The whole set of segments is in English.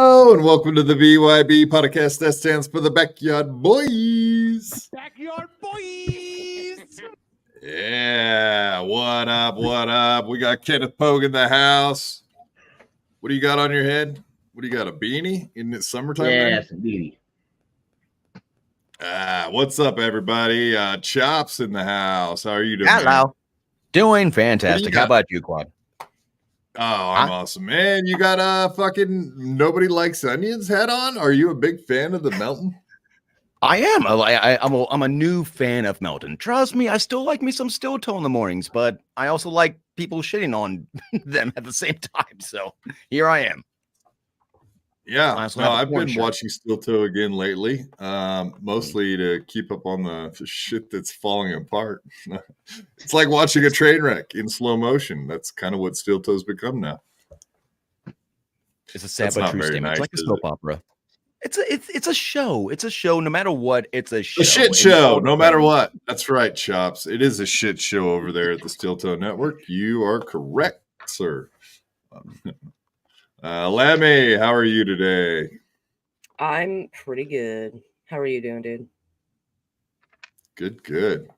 Hello and welcome to the BYB Podcast. That stands for the Backyard Boys. Backyard Boys! Yeah, what up, what up? We got Kenneth Pogue in the house. What do you got on your head? What do you got, a beanie? Isn't it summertime? Yeah, it's a beanie. What's up, everybody? Chops in the house. How are you doing? Hello. Man? Doing fantastic. How about you, Quad? Oh, I'm awesome, man. You got a fucking Nobody Likes Onions hat on? Are you a big fan of the Melton? I am. I'm a new fan of Melton. Trust me, I still like me some Still Toe in the mornings, but I also like people shitting on them at the same time. So here I am. Yeah, I've been watching Still Toe again lately, mostly to keep up on the shit that's falling apart. It's like watching a train wreck in slow motion. That's kind of what Still Toe's become now. It's a sad but true statement. Nice, it's like a soap opera. It's a show. It's a show. No matter what, it's a show. A shit show, no matter what. That's right, Chops. It is a shit show over there at the Still Toe Network. You are correct, sir. Lammy, how are you today? I'm pretty good. How are you doing, dude? Good.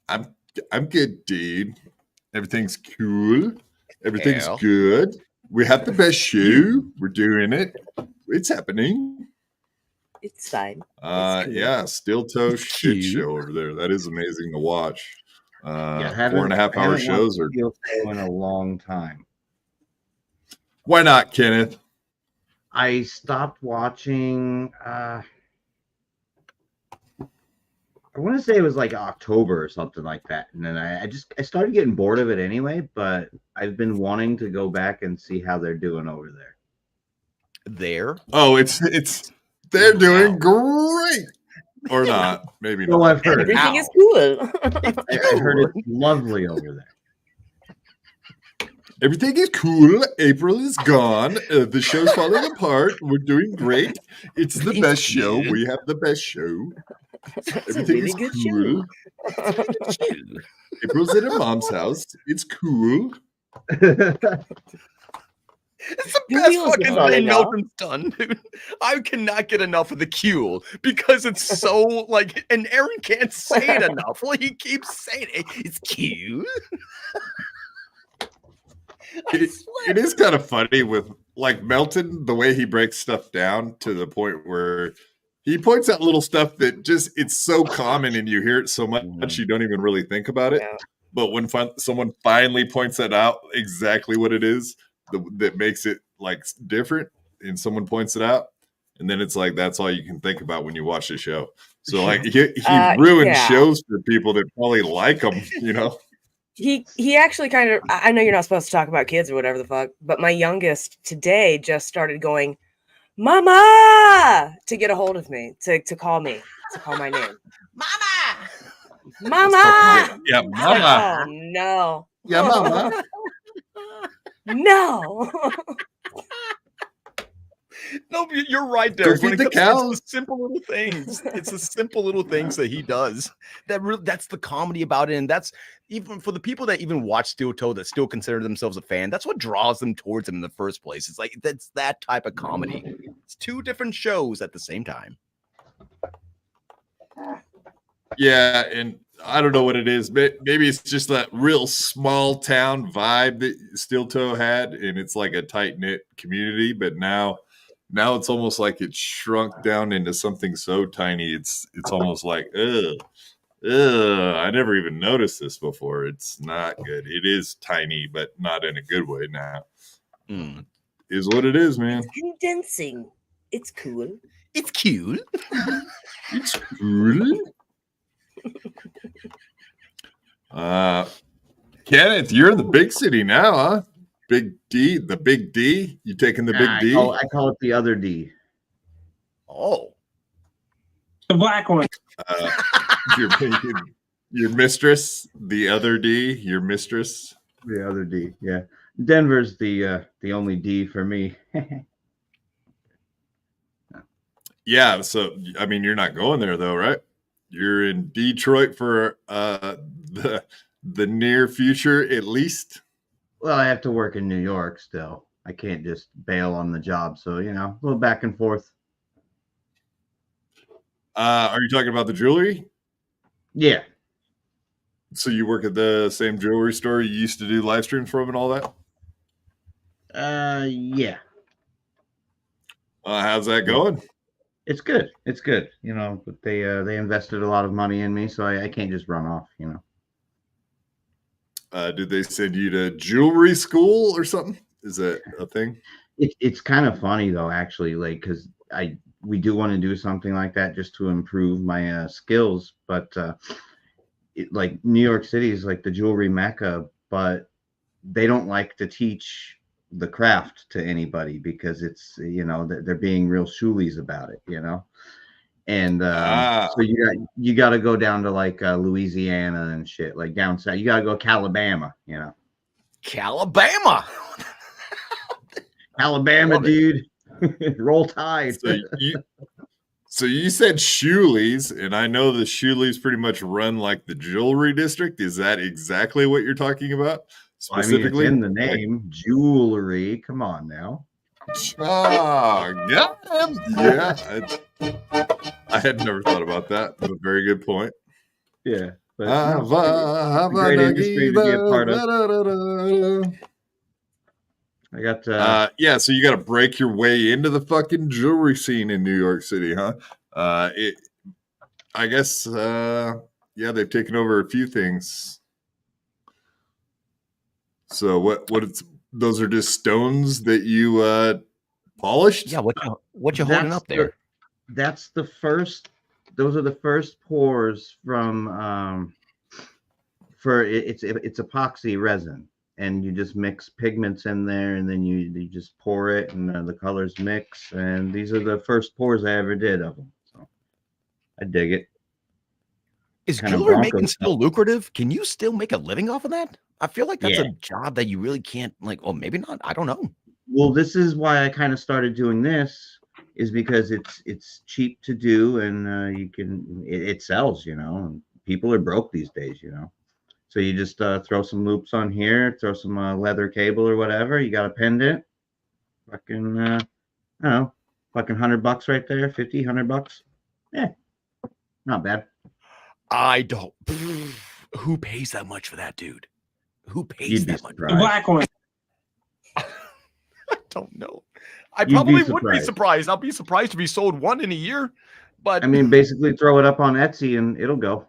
I'm good, dude. Everything's cool. Everything's good. We have the best show. We're doing it. It's happening. It's fine. Yeah, Still Toe shit show over there. That is amazing to watch. 4.5 hour shows are Still Toe in a long time. Why not, Kenneth? I stopped watching. I want to say it was like October or something like that, and then I started getting bored of it anyway. But I've been wanting to go back and see how they're doing over there. Oh, they're doing great, or not? Maybe not. I've heard everything is cool. I heard it's lovely over there. Everything is cool. April is gone. The show's falling apart. We're doing great. It's the best show. We have the best show. Everything is cool. April's at her mom's house. It's cool. It's the best fucking thing Melton's done, dude. I cannot get enough of the Q because it's so like, and Aaron can't say it enough. Like he keeps saying it. It's Q. It is kind of funny with like Melton, the way he breaks stuff down to the point where he points out little stuff that just it's so common and you hear it so much you don't even really think about it. Yeah. But when someone finally points that out, exactly what it is that makes it like different, and someone points it out, and then it's like that's all you can think about when you watch the show. So like he ruins shows for people that probably like him, you know. He actually kind of, I know you're not supposed to talk about kids or whatever the fuck, but my youngest today just started going, Mama, to get a hold of me, to call me, to call my name. Mama. Yeah, Mama. Oh, no. Yeah, Mama. No. No, you're right, Go Derek. feed the It's cows. the simple little things. It's the simple little things that he does. That's the comedy about it, and that's even for the people that even watch Steel Toe that still consider themselves a fan. That's what draws them towards him in the first place. It's like that's that type of comedy. It's two different shows at the same time. Yeah, and I don't know what it is. Maybe it's just that real small town vibe that Steel Toe had, and it's like a tight knit community. But now it's almost like it's shrunk down into something so tiny. It's almost like ugh. I never even noticed this before. It's not good. It is tiny, but not in a good way now. Is what it is, man. It's condensing. It's cool. It's cute. It's cool. Kenneth, you're in the big city now, huh? Big D, the big D. You taking the big D? I call it the other D. Oh, The black one. Your mistress, the other D, your mistress. The other D, yeah. Denver's the only D for me. Yeah, so I mean, you're not going there though, right? You're in Detroit for the near future, at least. Well, I have to work in New York still. I can't just bail on the job, so a little back and forth. Are you talking about the jewelry? Yeah. So you work at the same jewelry store you used to do live streams from and all that? Yeah. How's that going? It's good. It's good. But they invested a lot of money in me, so I can't just run off. Did they send you to jewelry school or something? Is that a thing? It's kind of funny though, actually, like because we do want to do something like that just to improve my skills, but like New York City is like the jewelry mecca, but they don't like to teach the craft to anybody because it's they're being real shoolies about it, and so you got to go down to like Louisiana and shit, like down south. You got to go to Alabama, Calabama. Alabama, dude. Roll Tide. So you said shoolies, and I know the shoolies pretty much run like the jewelry district. Is that exactly what you're talking about? Specifically, it's in the name, jewelry. Come on now. Oh, yeah. I had never thought about that. That's a very good point. Yeah. But it's a great industry to be a part of. I got so you got to break your way into the fucking jewelry scene in New York City, huh? I guess they've taken over a few things. So those are just stones that you polished? Yeah, what you holding up there? That's the first. Those are the first pours from it's epoxy resin. And you just mix pigments in there, and then you just pour it, and the colors mix. And these are the first pours I ever did of them. So I dig it. Is jewelry making still lucrative? Can you still make a living off of that? I feel like that's a job that you really can't maybe not. I don't know. Well, this is why I kind of started doing this, is because it's cheap to do, and it sells, and people are broke these days, So you just throw some loops on here, throw some leather cable or whatever. You got a pendant, fucking, I don't know, fucking $100 right there, $50-$100. Yeah, not bad. I don't. Who pays that much for that, dude? Who pays that much? The black one. I don't know. I probably would be surprised. I'll be surprised if he sold one in a year. But I mean, basically throw it up on Etsy and it'll go.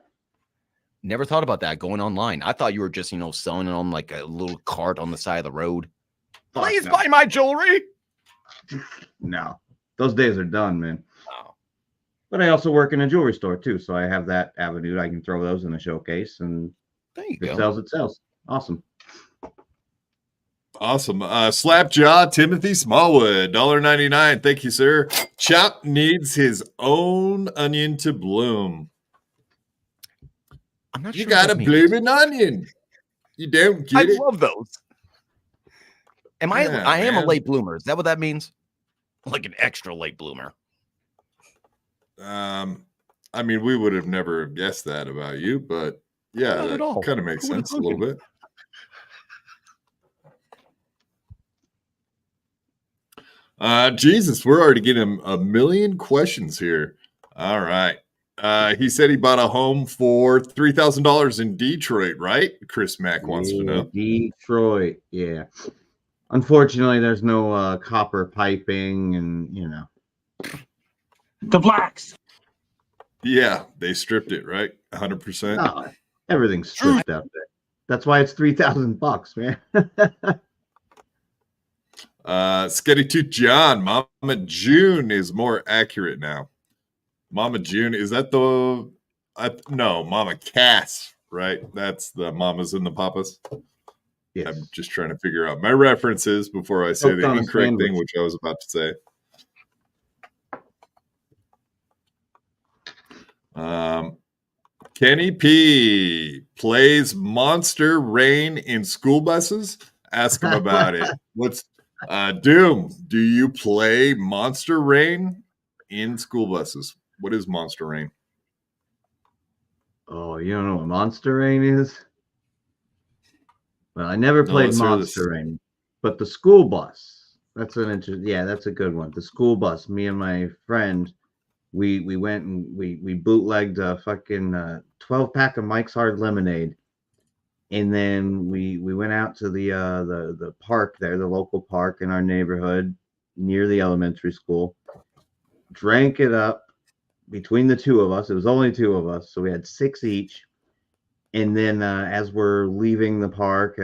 Never thought about that going online. I thought you were just, selling it on like a little cart on the side of the road. Please buy my jewelry. No, those days are done, man. Oh. But I also work in a jewelry store too, so I have that avenue. I can throw those in a showcase, and there you go. It sells. Awesome. Slapjaw Timothy Smallwood, $1.99. Thank you, sir. Chop needs his own onion to bloom. I'm not you sure. You got a blooming onion. You don't get it. I love those. I am a late bloomer. Is that what that means? like an extra late bloomer. I mean, we would have never guessed that about you, but yeah, Not at that all. kind of makes Who would've sense a little thunk bit. Jesus, we're already getting a million questions here. All right. He said he bought a home for $3,000 in Detroit, right? Chris Mack wants to know. Detroit, yeah. Unfortunately, there's no copper piping, and The blacks. Yeah, they stripped it, right? 100%. no, everything's stripped out there. That's why it's $3,000, man. Sketty Tooth John, Mama June is more accurate now. Mama June, is that the no, Mama Cass, right? That's the mamas and the papas. Yes. I'm just trying to figure out my references before I say Cooked the on a incorrect thing, sandwich. which I was about to say. Kenny P plays Monster Rain in school buses. Ask him about it. What's Doom? Do you play Monster Rain in school buses? What is Monster Rain? Oh, you don't know what Monster Rain is? Well, I never No, played let's hear Monster this. Rain, but the school bus. That's that's a good one. The school bus. Me and my friend, we went and we bootlegged a fucking 12-pack of Mike's Hard Lemonade, and then we went out to the park there, the local park in our neighborhood near the elementary school. Drank it up between the two of us. It was only two of us, so we had 6 each. And then as we're leaving the park,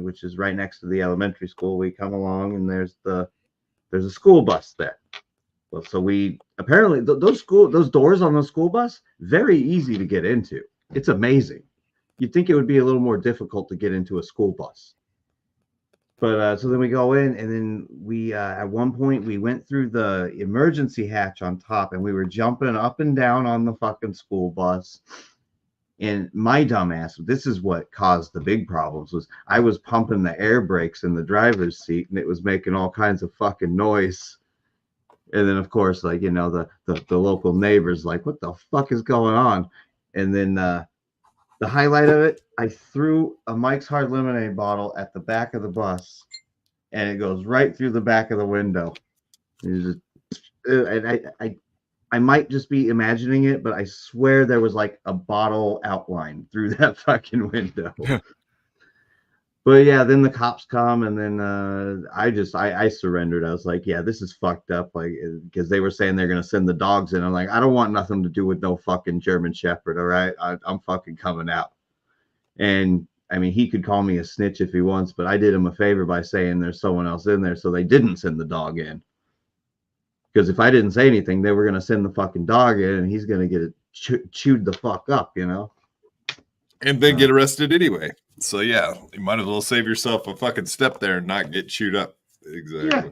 which is right next to the elementary school, we come along and there's a school bus there. Well, so we apparently those doors on the school bus, very easy to get into. It's amazing. You'd think it would be a little more difficult to get into a school bus. But so then we go in, and then we at one point we went through the emergency hatch on top, and we were jumping up and down on the fucking school bus. And my dumbass, this is what caused the big problems, was I was pumping the air brakes in the driver's seat, and it was making all kinds of fucking noise. And then, of course, like, the local neighbors, like, what the fuck is going on? And then the highlight of it, I threw a Mike's Hard Lemonade bottle at the back of the bus, and it goes right through the back of the window. And I might just be imagining it, but I swear there was like a bottle outline through that fucking window. But yeah, then the cops come, and then I surrendered. I was like, yeah, this is fucked up. Like, because they were saying they're gonna send the dogs in. I'm like, I don't want nothing to do with no fucking German Shepherd. All right, I'm fucking coming out. And I mean, he could call me a snitch if he wants, but I did him a favor by saying there's someone else in there, so they didn't send the dog in. Because if I didn't say anything, they were gonna send the fucking dog in, and he's gonna get it chewed the fuck up, And then get arrested anyway. So yeah, you might as well save yourself a fucking step there and not get chewed up. Exactly. Yeah.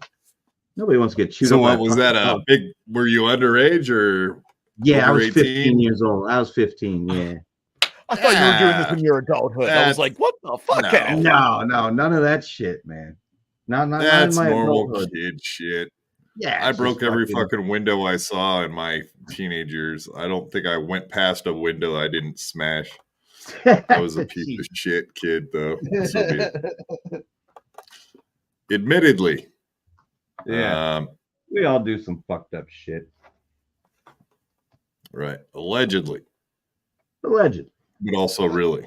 Nobody wants to get chewed up. So what was that? A big? Were you underage or? Yeah, I was 18? 15 years old. I was 15. Yeah. I thought you were doing this in your adulthood. I was like, what the fuck? No, none of that shit, man. Not That's in my normal adulthood. kid shit. Yeah, I broke every fucking window I saw in my teenage years. I don't think I went past a window I didn't smash. I was a piece of shit kid, though. So be it. Admittedly. Yeah. We all do some fucked up shit. Right. Allegedly. Allegedly. But also really.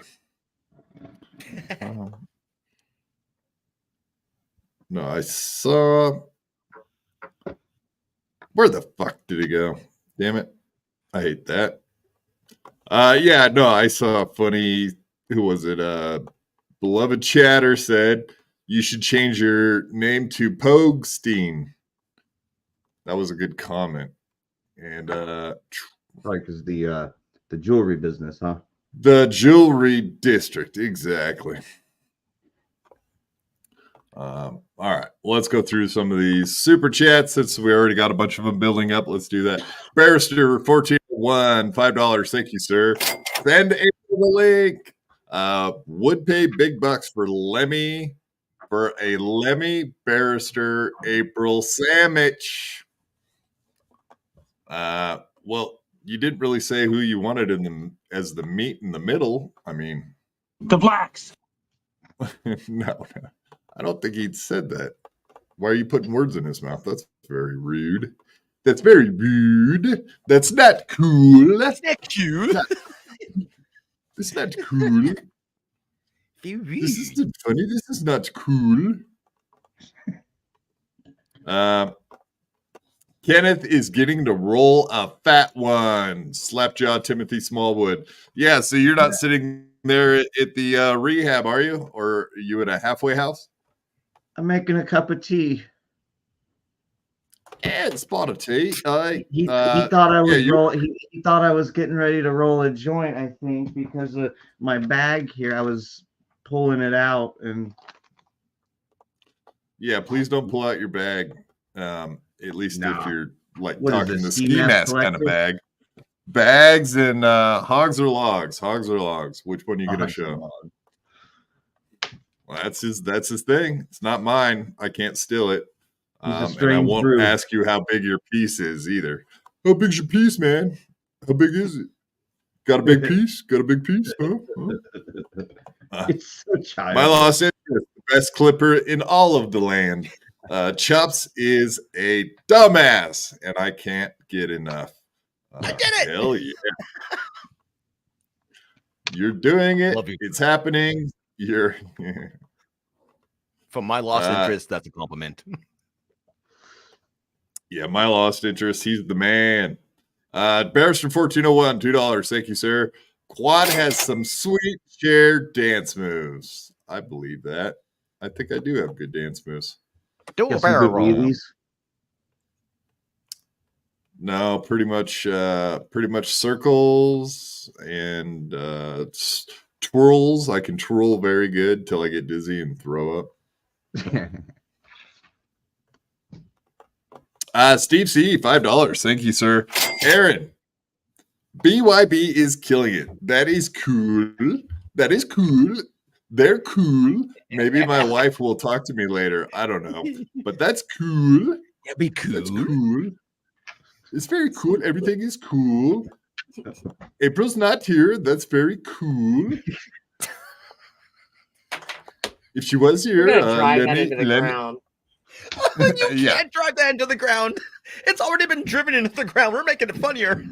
No, I saw... Where the fuck did he go? Damn it. I hate that. Yeah, no, I saw a funny, who was it? Beloved Chatter said, you should change your name to Pogestein. That was a good comment. And Probably because the jewelry business, huh? the jewelry district, exactly. All right, let's go through some of these super chats since we already got a bunch of them building up. Let's do that. Barrister 1401, $5. Thank you, sir. Send April the link. Would pay big bucks for a Lemmy Barrister April sandwich. Well, you didn't really say who you wanted as the meat in the middle. I mean, The blacks. no, I don't think he'd said that. Why are you putting words in his mouth? That's very rude. That's very rude. That's not cool. That's not cute. That's not cool. This isn't funny. This is not cool. Kenneth is getting to roll a fat one. Slapjaw Timothy Smallwood. Yeah, so you're not sitting there at the rehab, are you? Or are you at a halfway house? I'm making a cup of tea. Yeah, spot of tea. He thought I was he thought I was getting ready to roll a joint, I think, because of my bag here. I was pulling it out and yeah, please don't pull out your bag. At least if you're like what talking the ski ski mask kind of bag. Bags and hogs or logs. Hogs or logs. Which one are you gonna show? Well, that's his thing. It's not mine. I can't steal it. And I won't ask you how big your piece is either. How big's your piece, man? How big is it? Got a big piece? Got a big piece? Huh? It's so childish. My Los Angeles, the best clipper in all of the land. Chops is a dumbass, and I can't get enough. I did it! Hell yeah. You're doing it. Love you. It's happening. You're From my lost interest, that's a compliment. Yeah, my lost interest. He's the man. Barrister 1401, $2. Thank you, sir. Quad has some sweet shared dance moves. I believe that. I think I do have good dance moves. Do a barrel roll. No, pretty much circles and twirls. I can twirl very good till I get dizzy and throw up. Steve C, $5. Thank you, sir. Aaron, BYB is killing it. That is cool. That is cool. They're cool. Maybe my wife will talk to me later. I don't know. But that's cool. That'd be cool. That's cool. It's very cool. Everything is cool. April's not here. That's very cool. If she was here, drive that into the ground. You can't drive that into the ground. It's already been driven into the ground. We're making it funnier.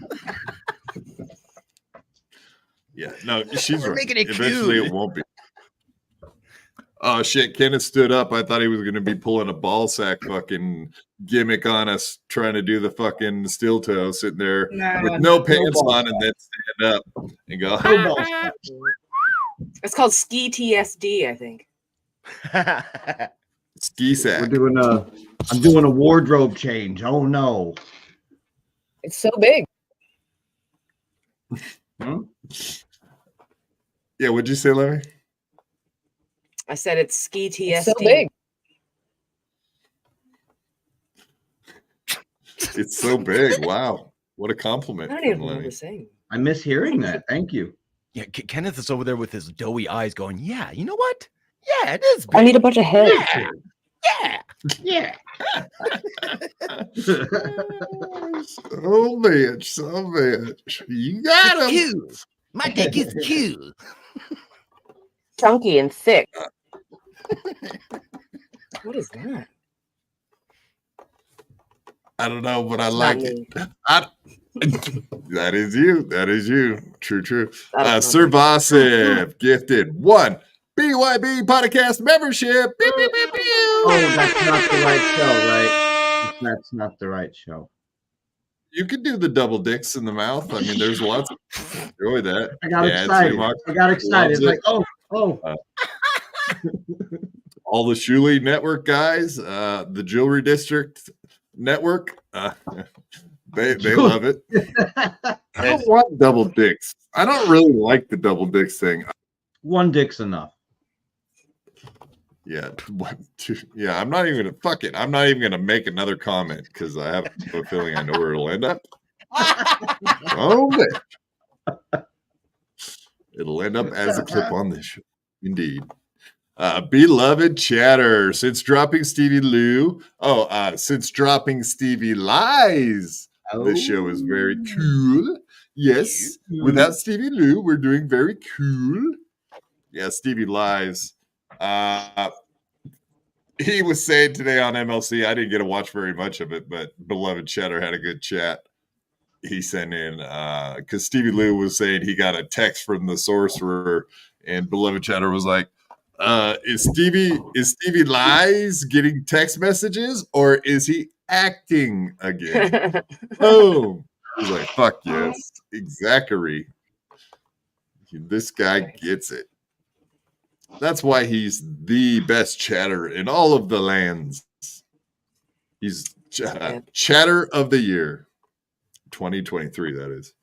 Yeah, no, she's We're right. making it Eventually, cute. it won't be. Oh shit! Kenneth stood up. I thought he was going to be pulling a ball sack fucking gimmick on us, trying to do the fucking steel toe, sitting there with no pants on, and then stand up and go. It's called ski TSD, I think. Ski sack. I'm doing a wardrobe change. Oh no. It's so big. Yeah, what'd you say, Larry? I said it's ski TSD. It's so big. It's so big. Wow. What a compliment. I don't even from know Lenny. what to say. I miss hearing that. Thank you. Yeah, Kenneth is over there with his doughy eyes going, yeah, you know what? Yeah, it is big. I need a bunch of heads. Yeah. So much. You got him. Cute. My dick is cute. Chunky and thick. What is that? I don't know, but I It's like not it. That is you. That is you. True. That's Sir Vasev gifted 1 BYB Podcast membership. Beep, beep, beep, beep. Oh, that's not the right show, right? That's not the right show. You could do the double dicks in the mouth. I mean, there's lots of enjoy that. I got excited. It's like, oh. All the Shuley Network guys, the Jewelry District Network, they love it. I don't want double dicks. I don't really like the double dicks thing. One dick's enough. Yeah, yeah. I'm not even gonna fuck it. I'm not even gonna make another comment because I have a feeling I know where it'll end up. Oh, man. It'll end up as a clip on this show. Indeed. Beloved chatter, since dropping Stevie Lies This show is very cool. Yes, without Stevie Lou, we're doing very cool. Yeah, Stevie lies. He was saying today on MLC, I didn't get to watch very much of it, but Beloved Cheddar had a good chat. He sent in, because Stevie Lou was saying he got a text from the sorcerer, and Beloved Cheddar was like, is Stevie Lies getting text messages, or is he acting again? Boom. He's like, fuck yes. Exactly. This guy gets it. That's why he's the best chatter in all of the lands. He's chatter of the year. 2023, that is.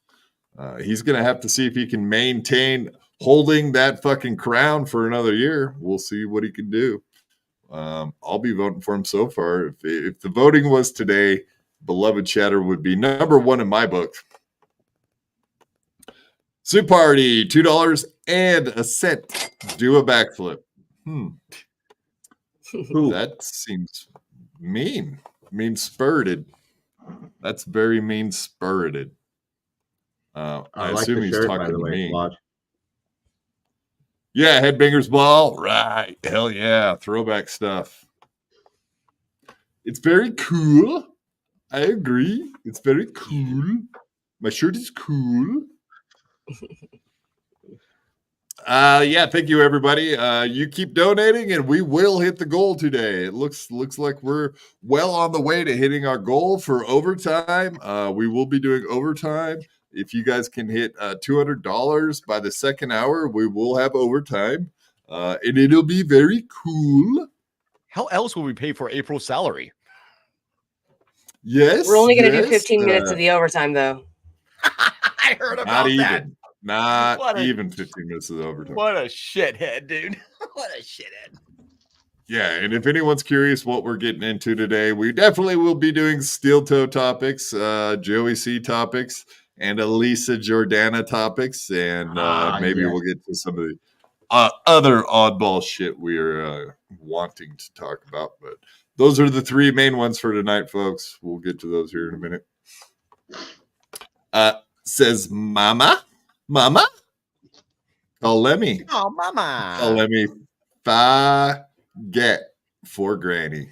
He's going to have to see if he can maintain holding that fucking crown for another year. We'll see what he can do. I'll be voting for him so far. If the voting was today, Beloved Chatter would be number one in my book. Soup Party, $2.01. Do a backflip. That seems mean. Mean-spirited. That's very mean-spirited. I assume he's talking to me. Yeah, Headbanger's Ball. Right. Hell yeah. Throwback stuff. It's very cool. I agree. It's very cool. My shirt is cool. Yeah, thank you, everybody. You keep donating, and we will hit the goal today. It looks like we're well on the way to hitting our goal for overtime. We will be doing overtime. If you guys can hit $200 by the second hour, we will have overtime, and it'll be very cool. How else will we pay for April's salary? Yes, we're only going to do 15 minutes of the overtime, though. I heard about that. Not even 15 minutes of the overtime. What a shithead, dude. What a shithead. Yeah, and if anyone's curious what we're getting into today, we definitely will be doing steel toe topics, Joey C topics, and Elisa Jordana topics, and maybe we'll get to some of the other oddball shit we're wanting to talk about. But those are the three main ones for tonight, folks. We'll get to those here in a minute. Says Mama. Call Lemmy. Oh, Mama. Call Lemmy. Get for Granny.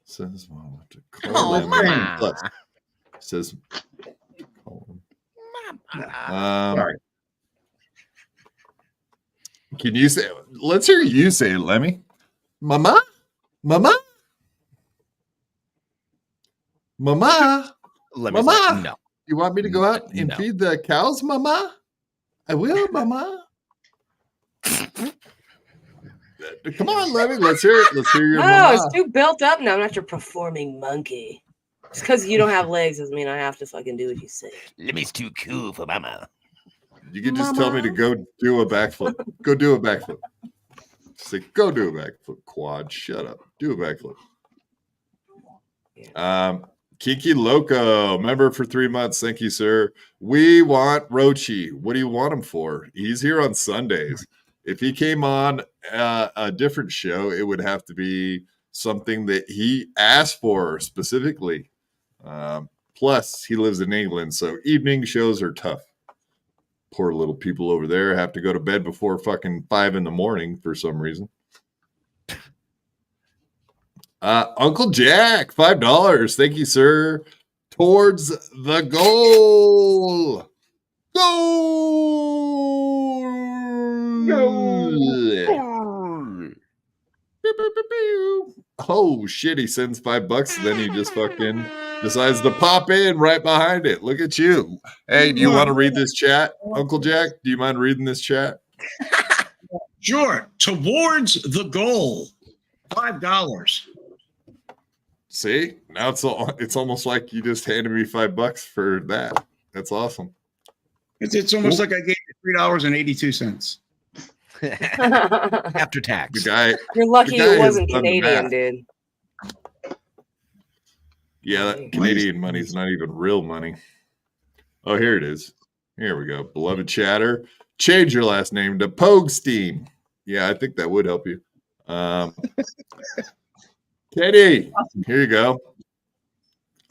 Says Mama to call Lemmy. Mama. Plus, says call him. Mama. Sorry. Can you say? Let's hear you say it, Lemmy. Mama. Lemmy's Mama. like, no. You want me to go out and feed the cows, Mama? I will, Mama. Come on, Lemmy. Let's hear it. Let's hear your Mama. It's too built up now. I'm not your performing monkey. Just because you don't have legs doesn't mean I have to fucking do what you say. Lemmy's too cool for Mama. You can just tell me to go do a backflip. Go do a backflip. Say, go do a backflip, Quad. Shut up. Do a backflip. Kiki Loco, member for 3 months. Thank you, sir. We want Rochi. What do you want him for? He's here on Sundays. If he came on a different show, it would have to be something that he asked for specifically. Plus, he lives in England, so evening shows are tough. Poor little people over there have to go to bed before fucking 5 a.m. for some reason. Uncle Jack, $5. Thank you, sir. Towards the goal. Goal. Oh shit, he sends $5, then he just fucking decides to pop in right behind it. Look at you. Hey, do you want to read this chat, Uncle Jack? Do you mind reading this chat? Sure. Towards the goal, $5. See, now it's almost like you just handed me $5 for that. That's awesome. It's almost like I gave you $3.82. After tax. The guy, You're lucky the guy it wasn't has done the Canadian, math. dude. Yeah, that Canadian money's not even real money. Oh, here it is. Here we go. Beloved chatter. Change your last name to Pogestein. Yeah, I think that would help you. Katie, here you go.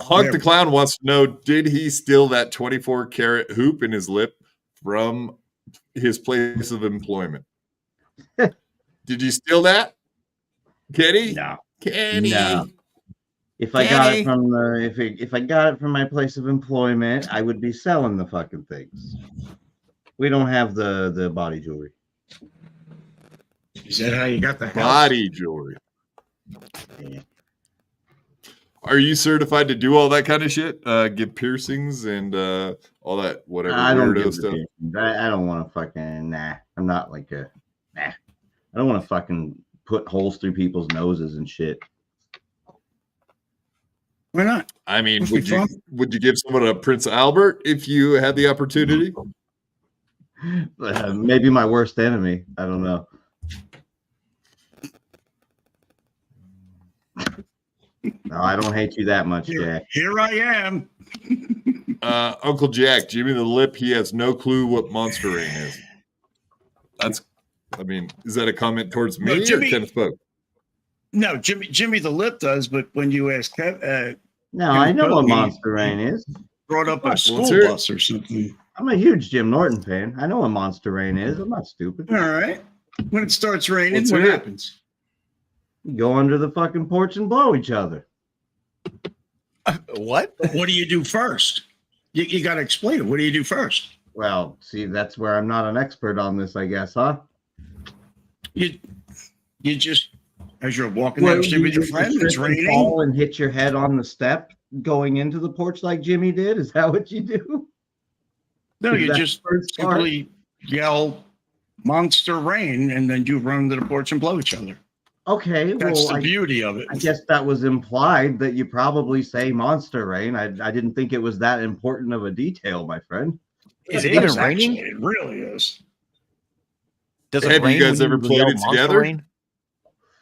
Hunk the Clown wants to know, did he steal that 24-karat hoop in his lip from his place of employment? Did you steal that, Kenny? No. Kenny. No. If I got it from if I got it from my place of employment, I would be selling the fucking things. We don't have the body jewelry. Is that how you got the house? Body jewelry. Yeah. Are you certified to do all that kind of shit? Give piercings and all that whatever I don't weirdo give stuff? I don't want to fucking I'm not like a I don't want to fucking put holes through people's noses and shit. Why not? I mean, would you give someone a Prince Albert if you had the opportunity? Maybe my worst enemy. I don't know. No, I don't hate you that much, Jack. Here I am. Uncle Jack, Jimmy the Lip, he has no clue what Monster Rain is. Is that a comment towards me or Kenneth Pogue? No, Jimmy the Lip does, but when you ask No, I know what Monster Rain is. Brought up a school bus or something. I'm a huge Jim Norton fan. I know what Monster Rain is. I'm not stupid. All right. When it starts raining, what happens? You go under the fucking porch and blow each other. What? What do you do first? You got to explain it. What do you do first? Well, see, that's where I'm not an expert on this, I guess, huh? You just, as you're walking down the street with your friend, it's raining. Fall and hit your head on the step going into the porch like Jimmy did? Is that what you do? No, you just simply yell Monster Rain, and then you run to the porch and blow each other. Okay, that's the beauty of it. I guess that was implied that you probably say Monster Rain. I didn't think it was that important of a detail, my friend. Is it even raining? It really is. Does it Have rain you guys ever played it together? Rain?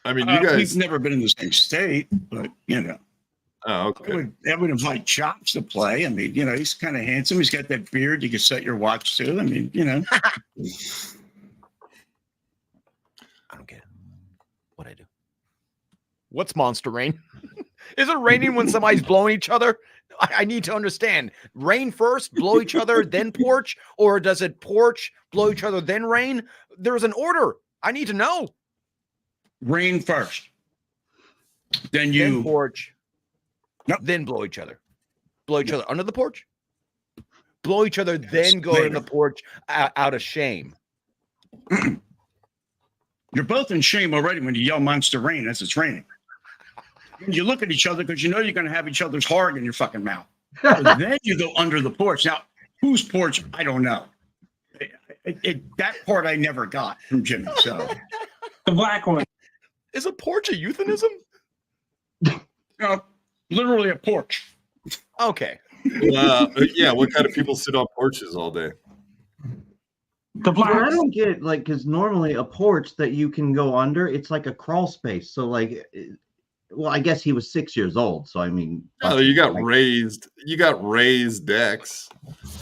I mean, you guys. We've never been in the same state, but you know. Oh, okay. I would invite Chops to play. I mean, you know, he's kind of handsome. He's got that beard you can set your watch to. I mean, you know. I don't get what I do. What's Monster Rain? Is it raining when somebody's blowing each other? I need to understand. Rain first, blow each other, then porch? Or does it porch, blow each other, then rain? There's an order. I need to know. Rain first. Then porch. Nope. Then blow each other. Blow each other under the porch. Blow each other, then go to the porch out of shame. You're both in shame already when you yell Monster Rain as it's raining. And you look at each other because you know you're going to have each other's hard in your fucking mouth. Then you go under the porch. Now, whose porch? I don't know. That part I never got from Jimmy. So the black one. Is a porch a euphemism? Literally a porch. Okay. Yeah. What kind of people sit on porches all day? The black. I don't get because normally a porch that you can go under, it's like a crawl space. So well, I guess he was 6 years old. So I mean, you got raised decks.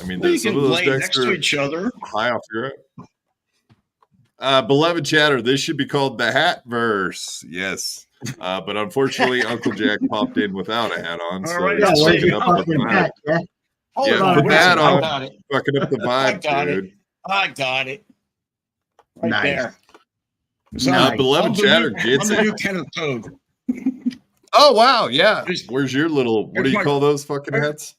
I mean, you can lay next to each other, high off your beloved chatter. This should be called the Hatverse. Yes. But unfortunately, Uncle Jack popped in without a hat on. So right, he's fucking up the vibe. Put the hat on. Fucking up the vibe, dude. I got it. Right nice. there. Beloved chatter gets I'm the it. new Kenneth Pogue. Oh, wow. Yeah. Where's your little, what do you call those fucking hats?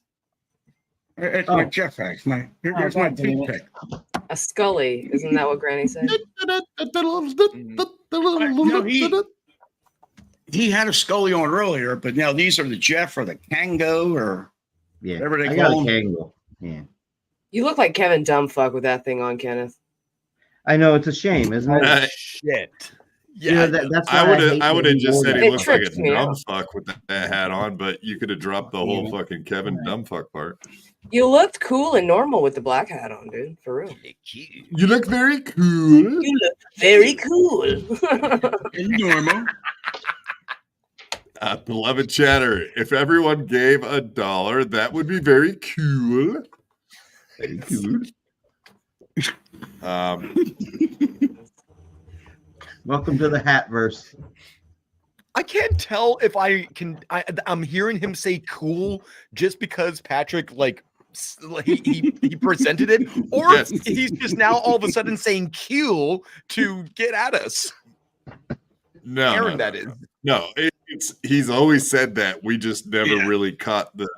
It's my Jeff hat. Here's my toothpick. A Scully. Isn't that what Granny said? No, he had a Scully on earlier, but now these are the Jeff or the Kango or whatever they call them. Kango. Yeah. You look like Kevin Dumbfuck with that thing on, Kenneth. I know, it's a shame, isn't it? Shit. Yeah, that's I would have just said he looks like a me out. dumbfuck with that hat on, but you could have dropped the whole fucking Kevin Dumbfuck part. You looked cool and normal with the black hat on, dude. For real. You look very cool. You look very cool. Normal. Beloved chatter, if everyone gave $1, that would be very cool. Very cool. Welcome to the Hatverse. I can't tell if I'm hearing him say cool just because Patrick he presented it, or Yes. he's just now all of a sudden saying cool to get at us. No, Aaron, no, that no, is. no. He's always said that. We just never really caught the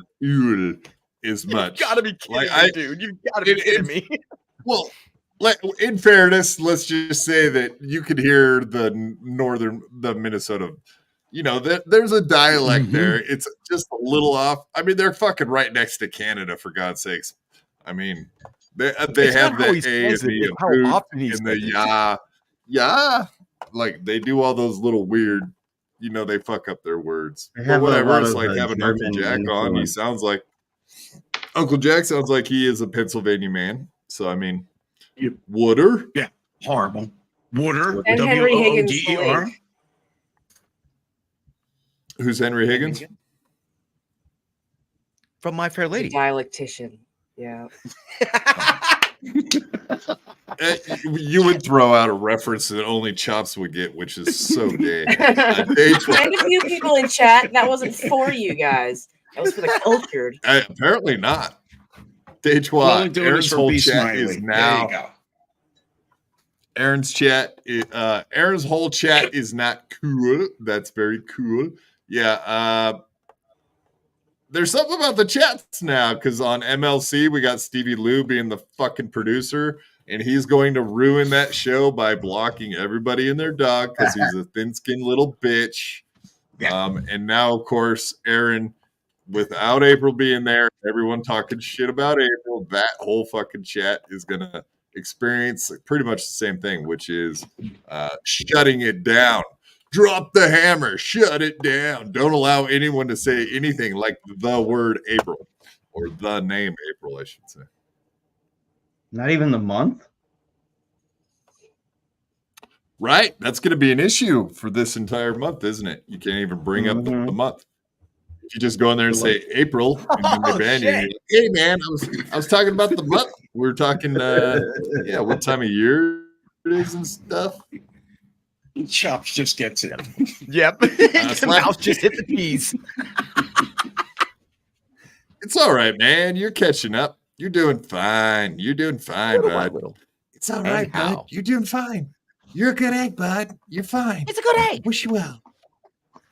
as much. You gotta be kidding me, dude. You gotta be kidding me. Well, in fairness, let's just say that you could hear the Minnesota. You know, there's a dialect there. It's just a little off. I mean, they're fucking right next to Canada, for God's sakes. I mean, they have the A and B and how often he's and the yeah. Like they do all those little weird, they fuck up their words. They But have a whatever. lot It's of, like having Uncle German Jack on. He influence. sounds like Uncle Jack sounds like he is a Pennsylvania man. So I mean, Wooder. Yeah, horrible. Wooder. And Henry Higgins. Wooder. Who's Henry Higgins? From My Fair Lady. Dialectician. Yeah. You would throw out a reference that only Chops would get, which is so gay. And a few people in chat, that wasn't for you guys. That was for the cultured. Apparently not. Dejois, Aaron's whole chat is now. There you go. Aaron's whole chat is not cool. That's very cool. Yeah. There's something about the chats now because on MLC we got Stevie Lou being the fucking producer, and he's going to ruin that show by blocking everybody and their dog because he's a thin-skinned little bitch. Yeah. And now, of course, Aaron, without April being there, everyone talking shit about April, that whole fucking chat is gonna experience pretty much the same thing, which is shutting it down. Drop the hammer, shut it down. Don't allow anyone to say anything like the word April or the name April, I should say. Not even the month? Right? That's going to be an issue for this entire month, isn't it? You can't even bring up the month. If you just go in there and say April, and then they ban you. You're like, hey, man, I was talking about the month. We were talking, what time of year it is and stuff. Chops just gets it. Yep. The mouse just hit the keys. It's all right, man. You're catching up. You're doing fine. You're doing fine, bud. It's all right, bud. You're doing fine. You're a good egg, bud. You're fine. It's a good egg. Wish you well.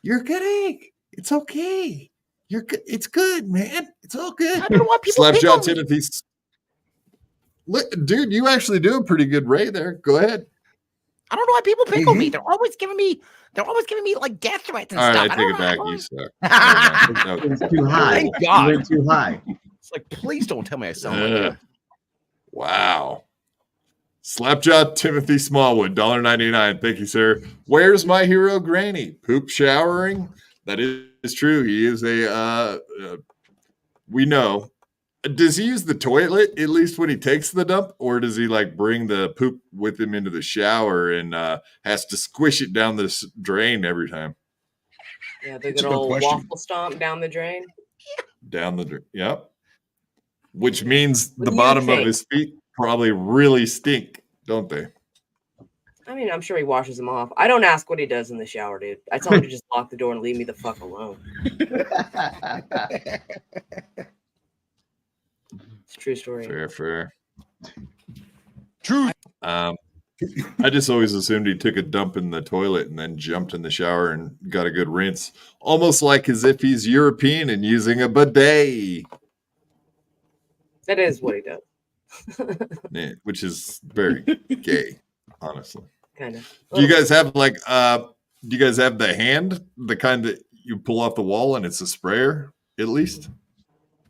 You're a good egg. It's okay. You're good. It's good, man. It's all good. I don't know why people Slapjaw Timothy. Look, dude, you actually do a pretty good Ray there. Go ahead. I don't know why people pick on me. They're always giving me like death threats and all stuff. Right, I take it back. You suck. It's too high. Thank God. You went too high. It's like, please don't tell me I sound like that. Wow. Slapjaw Timothy Smallwood, $1.99. Thank you, sir. Where's my hero Granny? Poop showering? That is true. He is we know. Does he use the toilet at least when he takes the dump, or does he like bring the poop with him into the shower and has to squish it down the drain every time? Yeah, the good old waffle stomp down the drain. Down the drain. Yep. Which means the bottom of his feet probably really stink, don't they? I mean, I'm sure he washes them off. I don't ask what he does in the shower, dude. I tell him to just lock the door and leave me the fuck alone. It's a true story. Fair. True. I just always assumed he took a dump in the toilet and then jumped in the shower and got a good rinse. Almost like as if he's European and using a bidet. That is what he does. Yeah, which is very gay, honestly. Kind of. Do you guys have the hand, the kind that you pull off the wall and it's a sprayer, at least?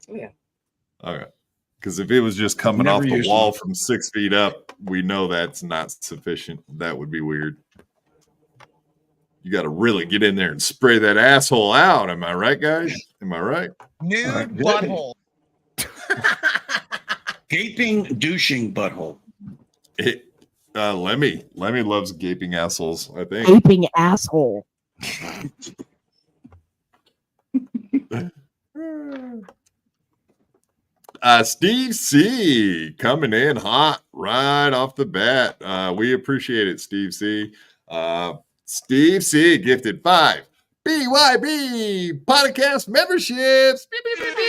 Oh, yeah. Okay. Because if it was just coming off the wall from 6 feet up, we know that's not sufficient. That would be weird. You got to really get in there and spray that asshole out. Am I right, guys? Am I right? Nude butthole. Gaping, douching butthole. Lemmy loves gaping assholes, I think. Gaping asshole. Steve C coming in hot right off the bat. We appreciate it, Steve C. Steve C gifted 5 BYB Podcast memberships. Beep, beep, beep, beep.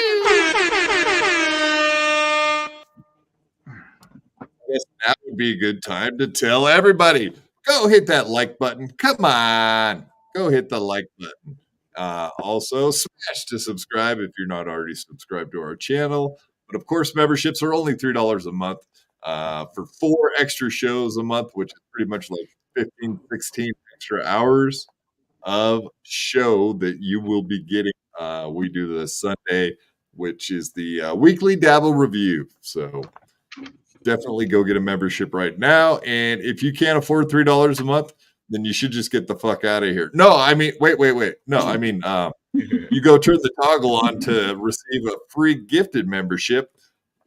Yes, that would be a good time to tell everybody. Go hit that like button. Come on. Go hit the like button. Also, smash to subscribe if you're not already subscribed to our channel. But of course, memberships are only $3 a month for 4 extra shows a month, which is pretty much like 15, 16 extra hours of show that you will be getting. We do the Sunday, which is the weekly Dabble review. So definitely go get a membership right now. And if you can't afford $3 a month, then you should just get the fuck out of here. No, I mean, wait. No, I mean, you go turn the toggle on to receive a free gifted membership.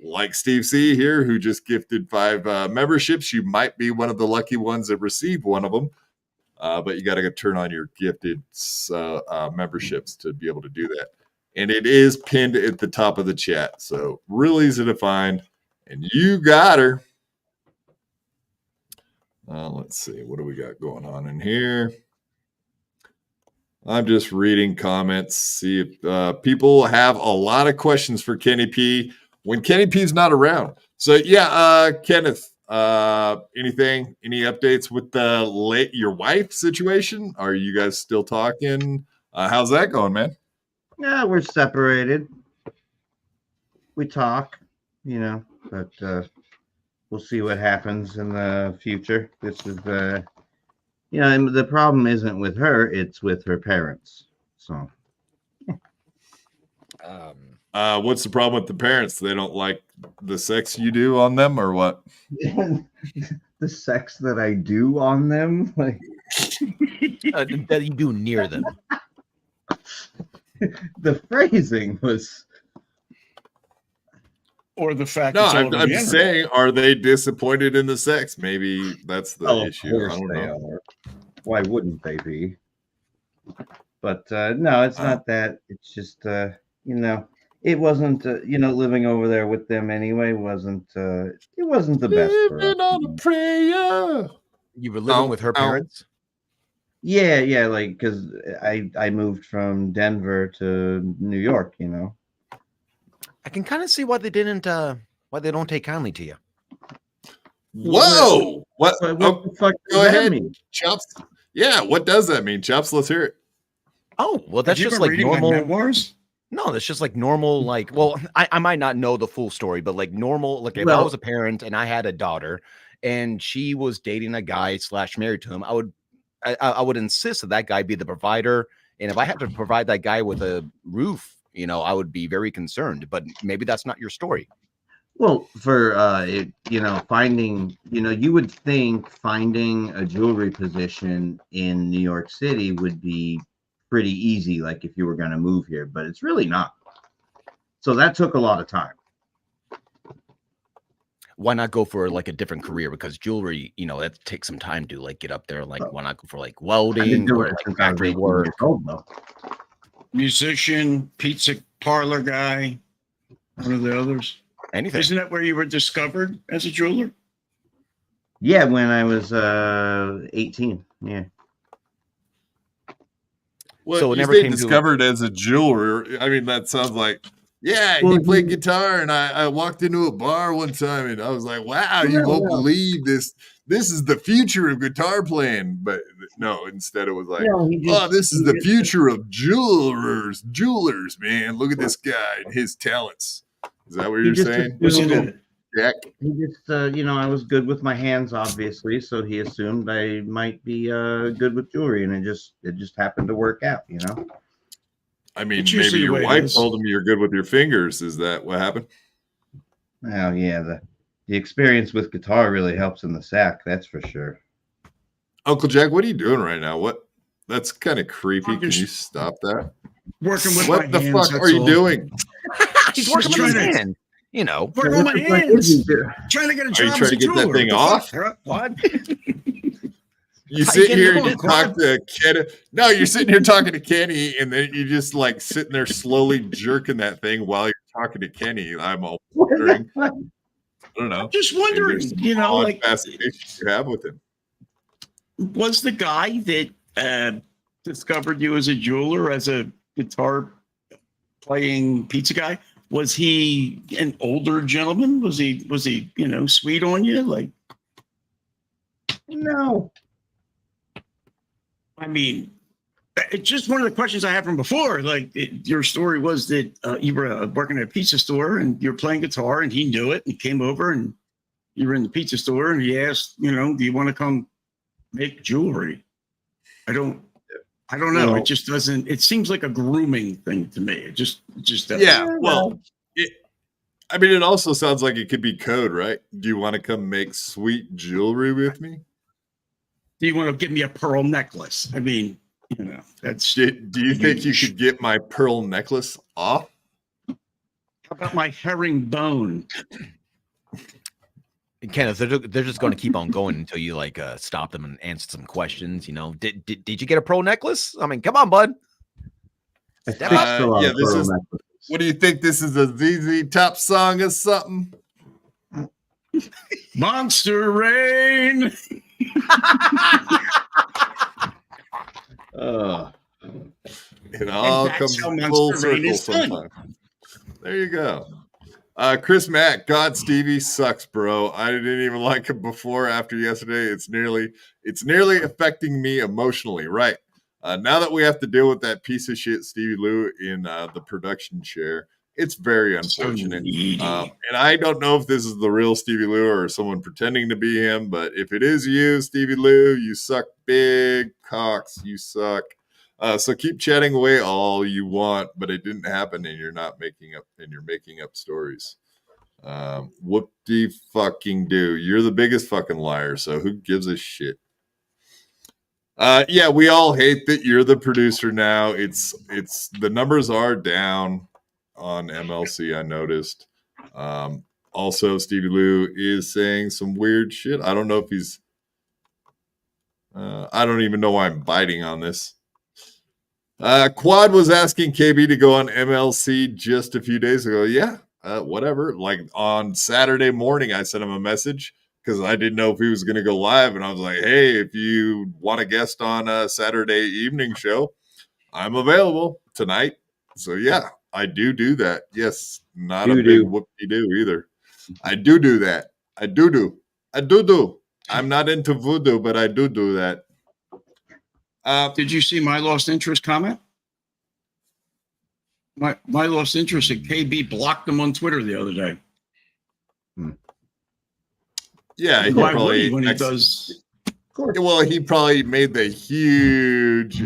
Like Steve C here, who just gifted 5 memberships. You might be one of the lucky ones that received one of them. But you got to turn on your gifted memberships to be able to do that. And it is pinned at the top of the chat. So real easy to find. And you got her. Let's see. What do we got going on in here? I'm just reading comments. See if people have a lot of questions for Kenny P when Kenny P's not around. So, yeah, Kenneth, anything, any updates with your wife situation? Are you guys still talking? How's that going, man? Yeah, we're separated. We talk, but we'll see what happens in the future. This is and the problem isn't with her, it's with her parents. So what's the problem with the parents? They don't like the sex you do on them, or what? The sex that I do on them, like that you do near them. The phrasing was, or the fact. No, I'm saying, are they disappointed in the sex? Maybe that's the issue. I don't know. Why wouldn't they be? But no, it's not that. It's just it wasn't living over there with them anyway wasn't it wasn't the best for us. On a prayer. You were living with her parents? Yeah, like because I moved from Denver to New York, I can kind of see why they don't take kindly to you. Whoa! What the fuck go ahead, mean? Chops. Yeah, what does that mean, Chops? Let's hear it. Oh, well, that's just like normal memoirs. No, that's just like normal. Like, well, I might not know the full story, but like normal. Like, if I was a parent and I had a daughter, and she was dating a guy / married to him, I would insist that guy be the provider, and if I had to provide that guy with a roof, I would be very concerned. But maybe that's not your story. Well, for finding, you would think finding a jewelry position in New York City would be pretty easy, like if you were going to move here, but it's really not. So that took a lot of time. Why not go for like a different career? Because jewelry, that takes some time to like get up there. Like, why not go for like welding or like factory work? Musician, pizza parlor guy, one of the others. Anything. Isn't that where you were discovered as a jeweler? Yeah, when I was 18. Yeah. Well, so you say discovered as a jeweler. I mean, that sounds like, he played guitar, and I walked into a bar one time, and I was like, wow, you won't believe this. This is the future of guitar playing. But no, instead it was like, this is the future of jewelers, man. Look at this guy and his talents. Is that what you're saying? Jack? He just, I was good with my hands, obviously, so he assumed I might be good with jewelry, and it just happened to work out, I mean, maybe your wife told him you're good with your fingers. Is that what happened? Oh, yeah. The experience with guitar really helps in the sack, that's for sure. Uncle Jack, what are you doing right now? That's kind of creepy. Can you stop that? Working with what the hands, fuck are you doing? He's working with his hand. Working with my hands. Trying to get a job. Are you trying to get that thing off? What? You sit here and you talk to Kenny. No, you're sitting here talking to Kenny, and then you just like sitting there slowly jerking that thing while you're talking to Kenny. I'm all wondering. I don't know. Just wondering, fascination you have with him. Was the guy that discovered you as a jeweler, as a guitar playing pizza guy? Was he an older gentleman? Was he, sweet on you? Like, No. I mean, it's just one of the questions I had from before. Like, your story was that you were working at a pizza store and you're playing guitar, and he knew it and came over, and you were in the pizza store, and he asked, do you want to come make jewelry? I don't know. No. It just doesn't. It seems like a grooming thing to me. It just doesn't. Yeah, well, it also sounds like it could be code, right? Do you want to come make sweet jewelry with me? Do you want to give me a pearl necklace? I mean, that's. Do you think you could get my pearl necklace off? How about my herringbone? And Kenneth, they're just going to keep on going until you stop them and answer some questions. Did you get a pearl necklace? I mean, come on, bud. This is. What do you think? This is a ZZ Top song or something? Monster Rain. It all comes full circle sometimes. There you go. Chris Mack, God, Stevie sucks, bro. I didn't even like him before. After yesterday, it's nearly affecting me emotionally. Right now that we have to deal with that piece of shit Stevie Lou in the production chair, it's very unfortunate. And I don't know if this is the real Stevie Lou or someone pretending to be him, but if it is you, Stevie Lou, you suck big cocks. You suck. So keep chatting away all you want, but it didn't happen, and you're making up stories. Whoop-de do. You're the biggest fucking liar, so who gives a shit? Yeah, we all hate that you're the producer now. It's the numbers are down on MLC, I noticed. Also, Stevie Lou is saying some weird shit. I don't know if he's I don't even know why I'm biting on this. Quad was asking KB to go on MLC just a few days ago. Yeah, whatever. Like on Saturday morning, I sent him a message because I didn't know if he was going to go live. And I was like, hey, if you want a guest on a Saturday evening show, I'm available tonight. So yeah, I do that. Yes, not a big whoop-de-doo either. I do that. I do. I'm not into voodoo, but I do that. Did you see my lost interest comment? My lost interest at KB blocked him on Twitter the other day. Yeah, he probably when he does. Well, he probably made the huge.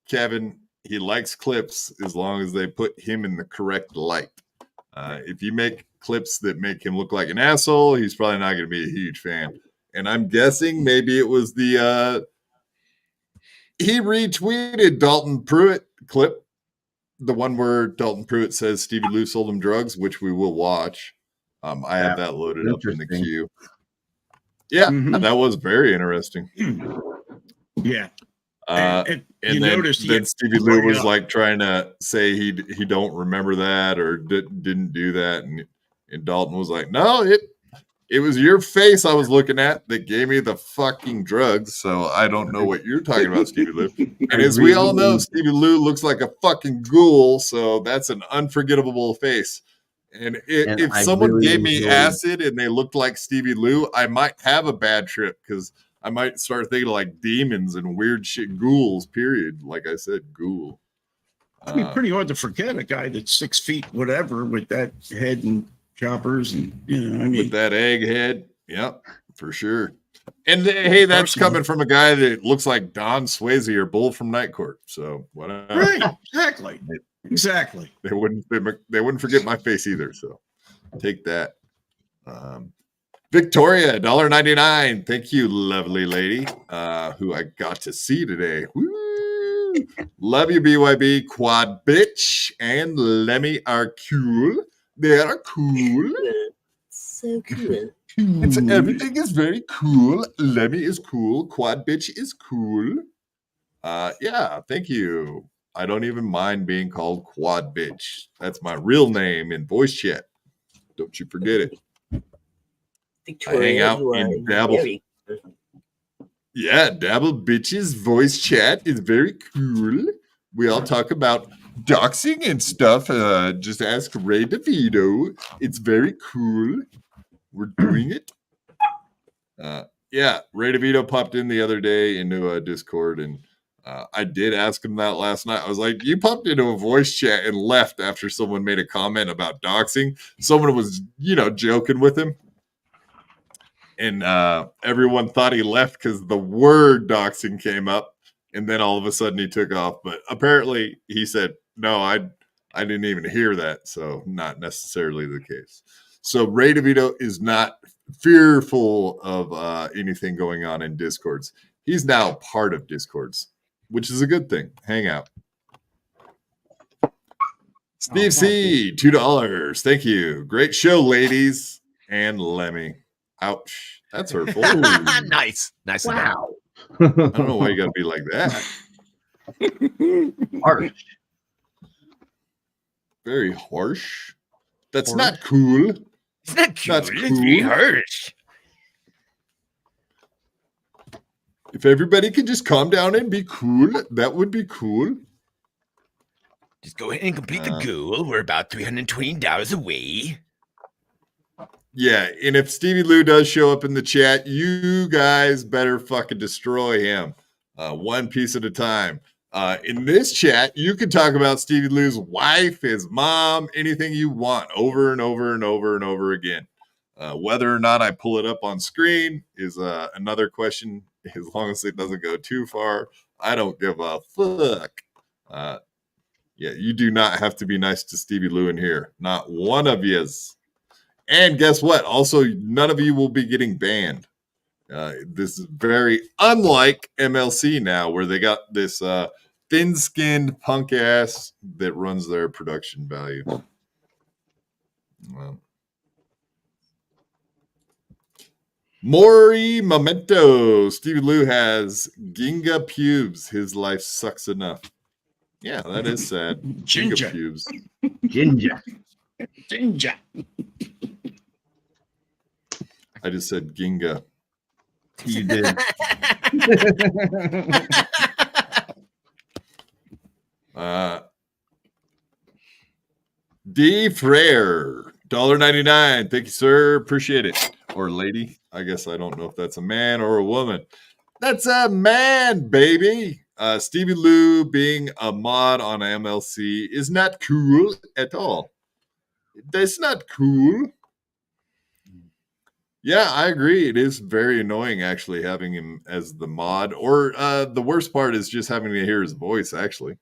Kevin, he likes clips as long as they put him in the correct light. If you make clips that make him look like an asshole, he's probably not going to be a huge fan. And I'm guessing maybe it was he retweeted Dalton Pruitt clip, the one where Dalton Pruitt says Stevie Lou sold him drugs, which we will watch. I have that loaded up in the queue. Yeah, that was very interesting. Yeah. And then Stevie Lou was like trying to say he don't remember that or didn't do that. And Dalton was like, no, it was your face I was looking at that gave me the fucking drugs. So I don't know what you're talking about, Stevie Lou. And as we all know, Stevie Lou looks like a fucking ghoul. So that's an unforgettable face. And if someone gave me acid and they looked like Stevie Lou, I might have a bad trip because I might start thinking like demons and weird shit, ghouls, period. Like I said, ghoul. I mean, pretty hard to forget a guy that's 6 feet, whatever, with that head and choppers and, with that egg head. Yep, for sure. And hey, that's coming from a guy that looks like Don Swayze or Bull from Night Court. So whatever. Right, exactly. They wouldn't forget my face either. So take that. Victoria, $1.99. Thank you, lovely lady, who I got to see today. Woo! Love you, BYB, Quad Bitch, and Lemmy are cool. They are cool. So cool. Everything is very cool. Lemmy is cool. Quad Bitch is cool. Yeah, thank you. I don't even mind being called Quad Bitch. That's my real name in voice chat. Don't you forget it. Victoria, I hang out in Dabble. Yeah, Dabble Bitches voice chat is very cool. We all talk about doxing and stuff. Just ask Ray Devito. It's very cool. We're doing it. Yeah, Ray DeVito popped in the other day into a Discord, and I did ask him that last night. I was like, you popped into a voice chat and left after someone made a comment about doxing. Someone was, joking with him. And everyone thought he left because the word doxing came up, and then all of a sudden he took off. But apparently he said, no, I didn't even hear that, so not necessarily the case. So Ray DeVito is not fearful of anything going on in Discords. He's now part of Discords, which is a good thing. Hang out. Steve C, $2. Thank you. Great show, ladies and Lemmy. Ouch. That's hurtful. Nice. Wow. I don't know why you got to be like that. Harsh. Very harsh. That's not cool. It's not cool. That's It's very harsh. If everybody could just calm down and be cool, that would be cool. Just go ahead and complete the goal. We're about $320 away. Yeah, and if Stevie Lou does show up in the chat, you guys better fucking destroy him. One piece at a time. In this chat, you can talk about Stevie Lou's wife, his mom, anything you want over and over and over and over again. Whether or not I pull it up on screen is another question. As long as it doesn't go too far, I don't give a fuck. Yeah, you do not have to be nice to Stevie Lou in here. Not one of yous. And guess what? Also, none of you will be getting banned. This is very unlike MLC now, where they got this thin-skinned punk ass that runs their production value. Well. Maury Memento. Stevie Lou has ginga pubes. His life sucks enough. Yeah, that is sad. Ginger. Ginga pubes. Ginger. Ginger. I just said ginga. You did. D. Frere, $1.99. Thank you, sir. Appreciate it. Or lady. I guess I don't know if that's a man or a woman. That's a man, baby. Stevie Lou being a mod on MLC is not cool at all. That's not cool. Yeah, I agree. It is very annoying actually having him as the mod. Or the worst part is just having to hear his voice, actually.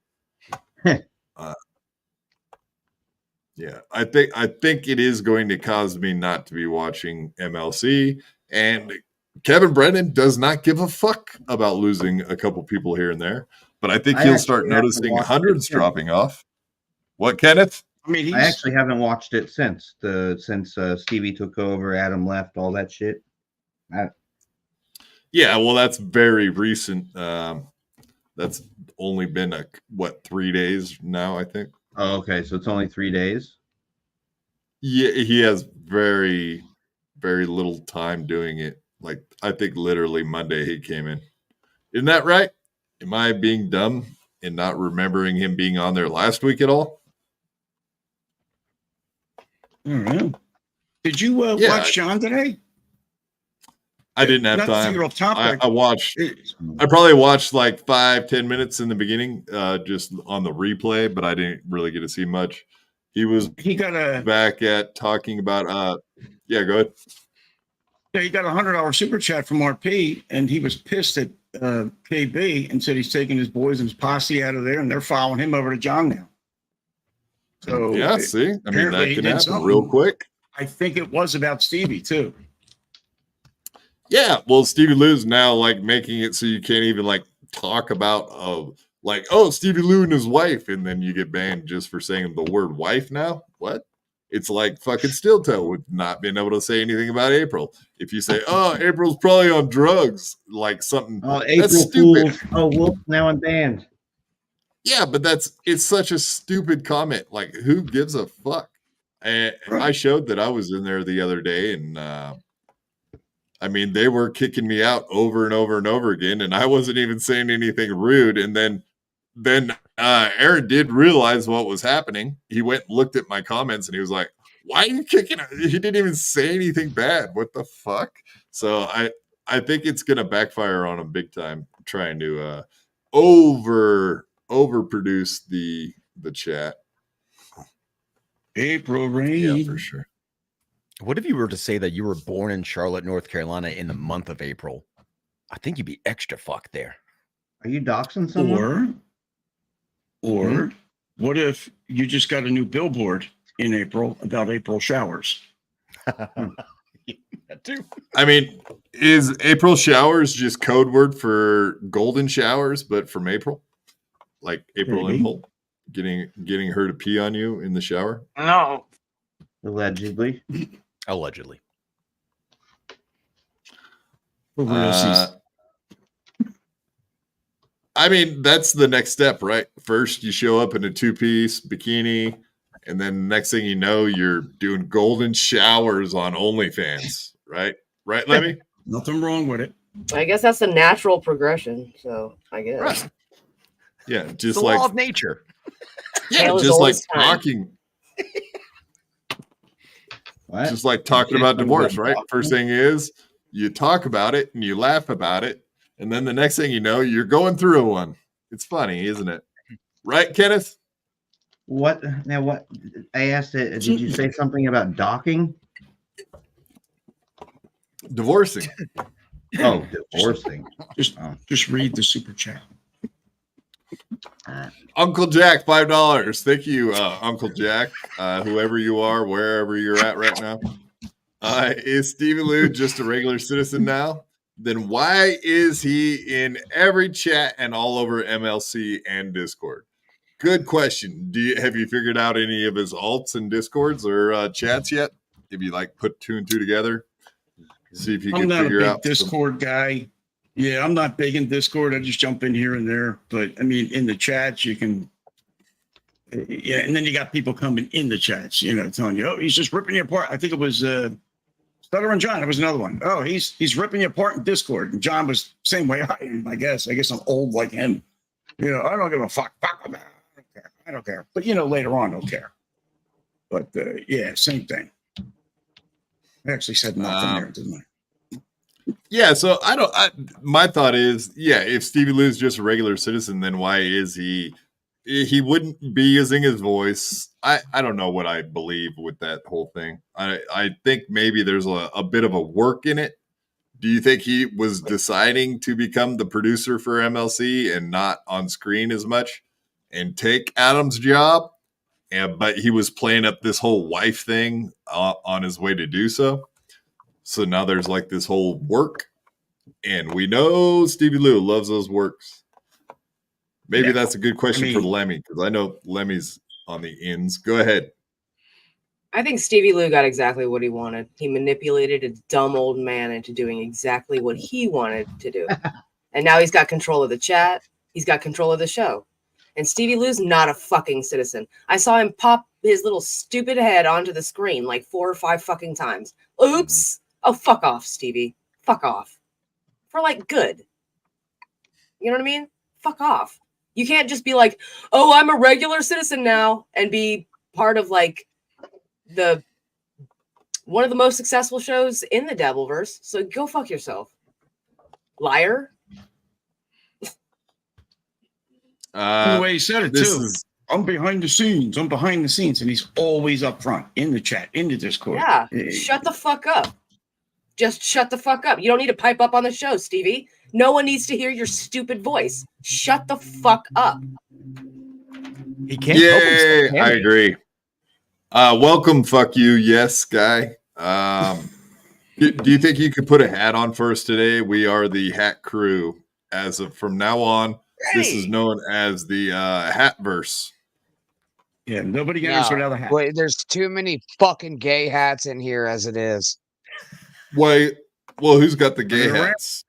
Yeah, I think it is going to cause me not to be watching MLC. And Kevin Brennan does not give a fuck about losing a couple people here and there. But I think he'll start noticing hundreds dropping off. What, Kenneth? I mean, I actually haven't watched it since Stevie took over, Adam left, all that shit. Yeah, well, that's very recent. That's only been 3 days now, I think. Oh, okay, so it's only 3 days. Yeah, he has very, very little time doing it. Like, I think literally Monday he came in. Isn't that right? Am I being dumb and not remembering him being on there last week at all? I don't know. Did you watch John today? I didn't have time. I watched. I probably watched like 5-10 minutes in the beginning, just on the replay, but I didn't really get to see much. He got back at talking about. Yeah, go ahead. Yeah, he got a $100 super chat from RP, and he was pissed at KB and said he's taking his boys and his posse out of there, and they're following him over to John now. So yeah, see, I mean that can happen real quick. I think it was about Stevie too. Yeah, well, Stevie Lou's now like making it so you can't even like talk about Stevie Lou and his wife, and then you get banned just for saying the word wife now. What? It's like fucking Steel-Toe with not being able to say anything about April. If you say, "Oh, April's probably on drugs," like something. Oh, April that's stupid. Fools. Oh, Wolf now I'm banned. Yeah, but it's such a stupid comment. Like, who gives a fuck? And I showed that I was in there the other day, and I mean, they were kicking me out over and over and over again, and I wasn't even saying anything rude. And then Aaron did realize what was happening. He went and looked at my comments, and he was like, "Why are you kicking?" He didn't even say anything bad. What the fuck? So I think it's gonna backfire on him big time, trying to overproduce the chat. April rain. Yeah, for sure. What if you were to say that you were born in Charlotte, North Carolina in the month of April? I think you'd be extra fucked there. Are you doxing someone? Or what if you just got a new billboard in April about April showers? That too. I mean, is April showers just code word for golden showers, but from April? Like April Maybe. Impulse? Getting her to pee on you in the shower? No. Allegedly. Allegedly. For real season. I mean, that's the next step, right? First, you show up in a 2-piece bikini, and then next thing you know, you're doing golden showers on OnlyFans, right? Right, Lemmy? Nothing wrong with it. I guess that's the natural progression. So I guess. Right. Yeah, It's just the like law of nature. Tale as just old like as time. talking, What? just like talking about divorce, right? First thing is you talk about it and you laugh about it, and then the next thing you know, you're going through one. It's funny, isn't it? Right, Kenneth? What? Now, what? I asked it. Did you say something about docking? Divorcing. Oh, divorcing. Just read the super chat. Uncle Jack, $5. Thank you, Uncle Jack. Whoever you are, wherever you're at right now. Is Stevie Lou just a regular citizen now? Then why is he in every chat and all over MLC and Discord? Good question. Have you figured out any of his alts and Discords or chats yet? If you like put 2 and 2 together, see if you I'm can not a figure big out Discord guy. Yeah, I'm not big in Discord. I just jump in here and there. But I mean, in the chats, you can. Yeah, and then you got people coming in the chats, telling you, "Oh, he's just ripping you apart." I think it was Stutter and John. It was another one. Oh, he's ripping you apart in Discord. And John was same way I am, I guess. I guess I'm old like him. I don't give a fuck. I don't care. But later on, I'll care. But yeah, same thing. I actually said nothing there, didn't I? Yeah, so my thought is, yeah, if Stevie Lou's just a regular citizen, then why is he wouldn't be using his voice. I don't know what I believe with that whole thing. I think maybe there's a bit of a work in it. Do you think he was deciding to become the producer for MLC and not on screen as much and take Adam's job? But he was playing up this whole wife thing on his way to do so. So now there's like this whole work, and we know Stevie Lou loves those works. Maybe that's a good question for Lemmy, because I know Lemmy's on the ins. Go ahead. I think Stevie Lou got exactly what he wanted. He manipulated a dumb old man into doing exactly what he wanted to do. And now he's got control of the chat. He's got control of the show. And Stevie Lou's not a fucking citizen. I saw him pop his little stupid head onto the screen like 4 or 5 fucking times. Oops. Oh, fuck off, Stevie. Fuck off. For like good. You know what I mean? Fuck off. You can't just be like, oh, I'm a regular citizen now and be part of like one of the most successful shows in the Dabbleverse. So go fuck yourself. Liar. The way he said it too. I'm behind the scenes. I'm behind the scenes. And he's always up front in the chat, in the Discord. Yeah. Shut the fuck up. Just shut the fuck up. You don't need to pipe up on the show, Stevie. No one needs to hear your stupid voice. Shut the fuck up. He can't help himself, can I he? agree. Welcome, fuck you, yes, guy. Do you think you could put a hat on for us today? We are the Hat Crew. As of from now on, this is known as the Hatverse. Yeah, nobody can answer without a hat. Wait, there's too many fucking gay hats in here as it is. Wait, well, who's got the gay hats?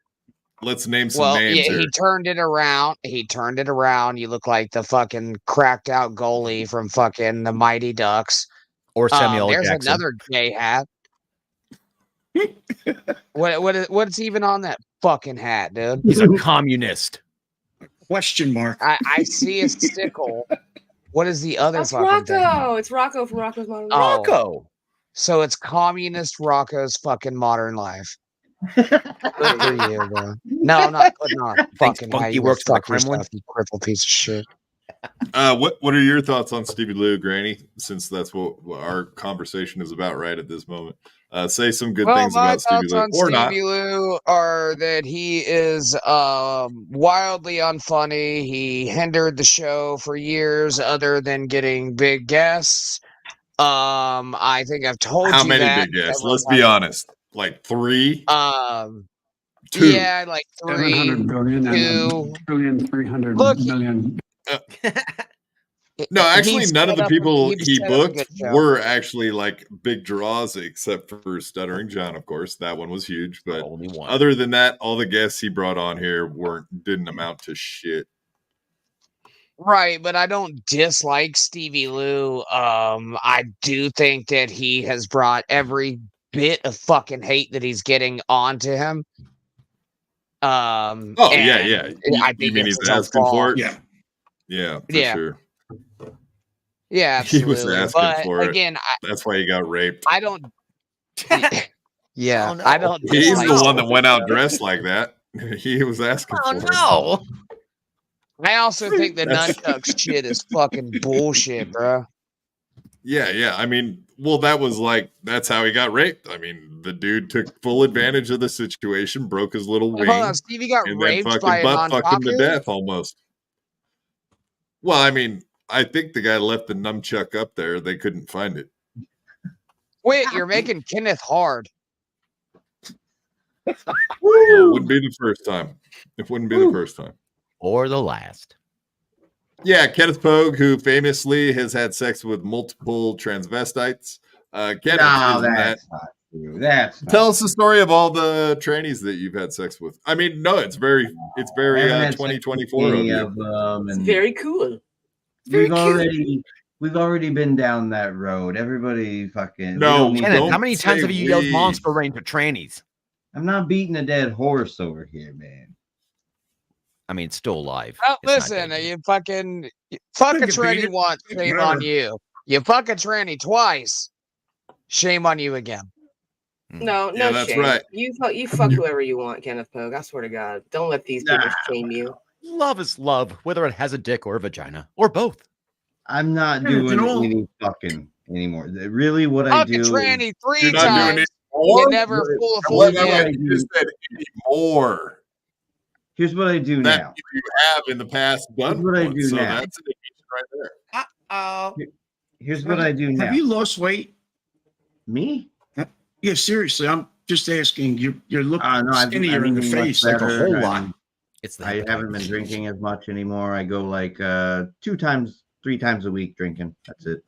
Let's name some names here. He turned it around. You look like the fucking cracked out goalie from fucking the Mighty Ducks. Or Samuel There's Jackson. another gay hat. What's even on that fucking hat, dude? He's a communist. Question mark. I see a sickle. What is the other That's fucking thing? Rocco. It's Rocco from Rocco's Modern Life. Oh. Rocco. So it's communist Rocco's fucking modern life. Good for you, bro. No, I'm not putting on fucking how Funky you works for the fuck Kremlin. yourself, you crippled piece of shit. What are your thoughts on Stevie Lou, Granny? Since that's what our conversation is about right at this moment. Say some good things my about Stevie thoughts Lou, on or not. Stevie Lou are that he is wildly unfunny. He hindered the show for years, other than getting big guests. I think I've told How you many that big guests? several Let's be times. honest. Like 3, 2. Yeah, like 700 billion 2. and trillion, 300 Look, million. No, actually, He's none of the set up- people he's he set up a booked good show. were actually like big draws, except for Stuttering John, of course. That one was huge. But Only one. other than that, all the guests he brought on here didn't amount to shit. Right, but I don't dislike Stevie Lou. I do think that he has brought every bit of fucking hate that he's getting onto him. Oh, yeah. I You think mean it's he's his own asking fault. for it? Yeah. Yeah, for Yeah. sure. Yeah, He absolutely. was asking but for it. again, That's why he got raped. I don't. Yeah, Oh, no. I don't. He's dislike the one Stevie that went out Lou. dressed like that. He was asking Oh for it. no. I also think the That's- nunchuck shit is fucking bullshit, bro. Yeah. I mean, well, that's how he got raped. I mean, the dude took full advantage of the situation, broke his little wing, Hold on, Stevie got and then raped fucking by a butt fucked him to non-Papu? death almost. Well, I mean, I think the guy left the nunchuck up there. They couldn't find it. Wait, you're making Kenneth hard. Well, it wouldn't be the first time. It wouldn't be the first time. Or the last. Yeah, Kenneth Pogue, who famously has had sex with multiple transvestites. Kenneth, No, isn't that's not true. That's not Tell us the story of all the trannies that you've had sex with. I mean, no, it's very I haven't had sex with 2024 of any you. of them, It's and very cool. Very we've already been down that road. Everybody fucking we No, don't need Kenneth, to- how many times say have you yelled we. monster rain to trannies? I'm not beating a dead horse over here, man. I mean, it's still alive. Oh, It's not listen, dead. you fucking fuck a You can beat tranny it. once, shame Whatever. on you. You fuck a tranny twice, shame on you again. No, Yeah, no that's shame. right. You fuck whoever you want, Kenneth Pogue. I swear to God. Don't let these people shame you. Love is love, whether it has a dick or a vagina or both. I'm not Yeah, doing you know- any fucking anymore. Really, what I Fuck a do is tranny 3 You're not doing times. it You more? never fool a fool what What I again. you do- just said anymore. here's what I do That now. you have in the past done. Here's what I once, do so now. that's an indication right there. Uh-oh. Here's what I do now. Have you lost weight? Me? Yeah, seriously. I'm just asking. You look No, I've skinnier in the been much face, like a better. whole I'm- lot. It's the I haven't been drinking as much anymore. I go like 3 times a week drinking. That's it.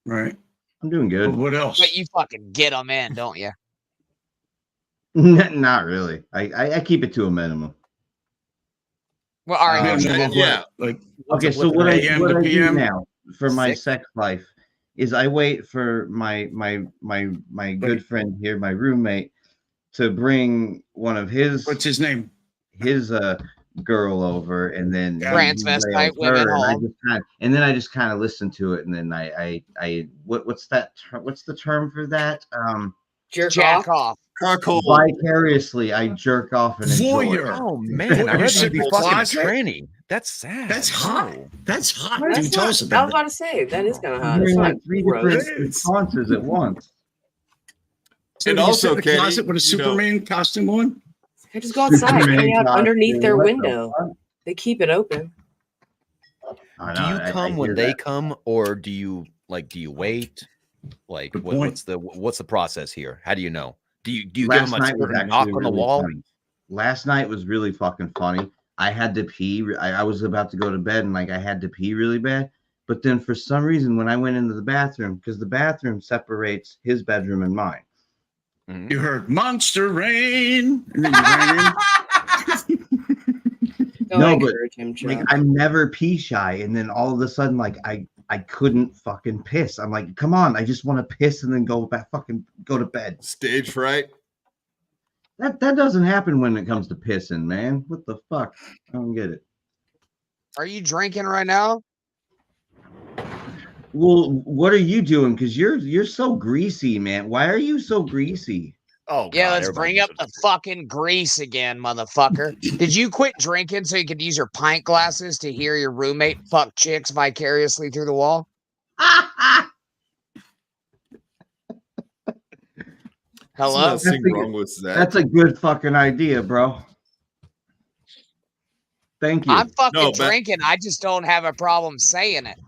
Right. I'm doing But good. what else? But you fucking get them in, don't you? Not really. I keep it to a minimum. Well, all right. Um, here's Minimum the- of yeah. what? Like Okay, so with what the I AM to do PM? now for my Sick. sex life is I wait for my good friend here, my roommate, to bring one of his what's his name? girl over, and then he Transvestite rails women her, home. and then I just kind of listen to it, and then what's that? What's the term for that? Jerk Jack off. off. Cockhold. Vicariously, I jerk off and enjoy it. Voyeur. Oh man, I You're heard sitting you'd be in the fucking a closet? tranny. That's sad. That's hot. No. That's hot. That's Dude, tell not- us I was about about it. to say that is kind of I'm hot. It's hearing not like 3 gross. different responses at once. So And you also, sit in the Kenny, closet with a you know- Superman costume on. I just go outside, hang out underneath their What the window. fuck? They keep it open. I Do know, you I come when hear they that. come, or do you wait? Like Good point. what's the process here? How do you know? Do you give Last them a night was certain knock actually on the really wall? funny. Last night was really fucking funny. I had to pee. I was about to go to bed, and like I had to pee really bad. But then for some reason, when I went into the bathroom, because the bathroom separates his bedroom and mine. Mhm. You heard monster rain, and then you ran in. Don't No, but, encourage him, Chuck. Like I'm never pee shy, and then all of a sudden, like I I couldn't fucking piss. I'm like, come on, I just want to piss and then go back, fucking go to bed. Stage fright. That doesn't happen when it comes to pissing, man. What the fuck? I don't get it. Are you drinking right now? Well, what are you doing? Because you're so greasy, man. Why are you so greasy? Oh, Yeah, God, let's everybody bring up the fucking grease again, motherfucker. Did you quit drinking so you could use your pint glasses to hear your roommate fuck chicks vicariously through the wall? Hello? There's nothing wrong with that. That's a good fucking idea, bro. Thank you. I'm fucking drinking. I just don't have a problem saying it.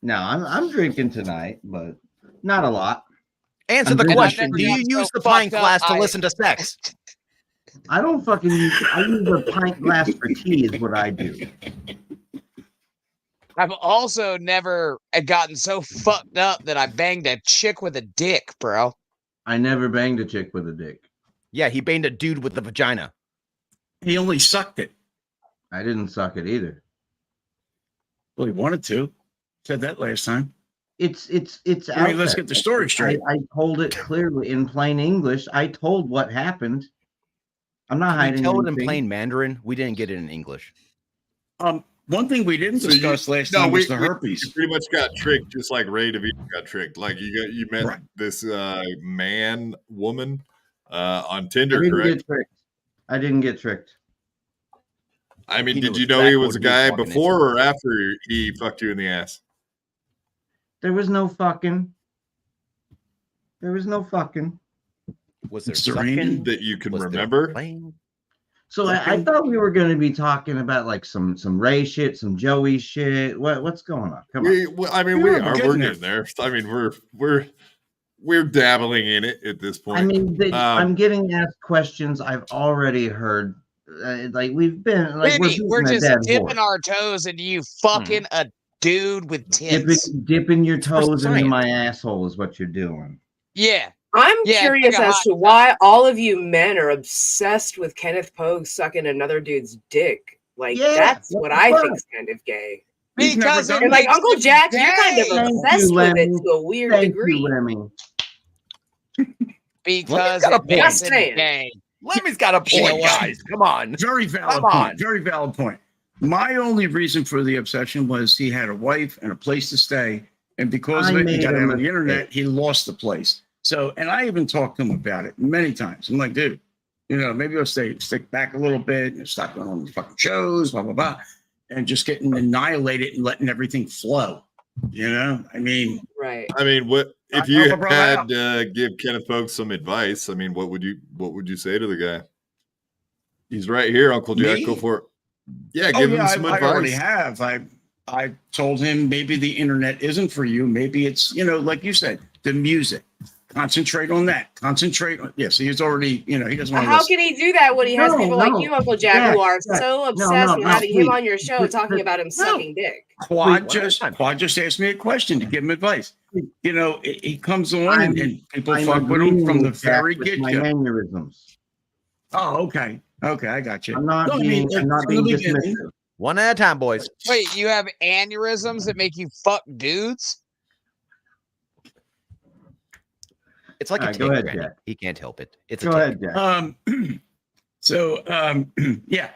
No, I'm drinking tonight, but not a lot. Answer the I'm question. Do drinking- you I'm use so the pint fucked up, glass to I- listen to sex? I don't fucking use. I use a pint glass for tea. Is what I do. I've also never gotten so fucked up that I banged a chick with a dick, bro. I never banged a chick with a dick. Yeah, he banged a dude with the vagina. He only sucked it. I didn't suck it either. Well, he wanted to. Said that last time. It's I mean, out let's there. get the story straight. I told it clearly in plain English. I told what happened. I'm not Can hiding you tell it in anything. plain Mandarin? We didn't get it in English. One thing we didn't discuss last time was the herpes. You pretty much got tricked, just like Ray Devito got tricked. Like you met Right. this woman on I Tinder, didn't correct? get tricked. I didn't get tricked. I mean, He did knows you know exactly he what was a he was guy walking before into. or after he fucked you in the ass? There was no fucking. There was no fucking. Was there Serene sucking? That you can Was there remember? playing? So I thought we were going to be talking about like some Ray shit, some Joey shit. What's going on? Come on. I mean, We we were are. getting We're there. getting there. I mean, we're dabbling in it at this point. I mean, I'm getting asked questions I've already heard. Like we've been like Vinny, we're beating a just dead dipping horse. our toes into you fucking a dude with tits. Dipping your for toes into science. my asshole is what you're doing. Yeah. I'm Yeah, curious take a as hot to why all of you men are obsessed with Kenneth Pogue sucking another dude's dick. Like, Yeah, that's what what the I fuck? think is kind of gay. He's never Because done it And like makes Uncle it Jack, you're kind of gay. Thank obsessed you, with it Lemmy. to a weird Thank degree. you, Lemmy. Because got a it makes Just it saying. gay. Lemmy's got a You know point, what? guys. Come on. Very valid Come point. on. Very valid point. My only reason for the obsession was he had a wife and a place to stay, and because of I it, he made got a out on the mistake. internet. He lost the place. So, and I even talked to him about it many times. I'm like, dude, maybe I'll stick back a little bit and stop going on these fucking shows, blah blah blah, and just getting annihilated and letting everything flow. I mean, Right. I mean, what if I you help a brother had out. give Kenneth Pogue some advice? I mean, what would you say to the guy? He's right here, Uncle Jack. Me? Go for it. Yeah, give him some I already advice. have. I told him maybe the internet isn't for you. Maybe it's like you said, the music. Concentrate on that. Concentrate on. Yes, he's already. He doesn't want to. How can he do that when he has No, people like no. you, Uncle Jack, who are Jack, so no, obsessed with no, having him please. on your show talking about him sucking dick? Quad Wait, just asked me a question to give him advice. He comes on I'm- and people I'm fuck with him agreeing from the with Jack very with get my go. mannerisms. Oh, okay, I got you. I'm not No, I being. mean, I'm not from the being beginning, dismissive. One at a time, boys. Wait, you have aneurysms that make you fuck dudes? It's like a All right, go tick, ahead, Randy. Jack. He can't help it. It's Go a tick. ahead, Jack. So, yeah,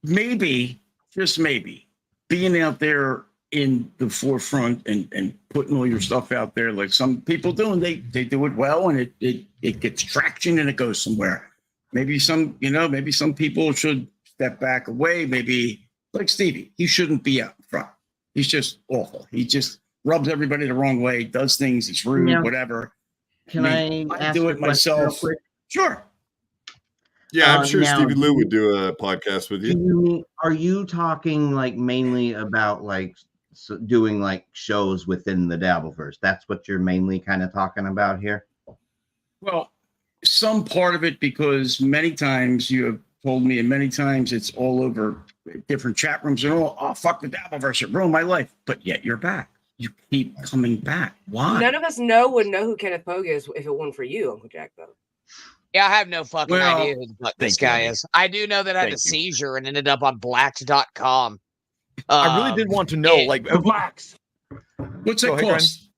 maybe, just maybe, being out there in the forefront and putting all your stuff out there like some people do, and they do it well, and it gets traction and it goes somewhere. Maybe some people should step back away. Maybe like Stevie, he shouldn't be out in front. He's just awful. He just rubs everybody the wrong way, does things, he's rude, Yeah. whatever. Can I I ask do a it question real myself. quick? Sure. Yeah, I'm sure now, Stevie Lou would do a podcast with you. Are you talking like mainly about like doing like shows within the Dabbleverse? That's what you're mainly kind of talking about here. Well, some part of it, because many times you have told me, and many times it's all over different chat rooms and all, oh, fuck the Dabbleverse, it ruined my life. But yet you're back. You keep coming back. Why? None of us would know who Kenneth Pogue is if it wasn't for you, Uncle Jack, though. Yeah, I have no fucking Well, idea who the fuck this thank you, guy Andy. is. I do know that I had Thank a you. seizure and ended up on blacked.com. I really did want to know, yeah. like, Relax. What's that Go ahead, cost?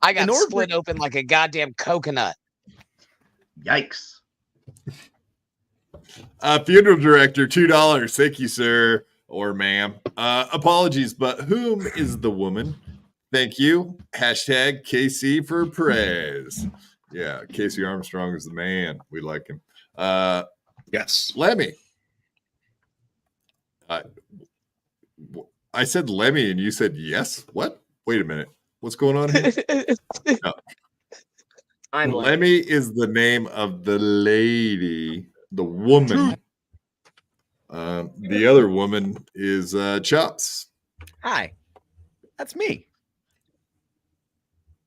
I got In order split open like a goddamn coconut. Yikes. Funeral director, $2. Thank you, sir or ma'am. Apologies, but whom is the woman? Thank you. Hashtag KC for Perez. Yeah, Casey Armstrong is the man. We like him. Yes. Lemmy. I said Lemmy and you said yes. What? Wait a minute. What's going on here? No. I'm Lemmy is the name of the lady, the woman. The other woman is Chops. Hi, that's me.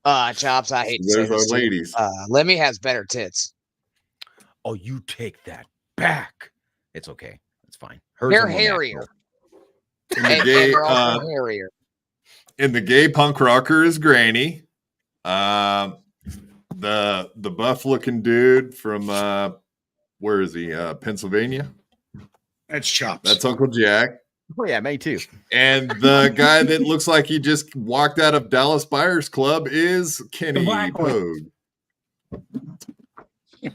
Chops, I hate to say There's our this to you. ladies. Lemmy has better tits. Oh, you take that back. It's okay. It's fine. Hers They're are more hairier. natural. And they're also hairier. And the gay punk rocker is Granny. The buff looking dude from where is he? Pennsylvania. That's Chops. That's Uncle Jack. Oh yeah, me too. And the guy that looks like he just walked out of Dallas Buyers Club is Kenneth black one. Pogue.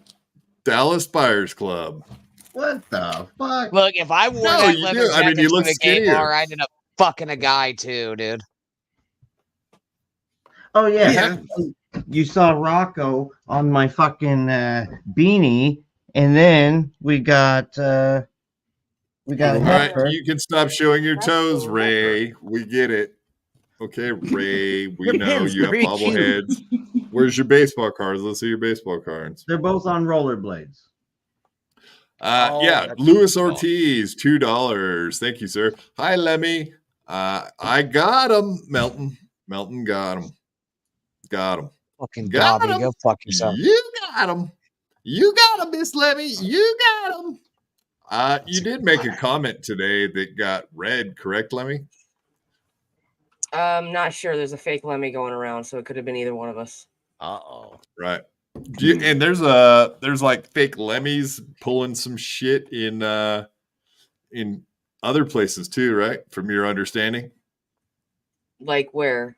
Dallas Buyers Club. What the fuck? Look, if I wore No, that you leather do. I mean, jacket you to look the gay skinnier. bar, I'd end up fucking a guy too, dude. Oh yeah. Yeah. You saw Rocco on my fucking beanie, and then we got All right, Heifer. you can stop showing your toes, Ray. We get it. Okay, Ray. We Good know hands, you have very bobbleheads. Where's your baseball cards? Let's see your baseball cards. They're both on rollerblades. Yeah, that's Luis cool. Ortiz, $2. Thank you, sir. Hi, Lemmy. I got him, Melton. Melton got him. Got him. Fucking Got Dobby, him. go fuck yourself. You got him. You got him, Miss Lemmy. You got him. You did make a comment today that got read, correct, Lemmy? Not sure. There's a fake Lemmy going around, so it could have been either one of us. Uh-oh. Right. And there's like fake Lemmys pulling some shit in other places too, right? From your understanding. Like where?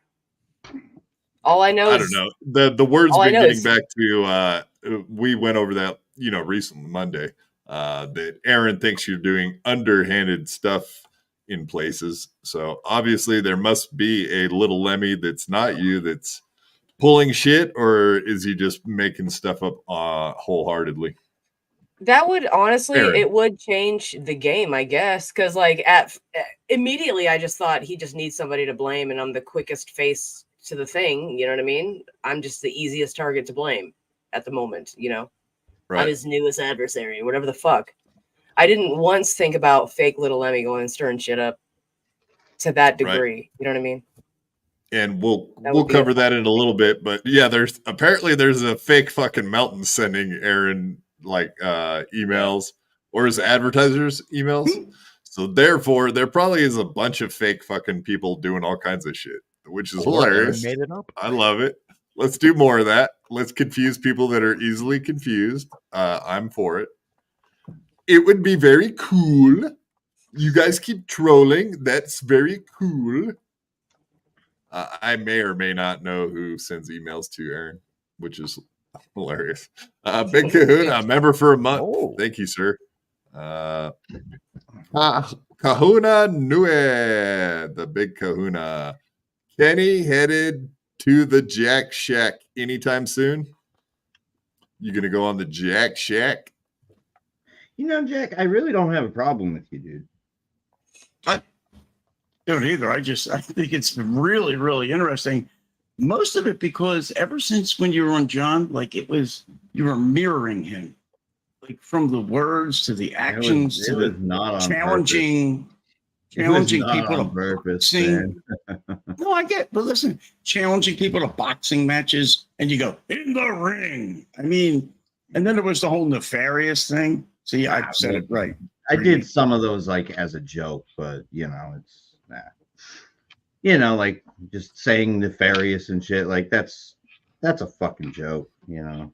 All I know I is don't know. The words all I been know getting is- back to we went over that, recently Monday. That Aaron thinks you're doing underhanded stuff in places. So obviously there must be a little Lemmy that's not you that's pulling shit, or is he just making stuff up wholeheartedly? that would honestly, Aaron. it would change the game, I guess, because like immediately I just thought he just needs somebody to blame, and I'm the quickest face to the thing. You know what I mean? I'm just the easiest target to blame at the moment. I'm Right. his newest adversary, whatever the fuck. I didn't once think about fake little Lemmy going and stirring shit up to that degree. Right. You know what I mean? And we'll would be cover that in a little bit, but yeah, there's a fake fucking Melton sending Aaron like emails or his advertisers emails. So therefore, there probably is a bunch of fake fucking people doing all kinds of shit, which is hilarious. Made it up. I love it. Let's do more of that. Let's confuse people that are easily confused. I'm for it. It would be very cool. You guys keep trolling. That's very cool. I may or may not know who sends emails to Aaron, which is hilarious. Big Kahuna, member for a month. Oh. Thank you, sir. Kahuna Nue, the big Kahuna. Kenny headed to the Jack Shack anytime soon? You gonna go on the Jack Shack? Jack, I really don't have a problem with you, dude. Don't either. I think it's really, really interesting. Most of it because ever since when you were on John, like you were mirroring him, like from the words to the actions It to was the not on challenging people to purpose. boxing. man. No, I get, but listen, challenging people to boxing matches, and you go in the ring. I mean, and then there was the whole nefarious thing. See, I said it right. I did some of those like as a joke, but it's like just saying nefarious and shit. Like that's a fucking joke, Yeah.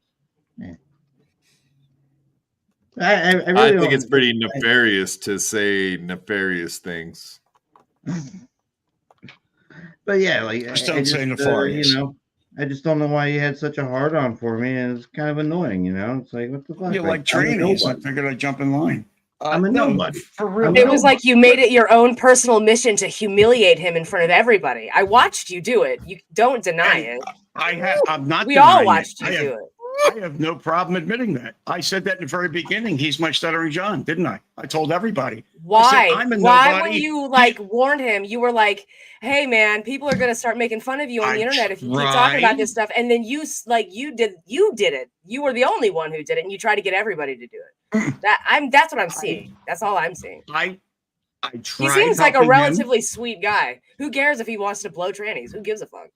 I really I think don't- it's pretty nefarious to say nefarious things. But yeah, like Just don't say nefarious. you know, I just don't know why you had such a hard on for me, and it's kind of annoying, you know. It's like, what the fuck? You like I'm a training, so I nobody. figured I'd jump in line. I'm a No, nobody. for real. It was like you made it your own personal mission to humiliate him in front of everybody. I watched you do it. You don't deny it. I'm not. We all denying watched it. you do it. I have no problem admitting that. I said that in the very beginning. He's my stuttering John, didn't I? I told everybody. Why? I said, I'm a Why, nobody. when you like warned him, you were like, "Hey, man, people are gonna start making fun of you on the internet if you keep talking about this stuff." And then you did it. You were the only one who did it, and you tried to get everybody to do it. That's what I'm seeing. That's all I'm seeing. I tried. He seems like a helping relatively sweet guy. Who cares if he wants to blow trannies? Who gives a fuck?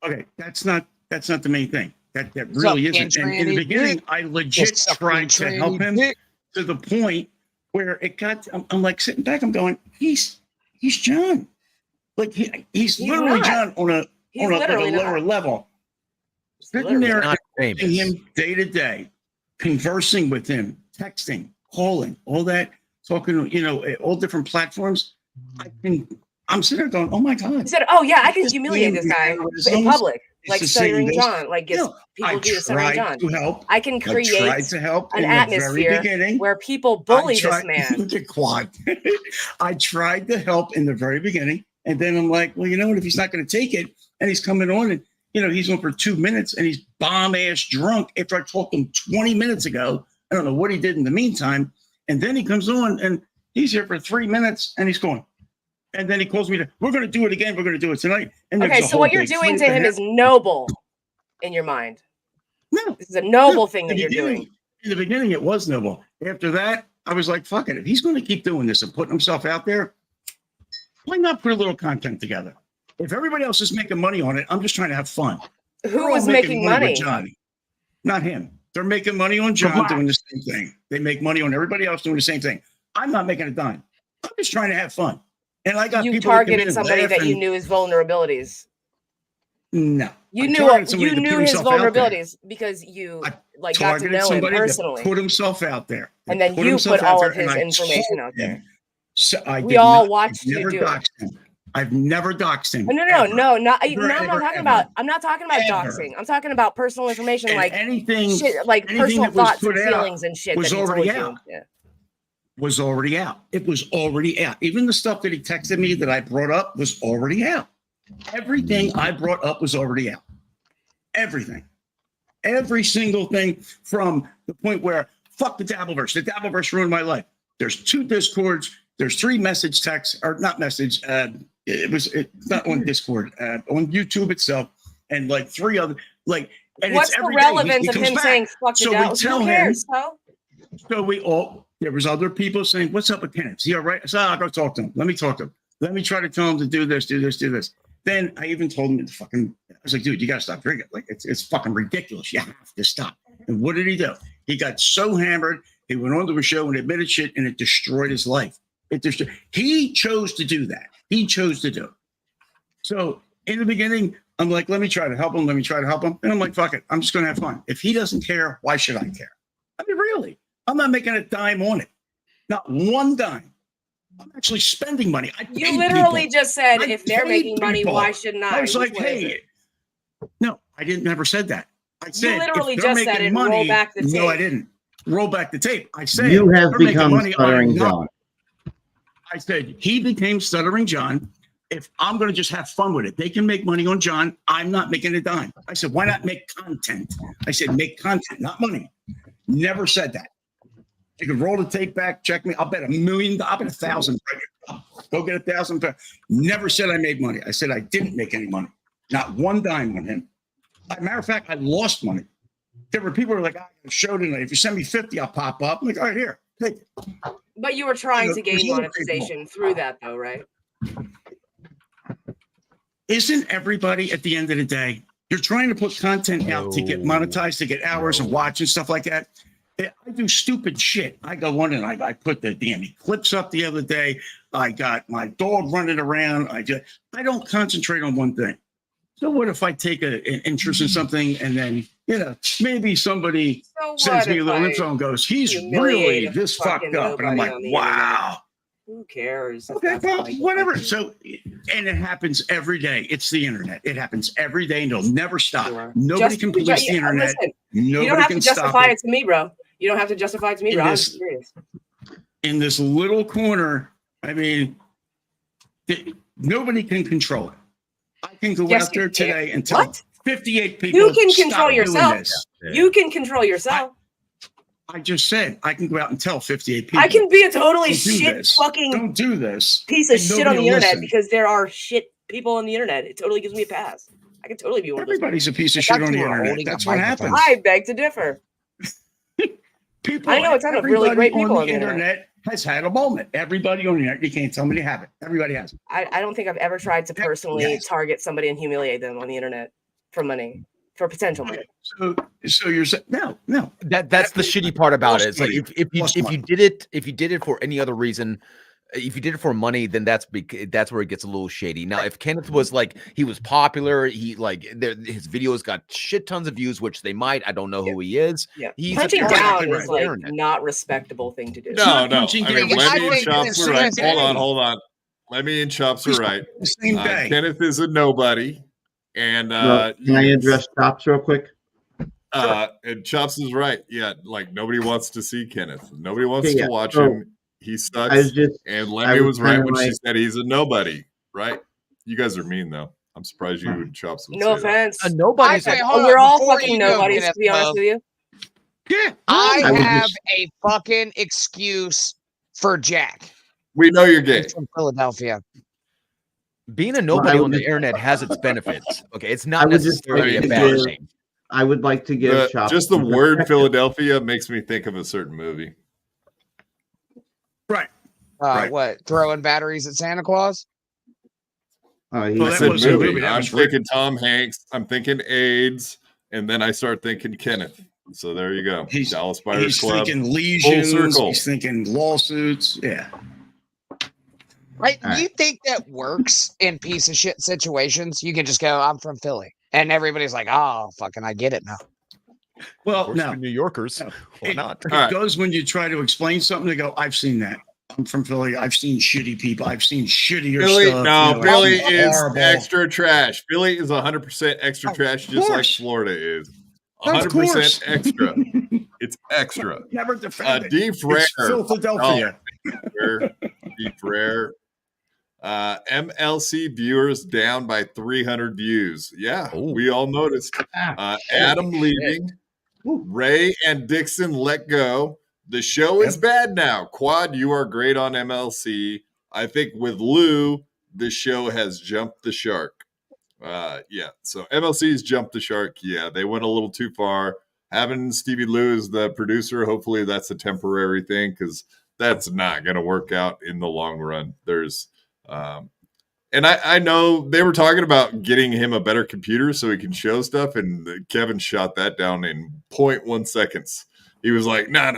Okay, that's not the main thing. That really isn't. And in the beginning, I legit tried to help him to the point where it got. I'm like sitting back. I'm going, he's John. Like he's literally not. John on a lower level. Sitting there, not seeing famous. him day to day, conversing with him, texting, calling, all that, talking, all different platforms. I'm sitting there going, oh my God. He said, "Oh yeah, I can humiliate this guy in public, like It's the same stuttering as- John, like gets I people do the stuttering tried John. to help. I can I tried create to help an in the very atmosphere beginning. where people bully I tried, this man." Look at Quad. I tried to help in the very beginning, and then I'm like, well, you know what? If he's not going to take it, and he's coming on, and he's on for 2 minutes, and he's bomb ass drunk after I talked to him 20 minutes ago. I don't know what he did in the meantime, and then he comes on, and he's here for 3 minutes, and he's going. And then he calls me we're going to do it again. We're going to do it tonight. And Okay, so what you're doing to him is noble in your mind. No, This is a noble thing that you're doing. In the beginning, it was noble. After that, I was like, fuck it. If he's going to keep doing this and putting himself out there, why not put a little content together? If everybody else is making money on it, I'm just trying to have fun. Who They're all was making money? with Johnny, not him. They're making money on John doing the same thing. They make money on everybody else doing the same thing. I'm not making a dime. I'm just trying to have fun. And I got You people that come in targeted and somebody laugh that you and- knew his vulnerabilities. No. You I knew targeted somebody to put his himself out there. vulnerabilities because you I got to Targeted know him somebody that personally, put himself out there. and then you himself put out all there, of his and I information told out there. him. So I We did all not- watched I've you never do it. doxed him. I've never doxed him. No, ever. I'm not Ever, talking ever. about. I'm not talking about Ever. doxing. I'm talking about personal information, And like anything, shit, like anything personal that was thoughts and put out feelings and shit was that he told already you. out. Yeah. was already out. It was already out. Even the stuff that he texted me that I brought up was already out. Everything I brought up was already out. Everything. Every single thing, from the point where fuck the Dabbleverse. The Dabbleverse ruined my life. There's 2 Discords. There's 3 message texts, or not message. It's not on Discord, on YouTube itself, and like 3 other like. And What's it's the every day. He relevance of comes him back. saying "fuck the So we Dabbleverse"? tell Who him. cares? So There was other people saying, "What's up with Kenneth? Is he all right?" I said, "I'll go talk to him. Let me talk to him. Let me try to tell him to do this, do this, do this." Then I even told him to fucking. I was like, "Dude, you gotta stop drinking. Like, it's fucking ridiculous. You have to stop." And what did he do? He got so hammered. He went on to a show and admitted shit, and it destroyed his life. He chose to do that. He chose to do it. So in the beginning, I'm like, let me try to help him. Let me try to help him. And I'm like, fuck it. I'm just going to have fun. If he doesn't care, why should I care? I mean, really, I'm not making a dime on it. Not one dime. I'm actually spending money. you literally just said, I if they're paid making money, people. why shouldn't I? I was like, Which way is hey, it? no, I didn't never said that. I said, You literally if they're just said making it. money, Roll back the tape. no, I didn't. Roll back the tape. I said, You have they're making become money, Stuttering I'm not. John. I said, he became Stuttering John. If I'm going to just have fun with it, they can make money on John. I'm not making a dime. I said, why not make content? I said, make content, not money. Never said that. You can roll the tape back, check me. I'll bet $1 million. I'll bet 1,000. Go get 1,000. Never said I made money. I said I didn't make any money. Not one dime on him. As a matter of fact, I lost money. There were people who were like, I got a show tonight. If you send me 50, I'll pop up. I'm like, all right, here, take it. But you were trying to gain There's other monetization through that, though, right? Isn't everybody at the end of the day, you're trying to put content out to get monetized, to get hours and watch and stuff like that? I do stupid shit. I go on and I put the damn clips up the other day. I got my dog running around. I don't concentrate on one thing. So what if I take an interest in something and then, maybe somebody So sends what me a if little I info and goes, he's humiliate really a this fucking fucked up. And I'm nobody like, on the wow. Who cares? if Okay, that's well, how you whatever. like it? So, and it happens every day. It's the internet. It happens every day, and it'll never stop. Sure. Nobody Just- can police the internet. Listen, Nobody you don't have to can stop justify it. it to me, bro. You don't have to justify it to me, In bro. I'm this- serious. In this little corner, I mean, nobody can control it. I can go Yes, out there you can. today and tell What? 58 people. You can "Stop control doing yourself. this." You can control yourself. I just said I can go out and tell 58 people. I can be a totally "Don't do shit this. fucking Don't do this. piece of And shit on nobody the will internet listen. because there are shit people on the internet. It totally gives me a pass. I can totally be one of those. Everybody's a piece of I shit got on the you internet. holding That's a what microphone. happens. I beg to differ. People, I know a ton of really great everybody people on on the the internet. internet has had a moment. Everybody on the internet, you can't tell me they haven't. Everybody has. I don't think I've ever tried to personally Yes. target somebody and humiliate them on the internet for money, for potential money. So you're saying no. That's the shitty part about it. It's like Plus if you money. did it for any other reason, if you did it for money, then that's where it gets a little shady. Now, if Kenneth was like he was popular, his videos got shit tons of views, which they might. I don't know who he is. Yeah, He's punching a- down right. is like Internet. not respectable thing to do. No, not no. punching I mean, down. I Lemmy and think Chops it's are right. the same Hold on. Lemmy and Chops are right. The same day. Kenneth is a nobody, and Well, can I address Chops real quick? and Chops is right. Yeah, like nobody wants to see Kenneth. Nobody wants Okay, yeah. to watch So, him. He sucks. I was just And I Lemmy was was right kinda when she like- said he's a nobody. Right? You guys are mean though. I'm surprised you and Chops would No say that. offense. nobody's I say, like, hold We're on, all before fucking you go, nobodies, to Kenneth be honest Pogue, with you. Yeah. I I was have just- a fucking excuse for Jack. We know you're gay. He's from Philadelphia. being a nobody would on the just- internet has its benefits. Okay, it's I not would just necessarily like a to bad give- thing. I would like to give Chops Just the some word perspective. Philadelphia makes me think of a certain movie. Right. What? Throwing batteries at Santa Claus? Oh, Well, he I that said was a movie. movie. That I'm was written. thinking Tom Hanks. I'm thinking AIDS, and then I start thinking Kenneth. So there you go. He's- Dallas Buyers He's Club. thinking lesions. circle. He's thinking lawsuits. Yeah. Right? All right. You think that works in piece of shit situations? You can just go, I'm from Philly. And everybody's like, oh, fucking, I get it now. Well, no. New Yorkers, No. why It, not? it All right. goes when you try to explain something. They go, I've seen that. I'm from Philly. I've seen shitty people. I've seen shittier Philly, stuff. no, You know, Philly I've seen is horrible. extra trash. Philly is 100% extra Of trash, just like course. Florida is. Of 100% course. extra. It's extra. Never defend it. D. Frere. It's Philadelphia. D. Frere. MLC viewers down by 300 views. Yeah, Oh. we all noticed. Adam leaving. Ray and Dixon let go. The show is bad now. Quad, you are great on MLC. I think with Lou, the show has jumped the shark. Yeah, so MLC's jumped the shark. Yeah, they went a little too far. Having Stevie Lou as the producer, hopefully that's a temporary thing because that's not going to work out in the long run. And I know they were talking about getting him a better computer so he can show stuff, and Kevin shot that down in 0.1 seconds. He was like, no.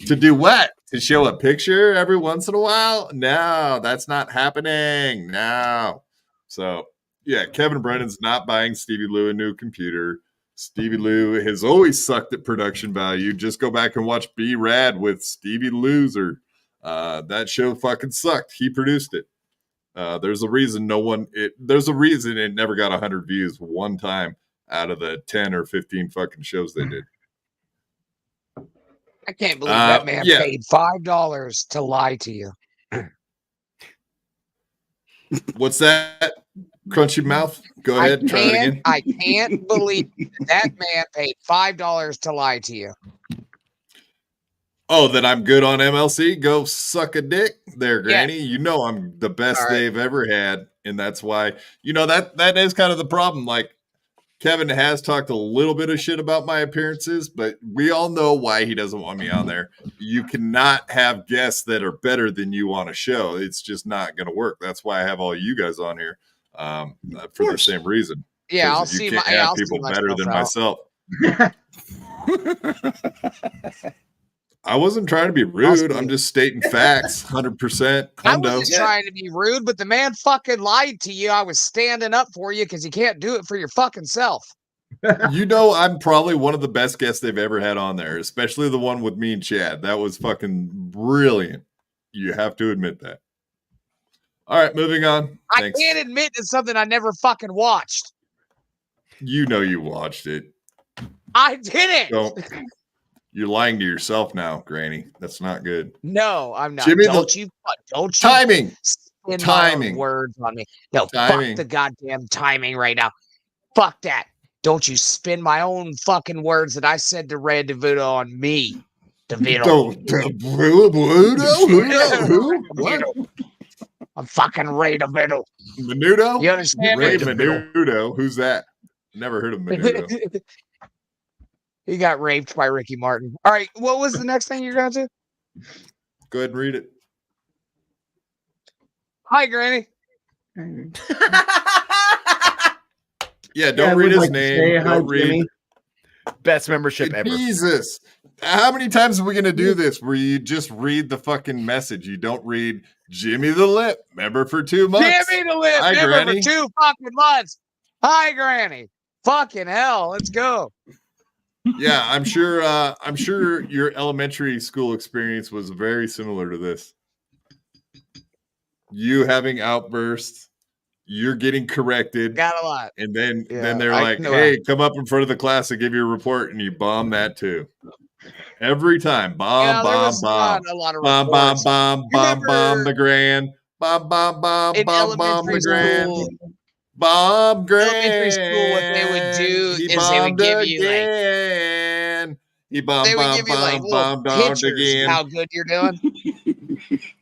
To do what? To show a picture every once in a while? No, that's not happening. No. So, yeah, Kevin Brennan's not buying Stevie Lou a new computer. Stevie Lou has always sucked at production value. Just go back and watch B-Rad with Stevie Loser. That show fucking sucked. He produced it. There's a reason it never got 100 views one time out of the 10 or 15 fucking shows they did. I can't believe that man yeah. paid $5 to lie to you. What's that? Crunchy mouth? Go ahead. Try it again. I can't believe that man paid $5 to lie to you. Oh, that I'm good on MLC? Go suck a dick there, Yeah. Granny. You know I'm the best All right. they've ever had. And that's why, that is kind of the problem. Like, Kevin has talked a little bit of shit about my appearances, but we all know why he doesn't want me on there. You cannot have guests that are better than you on a show. It's just not going to work. That's why I have all you guys on here for the same reason. Yeah, 'Cause I'll you see can't my have I'll see people better than myself myself. I wasn't trying to be rude. I'm just stating facts. 100%. I Hundo. wasn't trying to be rude, but the man fucking lied to you. I was standing up for you because you can't do it for your fucking self. I'm probably one of the best guests they've ever had on there, especially the one with me and Chad. That was fucking brilliant. You have to admit that. All right, moving on. I can't admit it's something I never fucking watched. You know you watched it. I didn't. Don't. You're lying to yourself now, Granny. That's not good. No, I'm not. Jimmy, Don't you timing. spin Timing. my words on me. No, Timing. fuck the goddamn timing right now. Fuck that. Don't you spin my own fucking words that I said to Ray DeVito on me. DeVito. Who? What? I'm fucking Ray DeVito. Menudo? You understand Ray me? Menudo. Who's that? Never heard of Menudo. He got raped by Ricky Martin. All right, what was the next thing you're going to do? Go ahead and read it. Hi, Granny. Yeah, don't read his name. Don't read. Jimmy. Best membership ever. Jesus. How many times are we going to do this where you just read the fucking message? You don't read Jimmy the Lip, member for 2 months. Jimmy the Lip, Hi, member Granny. for 2 fucking months. Hi, Granny. Fucking hell, let's go. Yeah, I'm sure your elementary school experience was very similar to this. You having outbursts, you're getting corrected, Got a lot. and then Yeah, they're I like, know "Hey, come up in front of the class and give your report," and you bomb that too. Every time, bomb, there bomb, was bomb, not a lot of bomb, bomb, reports. bomb, You bomb, bomb remember the grand, bomb, bomb, bomb, in bomb, bomb elementary the grand. school, Bomb grand. elementary school, what they would do He is they would bombed give you like again. He bombed, they would bomb, give you like bomb, little bombed pictures of again. how good you're doing.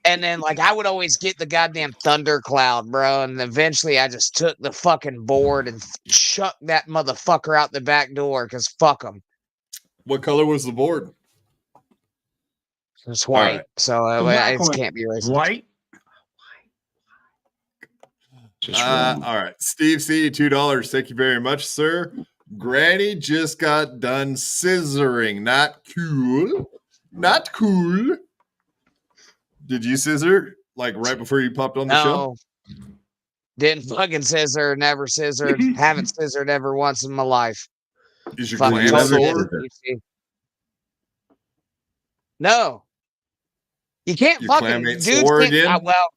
And then like I would always get the goddamn thundercloud, bro. And eventually I just took the fucking board and chucked that motherfucker out the back door because fuck him. What color was the board? It's white, right. so Black it one. can't be racist. White. Just wrong. All right. Steve C, $2. Thank you very much, sir. Granny just got done scissoring. Not cool. Not cool. Did you scissor like right before you popped on the show? No. Didn't fucking scissor, never scissored, haven't scissored ever once in my life. Is your Fucking clam totally sore? didn't, you see. No. You can't Your fucking clam ain't dudes sore can't- again? well,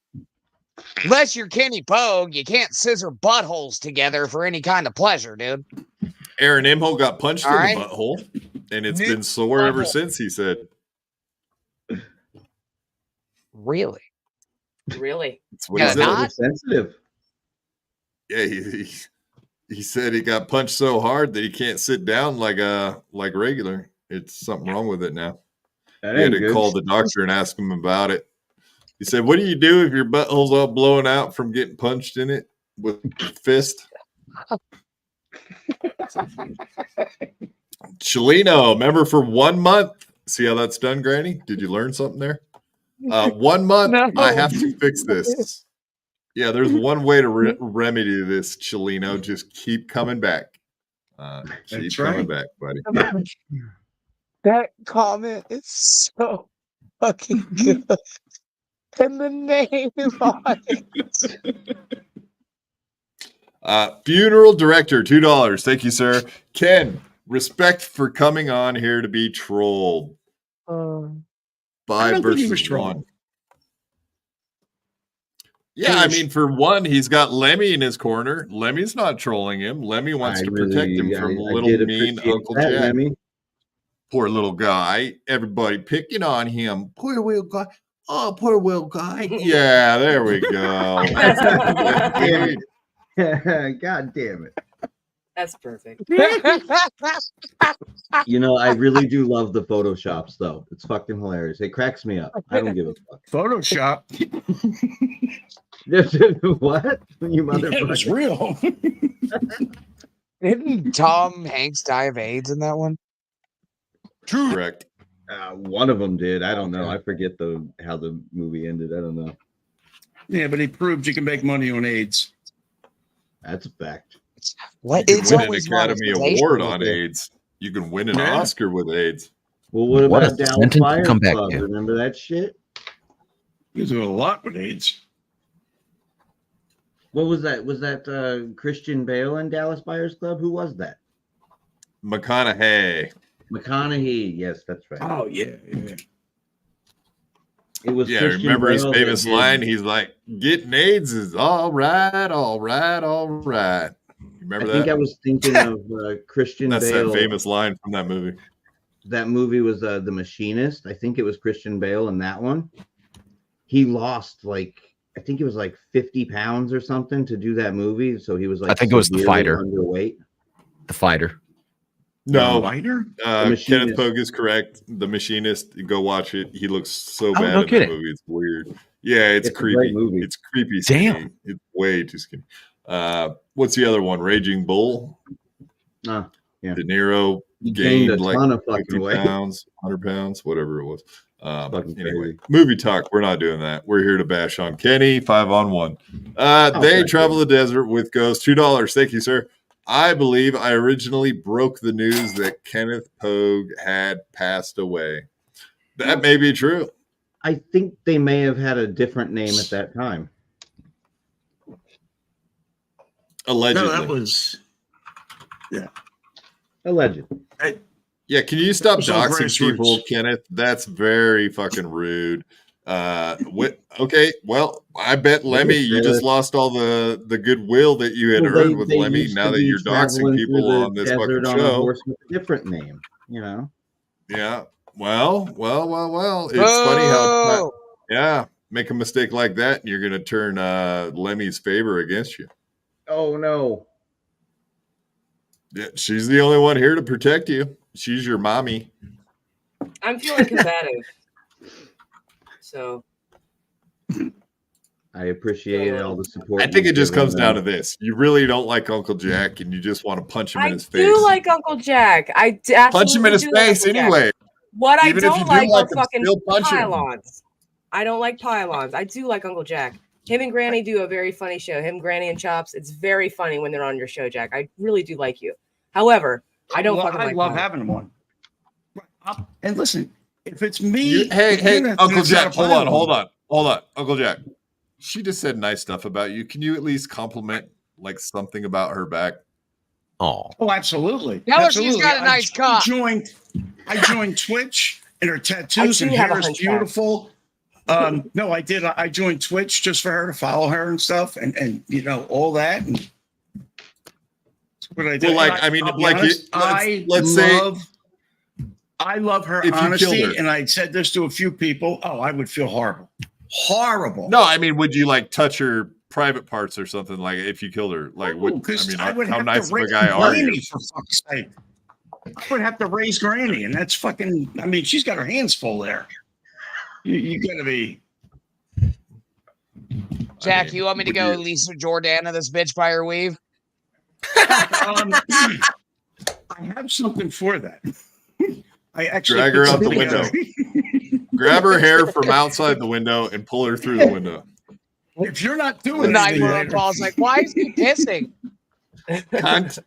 unless you're Kenny Pogue, you can't scissor buttholes together for any kind of pleasure, dude. Aaron Imho got punched All in right. the butthole, and it's New been sore ever butthole. since, he said. Really? Really? That's what Yeah, he said. not- Sensitive. Yeah, he said he got punched so hard that he can't sit down like regular. It's something wrong with it now. That He had ain't to good. call the doctor and ask him about it. He said, "What do you do if your butthole's all blowing out from getting punched in it with your fist?" Chelino, member for 1 month. See how that's done, Granny? Did you learn something there? 1 month. No. I have to fix this. Yeah, there's one way to remedy this, Chelino. Just keep coming back. Keep That's coming right. back, buddy. That comment is so fucking good. And the name on it. Funeral director, $2. Thank you, sir. Ken, respect for coming on here to be trolled. I 5 don't think he versus was trolling. 1. Yeah, I mean, for one, he's got Lemmy in his corner. Lemmy's not trolling him. Lemmy wants to protect him from little did mean appreciate Uncle that, Jack. Lemmy. Poor little guy. Everybody picking on him. Poor little guy. Oh, poor little guy. Yeah, there we go. God damn it. That's perfect. You know, I really do love the Photoshops, though. It's fucking hilarious. It cracks me up. I don't give a fuck. Photoshop. What? You It was motherfucker. real. Didn't Tom Hanks die of AIDS in that one? Correct. One of them did. I don't know. I forget how the movie ended. I don't know. Yeah, but he proved you can make money on AIDS. That's a fact. What? You can It's win an always Academy monetization Award with on it. AIDS. You can win an Yeah. Oscar with AIDS. Well, what What about a Dallas sentence to Buyers come back Club? to. Remember that shit? You do a lot with AIDS. What was that? Was that Christian Bale in Dallas Buyers Club? Who was that? McConaughey. McConaughey. Yes, that's right. Oh, yeah. It was Christian remember his Bale famous that did- line? He's like, "Getting AIDS is all right, all right, all right." Remember I think that? I was thinking of Christian That's Bale. that famous line from that movie. That movie was The Machinist. I think it was Christian Bale in that one. He lost I think it was 50 pounds or something to do that movie. So he was I think it was The severely Fighter. underweight. The Fighter. No, Fighter? Kenneth Machinist. Pogue is correct. The Machinist. Go watch it. He looks so bad no in kidding. that movie. It's weird. Yeah, it's It's a creepy. great movie. It's creepy. Skinny. Damn. It's way too skinny. What's the other one? Raging Bull. Yeah. De Niro He gained a gained ton of 50 fucking weight. pounds, 100 pounds, whatever it was. Fucking Anyway, crazy. movie talk. We're not doing that. We're here to bash on Kenny. 5-on-1. They Okay. travel the desert with ghosts. $2. Thank you, sir. I believe I originally broke the news that Kenneth Pogue had passed away. That may be true. I think they may have had a different name at that time. Allegedly. No, that was. Alleged. Yeah, can you stop Those are doxing grassroots. people, Kenneth? That's very fucking rude. Okay, well, I bet Lemmy, you just lost all the goodwill that you had earned with Lemmy. used Now to that be you're doxing traveling people through the on this desert fucking on a show. horse with a different name, you know. Yeah. Well. It's funny how make a mistake like that and you're gonna turn Lemmy's favor against you. Oh no. Yeah, she's the only one here to protect you. She's your mommy. I'm feeling combative. So I appreciate all the support. I think it you've just given comes down to them. this. You really don't like Uncle Jack and you just want to punch him in I his face. do like Uncle Jack. I absolutely punch him in his do like face Uncle Jack. anyway. What I Even if you don't do like like are him, fucking still punch him. pylons. I don't like pylons. I do like Uncle Jack. Him and Granny do a very funny show. Him, Granny, and Chops. It's very funny when they're on your show, Jack. I really do like you. However, I don't fucking I like love pylons. having them on. And listen, if it's me, Hey, then Uncle it's not Jack, a pylon. hold on. Uncle Jack. She just said nice stuff about you. Can you at least compliment something about her back? Oh, Oh, absolutely. Tell her Absolutely. she's got a nice cock. I joined Twitch and her tattoos I and do have a hair is hunchback. beautiful. No, I did. I joined Twitch just for her to follow her and stuff, and all that. And that's what I did. Well, And I'll be honest, let's say I love her if you killed honesty, her. and I said this to a few people. Oh, I would feel horrible. Horrible. no. I mean, would you touch her private parts or something if you killed her? I would how have nice to of a raise guy are Granny, you? for fuck's sake. I would have to raise Granny, and that's fucking. I mean, she's got her hands full there. You gotta be. Jack, you want me to go Lisa Jordana this bitch by her weave? I have something for that. I actually Drag her put out the something window. together. Grab her hair from outside the window and pull her through the window. If you're not The doing anything 911 later, calls like, why is he pissing? Cunt.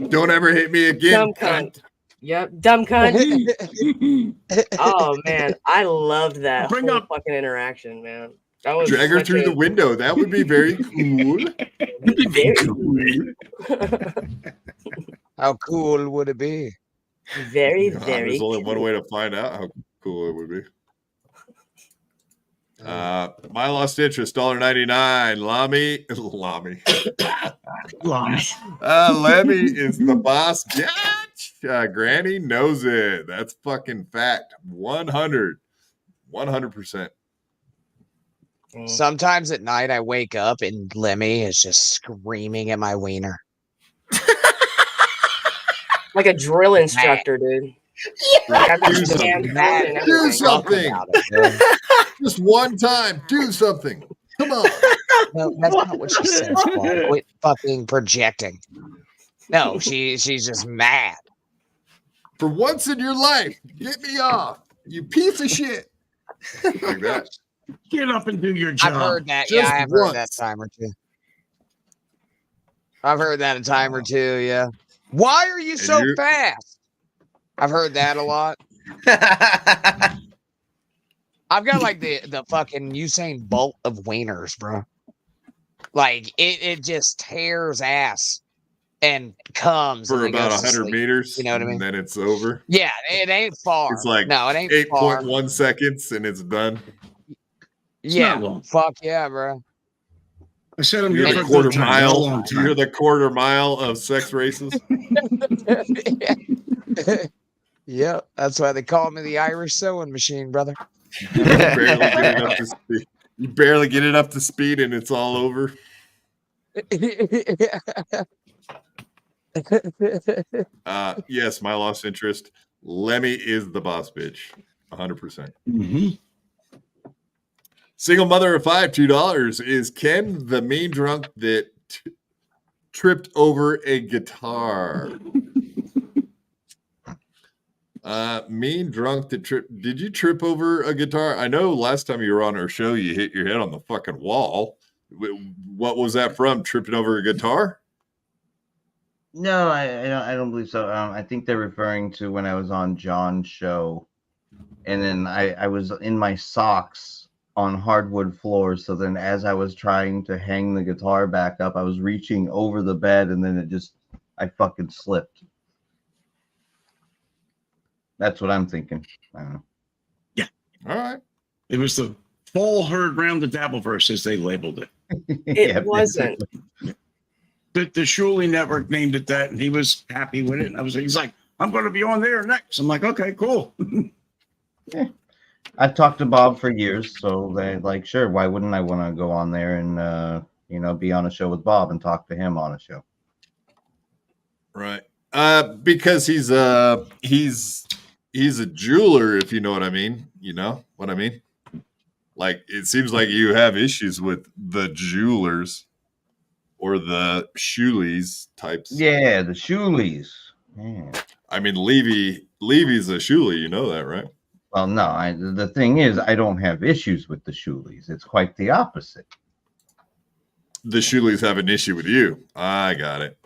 Don't ever hit me again. Dumb cunt. Yep, dumb cunt. Oh man, I loved that Bring whole up- fucking interaction, man. That was Drag her such through a- the window. That would be very cool. How cool would it be? Very, God, very. there's only one cool. way to find out how cool it would be. My lost interest, $1.99. Lemmy is the boss. Yeah, Granny knows it. That's fucking fact. 100%. Sometimes at night I wake up and Lemmy is just screaming at my wiener. Like a drill instructor, dude. Like, I've got Do the damn something. phone and Do everything. something. About it, dude. Just one time. Do something. Come on. No, that's not what she said. Paul. Quit fucking projecting. No, she's just mad. For once in your life, get me off. You piece of shit. Like that. get up and do your job. I've heard that. Just Yeah, I have heard that once. a time or two. I've heard that a time or two. Yeah. Why are you so you're- fast? I've heard that a lot. I've got like the fucking Usain Bolt of wieners, bro. Like it just tears ass. and comes for and then about goes to 100 sleep. meters. You know what I mean? And then it's over. Yeah, it ain't far. It's like no, it ain't far. 8.1 seconds and it's done. It's Yeah, not long. fuck yeah, bro. I said I'm You good hear for the a quarter good time, not a mile. long You hear time. the quarter mile of sex races? Yep, that's why they call me the Irish sewing machine, brother. You barely get it up to speed. You barely get it up to speed and it's all over. Yes, my lost interest. Lemmy is the boss bitch. 100%. Mm-hmm. Single mother of five, $2 is Ken the mean drunk that tripped over a guitar. Mean drunk that tripped. Did you trip over a guitar? I know last time you were on our show, you hit your head on the fucking wall. What was that from? Tripping over a guitar? No, I don't believe so. I think they're referring to when I was on John's show, and then I was in my socks on hardwood floors. So then, as I was trying to hang the guitar back up, I was reaching over the bed, and then I fucking slipped. That's what I'm thinking. I don't know. All right. It was the fall heard round the Dabbleverse, as they labeled it. It wasn't. The Shuley Network named it that, and he was happy with it. And he's like, I'm going to be on there next. I'm like, okay, cool. Yeah. I've talked to Bob for years, so they like, sure, why wouldn't I want to go on there and be on a show with Bob and talk to him on a show? Right. Because he's a jeweler, if you know what I mean. You know what I mean? Like, it seems like you have issues with the jewelers or the Shuleys types. Yeah, the Shuleys. Yeah. I mean, Levy's a Shuley, you know that, right? Well, no, the thing is, I don't have issues with the Shuleys. It's quite the opposite. The Shuleys have an issue with you. I got it.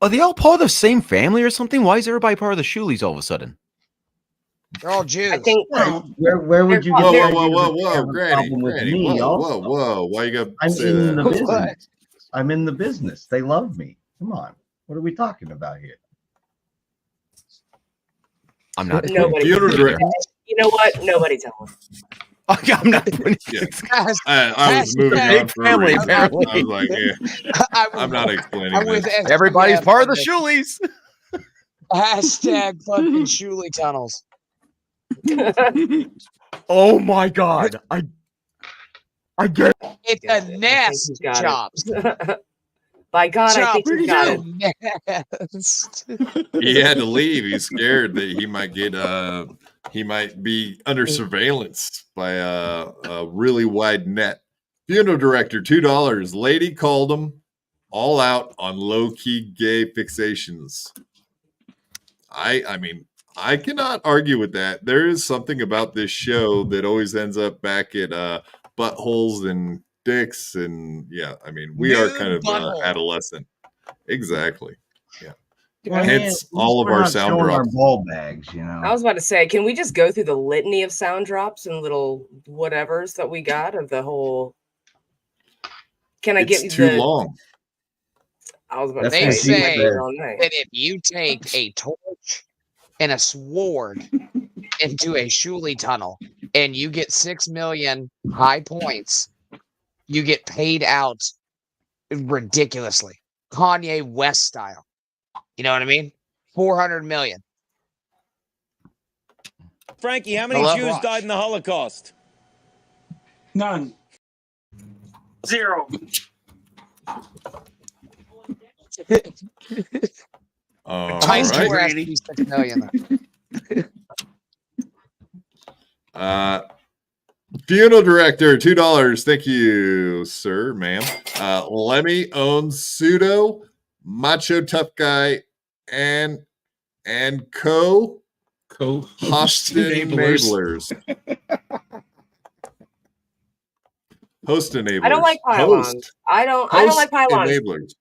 Are they all part of the same family or something? Why is everybody part of the Shuleys all of a sudden? They're all Jews. I think Where would you Whoa, get Whoa, Granny, whoa. Why you got to I'm say in the that? business. I'm in the business. They love me. Come on. What are we talking about here? I'm not. Nobody. Theater director. You know what? Nobody tell them. I'm not putting Yeah. I was moving on for a family, reason. apparently. I was like, yeah, I'm not explaining I'm with this. Everybody's STF part of the on Shuleys. Hashtag fucking Shuley tunnels. Oh my god! I get it. It's Yeah, I a think nest, he's got it. Chops. By God, I think he's got it. Nest. He had to leave. He's scared that he might be under surveillance by a really wide net. Funeral director, $2. Lady called him all out on low-key gay fixations. I mean, I cannot argue with that. There is something about this show that always ends up back at buttholes and dicks, and yeah, I mean, we are kind of adolescent. Exactly. Yeah. Well, Hence all of we're our not sound showing our drops. ball bags, you know. I was about to say, can we just go through the litany of sound drops and little whatevers that we got of the whole? Can I get you It's too the? long. I was about to They say, you might say be all night. that if you take a torch and a sword into a Shuley tunnel and you get 6 million high points, you get paid out ridiculously. Kanye West style. You know what I mean? 400 million. Frankie, how many Hello? Jews died in the Holocaust? None. 0. All Times right. 4 has to be 6 million. Funeral director, $2. Thank you, sir, ma'am. Lemmy owns pseudo macho tough guy and Co-host Hostin enablers. Host enablers. I don't like pylons. I don't like pylons. Enablers.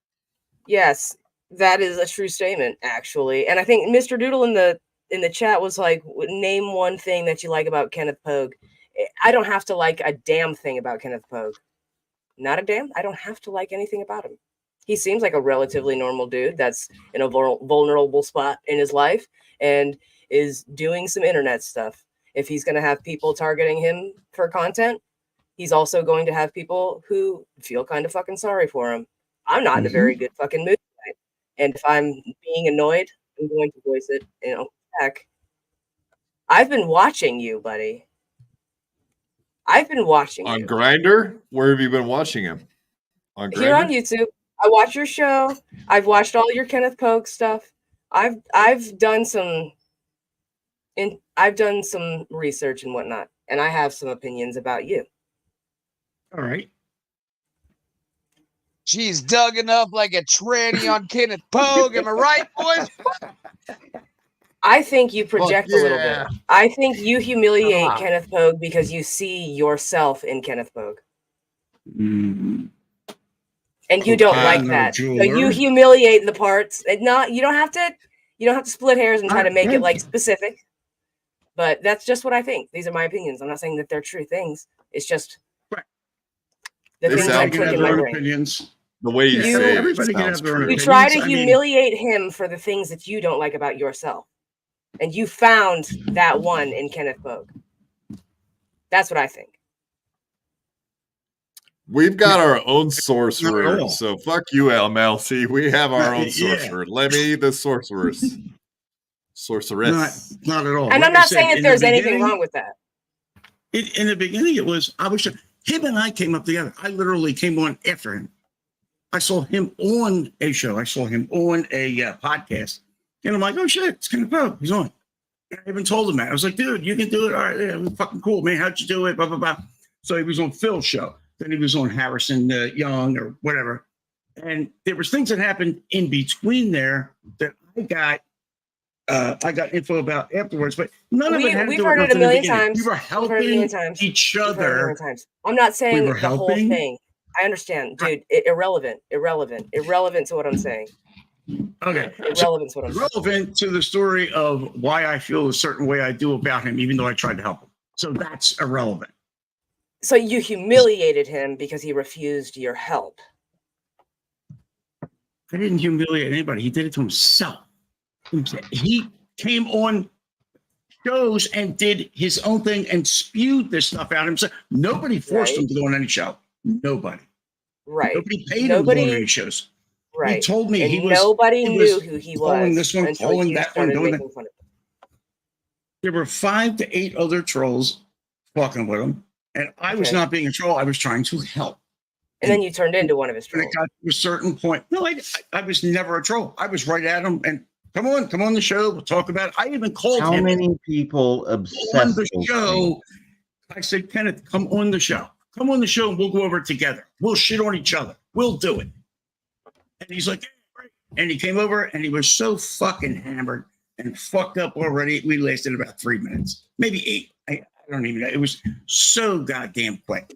Yes, that is a true statement, actually. And I think Mr. Doodle in the chat was like, name one thing that you like about Kenneth Pogue. I don't have to like a damn thing about Kenneth Pogue. Not a damn. I don't have to like anything about him. He seems like a relatively normal dude that's in a vulnerable spot in his life and is doing some internet stuff. If he's going to have people targeting him for content, he's also going to have people who feel kind of fucking sorry for him. I'm not in a very good fucking mood tonight. And if I'm being annoyed, I'm going to voice it, heck. I've been watching you, buddy. I've been watching on you. Grindr. Where have you been watching him? On Grindr? Here on YouTube. I watch your show. I've watched all your Kenneth Pogue stuff. I've done some research and whatnot, and I have some opinions about you. All right. She's dug up like a tranny on Kenneth Pogue. Am I right, boys? I think you project a little yeah. bit. I think you humiliate Kenneth Pogue because you see yourself in Kenneth Pogue. Mm. And you don't like that. So you humiliate the parts. You don't have to split hairs and try to make it like specific. But that's just what I think. These are my opinions. I'm not saying that they're true things. It's just the They things sound I click in my their brain. opinions. The way you say it, everybody can sounds have their own true. You opinions. try to I mean- humiliate him for the things that you don't like about yourself. And you found that one in Kenneth Pogue. That's what I think. We've got our own Not at all. sorcerer, so fuck you, MLC. We have our own Yeah. sorcerer. Lemmy, the sorceress. Sorceress. Not at all. And Like I'm I not said, saying that in the there's anything beginning- wrong with that. In the beginning, it was him and I came up together. I literally came on after him. I saw him on a show. I saw him on a podcast, and I'm like, "Oh shit, it's Kenneth Pogue. He's on." And I even told him that. I was like, "Dude, you can do it. All right, yeah, fucking cool, man. How'd you do it?" Blah blah blah. So he was on Phil's show. Then he was on Harrison Young or whatever. And there was things that happened in between there that I got info about afterwards, but none of it had to We've do heard with it a nothing in the million beginning. times. We were We've heard it a million helping times. each We've heard it a million other. times. I'm not saying were the whole helping. thing. I understand, dude. Irrelevant to what I'm saying. Okay. Irrelevant to what I'm saying. Relevant to the story of why I feel a certain way I do about him, even though I tried to help him. So that's irrelevant. So you humiliated him because he refused your help. I didn't humiliate anybody. He did it to himself. He came on shows and did his own thing and spewed this stuff out himself. Nobody forced him to go on any show. Nobody. Right. Nobody paid him to go on any shows. Right. He told me and he was. nobody he knew was who he calling was this one, until calling you that one, started doing making that. fun of him. There were 5 to 8 other trolls fucking with him, and I was Okay. not being a troll. I was trying to help. And then you turned into one of his When trolls. it got to a certain point, no, I was never a troll. I was right at him and come on the show. We'll talk about it. I even called How him many people on obsessed the with show. me? I said, Kenneth, come on the show. Come on the show and we'll go over it together. We'll shit on each other. We'll do it. And he's like, yeah, great. And he came over and he was so fucking hammered and fucked up already. We lasted about 3 minutes, maybe 8. I don't even know. It was so goddamn quick.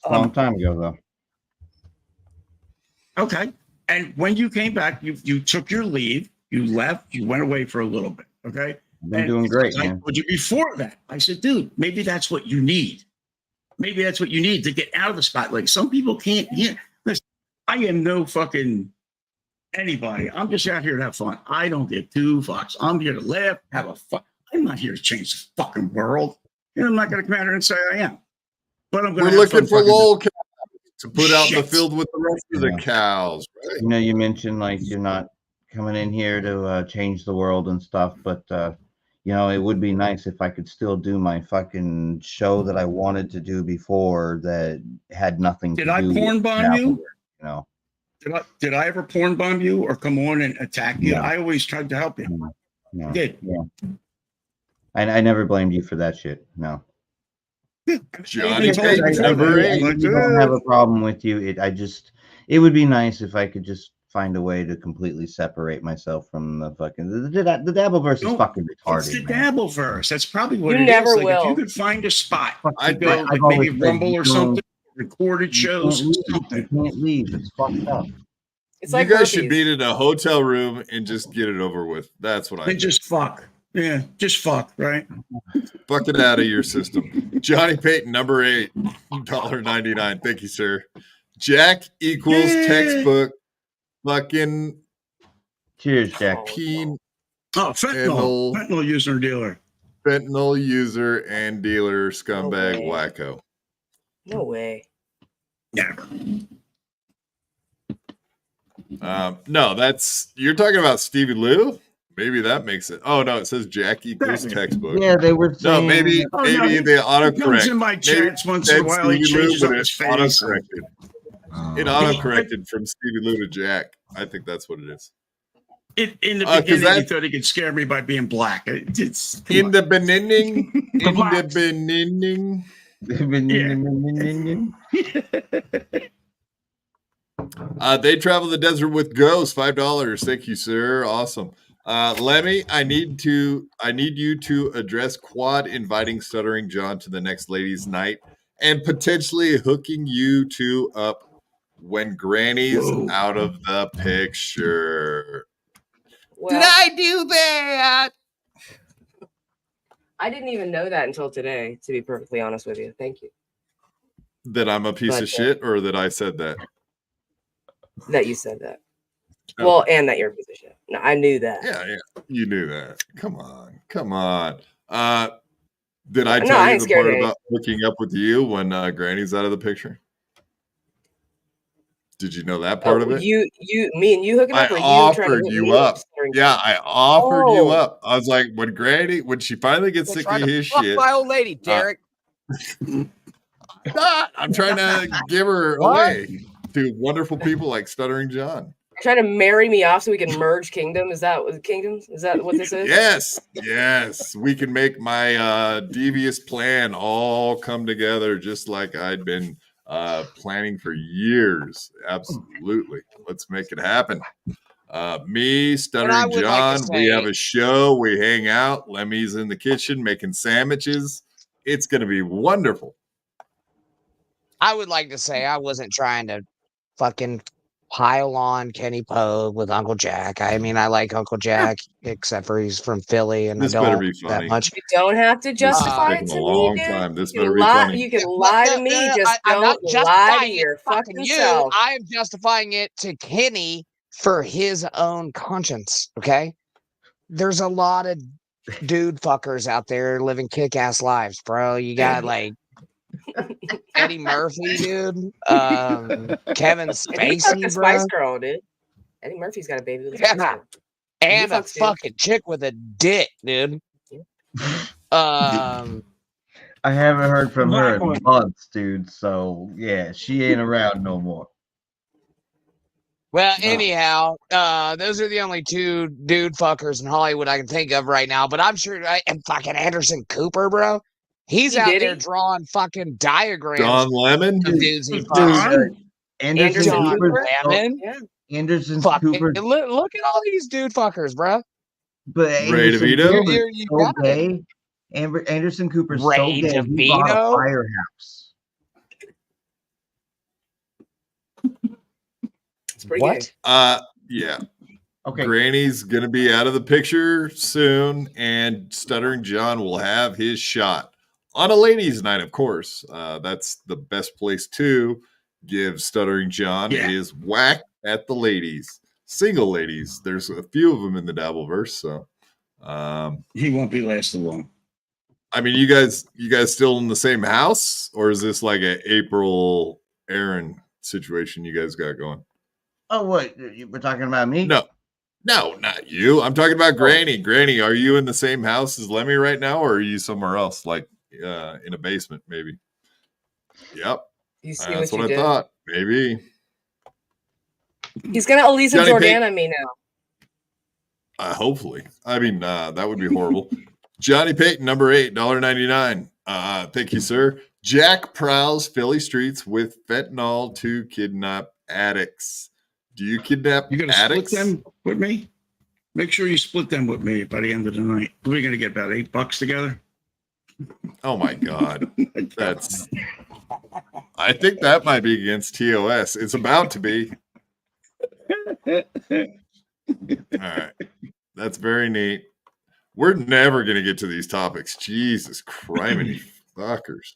A long time ago, though. Okay. And when you came back, you took your leave, you left, you went away for a little bit. Okay. I've been doing great, I man. told you before that. I said, dude, maybe that's what you need. Maybe that's what you need to get out of the spotlight. Some people can't. Yeah. Listen, I am no fucking anybody. I'm just out here to have fun. I don't give 2 fucks. I'm here to laugh, have a fun. I'm not here to change the fucking world. And I'm not going to come out here and say I am. But I'm going We're to looking for Lolcows to put out in the Shit. field with the rest of the Yeah. cows. Right? You know, you mentioned like you're not coming in here to change the world and stuff, but you know, it would be nice if I could still do my fucking show that I wanted to do before that had nothing Did to I do porn with bomb you? Dabbleverse, you know. Did I ever porn bomb you or come on and attack you? No. I always tried to help you. No, I did. yeah. I never blamed you for that shit. No. Johnny I told you Payton, before number that. 8. Like, I don't have a problem with you. It would be nice if I could just find a way to completely separate myself from the fucking the Dabbleverse is No, fucking It's retarded, the man. Dabbleverse. That's probably what You it never is. Like, will. if you could find a spot I to go, I've like always maybe said Rumble you or don't- something, recorded You shows, can't leave. something. You can't leave. It's fucked up. It's You like guys should herpes. meet in a hotel room and just get it over with. That's what I And think. just fuck. Yeah, just fuck, right? Fuck it out of your system. Johnny Payton, number 8, $1.99. Thank you, sir. Jack equals Yeah. textbook fucking Cheers, Jack. peen Oh, fentanyl user and dealer. fentanyl user and dealer scumbag way. wacko. No way. Yeah. No, you're talking about Stevie Lou. Maybe that makes it. Oh no, it says Jack equals textbook. Yeah, they were saying. No, maybe they autocorrect. Comes in my chats once in a while. He changes up his face. Autocorrected. It autocorrected from Stevie Lou to Jack. I think that's what it is. In the beginning, he thought he could scare me by being black. It's in the beginning. In the beginning. They travel the desert with ghosts. $5. Thank you, sir. Awesome. Lemmy, I need you to address Quad inviting Stuttering John to the next ladies' night and potentially hooking you two up when Granny's out of the picture. Well, did I do that? I didn't even know that until today, to be perfectly honest with you. Thank you. That I'm a piece of shit, or that I said that? That you said that. Oh. Well, and that you're a piece of shit. No, I knew that. Yeah, you knew that. Come on. Did I No, tell I you ain't the scared part of you. about hooking up with you when Granny's out of the picture? Did you know that part of it? Me and you hooking up, I or you offered trying to you up. Yeah, I offered you up. I was like, when she finally gets sick of his shit. My old lady, Derek. I'm trying to give her away to wonderful people like Stuttering John. Trying to marry me off so we can merge kingdom? Is that what kingdoms? Is that what this is? Yes. We can make my devious plan all come together just like I'd been planning for years. Absolutely. Let's make it happen. Me, Stuttering John, we have a show. We hang out. Lemmy's in the kitchen making sandwiches. It's going to be wonderful. I would like to say I wasn't trying to fucking pile on Kenny Pogue with Uncle Jack. I mean, I like Uncle Jack, except for he's from Philly, and this I don't better be funny. that much. You don't have to justify it This to a me, long dude. time. This You better can be lie. funny. You can lie to me. Just I'm not don't lie to justifying your it fucking you. self. I am justifying it to Kenny for his own conscience. Okay, there's a lot of dude fuckers out there living kick-ass lives, bro. You got like Eddie Murphy, dude. Kevin Spacey, the bro. Spice Girl, dude. Eddie Murphy's got a baby with a Spice Girl. And a fucking chick with a dick, dude. I haven't heard from her in months, dude. So yeah, she ain't around no more. Well, anyhow, those are the only two dude fuckers in Hollywood I can think of right now. But I'm sure, and fucking Anderson Cooper, bro. He's out there drawing fucking diagrams. John Lemon? Of dudes he fucks. Anderson Cooper. Lemon? Yeah. Anderson Fucking, Cooper. look at all these dude fuckers, bro. But Ray DeVito? You so got gay. Anderson Cooper's Ray so gay. He DeVito? bought a firehouse. It's pretty What? Yeah. Okay. Granny's gonna be out of the picture soon, and Stuttering John will have his shot on a ladies' night, of course. That's the best place to give Stuttering John his whack at the ladies, single ladies. There's a few of them in the Dabbleverse, so he won't be lasting long. I mean, you guys still in the same house, or is this like a April Aaron situation you guys got going? Oh, what? We're talking about me? No, not you. I'm talking about Granny. Granny, are you in the same house as Lemmy right now, or are you somewhere else, like in a basement, maybe? Yep. You see That's what what you I did? thought. Maybe. He's gonna Elisa Johnny Jordan Pate- on me now. Hopefully. I mean, that would be horrible. Johnny Payton, number 8, $1.99. Thank you, sir. Jack prowls Philly streets with fentanyl to kidnap addicts. Do you kidnap You're gonna addicts? split them with me? Make sure you split them with me by the end of the night. We're gonna get about $8 together. Oh my God. I think that might be against TOS. It's about to be. All right. That's very neat. We're never going to get to these topics. Jesus criminy fuckers.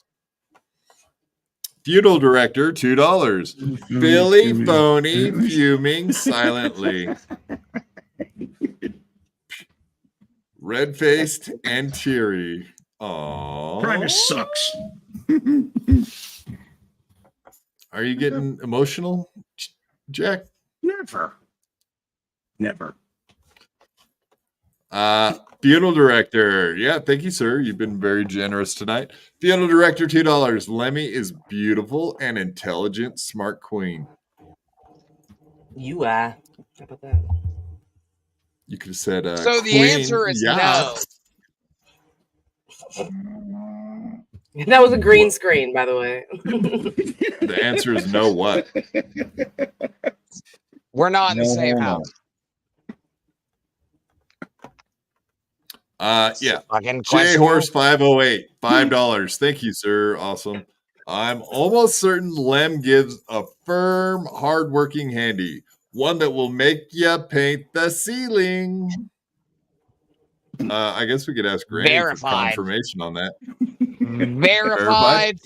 Funeral director, $2. Billy Phony fuming silently. Red-faced and teary. Aww. Primus sucks. Are you getting emotional, Jack? Never. Funeral director. Yeah, thank you, sir. You've been very generous tonight. Funeral director, $2. Lemmy is beautiful and intelligent, smart queen. You how about that? You could have said So the queen, answer is yeah. That was a green screen, by the way. The answer is no what? We're not in the same house. Yeah. Fucking J question. Horse 508, $5. Thank you, sir. Awesome. I'm almost certain Lem gives a firm, hardworking handy, one that will make you paint the ceiling. I guess we could ask Granny for confirmation on that. Verified.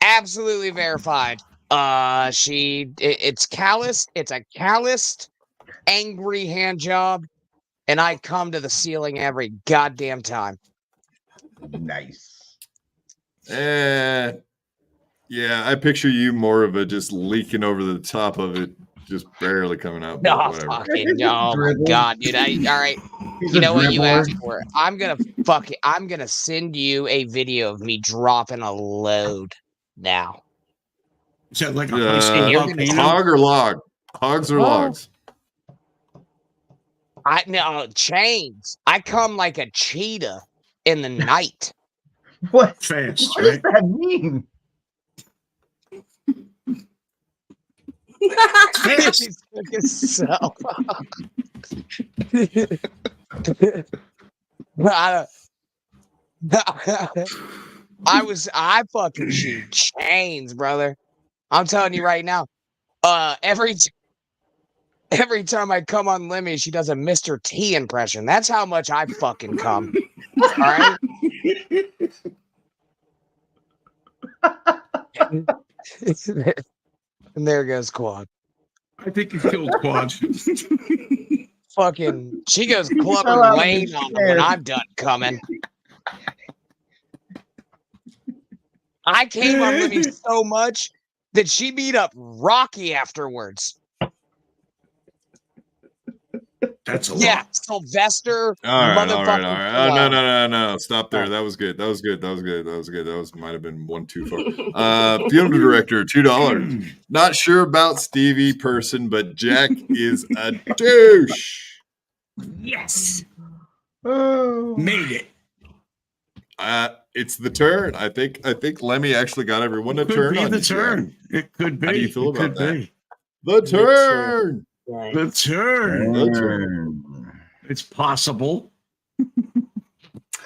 Absolutely verified. It's callous. It's a calloused, angry hand job, and I come to the ceiling every goddamn time. Nice. Yeah, I picture you more of a just leaking over the top of it, just barely coming out. No, Whatever. fucking no, my God, dude. All right. You know what you asked for? I'm gonna send you a video of me dropping a load now. Is that like a volcano? Hog or log? Hogs or logs? Chains. I come like a cheetah in the night. What? Fast, What does that mean? I fucking shoot chains, brother. I'm telling you right now. Every time I come on Lemmy, she does a Mr. T impression. That's how much I fucking come. All right. And there goes Quad. I think you killed Quad. Fucking, she goes clubbing Wayne on him when I'm done coming. I came on Lemmy so much that she beat up Rocky afterwards. That's a lot. Yeah, Sylvester. All right. Oh, no. Stop there. Oh. That was good. That might have been one too far. Funeral director, $2. Not sure about Stevie person, but Jack is a douche. Yes. Oh. Made it. It's the turn. I think Lemmy actually got everyone to turn on the turn. It could be. How do you feel about that? Be. The turn. Right. The turn. It's possible.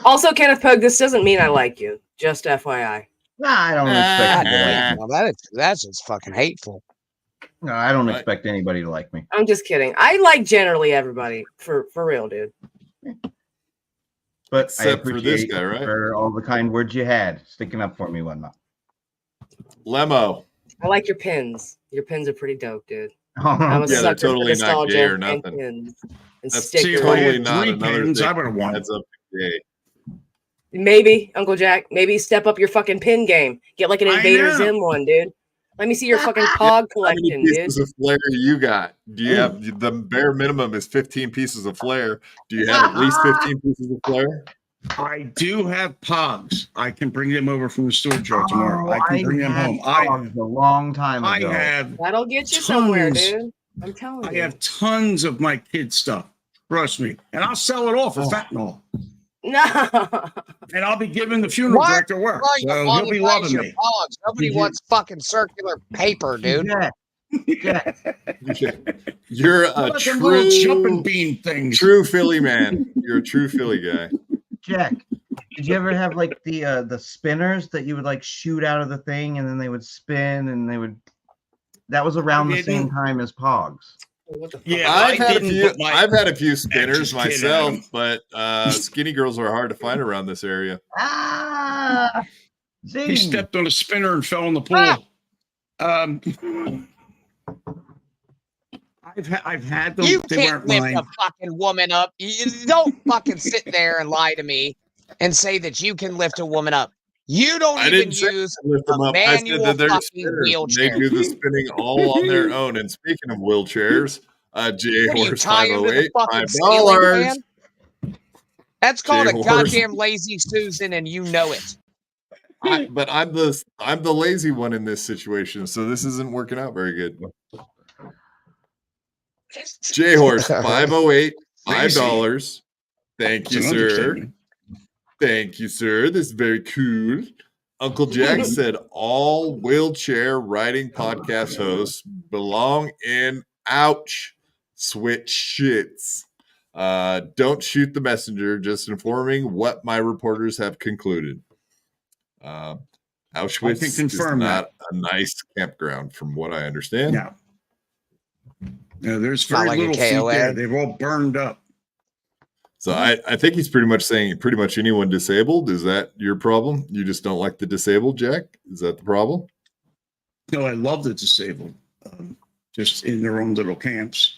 Also, Kenneth Pogue, this doesn't mean I like you. Just FYI. Nah, I don't expect That's just fucking hateful. No, I don't expect anybody to like me. I'm just kidding. I like generally everybody. For real, dude. But Except I appreciate for this guy, right? for all the kind words you had, sticking up for me, whatnot. Lemo. I like your pins. Your pins are pretty dope, dude. I'm I'm a Yeah, they're sucker for totally not nostalgia gay or and nothing. pins and That's stickers. totally not Three another pins, thing. I would have won. Adds up to gay. Maybe, Uncle Jack, maybe step up your fucking pin game. Get like an I Invader know. Zim one, dude. Let me see your fucking Pog How many collection, dude. pieces of flair you got? Do you have the bare minimum is 15 pieces of flair? Do you have at least 15 pieces of flair? I do have Pogs. I can bring them over from the storage yard tomorrow. I can bring them home. I a long time I ago. have That'll get you somewhere, tons. dude. I'm telling I you. have tons of my kids' stuff. Trust me. And I'll sell it all for fentanyl. No. And I'll be giving the funeral director work. So he'll be loving me. Nobody wants fucking circular paper, dude. Jack, You're a Fucking little jumping true, bean things. true Philly man. You're a true Philly guy. Jack, did you ever have like the spinners that you would like shoot out of the thing and then they would spin and they would? That was around the same time as Pogs. Yeah, I've I had a didn't few. put my I've had a few spinners extra kid myself, in 'em. but skinny girls are hard to find around this area. Ah, Zing. He stepped on a spinner and fell in the pool. I've had them. You They can't weren't lift mine. a fucking woman up. You don't fucking sit there and lie to me and say that you can lift a woman up. You don't I even didn't say use lift them a up. I said manual that they're fucking spinners. They wheelchair. do the spinning all on their own. And speaking of wheelchairs, J What do you Horse tie him to the 508, fucking ceiling, $5. man? That's called a J-Horse. goddamn lazy Susan, and you know it. But I'm the lazy one in this situation, so this isn't working out very good. J Horse 508, $5. Thank you, It's an sir. understatement. Thank you, sir. This is very cool. Uncle Jack said all wheelchair riding podcast hosts belong in ouch switch shits. Don't shoot the messenger, just informing what my reporters have concluded. Auschwitz is confirm not a nice campground, from what I understand. No, there's Not very like a little feet KOA. there. They've all burned up. So I think he's pretty much saying pretty much anyone disabled. Is that your problem? You just don't like the disabled, Jack? Is that the problem? No, I love the disabled, just in their own little camps.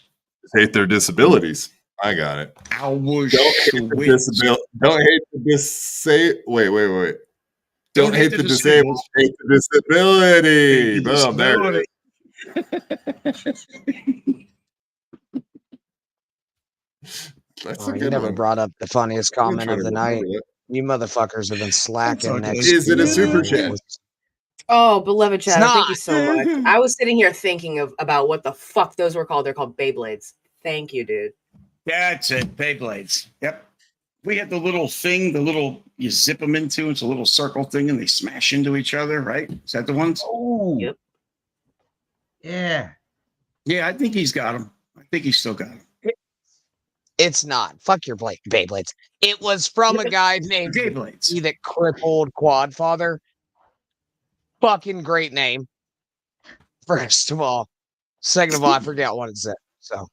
Hate their disabilities. I got it. I wish Don't hate the disability. Don't hate the Wait. Don't hate the disabled. Hate the disability. Boom. There it is. That's a You good never one. brought up the funniest I'm comment trying of to the night. remember it. You motherfuckers have been slacking That's next. ugly. Is it a super chat? Oh, beloved Chad, It's thank you not. so much. I was sitting here thinking about what the fuck those were called. They're called Beyblades. Thank you, dude. That's it. Beyblades. Yep. We had the little thing, you zip them into. It's a little circle thing, and they smash into each other, right? Is that the ones? Oh, Yep. Yeah. Yeah, I think he's got them. I think he's still got them. It's not. Fuck your Beyblades. It was from a guy named Beyblades. that crippled Quadfather. Fucking great name. First of all. Second of all, I forget what it said. So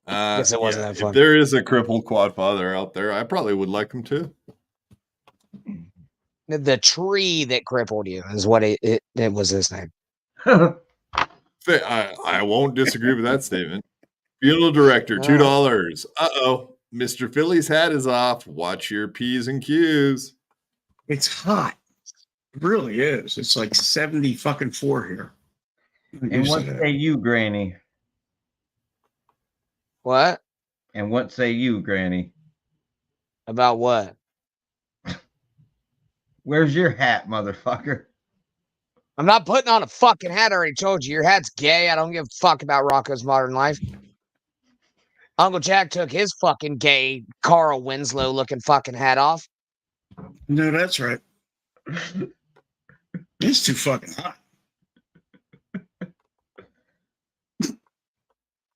guess it wasn't that fun. If there is a crippled quad father out there, I probably would like him too. The tree that crippled you is what it was his name. I won't disagree with that statement. Funeral director, $2. Uh-oh. Mr. Philly's hat is off. Watch your P's and Q's. It's hot. It really is. It's like 70 fucking 4 here. And what say you, Granny? What? And what say you, Granny? About what? Where's your hat, motherfucker? I'm not putting on a fucking hat. I already told you. Your hat's gay. I don't give a fuck about Rocco's Modern Life. Uncle Jack took his fucking gay Carl Winslow looking fucking hat off. No, that's right. It's too fucking hot.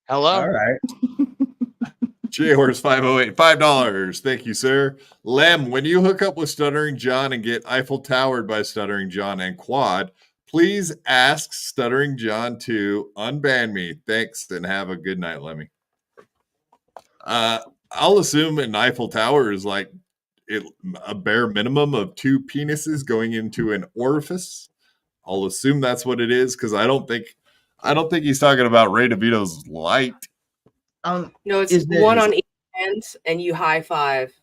Hello? All right. J-Horse 508, $5. Thank you, sir. Lem, when you hook up with Stuttering John and get Eiffel Towered by Stuttering John and Quad, please ask Stuttering John to unban me. Thanks, and have a good night, Lemmy. I'll assume an Eiffel Tower is like a bare minimum of 2 penises going into an orifice. I'll assume that's what it is, because I don't think he's talking about Ray DeVito's light. No, it's one on each end, and you high five.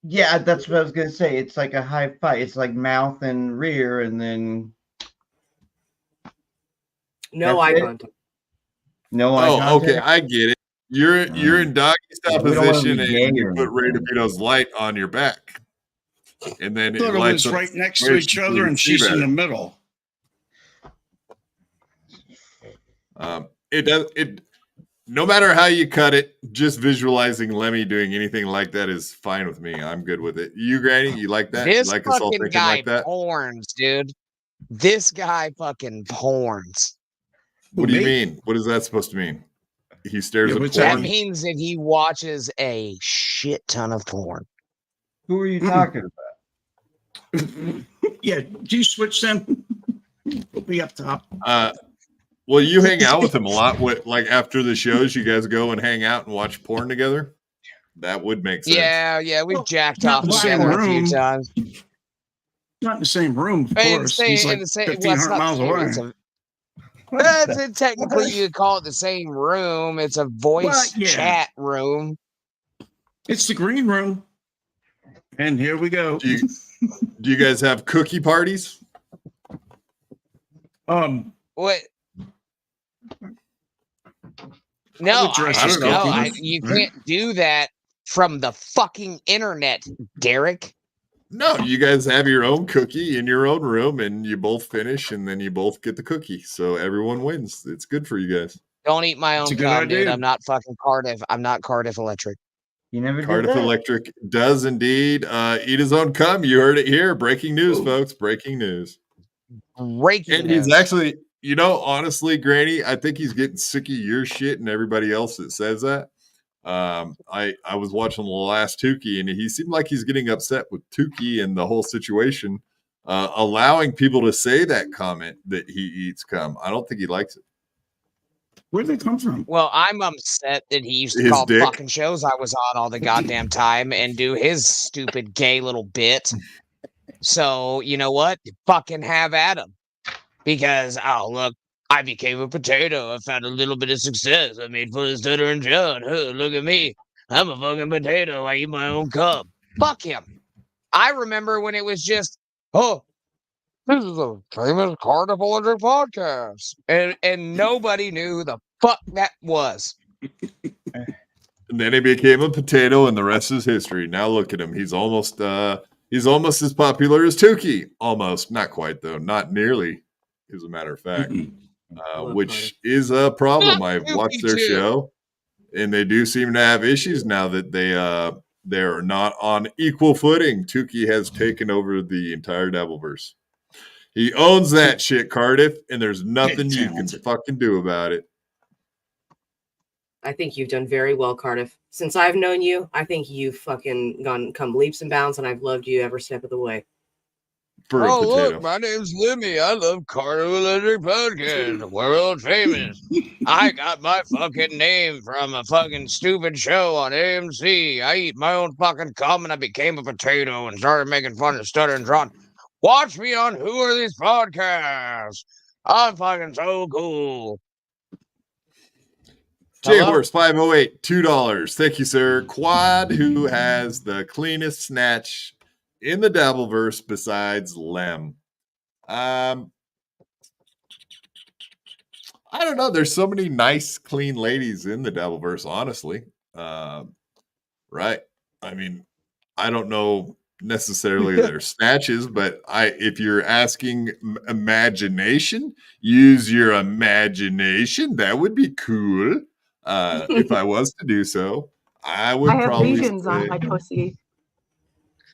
Yeah, that's what I was gonna say. It's like a high five. It's like mouth and rear, and then no eye contact. No eye contact. Oh, okay, I get it. You're in doggy style position, and you put Ray anything. DeVito's light on your back, and then I thought it lights was up right next to each other, and she's in the middle. It does. No matter how you cut it, just visualizing Lemmy doing anything like that is fine with me. I'm good with it. You, Granny, you like that? This you like us all fucking thinking guy like that? porns, dude. This guy fucking porns. What do you Me? mean? What is that supposed to mean? He stares Yeah, at what's That porn. means that he watches a shit ton of porn. Who are you talking about? Yeah, do you switch them? We'll be up top. Well, you hang out with him a lot. What, like after the shows, you guys go and hang out and watch porn together? That would make sense. Yeah, we've Well, jacked not off in the same together a few room. times. Not in the same room, of In the course. same, He's in like the same, 1,500 miles away. Technically, you could call it the same room. It's a voice Well, yeah. chat room. It's the green room. And here we go. Do you guys have cookie parties? What? No, dress as cookies. you can't do that from the fucking internet, Derek. No, you guys have your own cookie in your own room, and you both finish, and then you both get the cookie. So everyone wins. It's good for you guys. Don't eat my That's own a good cum, dude. idea. I'm not fucking Cardiff. I'm not Cardiff Electric. You never did Cardiff that? Electric does indeed eat his own cum. You heard it here. Breaking news, folks. Breaking news. Breaking And he's news. actually, honestly, Granny, I think he's getting sick of your shit and everybody else that says that. I was watching the last Tukey, and he seemed like he's getting upset with Tukey and the whole situation, allowing people to say that comment that he eats cum. I don't think he likes it. Where'd they come from? Well, I'm upset that he used to His call dick? fucking shows I was on all the goddamn time and do his stupid gay little bit. So, you know what? You fucking have at him. Because, oh, look, I became a potato. I found a little bit of success. I made fun of Stutter and John. Huh, look at me. I'm a fucking potato. I eat my own cum. Fuck him. I remember when it was just, this is a famous Cardiff Electric podcast. And nobody knew who the fuck that was. And then he became a potato, and the rest is history. Now look at him. He's almost as popular as Tukey. Almost. Not quite, though. Not nearly, as a matter of fact. Which is a problem. I've watched their show, and they do seem to have issues now that they're not on equal footing. Tukey has taken over the entire Dabbleverse. He owns that shit, Cardiff, and there's nothing you can fucking do about it. I think you've done very well, Cardiff. Since I've known you, I think you've fucking come leaps and bounds, and I've loved you every step of the way. For a potato. Look, my name's Lemmy. I love Cardiff Electric Podcast. World famous. I got my fucking name from a fucking stupid show on AMC. I eat my own fucking cum, and I became a potato and started making fun of Stutter and John. Watch me on Who Are These Podcasts? I'm fucking so cool. J Horse 508, $2. Thank you, sir. Quad, who has the cleanest snatch in the Dabbleverse besides Lem? I don't know. There's so many nice, clean ladies in the Dabbleverse, honestly. Right? I mean, I don't know necessarily their snatches, but if you're asking imagination, use your imagination. That would be cool. If I was to do so, I would probably lesions on my pussy.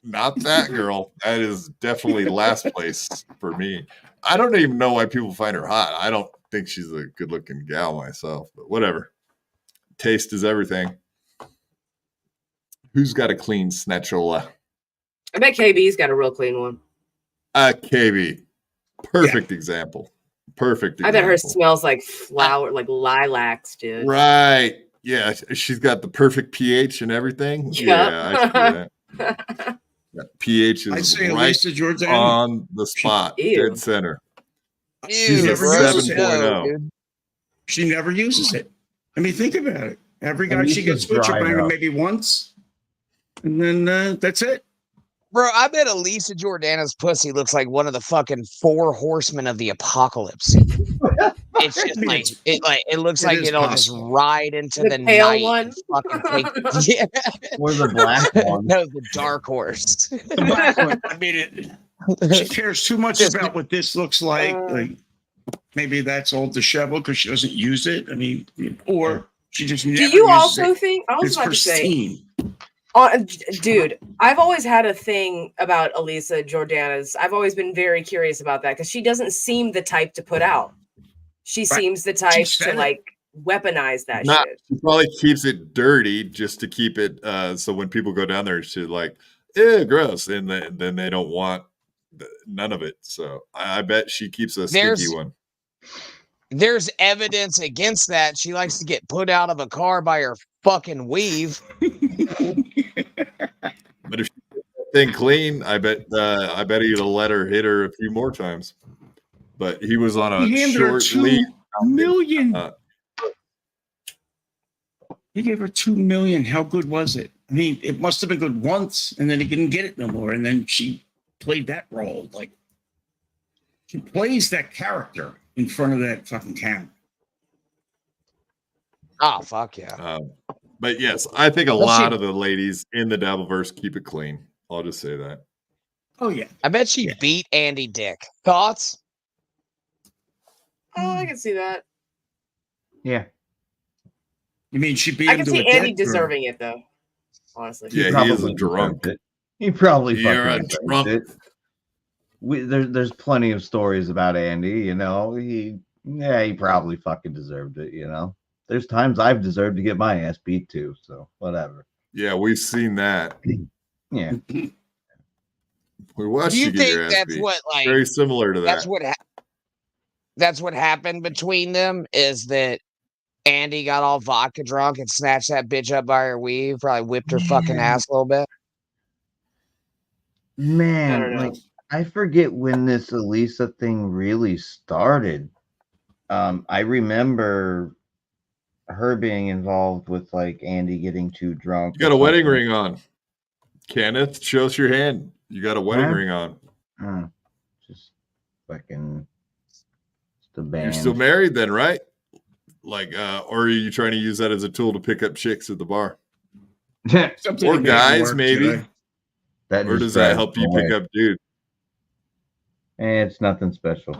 Not that girl. That is definitely last place for me. I don't even know why people find her hot. I don't think she's a good-looking gal myself, but whatever. Taste is everything. Who's got a clean snatchola? I bet KB's got a real clean one. KB. Perfect example. Perfect example. I bet her smells like flower, like lilacs, dude. Right. Yeah, she's got the perfect pH and everything. Yeah, I see that. That pH I'd is say right Lisa Jordan. on the spot, Ew. dead center. She's a a 7.0. She never uses it. I mean, think about it. Every guy And she gets with, she'll bang him maybe once, and then that's it. Bro, I bet Elisa Jordana's pussy looks like one of the fucking 4 horsemen of the apocalypse. It's just like it looks like it'll just ride into the pale night. one? And fucking take, yeah. Or the black one. No, the dark horse. The black one. I mean, she cares too much about what this looks like. Like maybe that's all disheveled because she doesn't use it. I mean, or she just never Do you uses also it. think? I was It's about to say, pristine. dude, I've always had a thing about Elisa Jordana's. I've always been very curious about that because she doesn't seem the type to put out. She seems the type to like weaponize that shit. She probably keeps it dirty just to keep it so when people go down there, she's like, "Ew, gross," and then they don't want none of it. So I bet she keeps a stinky one. There's evidence against that. She likes to get put out of a car by her fucking weave. But if she gets that thing clean, I bet he'd have let her hit her a few more times. But he was on a He handed her short lead. $2 million. Uh, He gave her $2 million. How good was it? I mean, it must have been good once, and then he didn't get it no more. And then she played that role. Like, she plays that character in front of that fucking camera. Oh, fuck yeah. But yes, I think a lot of the ladies in the Dabbleverse keep it clean. I'll just say that. Oh, yeah. I bet she beat Andy Dick. Thoughts? Oh, I can see that. Yeah. You mean she beat I him can to see a Andy death, or- deserving it though. Honestly. Yeah, he is a probably drunk. deserved it. He probably You're fucking a deserved drunk. it. There's plenty of stories about Andy, you know. He probably fucking deserved it, you know. There's times I've deserved to get my ass beat too, so whatever. Yeah, we've seen that. Yeah. We watched Do you you get your think ass that's beat. what, like, Very similar to that. that's what happened between them? Is that Andy got all vodka drunk and snatched that bitch up by her weave, probably whipped her fucking ass a little bit? I don't Man, know. like I forget when this Elisa thing really started. I remember her being involved with like Andy getting too drunk. You got a wedding ring on. Kenneth, show us your hand. You got a wedding Huh? ring on. Just fucking the band. You're still married then, right? Like, or are you trying to use that as a tool to pick up chicks at the bar? Something Or that made guys, work maybe. today. That Or just does that drives help me you away. pick up dudes? It's nothing special.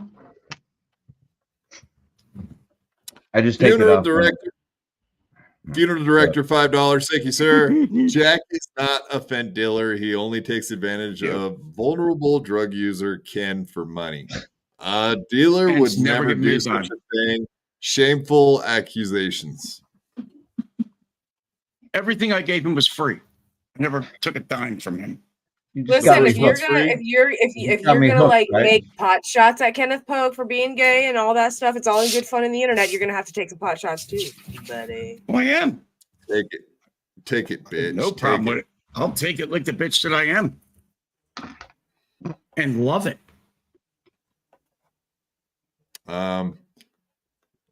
I just take it Funeral off. director, $5. Thank you, sir. Jack is not a fent dealer. He only takes advantage of vulnerable drug user Ken for money. A dealer Ken's would never never given me do a such dime. a thing. Shameful accusations. Everything I gave him was free. I never took a dime from him. You just Listen, got if me you're hooked. gonna if got you're me gonna hooked, like right? make pot shots at Kenneth Pogue for being gay and all that stuff, it's all in good fun in the internet. You're gonna have to take some pot shots too, buddy. Oh, I am. Take it, bitch. No problem with it. I'll take it like the bitch that I am. And love it.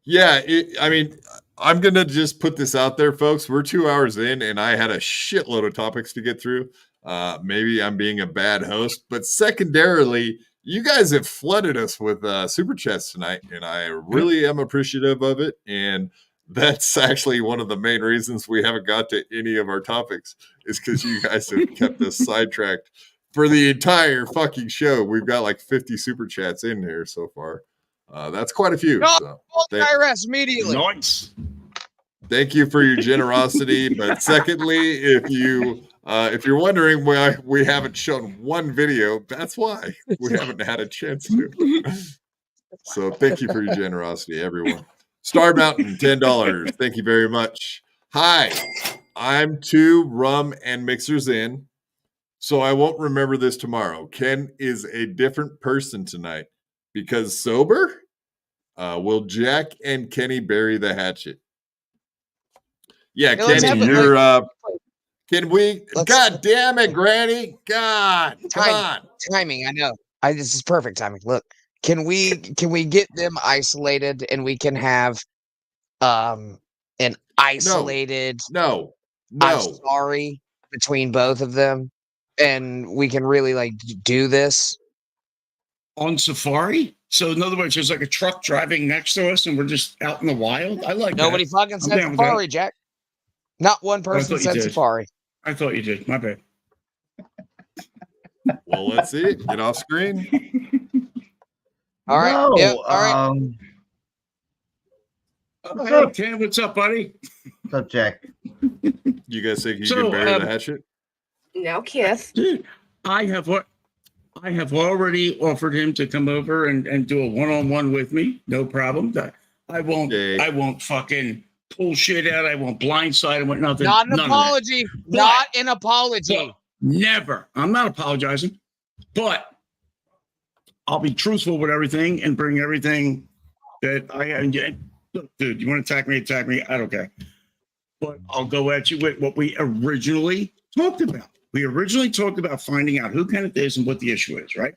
Yeah, I mean, I'm gonna just put this out there, folks. We're 2 hours in, and I had a shitload of topics to get through. Maybe I'm being a bad host, but secondarily, you guys have flooded us with super chats tonight, and I really am appreciative of it. And that's actually one of the main reasons we haven't got to any of our topics, is because you guys have kept us sidetracked for the entire fucking show. We've got like 50 super chats in here so far. That's quite a few. No, So IRS immediately. Nice. thank you for your generosity. But secondly, if you're wondering why we haven't shown one video, that's why we haven't had a chance to. So thank you for your generosity, everyone. Star Mountain, $10. Thank you very much. Hi, I'm 2 rum and mixers in, so I won't remember this tomorrow. Ken is a different person tonight because sober. Will Jack and Kenny bury the hatchet? Yeah, Yeah, let's Kenny, have it, you're can we? Let's- God damn it, Granny! God, come on! Timing, I know. This is perfect timing. Look, can we get them isolated and we can have an isolated No, I'm sorry between both of them, and we can really like do this. On safari? So in other words, there's like a truck driving next to us and we're just out in the wild. I like Nobody that. fucking I'm said down with safari, Jack. Not one person thought you said did. safari. I thought you did. My bad. Well, let's see. Get off screen. All right. No, Yep. All right. What's Hey, up? Ken, what's up, buddy? What's up, Jack? You guys think you So, can bury the hatchet? Now kiss. Dude, I have already offered him to come over and do a one-on-one with me. No problem. I won't. Okay. I won't fucking pull shit out. I won't blindside him with nothing. Not an None of that. apology. Not an apology. But never. I'm not apologizing, but I'll be truthful with everything and bring everything that I have. Look, dude, you want to attack me? Attack me. I don't care. But I'll go at you with what we originally talked about. We originally talked about finding out who Kenneth is and what the issue is, right?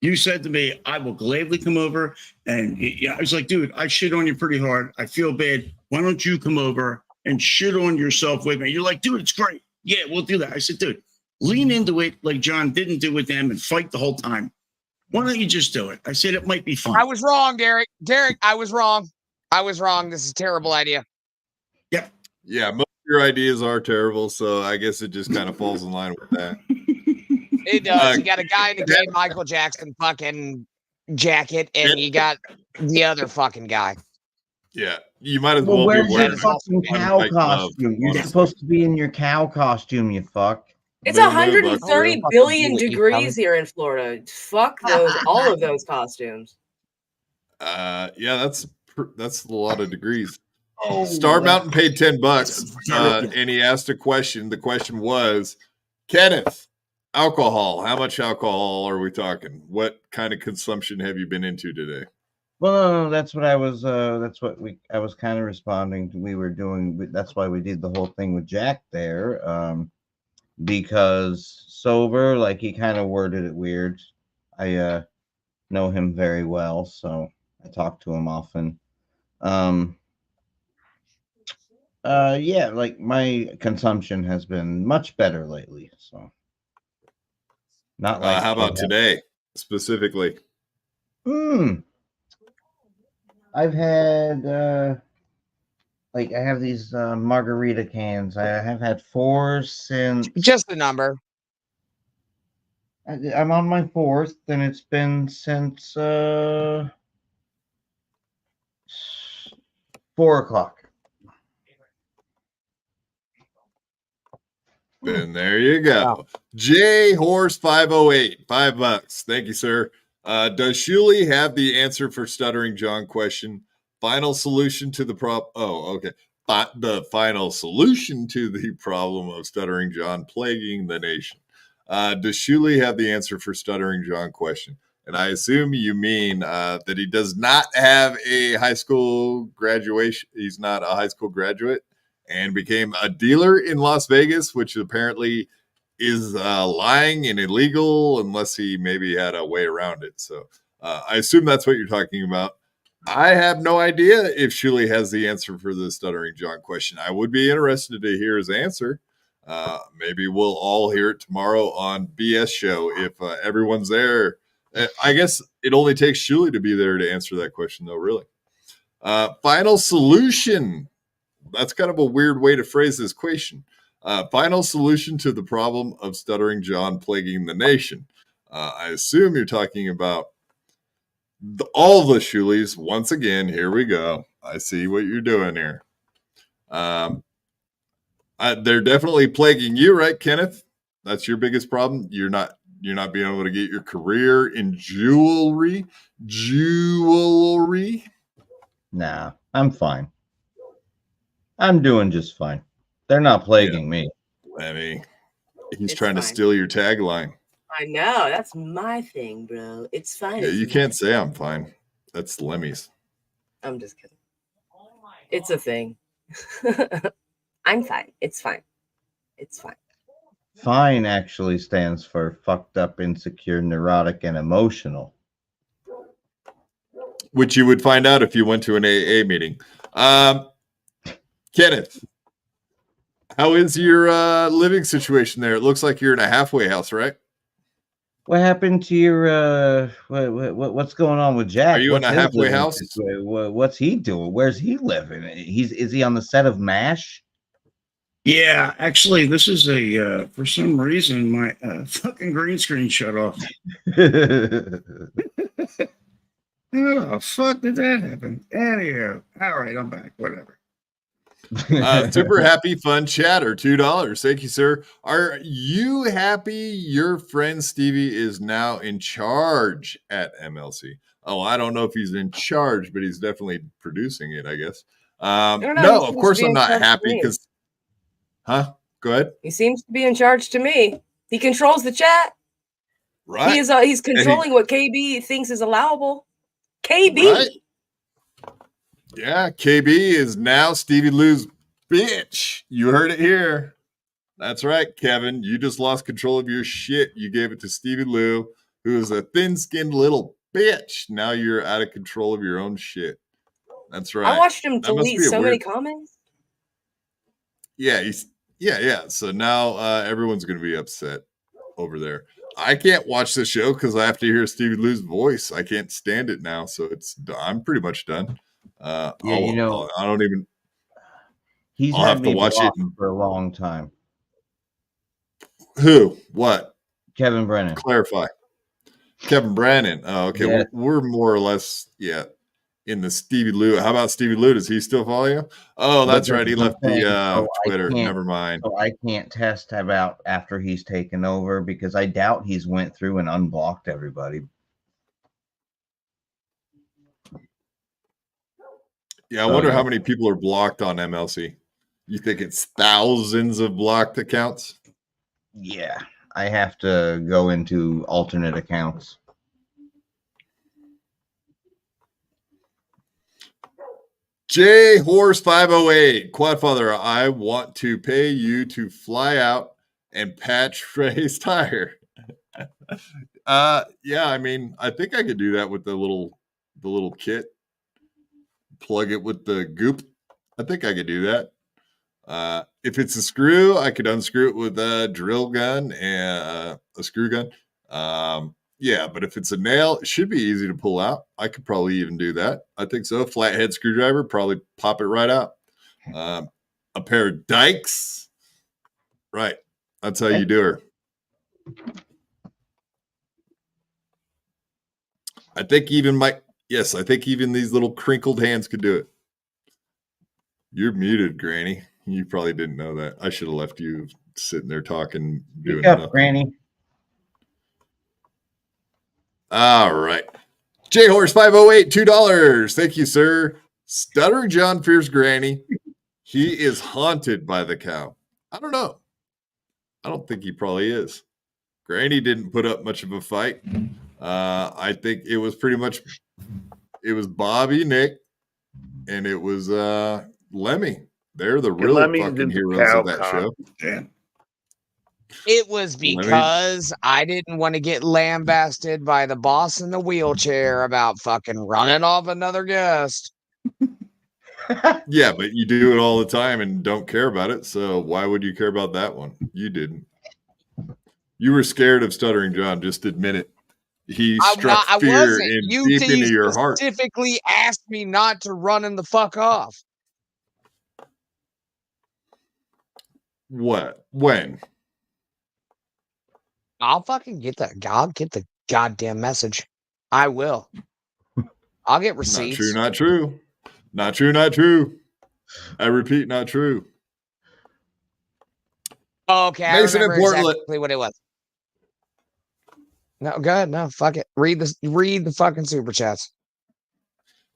You said to me, I will gladly come over. And I was like, dude, I shit on you pretty hard. I feel bad. Why don't you come over and shit on yourself with me? You're like, dude, it's great. Yeah, we'll do that. I said, dude, lean into it like John didn't do with them and fight the whole time. Why don't you just do it? I said it might be fun. I was wrong, Derek. Derek, I was wrong. I was wrong. This is a terrible idea. Yep. Yeah, most of your ideas are terrible, so I guess it just kind of falls in line with that. It does. You got a guy in a gay Michael Jackson fucking jacket, and you got the other fucking guy. Yeah, you might as Well, well where's be your wearing fucking cow like glove, costume? You're honestly. supposed to be in your cow costume, you fuck. It's Boom, boom, 130 buck, billion buck, degrees here in Florida. Fuck those, all of those costumes. Yeah, that's a lot of degrees. Oh, Star Mountain paid $10, That's and he asked a question. The question was, Kenneth, alcohol. How much alcohol are we talking? What kind of consumption have you been into today? Well, no, that's what I was. I was kind of responding to. We were doing. That's why we did the whole thing with Jack there, because sober, like he kind of worded it weird. I know him very well, so I talk to him often. Yeah, like my consumption has been much better lately. So, not like How about today specifically? I've had like I have these margarita cans. I have had 4 since Just the number. I'm on my 4th, and it's been since 4 o'clock. Then there you go. Wow. J Horse 508, $5. Thank you, sir. Does Shuli have the answer for Stuttering John question? Final solution to the problem. Oh, okay. The final solution to the problem of Stuttering John plaguing the nation. Does Shuli have the answer for Stuttering John question? And I assume you mean that he does not have a high school graduation. He's not a high school graduate and became a dealer in Las Vegas, which apparently is lying and illegal unless he maybe had a way around it. So I assume that's what you're talking about. I have no idea if Shuli has the answer for the Stuttering John question. I would be interested to hear his answer. Maybe we'll all hear it tomorrow on BS show if everyone's there. I guess it only takes Shuli to be there to answer that question, though, really. Final solution. That's kind of a weird way to phrase this question. Final solution to the problem of Stuttering John plaguing the nation. I assume you're talking about all the Shulies. Once again, here we go. I see what you're doing here. They're definitely plaguing you, right, Kenneth? That's your biggest problem. You're not being able to get your career in jewelry. Nah, I'm fine. I'm doing just fine. They're not plaguing me. Lemmy, he's It's trying to fine. steal your tagline. I know. That's my thing, bro. It's fine. Yeah, it's you my can't thing. say I'm fine. That's Lemmy's. I'm just kidding. It's a thing. I'm fine. It's fine. It's fine. Fine actually stands for fucked up, insecure, neurotic, and emotional. Which you would find out if you went to an AA meeting. Kenneth, how is your living situation there? It looks like you're in a halfway house, right? What happened to your what's going on with Jack? Are you in What's a his halfway living house? situation? What's he doing? Where's he living? Is he on the set of MASH? Yeah, actually, this is a for some reason my fucking green screen shut off. How the fuck did that happen? Anyhow, all right, I'm back. Whatever. Super happy fun chatter, $2. Thank you, sir. Are you happy your friend Stevie is now in charge at MLC? Oh, I don't know if he's in charge, but he's definitely producing it, I guess. No, of course I'm not happy because go ahead. He seems to be in charge to me. He controls the chat. Right. He's controlling what KB thinks is allowable. KB. Right. Yeah, KB is now Stevie Lou's Bitch, you heard it here. That's right, Kevin. You just lost control of your shit. You gave it to Stevie Lou, who is a thin-skinned little bitch. Now you're out of control of your own shit. That's right. I watched him That must delete be a so many weird- comments. Yeah, yeah. So now everyone's gonna be upset over there. I can't watch the show because I have to hear Stevie Lou's voice. I can't stand it now, so I'm pretty much done. I don't even. He's I'll had have to me watch it. blocked for a long time. Who? What? Kevin Brennan. Clarify. Kevin Brannon. Oh, okay. Yeah. We're more or less, in the Stevie Lou. How about Stevie Lou? Does he still follow you? Oh, that's right. He left the Twitter. Never mind. So I can't test about after he's taken over because I doubt he's went through and unblocked everybody. Yeah, I wonder how many people are blocked on MLC. You think it's thousands of blocked accounts? Yeah, I have to go into alternate accounts. J Horse 508 Quadfather, I want to pay you to fly out and patch Frey's tire. Yeah, I mean, I think I could do that with the little kit. Plug it with the goop. I think I could do that. If it's a screw, I could unscrew it with a drill gun and a screw gun. Yeah, but if it's a nail, it should be easy to pull out. I could probably even do that. I think so. Flathead screwdriver, probably pop it right out. A pair of dikes. Right. That's how you do her. I think even these little crinkled hands could do it. You're muted, Granny. You probably didn't know that. I should have left you sitting there talking, doing nothing. Granny. All right. J Horse 508, $2. Thank you, sir. Stuttering John fears Granny. He is haunted by the cow. I don't know. I don't think he probably is. Granny didn't put up much of a fight. I think it was Bobby, Nick, and it was Lemmy. They're the real fucking heroes of that show. Yeah. It was because I didn't want to get lambasted by the boss in the wheelchair about fucking running off another guest. Yeah, but you do it all the time and don't care about it. So why would you care about that one? You didn't. You were scared of Stuttering John. Just admit it. He struck fear in deep into your heart. You specifically asked me not to run him the fuck off. What? When? I'll fucking get that. I'll get the goddamn message. I will. I'll get receipts. Not true. Not true. Not true. I repeat, not true. Okay, I remember exactly what it was. No, go ahead. No, fuck it. Read the fucking super chats.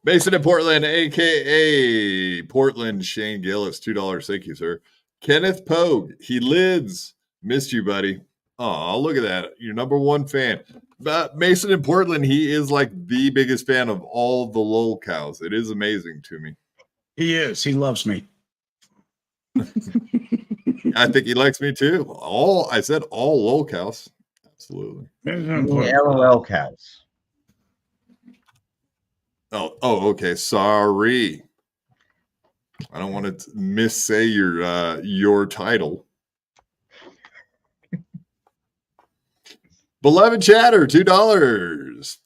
Mason in Portland, aka Portland Shane Gillis, $2. Thank you, sir. Kenneth Pogue, he lives. Missed you, buddy. Oh, look at that. Your number one fan. Mason in Portland, he is like the biggest fan of all the Lolcows. It is amazing to me. He is. He loves me. I think he likes me too. I said all Lolcows. Absolutely. LOL cows. Oh, okay. Sorry. I don't want to missay your title. Beloved chatter, $2.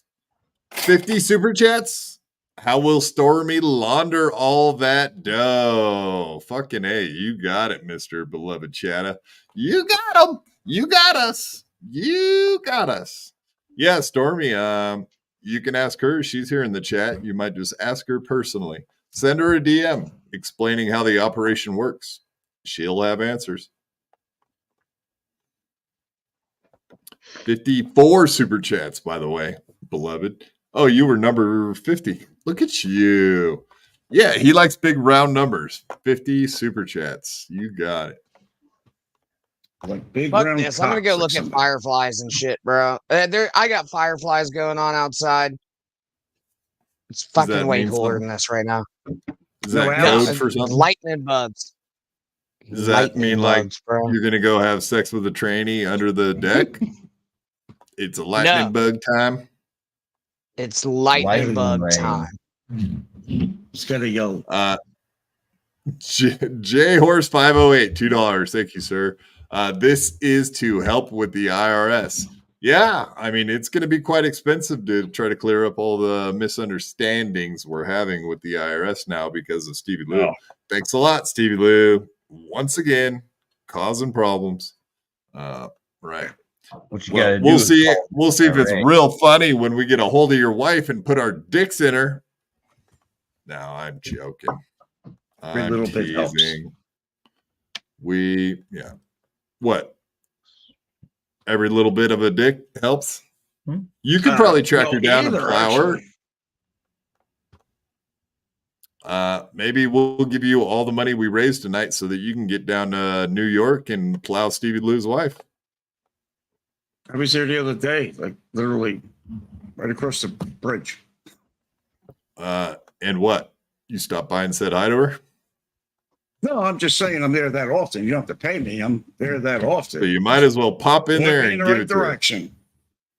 50 super chats. How will Stormy launder all that dough? Fucking A, you got it, Mr. Beloved chatter. You got him. You got us. You got us. Yeah, Stormy, you can ask her. She's here in the chat. You might just ask her personally. Send her a DM explaining how the operation works. She'll have answers. 54 super chats, by the way, beloved. Oh, you were number 50. Look at you. Yeah, he likes big round numbers. 50 super chats. You got it. Like big Fuck round this. I'm gonna go look at fireflies and shit, bro. I got fireflies going on outside. It's fucking way cooler than this right now. Is that code for something? Lightning bugs. Does that mean bugs, bro. you're gonna go have sex with a trainee under the deck? It's a lightning bug time. It's lightning bug rain. time. Instead of yellow. J Horse 508, $2. Thank you, sir. This is to help with the IRS. Yeah, I mean, it's going to be quite expensive to try to clear up all the misunderstandings we're having with the IRS now because of Stevie Lou. Oh. Thanks a lot, Stevie Lou. Once again, causing problems. Right. What you gotta do? We'll see. We'll see if it's real funny when we get a hold of your wife and put our dicks in her. No, I'm joking. Every little bit helps. What? Every little bit of a dick helps. You could probably track her down and plow her. Maybe we'll give you all the money we raised tonight so that you can get down to New York and plow Stevie Lou's wife. I was there the other day, like literally right across the bridge. And what? You stopped by and said hi to her? No, I'm just saying I'm there that often. You don't have to pay me. I'm there that often. So you might as well pop in there and in the give right it to her. direction.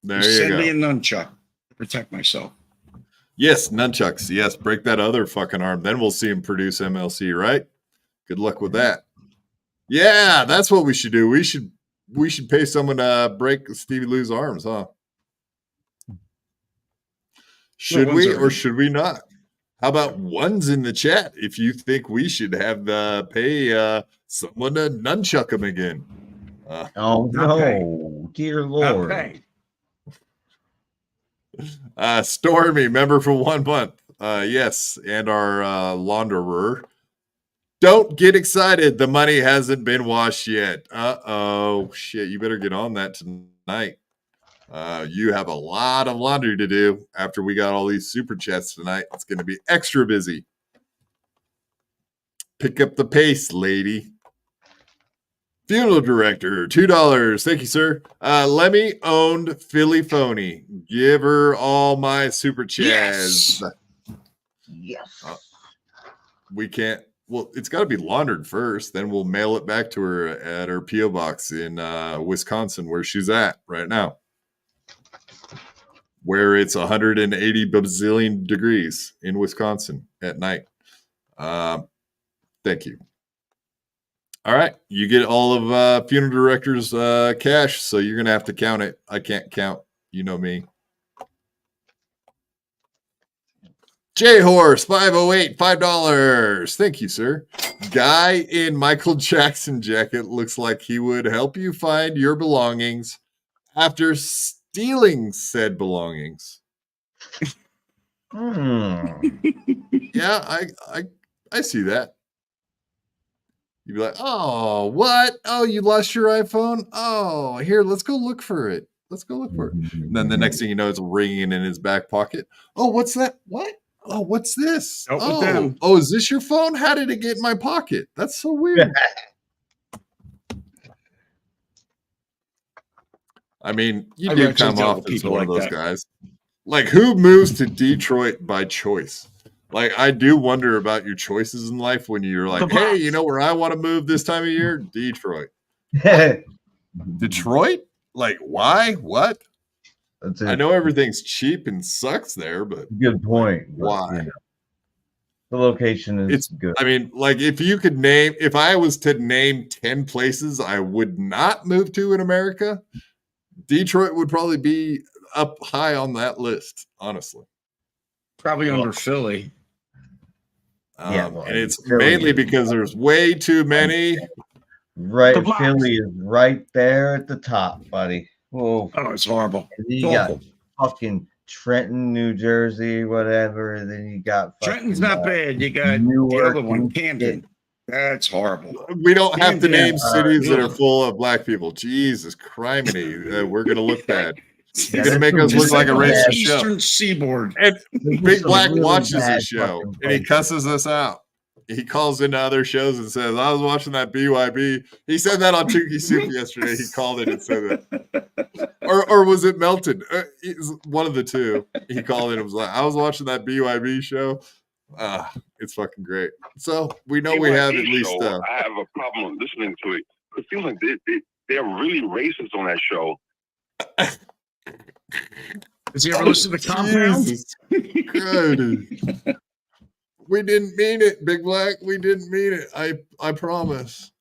There you Send go. me a nunchuck to protect myself. Yes, nunchucks. Yes, break that other fucking arm. Then we'll see him produce MLC, right? Good luck with that. Yeah, that's what we should do. We should pay someone to break Stevie Lou's arms, huh? Should we or should we not? How about ones in the chat if you think we should have pay someone to nunchuck him again? Oh no, dear Lord. Okay. Stormy, member for 1 month. Yes, and our launderer. Don't get excited. The money hasn't been washed yet. Uh-oh. Shit, you better get on that tonight. You have a lot of laundry to do after we got all these super chats tonight. It's going to be extra busy. Pick up the pace, lady. Funeral director, $2. Thank you, sir. Lemmy owned Philly Phony. Give her all my super chats. Yes. We can't. Well, it's got to be laundered first. Then we'll mail it back to her at her P.O. box in Wisconsin, where she's at right now, where it's 180 bazillion degrees in Wisconsin at night. Thank you. All right. You get all of funeral director's cash, so you're going to have to count it. I can't count. You know me. J Horse 508, $5. Thank you, sir. Guy in Michael Jackson jacket looks like he would help you find your belongings after stealing said belongings. Yeah, I see that. You'd be like, oh, what? Oh, you lost your iPhone? Oh, here, let's go look for it. Let's go look for it. And then the next thing you know, it's ringing in his back pocket. Oh, what's that? What? Oh, what's this? Oh, is this your phone? How did it get in my pocket? That's so weird. I mean, you do come off as one of those guys. Like, who moves to Detroit by choice? Like, I do wonder about your choices in life when you're like, hey, you know where I want to move this time of year? Detroit. Detroit? Like, why? What? I know everything's cheap and sucks there, but good point. Why? You know, the location is good. I mean, like, if I was to name 10 places I would not move to in America, Detroit would probably be up high on that list, honestly. Probably under Philly. And it's mainly because there's way too many. Right, Philly is right there at the top, buddy. Whoa. Oh, it's horrible. And then you got fucking Trenton, New Jersey, whatever. And then you got Trenton's not bad. You got the other one, Camden. That's horrible. We don't have to name cities that are full of black people. Jesus criminy. We're going to look bad. You're going to make us look like a racist show. Eastern Seaboard. And Big Black watches this show, and he cusses us out. He calls into other shows and says, I was watching that BYB. He said that on Tukey Soup yesterday. He called it and said that. Or was it Melton? One of the two. He called it and was like, I was watching that BYB show. It's fucking great. So we know we have at least. I have a problem listening to it. It feels like they're really racist on that show. Has he ever listened to Compound? Good. We didn't mean it, Big Black. We didn't mean it. I promise.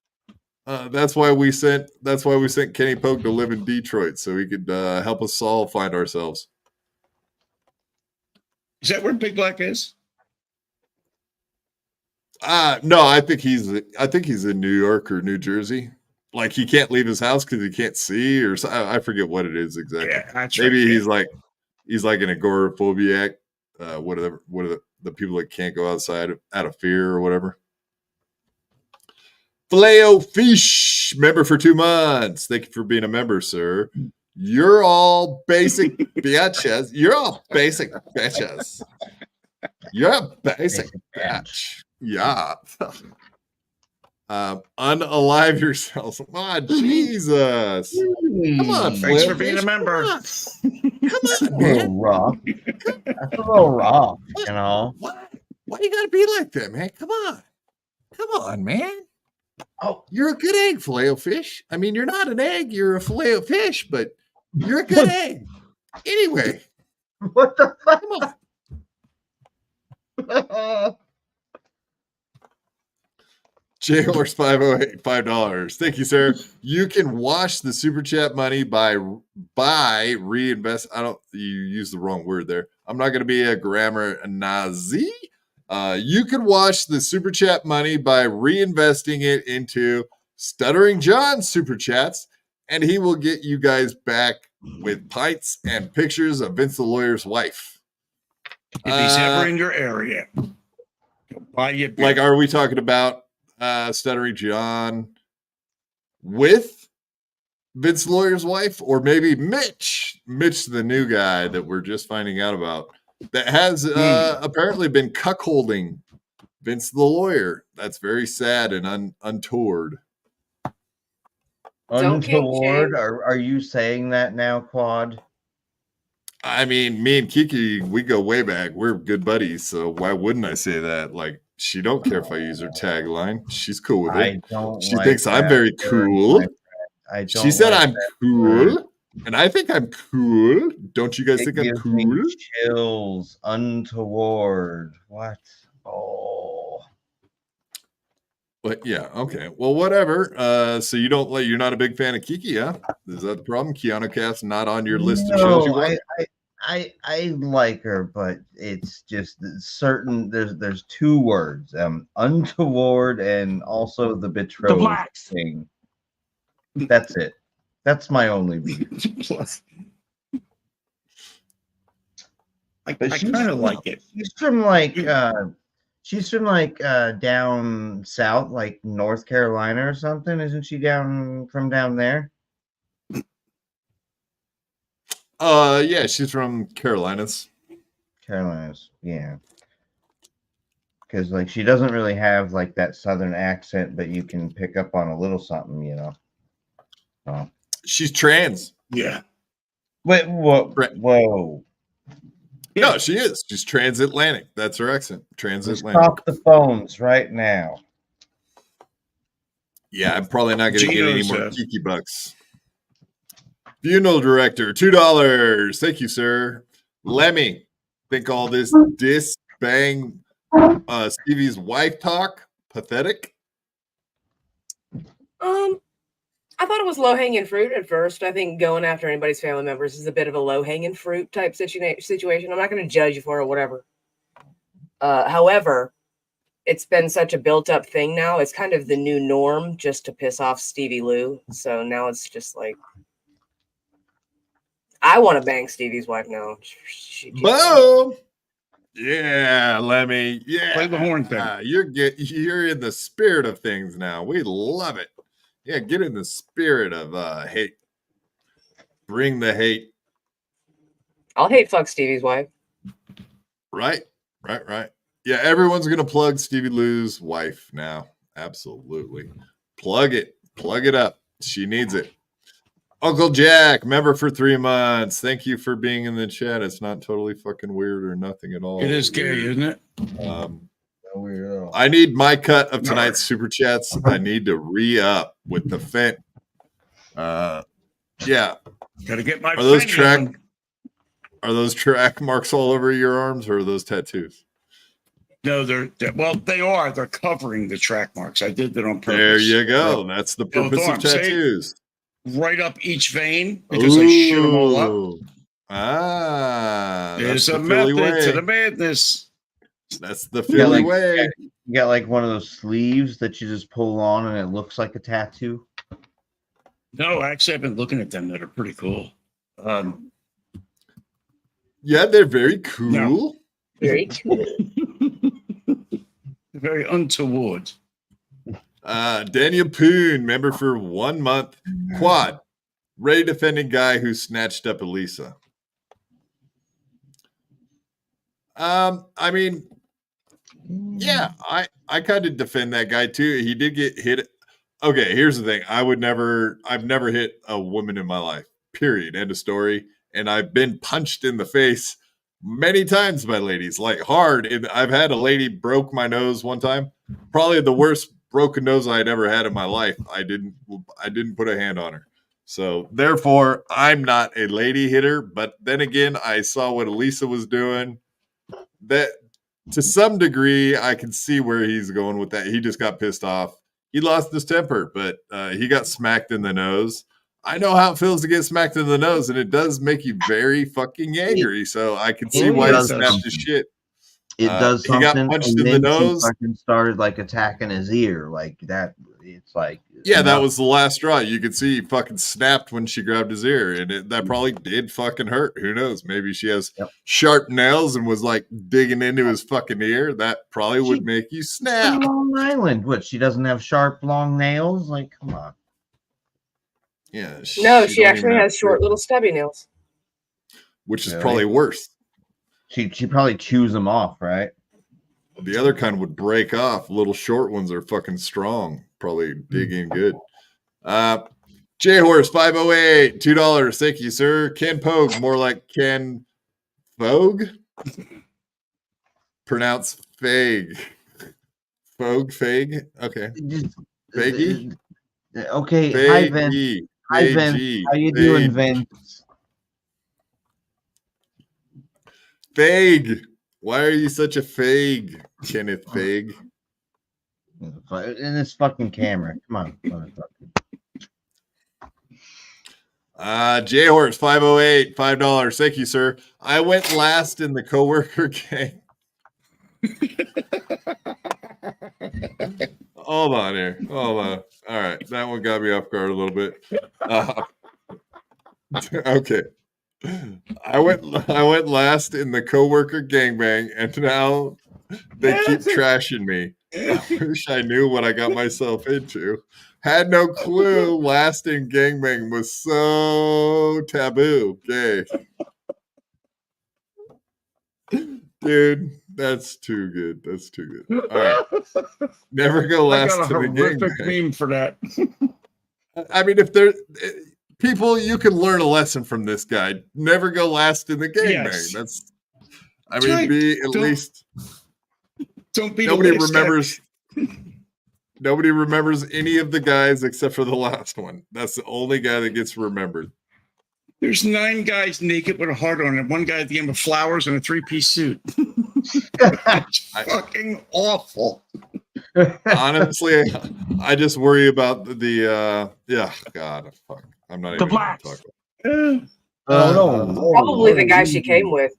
That's why we sent Kenny Pogue to live in Detroit so he could help us all find ourselves. Is that where Big Black is? No, I think he's in New York or New Jersey. Like he can't leave his house because he can't see, or I forget what it is exactly. Yeah, that's maybe right, he's like an agoraphobiac. What are the people that can't go outside out of fear or whatever. Filet-O-Fish, member for 2 months. Thank you for being a member, sir. You're all basic bitches. You're all basic bitches. You're a basic bitch. Yeah. Unalive yourselves. Come on, Jesus. Come on, thanks for being a member. Come on, That's a man. little rough. That's a little rough, you know. Why you gotta be like that, man? Come on, man. Oh, You're a good egg, Filet-O-Fish. I mean, you're not an egg, you're a Filet-O-Fish, but you're a good egg. Anyway, what the fuck? come on. J-Horse 508, $5. Thank you, sir. You can wash the super chat money by reinvest. You used the wrong word there. I'm not going to be a grammar Nazi. You can wash the super chat money by reinvesting it into Stuttering John's super chats, and he will get you guys back with pints and pictures of Vince the Lawyer's wife. If he's ever in your area, he'll buy you a beer. Like, are we talking about Stuttering John with Vince the Lawyer's wife, or maybe Mitch, the new guy that we're just finding out about, that has apparently been cuckolding Vince the Lawyer? That's very sad and untoward. Untoward? Are you saying that now, Quad? I mean, me and Kiki, we go way back. We're good buddies, so why wouldn't I say that? Like, she don't care if I use her tagline. She's cool with it. She thinks I'm very cool. She said I'm cool, and I think I'm cool. Don't you guys think I'm cool? Chills. Untoward. What? Oh. But yeah, okay. Well, whatever. So you're not a big fan of Kiki, huh? Is that the problem? Keanu Cat's not on your list of shows you watch? I like her, but it's just certain. There's 2 words, untoward, and also the betrothed thing. That's it. That's my only view. I kind of like it. She's from down south, like North Carolina or something. Isn't she down there? Yeah, she's from Carolinas. Yeah. Because like she doesn't really have like that southern accent, but you can pick up on a little something, you know. Oh. She's trans. Yeah. Wait, whoa. No, she is. She's transatlantic. That's her accent. Transatlantic. Let's talk the phones right now. Yeah, I'm probably not going to get any more Kiki bucks. Funeral director, $2. Thank you, sir. Lemmy, think all this bang Stevie's wife talk pathetic? I thought it was low-hanging fruit at first. I think going after anybody's family members is a bit of a low-hanging fruit type situation. I'm not going to judge you for it or whatever. However, it's been such a built-up thing now. It's kind of the new norm just to piss off Stevie Lou. So now it's just like, I want to bang Stevie's wife now. Boom! Yeah, Lemmy. Yeah, play the horn thing. You're in the spirit of things now. We love it. Yeah, get in the spirit of hate. Bring the hate. I'll hate fuck Stevie's wife. Right. Yeah, everyone's gonna plug Stevie Lou's wife now. Absolutely. Plug it up. She needs it. Uncle Jack, member for 3 months. Thank you for being in the chat. It's not totally fucking weird or nothing at all. It is gay, isn't it? I need my cut of tonight's super chats. I need to re-up with the Fent. Yeah. Gotta get my Are those friend track? Are those track marks all over your arms, or are those tattoos? No, they're well, they are. They're covering the track marks. I did that on purpose. There you go. That's the purpose of tattoos. Right up each vein because I shoot them all up. There's a method to the madness. That's the Philly way. You got like one of those sleeves that you just pull on and it looks like a tattoo. No, actually, I've been looking at them that are pretty cool. Yeah, they're very cool. No. Very cool. Very untoward. Daniel Poon, member for 1 month. Quad, Ray defending guy who snatched up Elisa. I mean, yeah, I kind of defend that guy too. He did get hit. Okay, here's the thing. I've never hit a woman in my life. Period. End of story. And I've been punched in the face many times by ladies, like hard. And I've had a lady broke my nose one time. Probably the worst broken nose I'd ever had in my life. I didn't put a hand on her. So therefore, I'm not a lady hitter. But then again, I saw what Elisa was doing. That to some degree, I can see where he's going with that. He just got pissed off. He lost his temper, but he got smacked in the nose. I know how it feels to get smacked in the nose, and it does make you very fucking angry. So I can see why he snapped his shit. It does something. He got punched in the nose. And started like attacking his ear, like that. It's like that was the last straw. You could see he fucking snapped when she grabbed his ear, and that probably did fucking hurt. Who knows? Maybe she has sharp nails and was like digging into his fucking ear. That probably would make you snap. Long Island, what? She doesn't have sharp, long nails? Like, come on. Yeah. No, she actually has short, little stubby nails. Which is probably worse. She probably chews them off, right? The other kind would break off. Little short ones are fucking strong. Probably dig in good. J Horse 508, $2. Thank you, sir. Ken Pogue, more like Ken Pogue. Pronounce Fag. Pogue, Fag. Okay. Faggy. Okay. Faggy. Hi, Vince. Hi, Vince. How you doing, Vince? Fag. Why are you such a fag, Kenneth Pogue? In this fucking camera. Come on. J Horse 508, $5. Thank you, sir. I went last in the coworker gang. Hold on here. Hold on. All right. That one got me off guard a little bit. Okay. I went last in the coworker gangbang, and now they keep trashing me. I wish I knew what I got myself into. Had no clue last in gangbang was so taboo. Okay. Dude, that's too good. That's too good. All right. Never go last I got a to the horrific gangbang. meme for that. I mean, if there people, you can learn a lesson from this guy. Never go last in the gangbang. Yes. That's I mean, be at least Don't be nobody the last remembers. Nobody remembers any of the guys except for the last one. That's the only guy that gets remembered. There's 9 guys naked with a heart on it. One guy at the end with flowers and a 3-piece suit. Fucking awful. Honestly, I just worry about the God, fuck. I'm not The even blacks. gonna talk about No. Probably the guy she came with.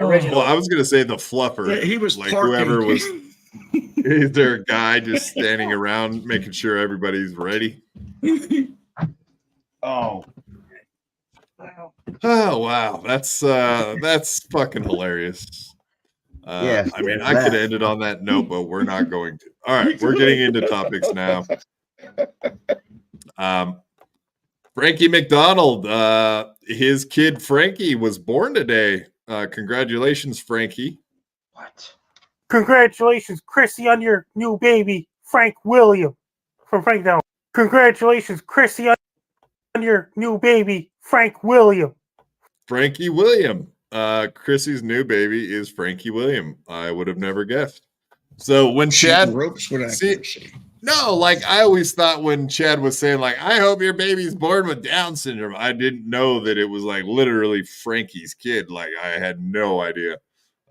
Originally. Well, I was gonna say the fluffer. Yeah, he was like parking. whoever was. Is there a guy just standing around making sure everybody's ready? Oh. Wow. Oh wow, that's fucking hilarious. Yes, I mean, I could end it on that note, but we're not going to. All right, we're getting into topics now. Frankie McDonald, his kid Frankie was born today. Congratulations, Frankie. What? Congratulations, Chrissy, on your new baby, Frank William. From Frank now. Congratulations, Chrissy, on on your new baby, Frank William. Frankie William. Chrissy's new baby is Frankie William. I would have never guessed. So when Chad ropes with accuracy. No, like I always thought when Chad was saying, like, I hope your baby's born with Down syndrome, I didn't know that it was like literally Frankie's kid. Like I had no idea.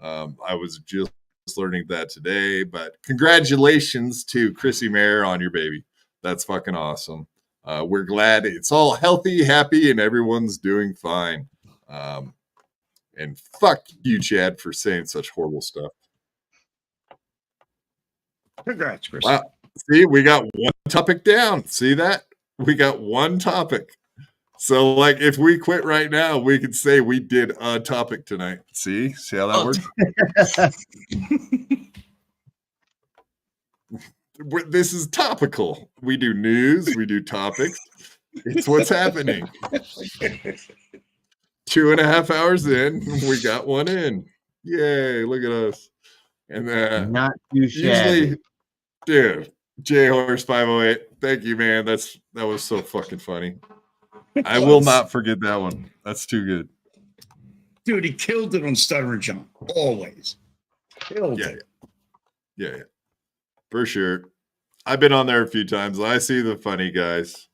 I was just learning that today, but congratulations to Chrissy Mayer on your baby. That's fucking awesome. We're glad it's all healthy, happy, and everyone's doing fine. And fuck you, Chad, for saying such horrible stuff. Congrats, Chris. Wow. See, we got one topic down. See that? We got one topic. So, like, if we quit right now, we could say we did a topic tonight. See how that works? This is topical. We do news, we do topics. It's what's happening. 2.5 hours in, we got one in. Yay, look at us. And not too shabby. Usually, dude, J Horse 508. Thank you, man. That was so fucking funny. I will not forget that one. That's too good. Dude, he killed it on Stuttering John. Always. Killed it. Yeah. For sure. I've been on there a few times. I see the funny guys.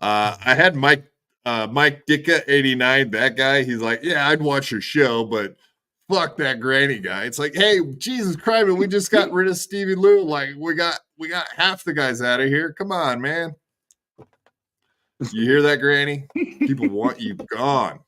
I had Mike Dicka 89, that guy. He's like, yeah, I'd watch your show, but fuck that granny guy. It's like, hey, Jesus Christ, we just got rid of Stevie Lou. Like, we got half the guys out of here. Come on, man. You hear that, Granny? People want you gone.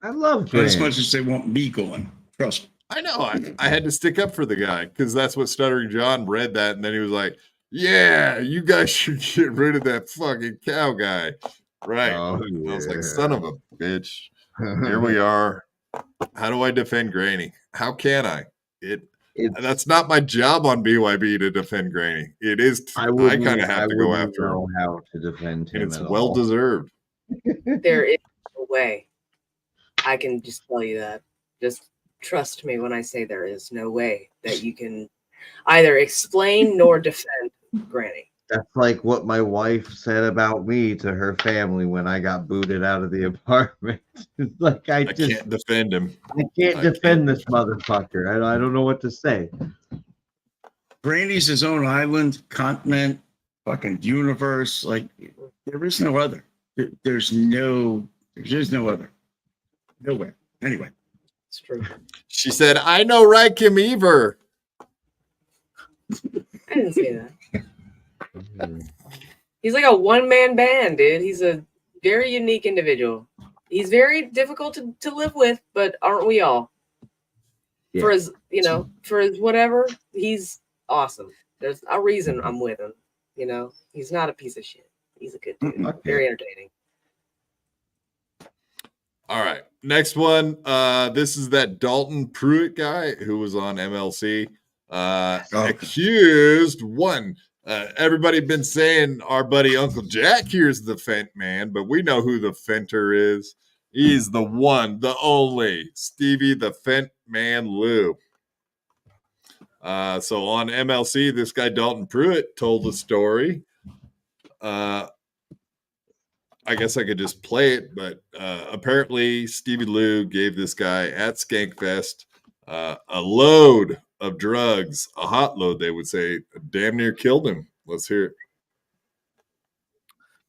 I love Granny. As much as they want me going. Trust me. I know. I had to stick up for the guy because that's what Stuttering John read that, and then he was like, yeah, you guys should get rid of that fucking cow guy. Right. Oh, yeah. I was like, son of a bitch. Here we are. How do I defend Granny? How can I? That's not my job on BYB to defend Granny. It is. I kind of have to go after him. How to defend him? And it's well deserved. There is no way. I can just tell you that. Just trust me when I say there is no way that you can either explain nor defend Granny. That's like what my wife said about me to her family when I got booted out of the apartment. It's like I can't defend him. I can't defend this motherfucker. I don't know what to say. Granny's his own island, continent, fucking universe. Like there is no other. There's no other. Nowhere. Anyway. It's true. She said, I know right, Kim Ever. I didn't say that. He's like a one-man band, dude. He's a very unique individual. He's very difficult to live with, but aren't we all? Yeah. For his whatever, he's awesome. There's a reason I'm with him. He's not a piece of shit. He's a good dude. Okay. Very entertaining. All right. Next one. This is that Dalton Pruitt guy who was on MLC. Accused one. Everybody been saying our buddy Uncle Jack here's the Fent man, but we know who the Fenter is. He's the one, the only Stevie the Fent man Lou. So on MLC, this guy Dalton Pruitt told a story. I guess I could just play it, but apparently Stevie Lou gave this guy at Skankfest a load of drugs, a hot load, they would say, damn near killed him. Let's hear it.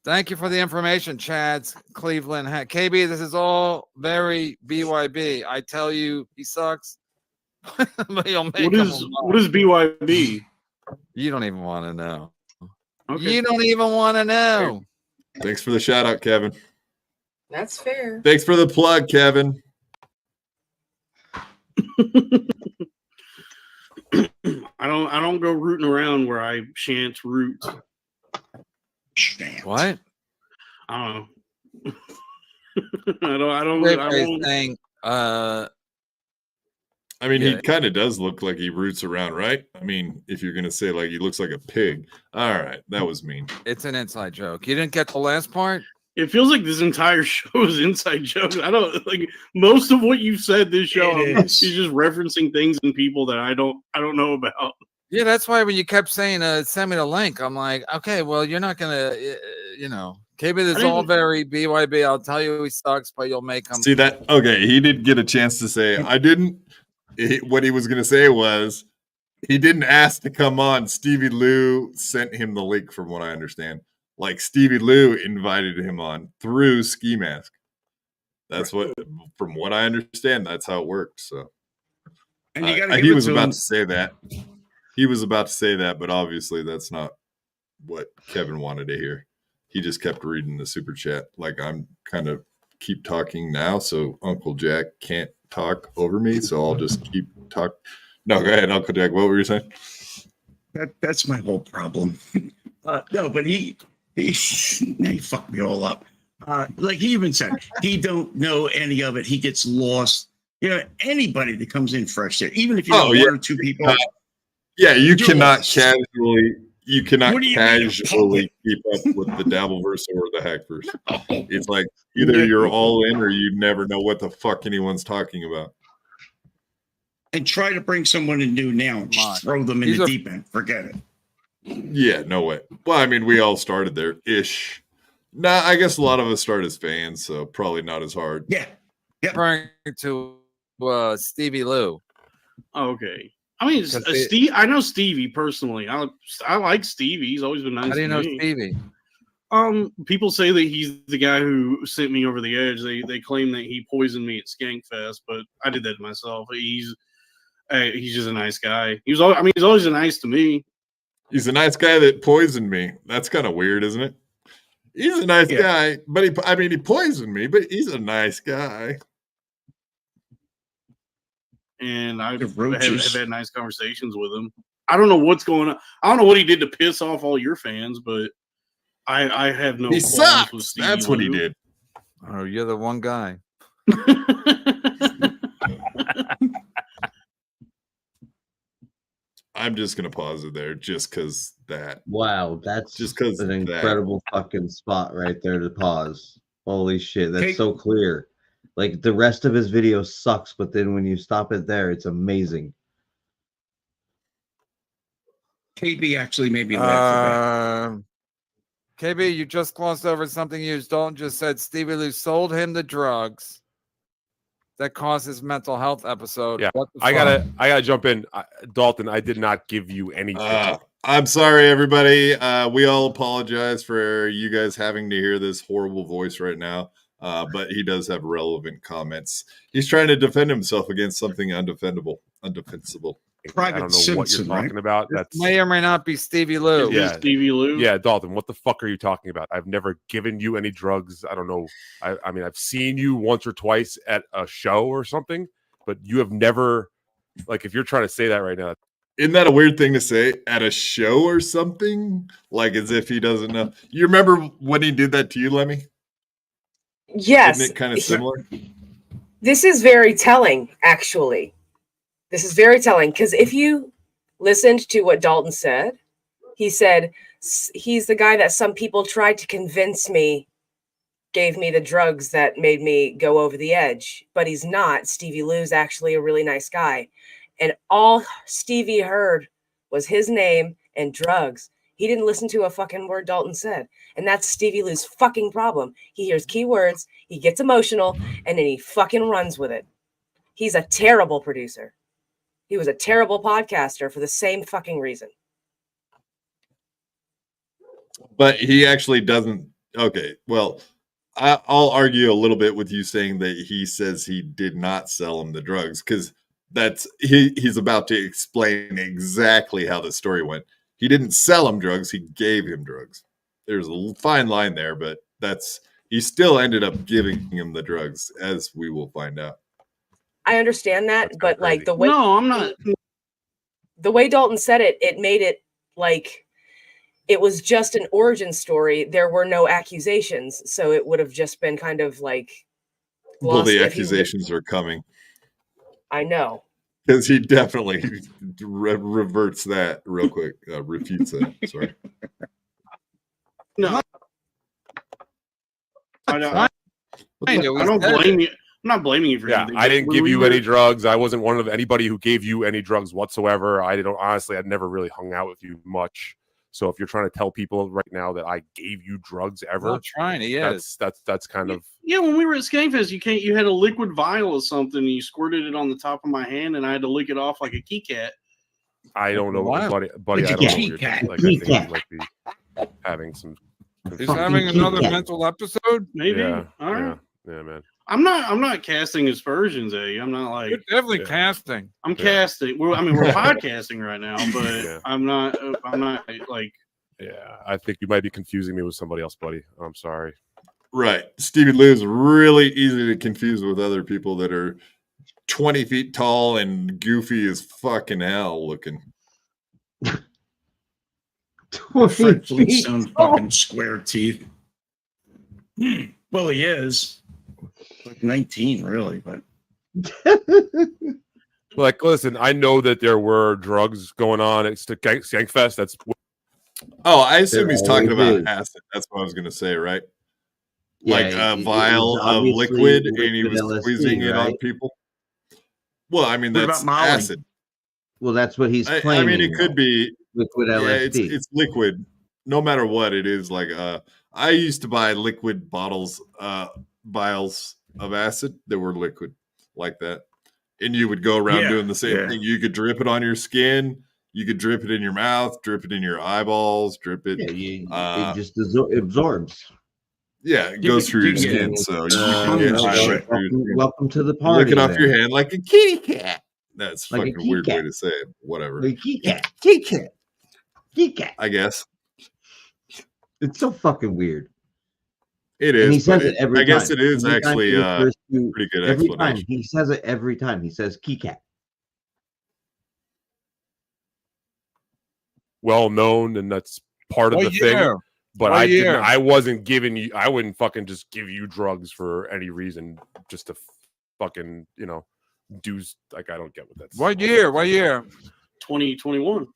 Thank you for the information, Chad's Cleveland. KB, this is all very BYB. I tell you, he sucks. What is BYB? You don't even want to know. Okay. You don't even want to know. Thanks for the shout out, Kevin. That's fair. Thanks for the plug, Kevin. I don't go rooting around where I chance roots. What? I don't know. I don't think I mean, he kind of does look like he roots around, right? I mean, if you're gonna say like he looks like a pig. All right, that was mean. It's an inside joke. You didn't get the last part? It feels like this entire show is inside jokes. I don't like most of what you've said this show is just referencing things and people that I don't know about. Yeah, that's why when you kept saying send me the link, I'm like, okay, well, you're not gonna KB, this is all very BYB. I'll tell you he sucks, but you'll make him. See that? Okay, he didn't get a chance to say. I didn't. What he was going to say was he didn't ask to come on. Stevie Lou sent him the link, from what I understand. Like Stevie Lou invited him on through Ski Mask. That's what, from what I understand, that's how it worked. So, and you he was about to say that. He was about to say that, but obviously that's not what Kevin wanted to hear. He just kept reading the super chat. Like, I'm kind of keep talking now, so Uncle Jack can't talk over me. So I'll just keep talk. No, go ahead, Uncle Jack. What were you saying? That's my whole problem. No, but he fucked me all up. Like he even said, he don't know any of it. He gets lost. You know, anybody that comes in fresh there, even if you know one or two people. Yeah, you cannot casually. You cannot casually keep up with the Dabbleverse or the Hackverse. It's like either you're all in or you never know what the fuck anyone's talking about. And try to bring someone in new now and just throw them in the deep end. Forget it. Yeah, no way. Well, I mean, we all started there ish. Nah, I guess a lot of us start as fans, so probably not as hard. Yeah. Referring to Stevie Lou. Oh, okay. I mean, Steve. I know Stevie personally. I like Stevie. He's always been nice. How do you know me. Stevie? People say that he's the guy who sent me over the edge. They claim that he poisoned me at Skankfest, but I did that to myself. He's just a nice guy. He's always nice to me. He's a nice guy that poisoned me. That's kind of weird, isn't it? He's a nice guy, but he poisoned me, but he's a nice guy. And I've had nice conversations with him. I don't know what's going on. I don't know what he did to piss off all your fans, but I have no. He sucks. That's what he did. Oh, you're the one guy. I'm just gonna pause it there, just because that. Wow, that's just because an incredible fucking spot right there to pause. Holy shit, that's so clear. Like the rest of his video sucks, but then when you stop it there, it's amazing. KB actually made me laugh. KB, you just glossed over something used. Dalton just said Stevie Lou sold him the drugs that caused his mental health episode. Yeah, what the I fuck? gotta jump in, Dalton. I did not give you any. I'm sorry, everybody. We all apologize for you guys having to hear this horrible voice right now. But he does have relevant comments. He's trying to defend himself against something undefensible. I don't know what you're talking about. That may or may not be Stevie Lou. Yeah, Stevie Lou. Yeah, Dalton. What the fuck are you talking about? I've never given you any drugs. I don't know. I mean, I've seen you once or twice at a show or something, but you have never. Like, if you're trying to say that right now, isn't that a weird thing to say at a show or something? Like as if he doesn't know. You remember when he did that to you, Lemmy? Yes. Isn't it kind of similar? This is very telling, actually. This is very telling because if you listened to what Dalton said, he said he's the guy that some people tried to convince me gave me the drugs that made me go over the edge, but he's not. Stevie Lou's actually a really nice guy. And all Stevie heard was his name and drugs. He didn't listen to a fucking word Dalton said. And that's Stevie Lou's fucking problem. He hears keywords, he gets emotional, and then he fucking runs with it. He's a terrible producer. He was a terrible podcaster for the same fucking reason. But he actually doesn't. Okay, well, I'll argue a little bit with you saying that he says he did not sell him the drugs because that's he's about to explain exactly how the story went. He didn't sell him drugs. He gave him drugs. There's a fine line there, but he still ended up giving him the drugs, as we will find out. I understand that, but like the way I'm not. The way Dalton said it, it made it like it was just an origin story. There were no accusations, so it would have just been kind of like. Well, the accusations are coming. I know. Because he definitely reverts that real quick, refutes that. Sorry. No. I don't blame you. I'm not blaming you for anything. I didn't give you any drugs. I wasn't one of anybody who gave you any drugs whatsoever. I'd never really hung out with you much. So if you're trying to tell people right now that I gave you drugs ever, Not trying to, that's kind of Yeah, when we were at Skankfest, you had a liquid vial of something, and you squirted it on the top of my hand, and I had to lick it off like a key cat. I don't know, Wow. buddy. Like I a don't know key what you're cat. like. I think you might be having some. He's having another mental episode. Maybe. Yeah, All right. yeah, man. I'm not casting aspersions, I'm not like You're definitely casting. I'm casting. We're podcasting right now, but I'm not like. Yeah, I think you might be confusing me with somebody else, buddy. I'm sorry. Right. Stevie Lou's really easy to confuse with other people that are 20 feet tall and goofy as fucking hell looking. Fred Flintstone fucking square teeth. Well, he is. Like 19, really, but. Like, listen, I know that there were drugs going on at Skankfest. That's. Oh, I assume he's talking about acid. That's what I was going to say, right? Like a vial of liquid, and he was LSD, squeezing it on right? people. Well, I mean, What that's about Molly? acid. Well, that's what he's I claiming. mean, it could be liquid yeah, LSD. it's liquid. No matter what it is, like I used to buy liquid bottles, vials of acid that were liquid like that, and you would go around doing the same thing. You could drip it on your skin. You could drip it in your mouth, drip it in your eyeballs, drip it. It just absorbs. Yeah, it goes through your skin. So you can get welcome to the party. Lick it off your hand like a kitty cat. That's Like a fucking kitty weird cat. way to say it. Whatever. Like kitty cat. Kitty cat. Kitty cat. I guess it's so fucking weird. It is. And he says but it every I time. guess it is Every time actually he refers to- pretty good every explanation. time he says it every time. He says kitty cat. Well known, and that's part of the thing. But I wasn't giving you. I wouldn't fucking just give you drugs for any reason, just to fucking do like I don't get what that's. What year? 2021.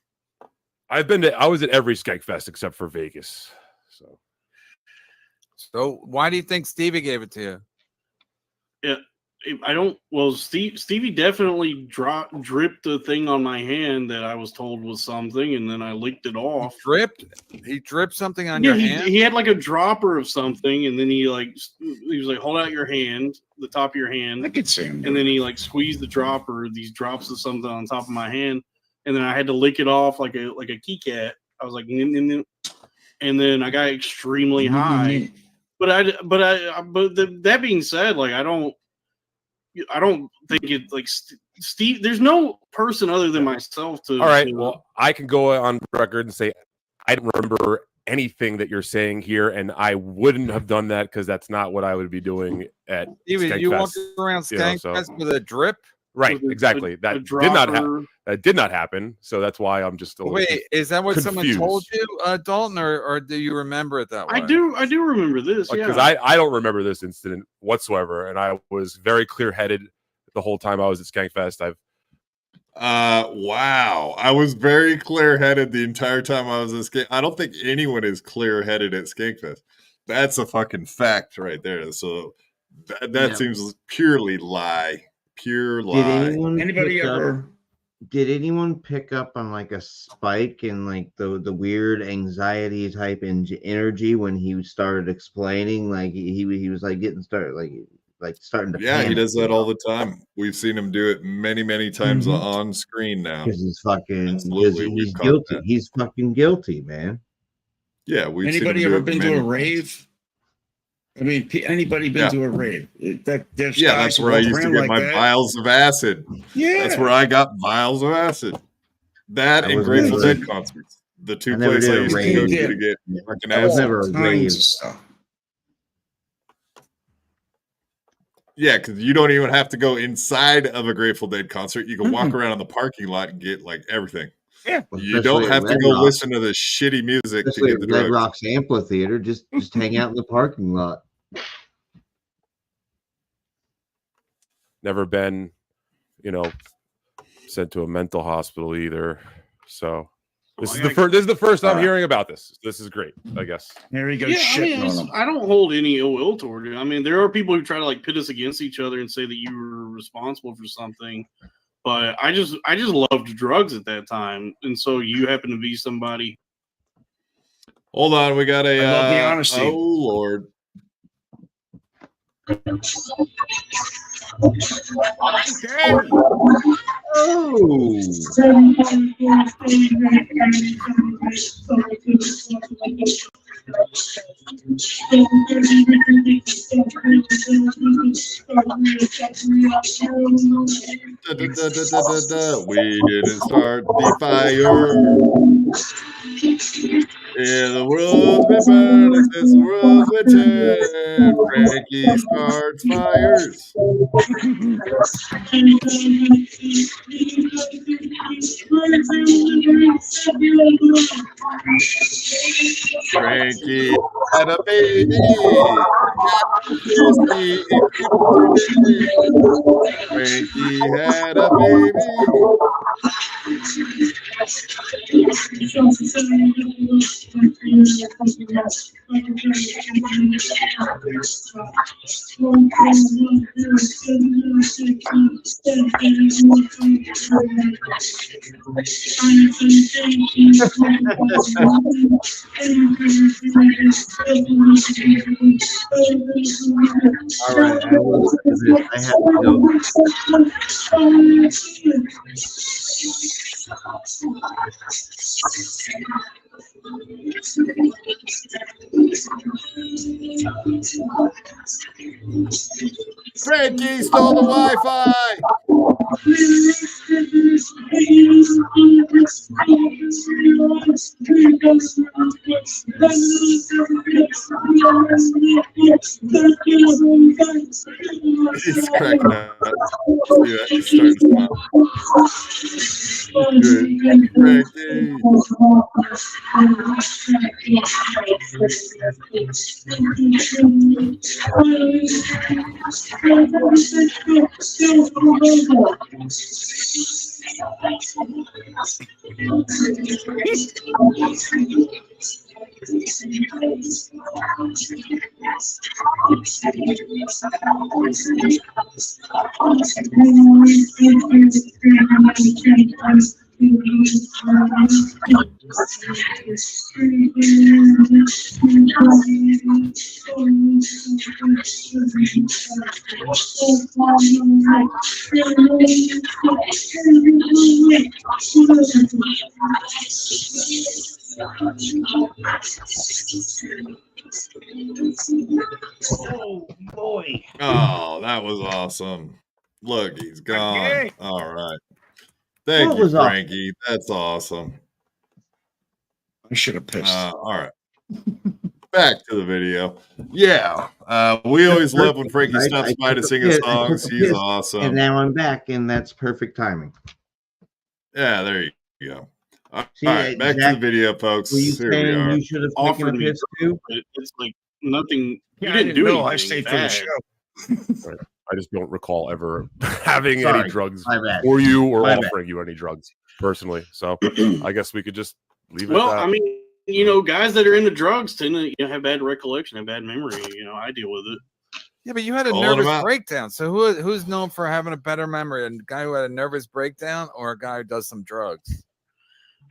I was at every Skankfest except for Vegas. So why do you think Stevie gave it to you? Yeah, I don't. Well, Stevie definitely dripped the thing on my hand that I was told was something, and then I licked it off. He dripped something on your hand. He had like a dropper of something, and then he was like, hold out your hand, the top of your hand. I could see him. And then he like squeezed the dropper, these drops of something on top of my hand, and then I had to lick it off like a key cat. I was like, and then I got extremely high. But that being said, like I don't think it like Steve. There's no person other than myself to. All right. Well, I can go on record and say I don't remember anything that you're saying here, and I wouldn't have done that because that's not what I would be doing at Stevie, you walked Skankfest. around Skankfest with a drip. Right, exactly. That did not happen. So that's why I'm just a little Wait. Is that what someone confused. told you, Dalton, or do you remember it that way? I do remember this. Because I don't remember this incident whatsoever, and I was very clear-headed the whole time I was at Skankfest. Wow. I was very clear-headed the entire time I was at Skank. I don't think anyone is clear-headed at Skankfest. That's a fucking fact right there. So that seems purely lie. Pure lie. Did anyone pick up on like a spike in like the weird anxiety type energy when he started explaining? Like he was like getting started like starting to Yeah, he panic, does that all the time. We've seen him do it many times on screen now. because he's fucking Absolutely, he's we've caught guilty. that. He's fucking guilty, man. Yeah, we've Anybody seen him ever do it been to a many- rave? I mean, anybody been to a rave? That's where I used to get my vials of acid. Yeah, that's where I got vials of acid. That and Grateful Dead concerts, the two places I used to go to get fucking I was acid. never a rave. Yeah, because you don't even have to go inside of a Grateful Dead concert. You can walk around in the parking lot and get like everything. Yeah, you don't have to go listen to the shitty music to get the Red drugs. Rocks Amphitheater. Just hang out in the parking lot. Never been, sent to a mental hospital either. So this is the first I'm hearing about this. This is great, I guess. There he goes. Yeah, I don't hold any ill will toward it. I mean, there are people who try to like pit us against each other and say that you were responsible for something. But I just loved drugs at that time, and so you happen to be somebody Hold on, we got a. I love the honesty. Oh Lord. Okay. Oh. We didn't start the fire. Yeah, the world's been burning since the world's been turning. Frankie starts fires. Frankie had a baby. Frankie had a baby. All right, I will say this. I have to go. Frankie stole the Wi-Fi. He's cracking up. See that? He's starting to smile. Good. Frankie. Oh boy. Oh, that was awesome. Look, he's gone. Okay. All right. Thank What you, was awesome? Frankie. That's awesome. I should have pissed. All right. Back to the video. Yeah. We always love when Frankie I stops by to took a sing his piss, I took songs. a He's piss, awesome. And now I'm back, and that's perfect timing. Yeah, there you go. All See, right, back Jack, to the video, folks. Were you Here we saying are. you should have taken a Offered me, piss too? but it's like nothing. Yeah, You I didn't do know. anything. I stayed for the bad. show. Right. I just don't recall ever having Sorry, any drugs my bad. for you or My bad. offering you any drugs personally. So I guess we could just leave it Well, at that. I mean, you know, guys that are into drugs tend to have bad recollection and bad memory. You know, I deal with it. Yeah, but you had a Calling him nervous out. breakdown. So who's known for having a better memory? A guy who had a nervous breakdown or a guy who does some drugs?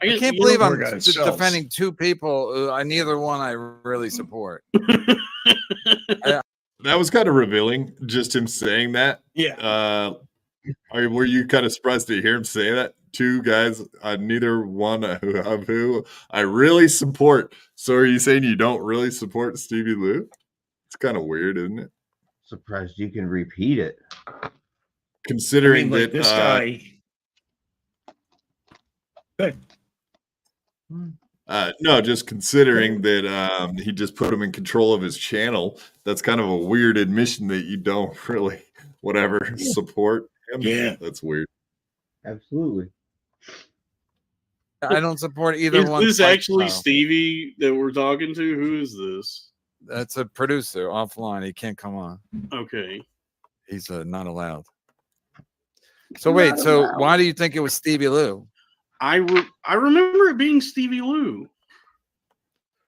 I guess, can't you believe know, I'm guy sells. defending two people who neither one I really support. That was kind of revealing, just him saying that. Yeah. Were you kind of surprised to hear him say that? Two guys, neither one of who I really support. So are you saying you don't really support Stevie Lou? It's kind of weird, isn't it? Surprised you can repeat it. Considering like that this guy. Good. no, just considering that he just put him in control of his channel. That's kind of a weird admission that you don't really support him. Yeah. That's weird. Absolutely. I don't support either one. Is this actually style. Stevie that we're talking to? Who is this? That's a producer offline. He can't come on. Okay. He's not allowed. So wait. So why do you think it was Stevie Lou? I remember it being Stevie Lou.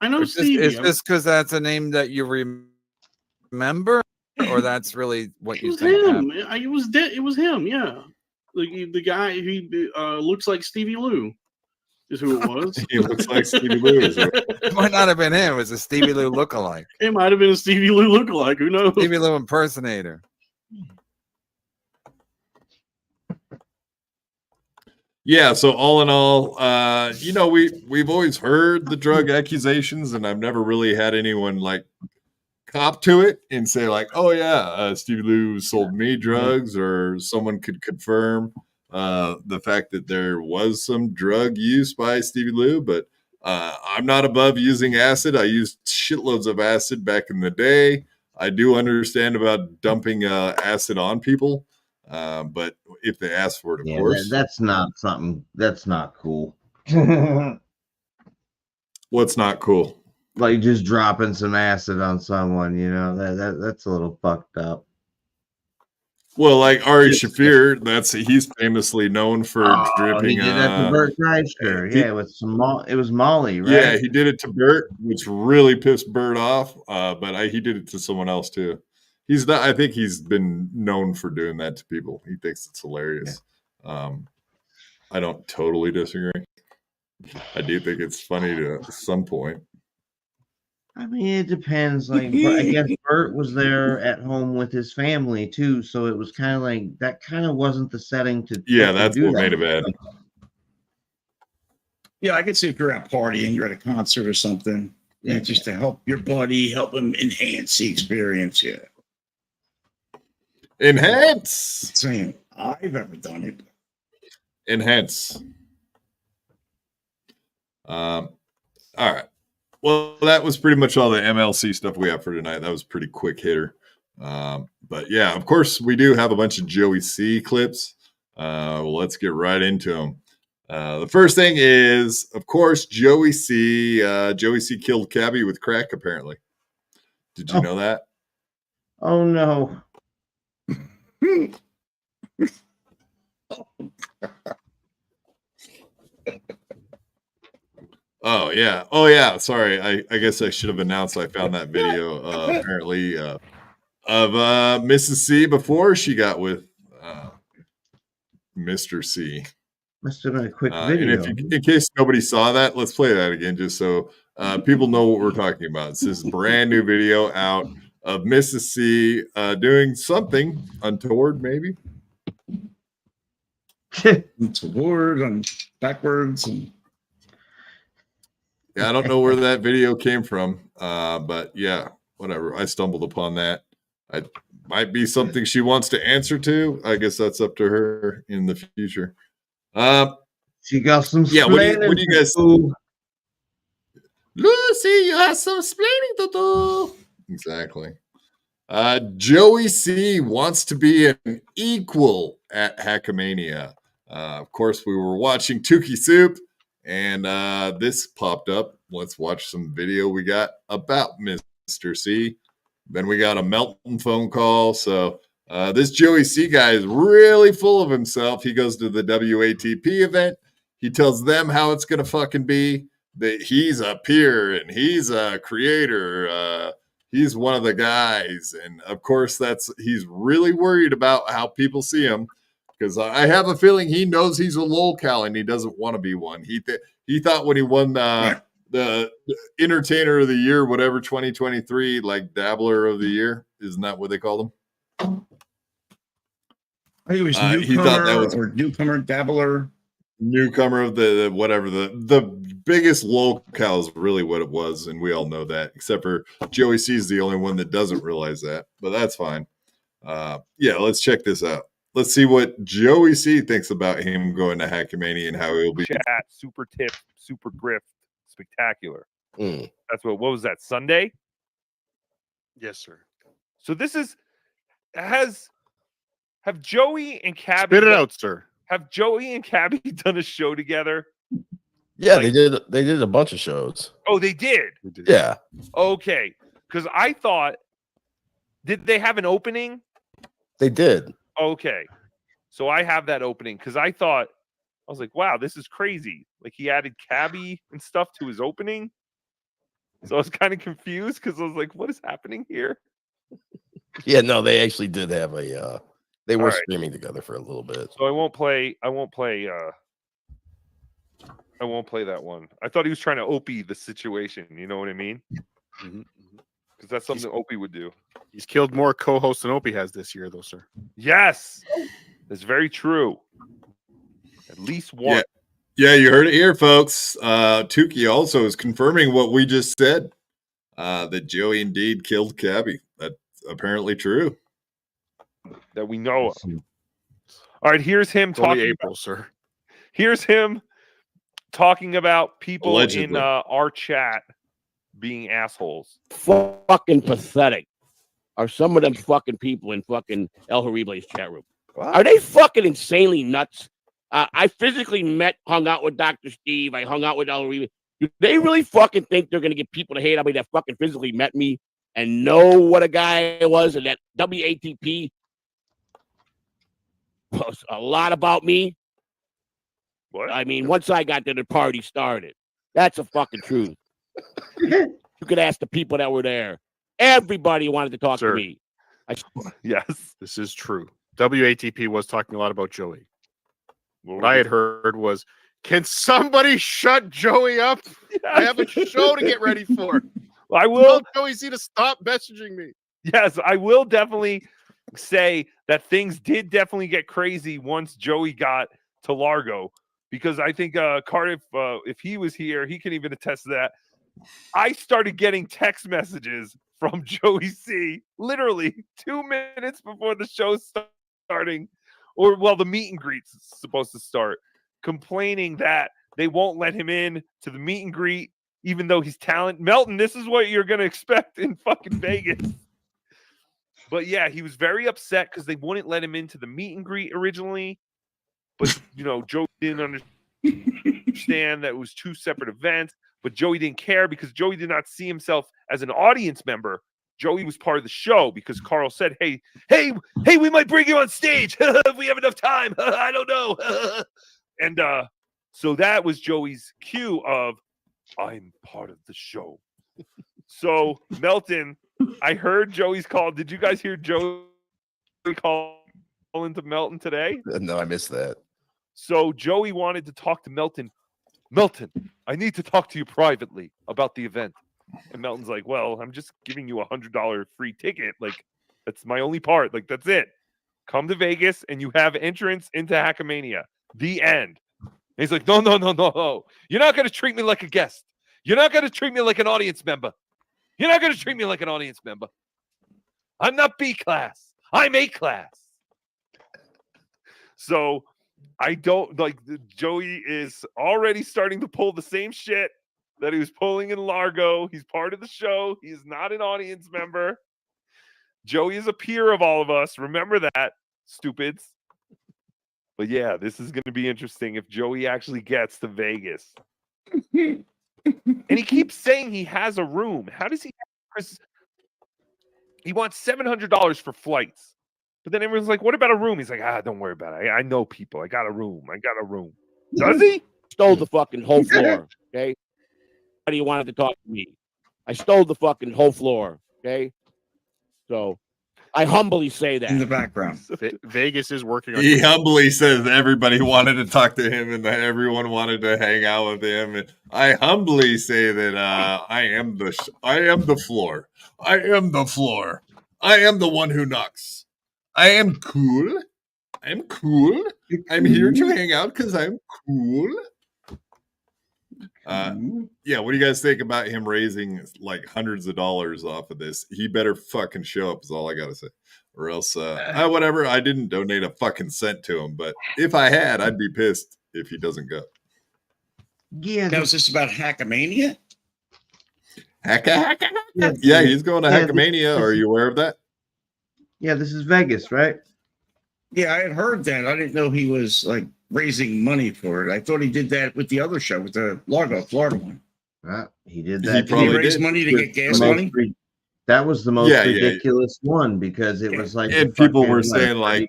I know Stevie. Is this because that's a name that you remember, or that's really what It you was think him. happened? It was him. Yeah, the guy. He looks like Stevie Lou. is who it was. He looks like Stevie Lou. It might not have been him. It was a Stevie Lou lookalike. It might have been a Stevie Lou lookalike. Who knows? Stevie Lou impersonator. Yeah, so all in all, we've always heard the drug accusations, and I've never really had anyone like cop to it and say like, "Oh yeah, Stevie Lou sold me drugs," or someone could confirm the fact that there was some drug use by Stevie Lou. But I'm not above using acid. I used shitloads of acid back in the day. I do understand about dumping acid on people. But if they ask for it, of course. That's not something. That's not cool. What's not cool? Like just dropping some acid on someone, that's a little fucked up. Well, like Ari Shaffir, he's famously known for dripping. He did that to Bert Kreischer. Yeah, it was Molly, right? Yeah, he did it to Bert, which really pissed Bert off. But he did it to someone else too. I think he's been known for doing that to people. He thinks it's hilarious. Yeah. I don't totally disagree. I do think it's funny to some point. I mean, it depends. Like, I guess Bert was there at home with his family too, so it was kind of like that. Kind of wasn't the setting to. Yeah, that's what made it bad. Yeah, I could see if you're out partying, you're at a concert or something, just to help your buddy, help him enhance the experience. Yeah. Enhance. Saying I've ever done it. Enhance. All right. Well, that was pretty much all the MLC stuff we have for tonight. That was a pretty quick hitter. But yeah, of course, we do have a bunch of Joey C clips. Let's get right into them. The first thing is, of course, Joey C. Joey C killed Cabby with crack, apparently. Did you know that? Oh, no. Oh yeah. Sorry, I guess I should have announced I found that video apparently of Mrs. C before she got with Mr. C. Must have been a quick video. And in case nobody saw that, let's play that again just so people know what we're talking about. It's this brand new video out of Mrs. C doing something untoward, maybe. Untoward and backwards and. Yeah, I don't know where that video came from, but yeah, whatever. I stumbled upon that. It might be something she wants to answer to. I guess that's up to her in the future. She got some. Yeah, what do you guys? Lucy, you have some explaining to do. Exactly. Joey C wants to be an equal at Hackamania. Of course, we were watching Tukey Soup. And this popped up. Let's watch some video we got about Mr. C. Then we got a Melton phone call. So this Joey C guy is really full of himself. He goes to the WATP event. He tells them how it's going to fucking be. That he's a peer and he's a creator. He's one of the guys. And of course, he's really worried about how people see him. Because I have a feeling he knows he's a Lolcow and he doesn't want to be one. He thought when he won the Entertainer of the Year, whatever 2023, like Dabbler of the Year, isn't that what they called him? I think it was newcomer, he thought that was or newcomer, dabbler, newcomer of the whatever the biggest Lolcow is really what it was, and we all know that. Except for Joey C is the only one that doesn't realize that, but that's fine. Yeah, let's check this out. Let's see what Joey C thinks about him going to Hackamania and how he'll be. Chat, super tip, super grift, spectacular. That's what was that, Sunday? Yes, sir. So this is have Joey and Cabby spit it out, sir. Have Joey and Cabby done a show together? Yeah, they did a bunch of shows. Oh, they did? Yeah. Okay. Because I thought, did they have an opening? They did. Okay. So I have that opening because I was like, wow, this is crazy. Like he added Cabby and stuff to his opening. So I was kind of confused because I was like, what is happening here? Yeah, no, they actually did have they were streaming together for a little bit. So I won't play I won't play that one. I thought he was trying to Opie the situation. You know what I mean? Because that's something Opie would do. He's killed more co-hosts than Opie has this year, though, sir. Yes, that's very true. At least one. Yeah, you heard it here, folks. Tukey also is confirming what we just said, that Joey indeed killed Cabby. That's apparently true. That we know of. All right, here's him talking. April, sir. Here's him talking about people Allegedly. in our chat being assholes. Fucking pathetic are some of them fucking people in fucking El Horrible's chat room. Are they fucking insanely nuts? I physically hung out with Dr. Steve. I hung out with El Horrible. Do they really fucking think they're going to get people to hate on me that fucking physically met me and know what a guy was and that WATP was a lot about me? What? I mean, once I got there, the party started. That's a fucking truth. You could ask the people that were there. Everybody wanted to talk to me. Yes, this is true. WATP was talking a lot about Joey. What I had heard was, can somebody shut Joey up? I have a show to get ready for. I will. Tell Joey Z to stop messaging me. Yes, I will definitely say that things did definitely get crazy once Joey got to Largo, because I think Cardiff, if he was here, he can even attest to that. I started getting text messages from Joey C literally 2 minutes before the show starting, or the meet and greet's supposed to start, complaining that they won't let him in to the meet and greet, even though he's talented. Melton, this is what you're going to expect in fucking Vegas. But yeah, he was very upset because they wouldn't let him into the meet and greet originally. But, Joey didn't understand that it was two separate events. But Joey didn't care because Joey did not see himself as an audience member. Joey was part of the show because Carl said, hey, we might bring you on stage if we have enough time. I don't know. And so that was Joey's cue of, I'm part of the show. So, Melton, I heard Joey's call. Did you guys hear Joey call into Melton today? No, I missed that. So Joey wanted to talk to Melton. Melton, I need to talk to you privately about the event. And Melton's like, well, I'm just giving you $100 free ticket. Like, that's my only part. Like, that's it. Come to Vegas and you have entrance into Hackmania. The end. And he's like, no. You're not going to treat me like a guest. You're not going to treat me like an audience member. You're not going to treat me like an audience member. I'm not B class. I'm A class. So I don't like Joey is already starting to pull the same shit that he was pulling in Largo. He's part of the show. He's not an audience member. Joey is a peer of all of us. Remember that, stupids. But yeah, this is going to be interesting if Joey actually gets to Vegas. And he keeps saying he has a room. How does he? He wants $700 for flights. But then everyone's like, what about a room? He's like, don't worry about it. I know people. I got a room. Does he? Stole the fucking whole floor. Okay. Everybody wanted to talk to me. I stole the fucking whole floor. Okay. So I humbly say that. In the background. Vegas is working on. He humbly says everybody wanted to talk to him and that everyone wanted to hang out with him. And I humbly say that I am the floor. I am the floor. I am the one who knocks. I am cool. I'm cool. I'm here to hang out because I'm cool. Yeah, what do you guys think about him raising like hundreds of dollars off of this? He better fucking show up is all I gotta say. Or else whatever, I didn't donate a fucking cent to him, but if I had, I'd be pissed if he doesn't go. Yeah. Now, is this about Hackmania? Yeah, he's going to Hackmania. Are you aware of that? Yeah, this is Vegas, right? Yeah, I had heard that. I didn't know he was like raising money for it. I thought he did that with the other show, with the Largo, Florida one. He did that. Did he raise money to get gas money? That was the most ridiculous one because it was like, and people were saying like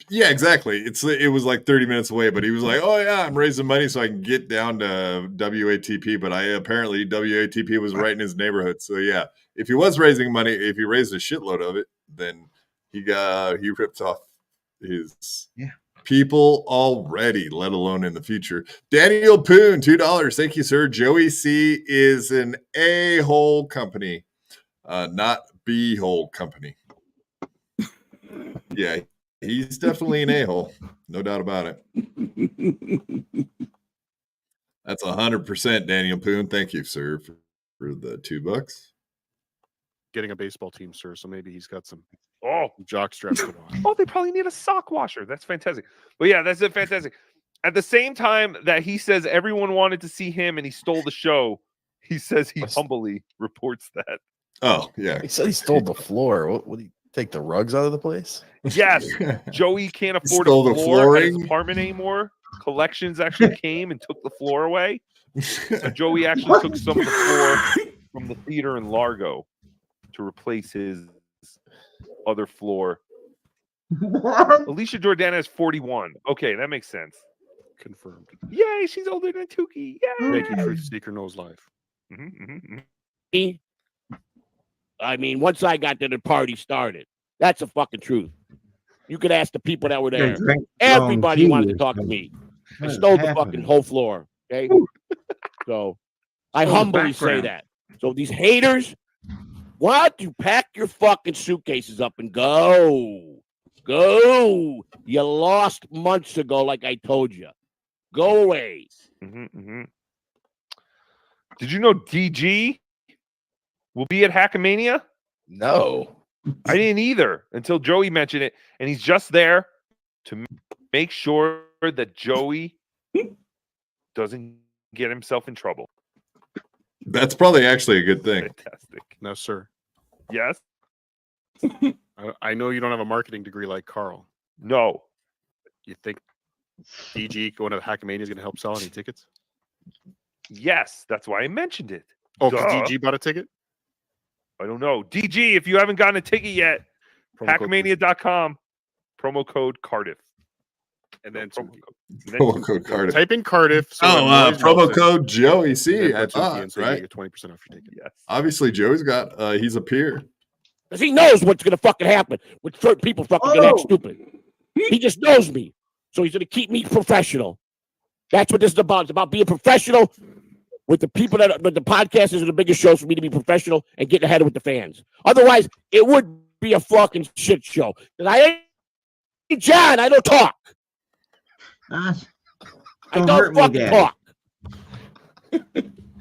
yeah, exactly. It was like 30 minutes away, but he was like, oh yeah, I'm raising money so I can get down to WATP. But apparently WATP was right in his neighborhood. So yeah, if he was raising money, if he raised a shitload of it, then he ripped off his people already, let alone in the future. Daniel Poon, $2. Thank you, sir. Joey C is an a-hole company, not b-hole company. Yeah, he's definitely an a-hole. No doubt about it. That's 100% Daniel Poon. Thank you, sir, for the $2. Getting a baseball team, sir. So maybe he's got some jock straps going on. Oh, they probably need a sock washer. That's fantastic. But yeah, that's it. Fantastic. At the same time that he says everyone wanted to see him and he stole the show, he says he humbly reports that. Oh, yeah. He said he stole the floor. What would he take the rugs out of the place? Yes. Joey can't afford a Stole the floor at his flooring. apartment anymore. Collections actually came and took the floor away. So Joey actually took some of the floor from the theater in Largo to replace his other floor. Alicia Jordana is 41. Okay, that makes sense. Confirmed. Yay, she's older than Tukey. Yay. Naked Truth Seeker knows life. I mean, once I got to the party started, that's the fucking truth. You could ask the people that were there. Everybody wanted to talk to me. I stole the fucking whole floor. Okay. So I humbly say that. So these haters, why don't you pack your fucking suitcases up and go? Go. You lost months ago, like I told you. Go away. Did you know DG will be at Hackamania? No. I didn't either until Joey mentioned it. And he's just there to make sure that Joey doesn't get himself in trouble. That's probably actually a good thing. Fantastic. No, sir. Yes? I know you don't have a marketing degree like Carl. No. You think DG going to Hackamania is going to help sell any tickets? Yes, that's why I mentioned it. Oh, because Duh. DG bought a ticket? I don't know. DG, if you haven't gotten a ticket yet, Hackamania.com, promo code Cardiff. And then Promo code Cardiff. Type in Cardiff. Promo code Joey C. I And thought, so you right? get 20% off your ticket. Yes. Obviously, Joey's got, he's a peer. Because he knows what's going to fucking happen with certain people fucking going to act stupid. He just knows me. So he's going to keep me professional. That's what this is about. It's about being professional with the people with the podcasters are the biggest shows for me to be professional and get ahead with the fans. Otherwise, it would be a fucking shit show. And I ain't John. I don't talk. I don't fucking talk.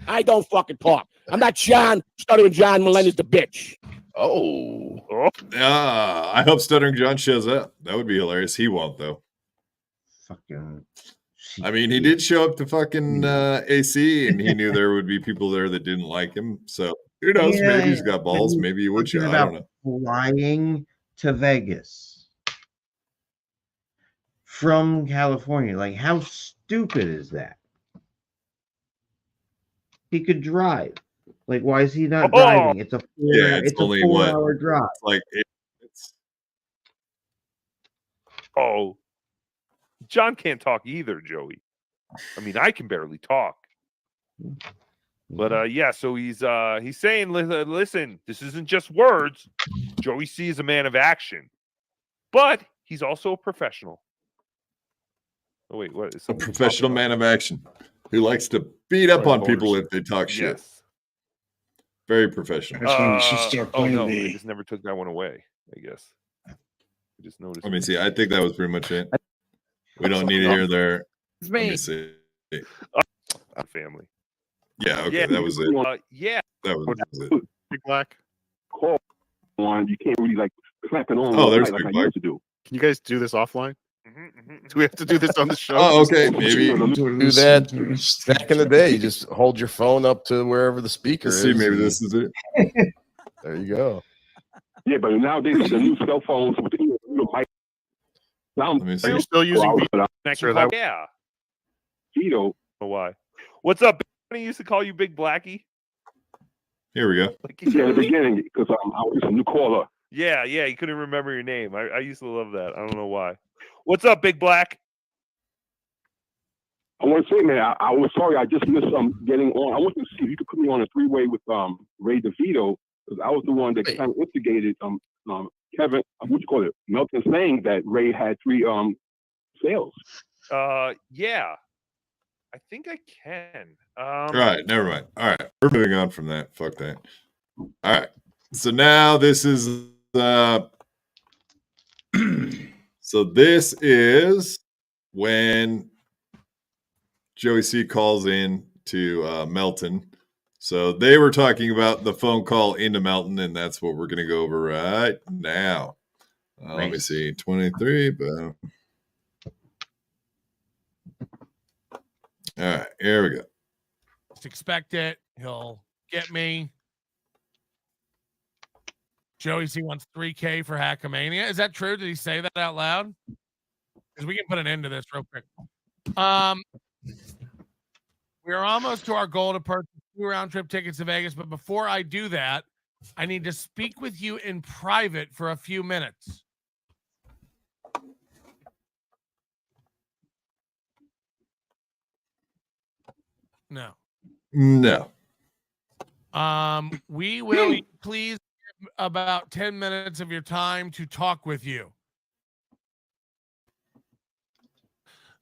I don't fucking talk. I'm not John. Stuttering John Mulaney's the bitch. Oh. I hope Stuttering John shows up. That would be hilarious. He won't, though. Fucking. I mean, he did show up to fucking AC, and he knew there would be people there that didn't like him. So who knows? Yeah, maybe he's got balls. Maybe he would show. I don't know. Flying to Vegas from California. Like, how stupid is that? He could drive. Like, why is he not driving? It's a it's only a 4-hour drive. It's like it's. Oh, John can't talk either, Joey. I mean, I can barely talk. But yeah, so he's saying, listen, this isn't just words. Joey C is a man of action, but he's also a professional. Oh wait, what is A professional man of action who likes to beat up on people if they talk shit. Yes. Very professional. Oh no, I just never took that one away. I guess. I just noticed. Let me see. I think that was pretty much it. We don't need to hear their. Let me see. Family. Yeah. Okay. That was it. Yeah. That was it. Big Black. Call on. You can't really like clap it on. Oh, there's like Big I Black. used to do. Can you guys do this offline? Do we have to do this on the show? Oh, okay. Maybe do that back in the day. You just hold your phone up to wherever the speaker Let's is. see. Maybe this is it. There you go. Yeah, but nowadays the new cell phones with the mic. Let me see. Are you still using Sure, that? yeah. Vito. Oh, why? What's up? I used to call you Big Blackie. Here we go. Yeah, in the beginning, because I was a new caller. Yeah, you couldn't remember your name. I used to love that. I don't know why. What's up, Big Black? I want to say, man, I was sorry. I just missed getting on. I want to see if you could put me on a three-way with Ray Devito, because I was the one that kind of instigated Kevin, what you call it, Melton, saying that Ray had three sales. Yeah, I think I can. All right, never mind. All right, we're moving on from that. Fuck that. All right, so now this is so this is when Joey C calls in to Melton. So they were talking about the phone call into Melton, and that's what we're going to go over right now. Let me see, 23. But all right, here we go. Just expect it. He'll get me. Joey C wants 3K for Hackamania. Is that true? Did he say that out loud? Because we can put an end to this real quick. We are almost to our goal to purchase 2 round-trip tickets to Vegas, but before I do that, I need to speak with you in private for a few minutes. No. No. We will please give about 10 minutes of your time to talk with you.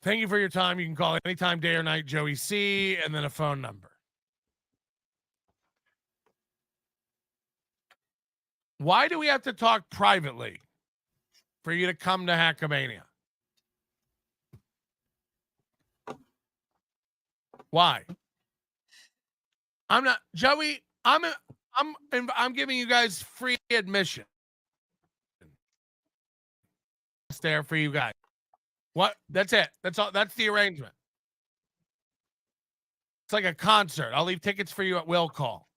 Thank you for your time. You can call anytime, day or night, Joey C, and then a phone number. Why do we have to talk privately for you to come to Hackamania? Why? I'm not Joey. I'm giving you guys free admission. It's there for you guys. What? That's it. That's all. That's the arrangement. It's like a concert. I'll leave tickets for you at will call.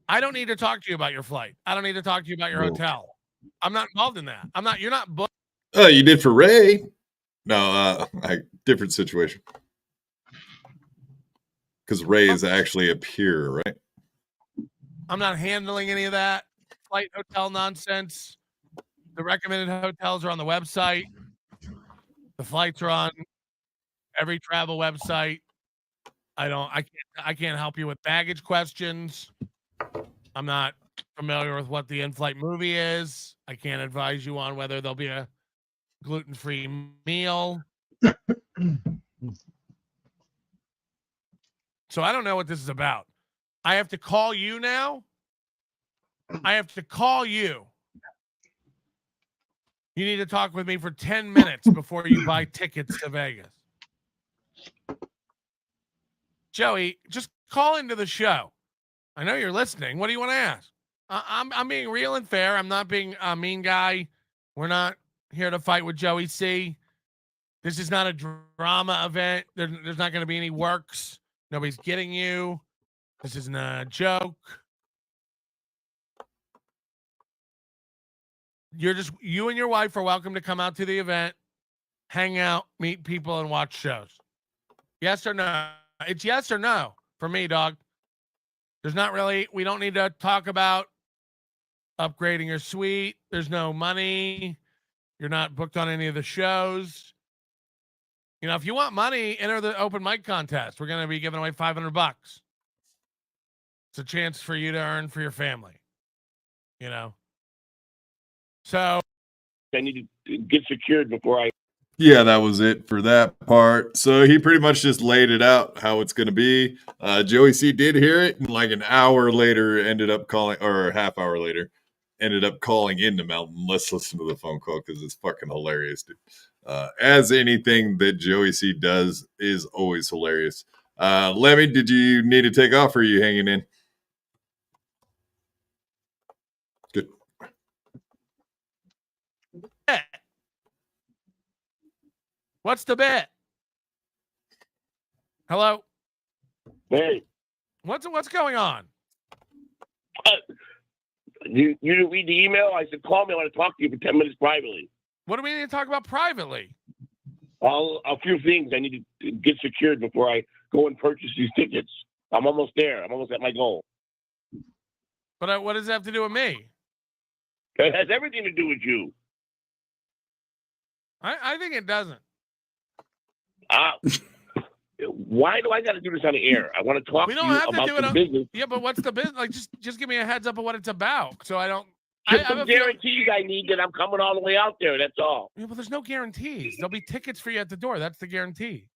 I don't need to talk to you about your flight. I don't need to talk to you about your hotel. I'm not involved in that. I'm not. You're not booked. Oh, you did for Ray? No, different situation. Because Ray is actually a peer, right? I'm not handling any of that flight hotel nonsense. The recommended hotels are on the website. The flights are on every travel website. I can't help you with baggage questions. I'm not familiar with what the in-flight movie is. I can't advise you on whether there'll be a gluten-free meal. So I don't know what this is about. I have to call you now. I have to call you. You need to talk with me for 10 minutes before you buy tickets to Vegas. Joey, just call into the show. I know you're listening. What do you want to ask? I'm being real and fair. I'm not being a mean guy. We're not here to fight with Joey C. This is not a drama event. There's not going to be any works. Nobody's getting you. This isn't a joke. You and your wife are welcome to come out to the event, hang out, meet people, and watch shows. Yes or no? It's yes or no for me, dog. We don't need to talk about upgrading your suite. There's no money. You're not booked on any of the shows. You know, if you want money, enter the open mic contest. We're going to be giving away $500. It's a chance for you to earn for your family. You know? So I need to get secured before I. Yeah, that was it for that part. So he pretty much just laid it out how it's going to be. Joey C did hear it, and like an hour later ended up calling, or a half hour later, ended up calling into Melton. Let's listen to the phone call because it's fucking hilarious, dude. As anything that Joey C does is always hilarious. Lemmy, did you need to take off or are you hanging in? Good. What's the bet? Hello? Hey. What's going on? You didn't read the email? I said, call me. I want to talk to you for 10 minutes privately. What do we need to talk about privately? A few things. I need to get secured before I go and purchase these tickets. I'm almost there. I'm almost at my goal. But what does that have to do with me? It has everything to do with you. I think it doesn't. Why do I got to do this on the air? I want to talk to you about the business. Yeah, but what's the business? Like, just give me a heads up of what it's about, so I don't. Just some guarantees I need that I'm coming all the way out there. That's all. Yeah, but there's no guarantees. There'll be tickets for you at the door. That's the guarantee.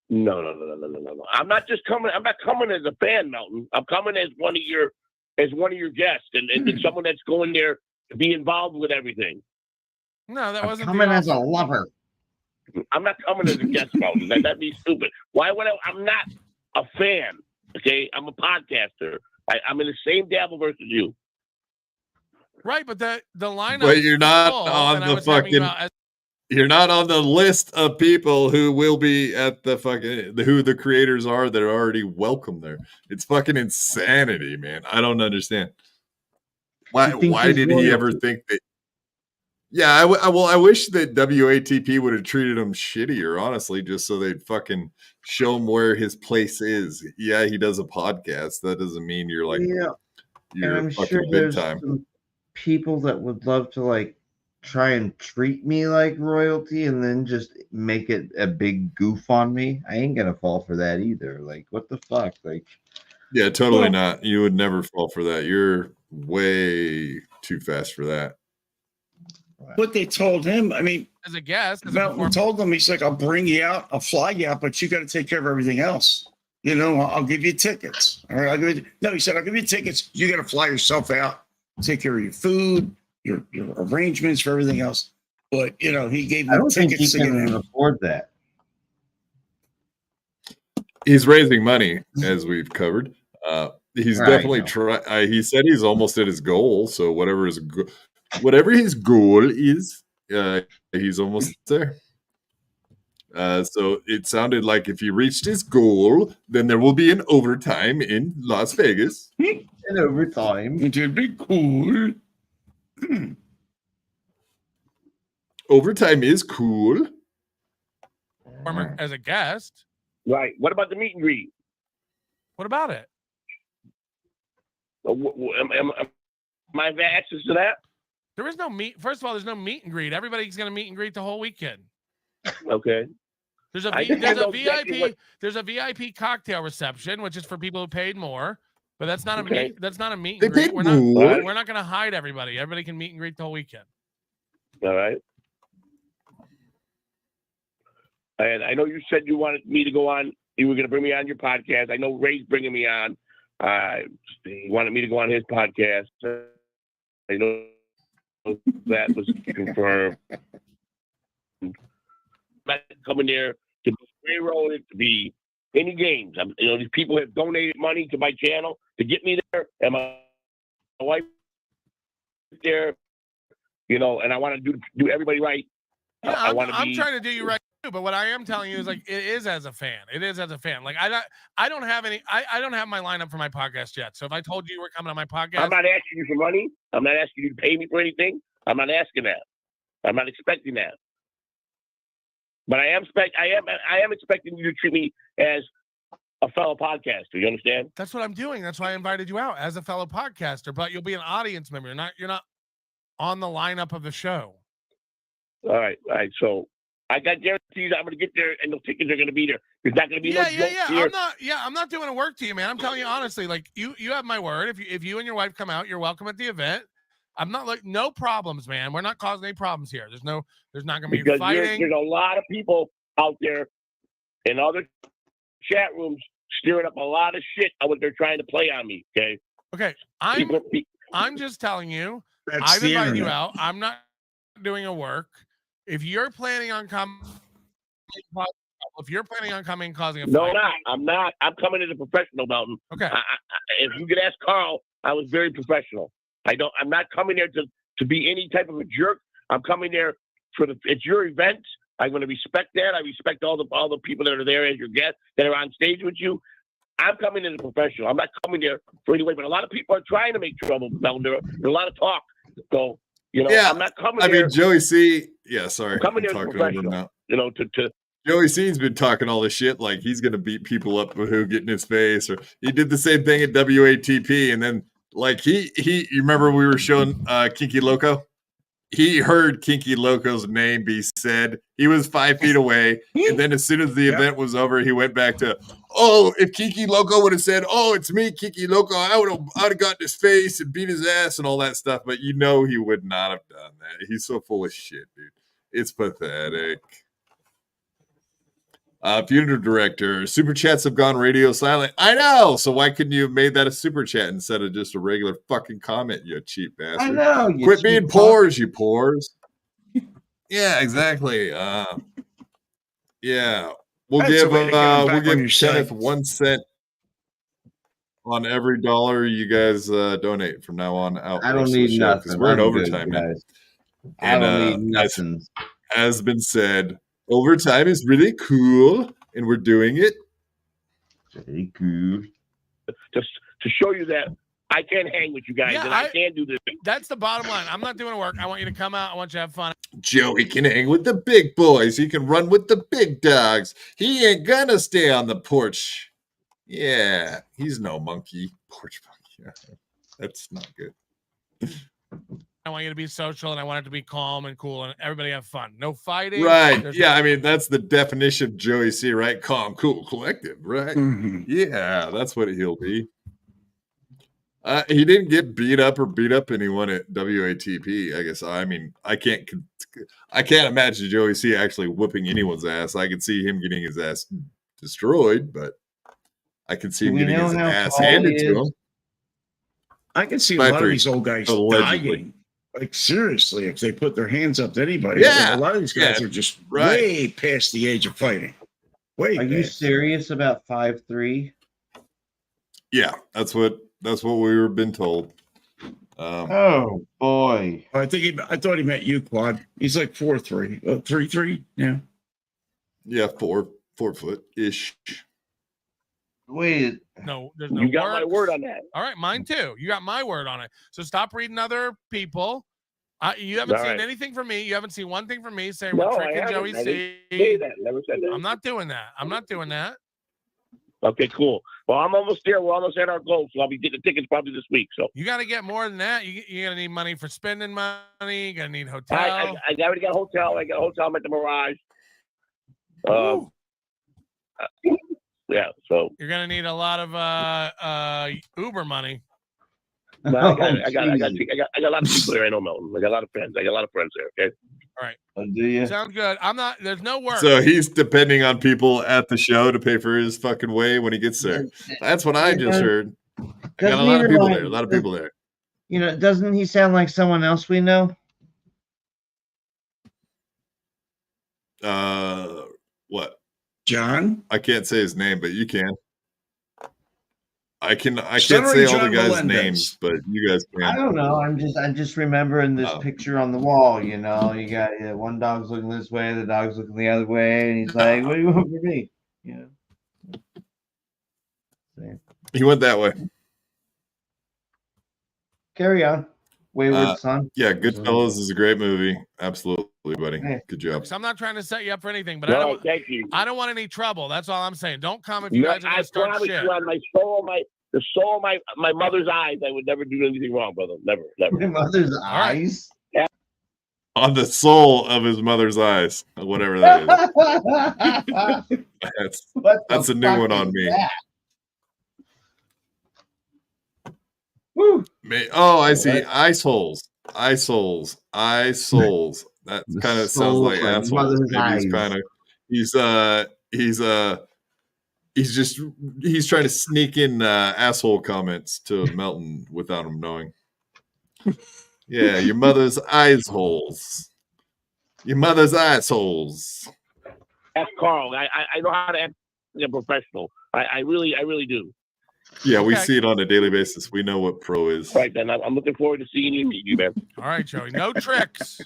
No. I'm not just coming. I'm not coming as a fan, Melton. I'm coming as one of your guests and someone that's going there to be involved with everything. No, that wasn't coming as a lover. I'm not coming as a guest, Melton. That'd be stupid. Why would I? I'm not a fan. Okay, I'm a podcaster. I'm in the same Dabbleverse as you. Right, but the lineup. But you're not on the fucking. You're not on the list of people who will be at the fucking who the creators are that are already welcome there. It's fucking insanity, man. I don't understand. Why did he ever think that? Yeah, I wish that WATP would have treated him shittier, honestly, just so they'd fucking show him where his place is. Yeah, he does a podcast. That doesn't mean you're like you're I'm fucking sure big there's time. some people that would love to like try and treat me like royalty and then just make it a big goof on me. I ain't gonna fall for that either. Like, what the fuck? Like, Yeah, totally not. You would never fall for that. You're way too fast for that. What they told him, I mean, as a guest, Melton told him, he's like, I'll bring you out, I'll fly you out, but you got to take care of everything else. You know, I'll give you tickets. All right, he said, I'll give you tickets. You got to fly yourself out, take care of your food, your arrangements for everything else. But you know, he gave me I don't think tickets he to get can in. afford that. He's raising money, as we've covered. He's Right, definitely trying. He said he's almost at his goal. So whatever his goal is, he's almost there. So it sounded like if he reached his goal, then there will be an overtime in Las Vegas. An overtime. It would be cool. Overtime is cool. As a guest. Right. What about the meet and greet? What about it? Am I have access to that? There is no meet. First of all, there's no meet and greet. Everybody's going to meet and greet the whole weekend. Okay. There's a VIP cocktail reception, which is for people who paid more, but that's not a meet. That's not a meet and greet. We're not going to hide everybody. Everybody can meet and greet the whole weekend. All right. And I know you said you wanted me to go on. You were going to bring me on your podcast. I know Ray's bringing me on. He wanted me to go on his podcast. I know that was confirmed. I'm not coming there to be railroaded, to be any games. These people have donated money to my channel to get me there, and my wife there. And I want to do everybody right. Yeah, I'm trying to do you right too, but what I am telling you is like it is as a fan. It is as a fan. Like I don't have my lineup for my podcast yet. So if I told you were coming on my podcast, I'm not asking you for money. I'm not asking you to pay me for anything. I'm not asking that. I'm not expecting that. But I am expecting you to treat me as a fellow podcaster. You understand? That's what I'm doing. That's why I invited you out as a fellow podcaster. But you'll be an audience member. You're not on the lineup of the show. All right. So I got guarantees I'm going to get there, and the tickets are going to be there. There's not going to be no jokes here. I'm not doing a work to you, man. I'm telling you honestly. Like you have my word. If you and your wife come out, you're welcome at the event. I'm not like no problems, man. We're not causing any problems here. There's not going to be fighting. There's a lot of people out there in other chat rooms stirring up a lot of shit on what they're trying to play on me. Okay. I'm just telling you. That's I've invited you out. I'm not doing a work. If you're planning on coming, and causing a fight. No, I'm not. I'm coming as a professional, Melton. Okay. If you could ask Carl, I was very professional. I'm not coming there to be any type of a jerk. I'm coming there it's your event. I'm going to respect that. I respect all the people that are there as your guests that are on stage with you. I'm coming as a professional. I'm not coming there for any way, but a lot of people are trying to make trouble, Melton. There's a lot of talk. So, I'm not coming there. I mean, Joey C. Yeah, sorry. I'm coming there as a professional. Joey C's been talking all this shit like he's going to beat people up who get in his face, or he did the same thing at WATP, and then like you remember we were showing Kinky Loco? he heard Kinky Loco's name be said. He was 5 feet away. And then as soon as the event was over, he went back to, oh, if Kinky Loco would have said, oh, it's me, Kinky Loco, I'd have got in his face and beat his ass and all that stuff. But you know he would not have done that. He's so full of shit, dude. It's pathetic. Funeral director, super chats have gone radio silent. I know. So why couldn't you have made that a super chat instead of just a regular fucking comment, you cheap bastard? I know. You Quit cheap being pores, you pores. Yeah, exactly. Yeah. We'll That's give the way to get 'em back on your Kenneth site. 1 cent on every dollar you guys donate from now on out. I don't need nothing. Because we're in I'm good, overtime now. guys. I And don't need nothing. as been said, overtime is really cool, and we're doing it. Very cool. Just to show you that I can't hang with you guys, Yeah, and I can't do this. That's the bottom line. I'm not doing work. I want you to come out. I want you to have fun. Joey can hang with the big boys. He can run with the big dogs. He ain't gonna stay on the porch. Yeah, he's no monkey. Porch monkey. Yeah, that's not good. I want you to be social, and I want it to be calm and cool, and everybody have fun. No fighting. Right. There's Yeah, I mean, that's the definition of Joey C, right? Calm, cool, collective, right? Mhm. Yeah, that's what he'll be. He didn't get beat up anyone at WATP. I guess. I mean, I can't imagine Joey C actually whooping anyone's ass. I could see him getting his ass destroyed, but I can see him getting his ass handed to him. I can see a 5'3", lot of these old guys allegedly. dying. Like seriously, if they put their hands up to anybody, Yeah. like, a lot of these guys Yeah. are just Right. way past the age of fighting. Way Are you past. serious about 5'3"? Yeah, that's what we were been told. Oh boy! I thought he meant you, Quad. He's like 4'3", 3'3". Yeah. Yeah, 4 foot ish. Wait. No, there's no You got my works. word on that. All right, mine too. You got my word on it. So stop reading other people. You haven't All seen right. anything from me. You haven't seen one thing from me saying No, we're I tricking haven't. Joey I C. didn't say that. Never said that. I'm not doing that. I'm not doing that. Okay, cool. Well, I'm almost there. We're almost at our goal, so I'll be getting the tickets probably this week. So You got to get more than that. You're gonna need money for spending money. You're gonna need hotel. I already got a hotel. I got a hotel at the Mirage. Yeah, so You're gonna need a lot of Uber money. no, I got a lot of people there. I know Melton. I got a lot of friends. I got a lot of friends there. Okay. All right. Do you? Sounds good. I'm not. There's no work. So he's depending on people at the show to pay for his fucking way when he gets there. That's what I just heard. I got a lot of people there. A lot of people there. You know, doesn't he sound like someone else we know? What? John? I can't say his name, but you can. I can't Stuttering say all the John guys' Melendez. names, but you guys can. I don't know. I'm just remembering this Oh. picture on the wall. You know, you got one dog's looking this way, the dog's looking the other way, and he's like, "What do you want from me?" You know. He went that way. Carry on, Wayward Son. Yeah, Goodfellas is a great movie. Absolutely, buddy. Good job. So I'm not trying to set you up for anything, but No, thank you. I don't want any trouble. That's all I'm saying. Don't come if you No, guys are I gonna start promise shit. you, on the soul of my mother's eyes, I would never do anything wrong, brother. Never, never. My mother's eyes. On the soul of his mother's eyes, whatever that is. That's a new one on me. Oh, I see. Ice holes. Ice holes. Ice holes. That kind of sounds soul like of his assholes. mother's Maybe he's trying to sneak in asshole comments to Melton without him knowing. Yeah, your mother's eyes holes. Your mother's assholes. That's Carl. I know how to act like a professional. I really do. Yeah, we Okay. see it on a daily basis. We know what pro is. Right then, I'm looking forward to seeing you and meeting you, man. All right, Joey. No tricks.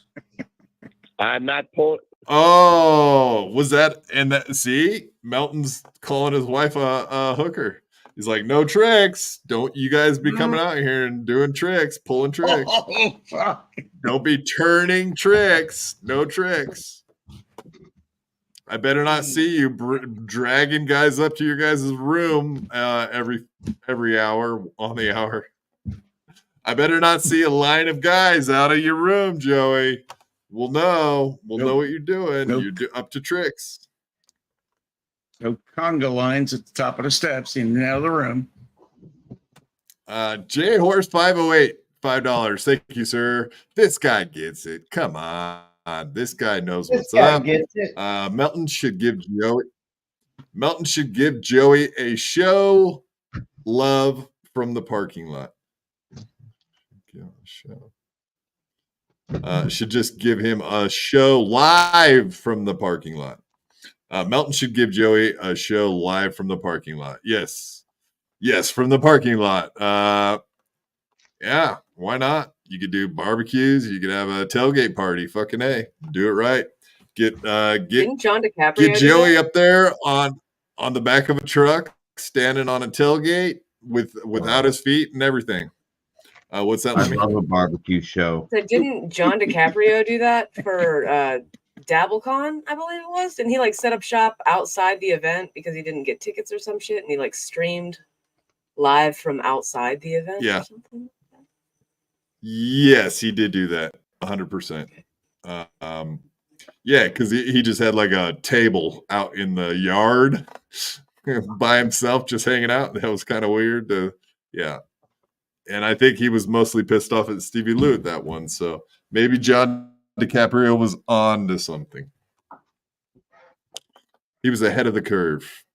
I'm not pulling. Oh, was that and that? See, Melton's calling his wife a hooker. He's like, no tricks. Don't you guys be coming out here and doing tricks, pulling tricks. Oh, fuck. Don't be turning tricks. No tricks. I better not see you dragging guys up to your guys' room every hour on the hour. I better not see a line of guys out of your room, Joey. We'll know. We'll know what you're doing. Nope. You're up to tricks. No conga lines at the top of the steps in and out of the room. J Horse 508, $5. Thank you, sir. This guy gets it. Come on. This guy knows what's up. Melton should give Joey a show. Love from the parking lot. Should just give him a show live from the parking lot. Melton should give Joey a show live from the parking lot. Yes, from the parking lot. Yeah, why not? You could do barbecues. You could have a tailgate party. Fucking A. Do it right. Didn't John DiCaprio get do Joey that? up there on the back of a truck, standing on a tailgate without his feet and everything. What's that? I love a barbecue show. So didn't John DiCaprio do that for DabbleCon, I believe it was? Didn't he like set up shop outside the event because he didn't get tickets or some shit, and he like streamed live from outside the event? Yeah. Or something? Yes, he did do that. 100%. Yeah, because he just had like a table out in the yard by himself, just hanging out. That was kind of weird. Yeah. And I think he was mostly pissed off at Stevie Lou at that one. So maybe John DiCaprio was on to something. He was ahead of the curve.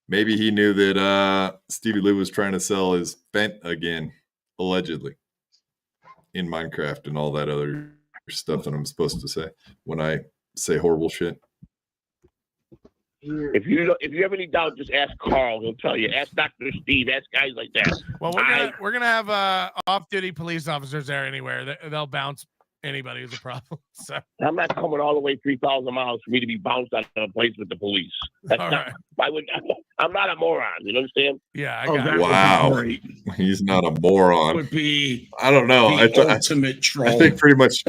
Maybe he knew that Stevie Lou was trying to sell his Fent again, allegedly, in Minecraft and all that other stuff that I'm supposed to say when I say horrible shit. If you have any doubt, just ask Carl. He'll tell you. Ask Dr. Steve. Ask guys like that. Well, we're gonna have off-duty police officers there anywhere. They'll bounce anybody who's a problem. So I'm not coming all the way 3,000 miles for me to be bounced out of a place with the police. That's all not. right. I'm not a moron. You understand? Yeah. I got it. Wow, he's not a moron. Would be I don't know. ultimate troll. I think pretty much.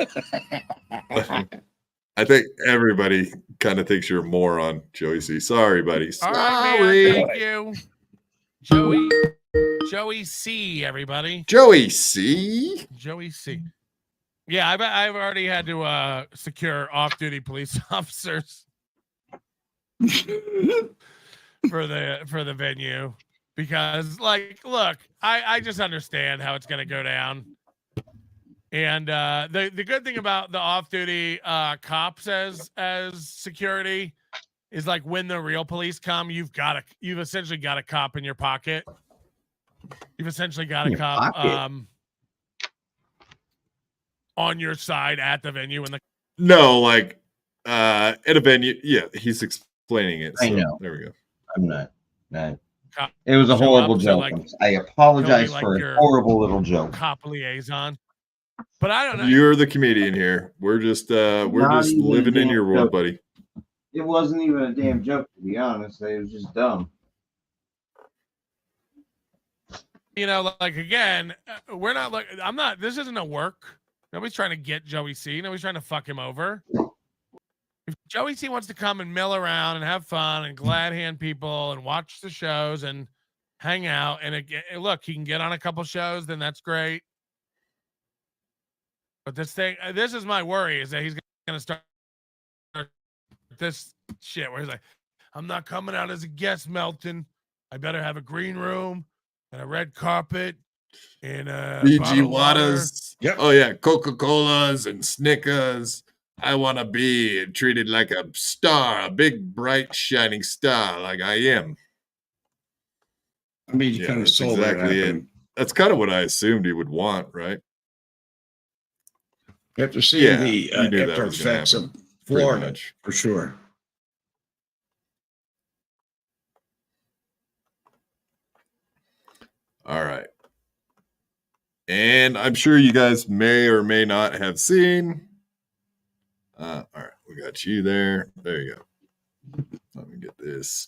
I think everybody kind of thinks you're a moron, Joey C. Sorry, buddy. All right, man, thank you, Joey C. Everybody, Joey C. Joey C. Yeah, I've already had to secure off-duty police officers for the venue because, like, look, I just understand how it's going to go down. And the good thing about the off-duty cops as security is, like, when the real police come, you've essentially got a cop in your pocket. You've essentially got a cop on your side at the venue. No, like at a venue. Yeah, he's explaining it. So I know. There we go. I'm not. It was a horrible joke. like, I apologize like for your a horrible little joke. Cop liaison. But I don't know. You're the comedian here. We're just living in your world, buddy. It wasn't even a damn joke, to be honest. It was just dumb. You know, like, again, we're not like, I'm not, this isn't a work. Nobody's trying to get Joey C. Nobody's trying to fuck him over. If Joey C wants to come and mill around and have fun and glad hand people and watch the shows and hang out and look, he can get on a couple shows, then that's great. But this is my worry, is that he's going to start this shit where he's like, I'm not coming out as a guest, Melton. I better have a green room and a red carpet and BG Waters. Yep. Oh yeah, Coca-Colas and Snickers. I want to be treated like a star, a big, bright, shining star, like I am. I mean, you kind of sold exactly that. it. That's kind of what I assumed he would want, right? After seeing the you knew that after was gonna effects of happen, pretty Florida, much. for sure. All right. And I'm sure you guys may or may not have seen. All right, we got you there. There you go. Let me get this.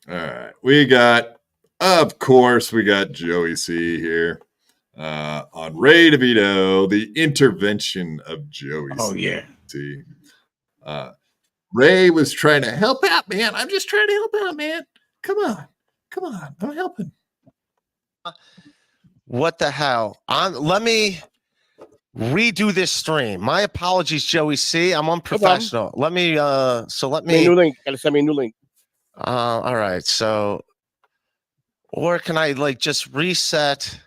All right, of course, we got Joey C here on Ray DeVito, the intervention of Joey C. Oh, yeah. Ray was trying to help out, man. I'm just trying to help out, man. Come on. Come on, I'm helping. What the hell? Let me redo this stream. My apologies, Joey C. I'm unprofessional. Let me let me new link. Gotta send me a new link. All right. So or can I like just reset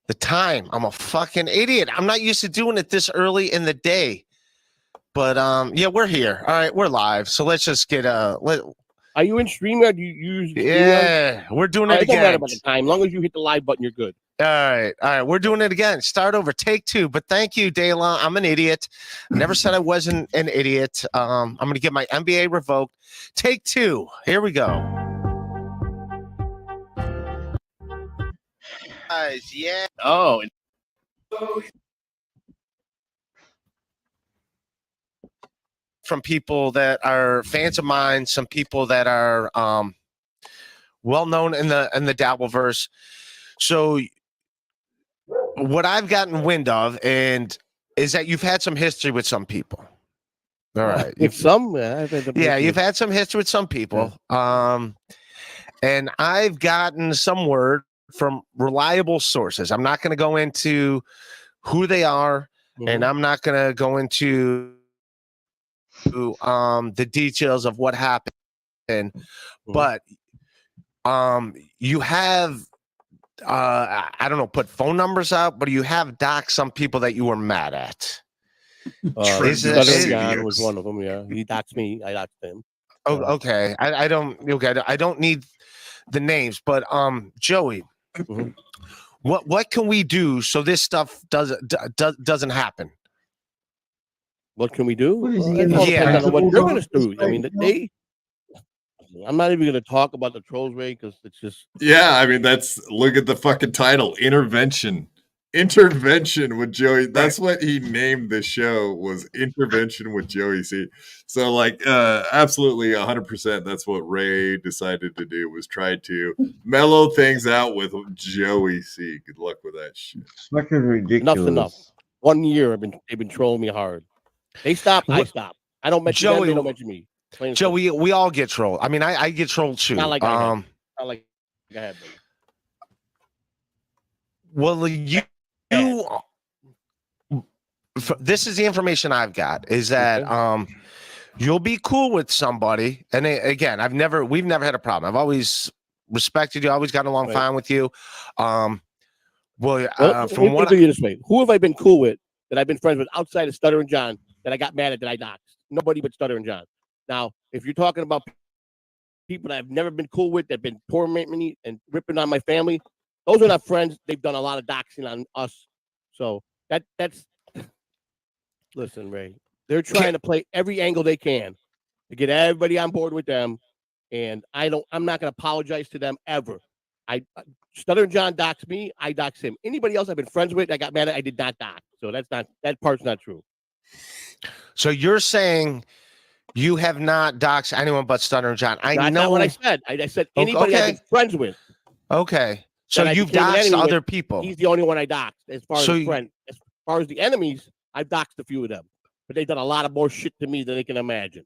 the time? I'm a fucking idiot. I'm not used to doing it this early in the day. But yeah, we're here. All right, we're live. So let's just get Are you in StreamYard? Do you use Yeah, we're doing it It don't matter again. about the time. As long as you hit the live button, you're good. All right, we're doing it again. Start over, take 2. But thank you, Dayla. I'm an idiot. I never said I wasn't an idiot. I'm gonna get my MBA revoked. Take 2. Here we go. Guys, yeah. Oh. From people that are fans of mine, some people that are well known in the Dabbleverse. So what I've gotten wind of is that you've had some history with some people. All right. You've had some history with some people. And I've gotten some word from reliable sources. I'm not going to go into who they are, and I'm not going to go into the details of what happened, but you have I don't know, put phone numbers out, but you have doxed some people that you were mad at. John was one of them. Yeah, he doxed me. I doxed him. Oh, okay. I don't need the names, but Joey, what can we do so this stuff doesn't happen? What can we do? What is Well, he it all in depends the on what Bible? they're going to do. I mean, I'm not even going to talk about the trolls, Ray, because it's just. Yeah, I mean, look at the fucking title, Intervention with Joey. That's what he named the show, was Intervention with Joey C. So like absolutely 100%, that's what Ray decided to do, was try to mellow things out with Joey C. Good luck with that shit. It's fucking ridiculous. Enough's enough. 1 year they've been trolling me hard. They stop, I stop. I don't mention them, they don't mention me. Joe, we all get trolled. I mean, I get trolled too. Not like I have. Not like I have been. Well, this is the information I've got, is that you'll be cool with somebody, and again, we've never had a problem. I've always respected you, always gotten along fine with you. From what who have I been cool with that I've been friends with outside of Stutter and John that I got mad at that I doxed? Nobody but Stutter and John. Now, if you're talking about people that I've never been cool with, that have been tormenting me and ripping on my family, those are not friends. They've done a lot of doxing on us. So that's listen, Ray. They're trying to play every angle they can to get everybody on board with them. And I'm not gonna apologize to them ever. Stutter and John doxed me, I doxed him. Anybody else I've been friends with, I got mad at, I did not dox. So that part's not true. So you're saying you have not doxed anyone but Stutter and John? That's not what I said. I said anybody I've been friends with. Okay. So you've doxed other people. He's the only one I doxed as far as friends. As far as the enemies, I've doxed a few of them. But they've done a lot of more shit to me than they can imagine.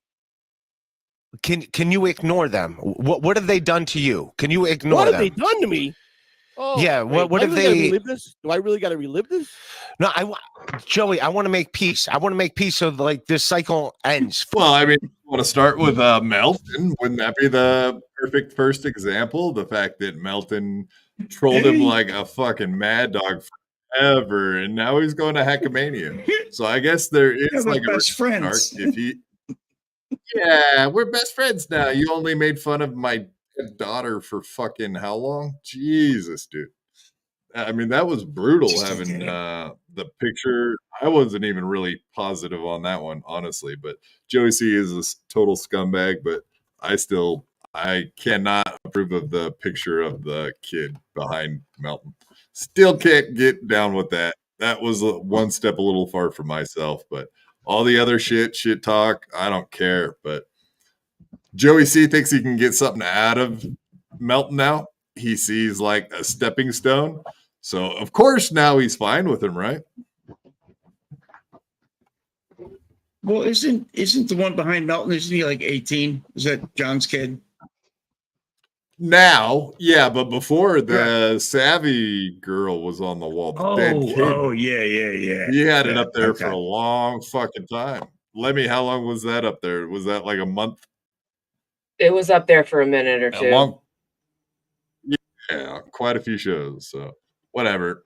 Can you ignore them? What have they done to you? Can you ignore them? What have they done to me? Oh, yeah, what have they? Relive this? Do I really got to relive this? No, Joey, I want to make peace. I want to make peace so like this cycle ends. Well, I mean, you want to start with Melton? Wouldn't that be the perfect first example? The fact that Melton trolled him like a fucking mad dog forever, and now he's going to Heckamania. So I guess there is like a best friends. If he, yeah, we're best friends now. You only made fun of my daughter for fucking how long? Jesus, dude. I mean, that was brutal having the picture. I wasn't even really positive on that one, honestly. But Joey C is a total scumbag. But I cannot approve of the picture of the kid behind Melton. Still can't get down with that. That was one step a little far for myself. But all the other shit talk, I don't care. But Joey C thinks he can get something out of Melton now. He sees like a stepping stone. So, of course, now he's fine with him, right? Well, isn't the one behind Melton, isn't he like 18? Is that John's kid? Now, yeah, but before the savvy girl was on the wall, dead kid. Yeah. He had it Yeah, up there for okay. a long fucking time. Lemmy, how long was that up there? Was that like a month? It was up there for a minute or A two. long, yeah, quite a few shows. So whatever.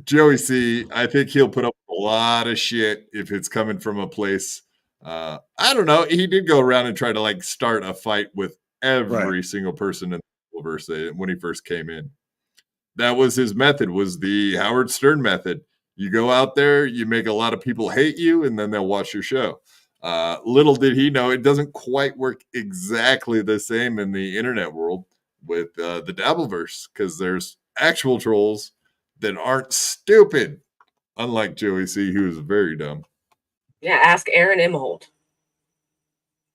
Joey C, I think he'll put up a lot of shit if it's coming from a place. I don't know. He did go around and try to like start a fight with every single person in the Dabbleverse when he first came in. That was his method, was the Howard Stern method. You go out there, you make a lot of people hate you, and then they'll watch your show. Little did he know, it doesn't quite work exactly the same in the internet world with the Dabbleverse, because there's actual trolls that aren't stupid, unlike Joey C, who's very dumb. Yeah, ask Aaron Imholt.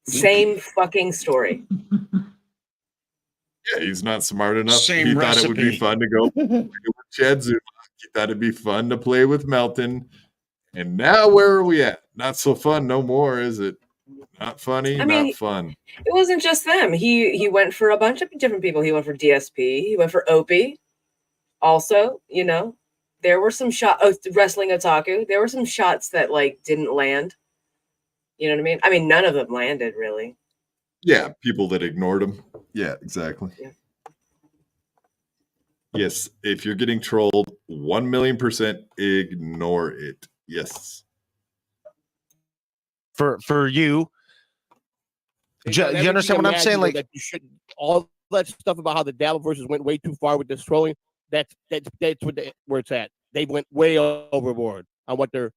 Same fucking story. Yeah, he's not smart enough. Same He thought it would be recipe. fun to go play with Chad Zuma. He thought it'd be fun to play with Melton. And now where are we at? Not so fun no more, is it? Not funny, I mean, not fun. It wasn't just them. He went for a bunch of different people. He went for DSP. He went for Opie. Also, you know, there were some shots. Oh, Wrestling Otaku. There were some shots that like didn't land. You know what I mean? I mean, none of them landed really. Yeah, people that ignored him. Yeah, exactly. Yeah. Yes, if you're getting trolled, 1,000,000% ignore it. Yes. For you, you understand what I'm saying? Like, that you should all that stuff about how the Dabbleverse went way too far with this trolling. That's where it's at. They went way overboard on what they're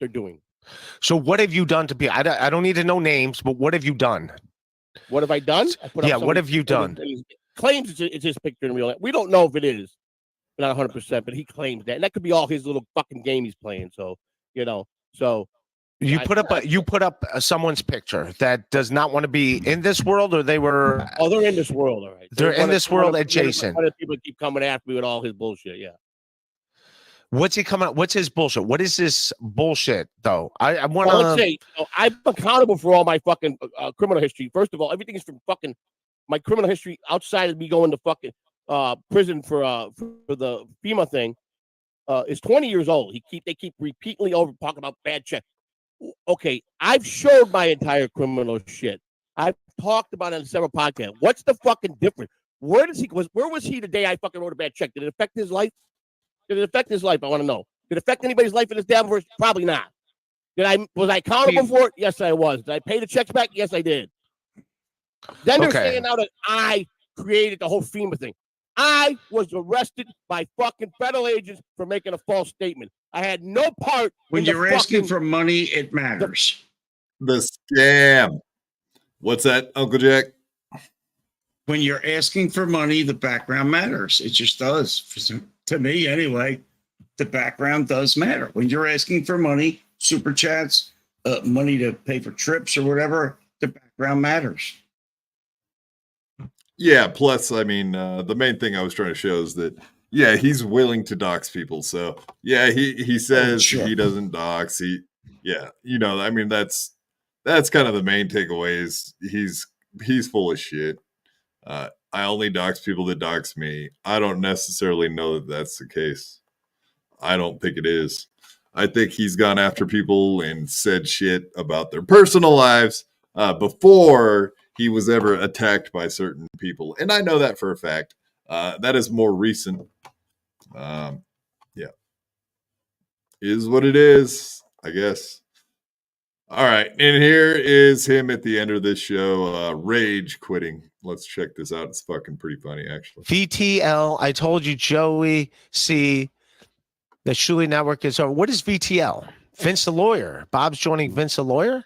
doing. so what have you done to be? I don't need to know names, but what have you done? What have I done? Yeah, what have you done? Claims it's his picture in real life. We don't know if it is, not 100%, but he claims that, and that could be all his little fucking game he's playing. So you know, You put up someone's picture that does not want to be in this world, or they were. Oh, they're in this world, all right. They're in this world adjacent. People keep coming after me with all his bullshit. Yeah. What's he coming? What's his bullshit? What is this bullshit though? I want Well, let's say I'm accountable for all my fucking criminal history. First of all, everything is from fucking my criminal history outside of me going to fucking prison for the FEMA thing is 20 years old. They keep repeatedly over talking about bad check. Okay, I've showed my entire criminal shit. I've talked about it on several podcasts. What's the fucking difference? Where was he the day I fucking wrote a bad check? Did it affect his life? Did it affect his life? I want to know. Did it affect anybody's life in this Dabbleverse? Probably not. Was I accountable for it? Yes, I was. Did I pay the checks back? Yes, I did. Then they're saying now that I created the whole FEMA thing. I was arrested by fucking federal agents for making a false statement. I had no part. When you're asking for money, it matters. The scam. What's that, Uncle Jack? When you're asking for money, the background matters. It just does. To me, anyway, the background does matter. When you're asking for money, super chats, money to pay for trips or whatever, the background matters. Yeah, plus, I mean, the main thing I was trying to show is that, yeah, he's willing to dox people. So, yeah, he says he doesn't dox. I mean, that's kind of the main takeaway is he's full of shit. I only dox people that dox me. I don't necessarily know that that's the case. I don't think it is. I think he's gone after people and said shit about their personal lives before he was ever attacked by certain people. And I know that for a fact. That is more recent. Yeah. Is what it is, I guess. All right. And here is him at the end of this show, rage quitting. Let's check this out. It's fucking pretty funny, actually. VTL. I told you, Joey C. The Shuli Network is over. What is VTL? Vince the Lawyer. Bob's joining Vince the Lawyer.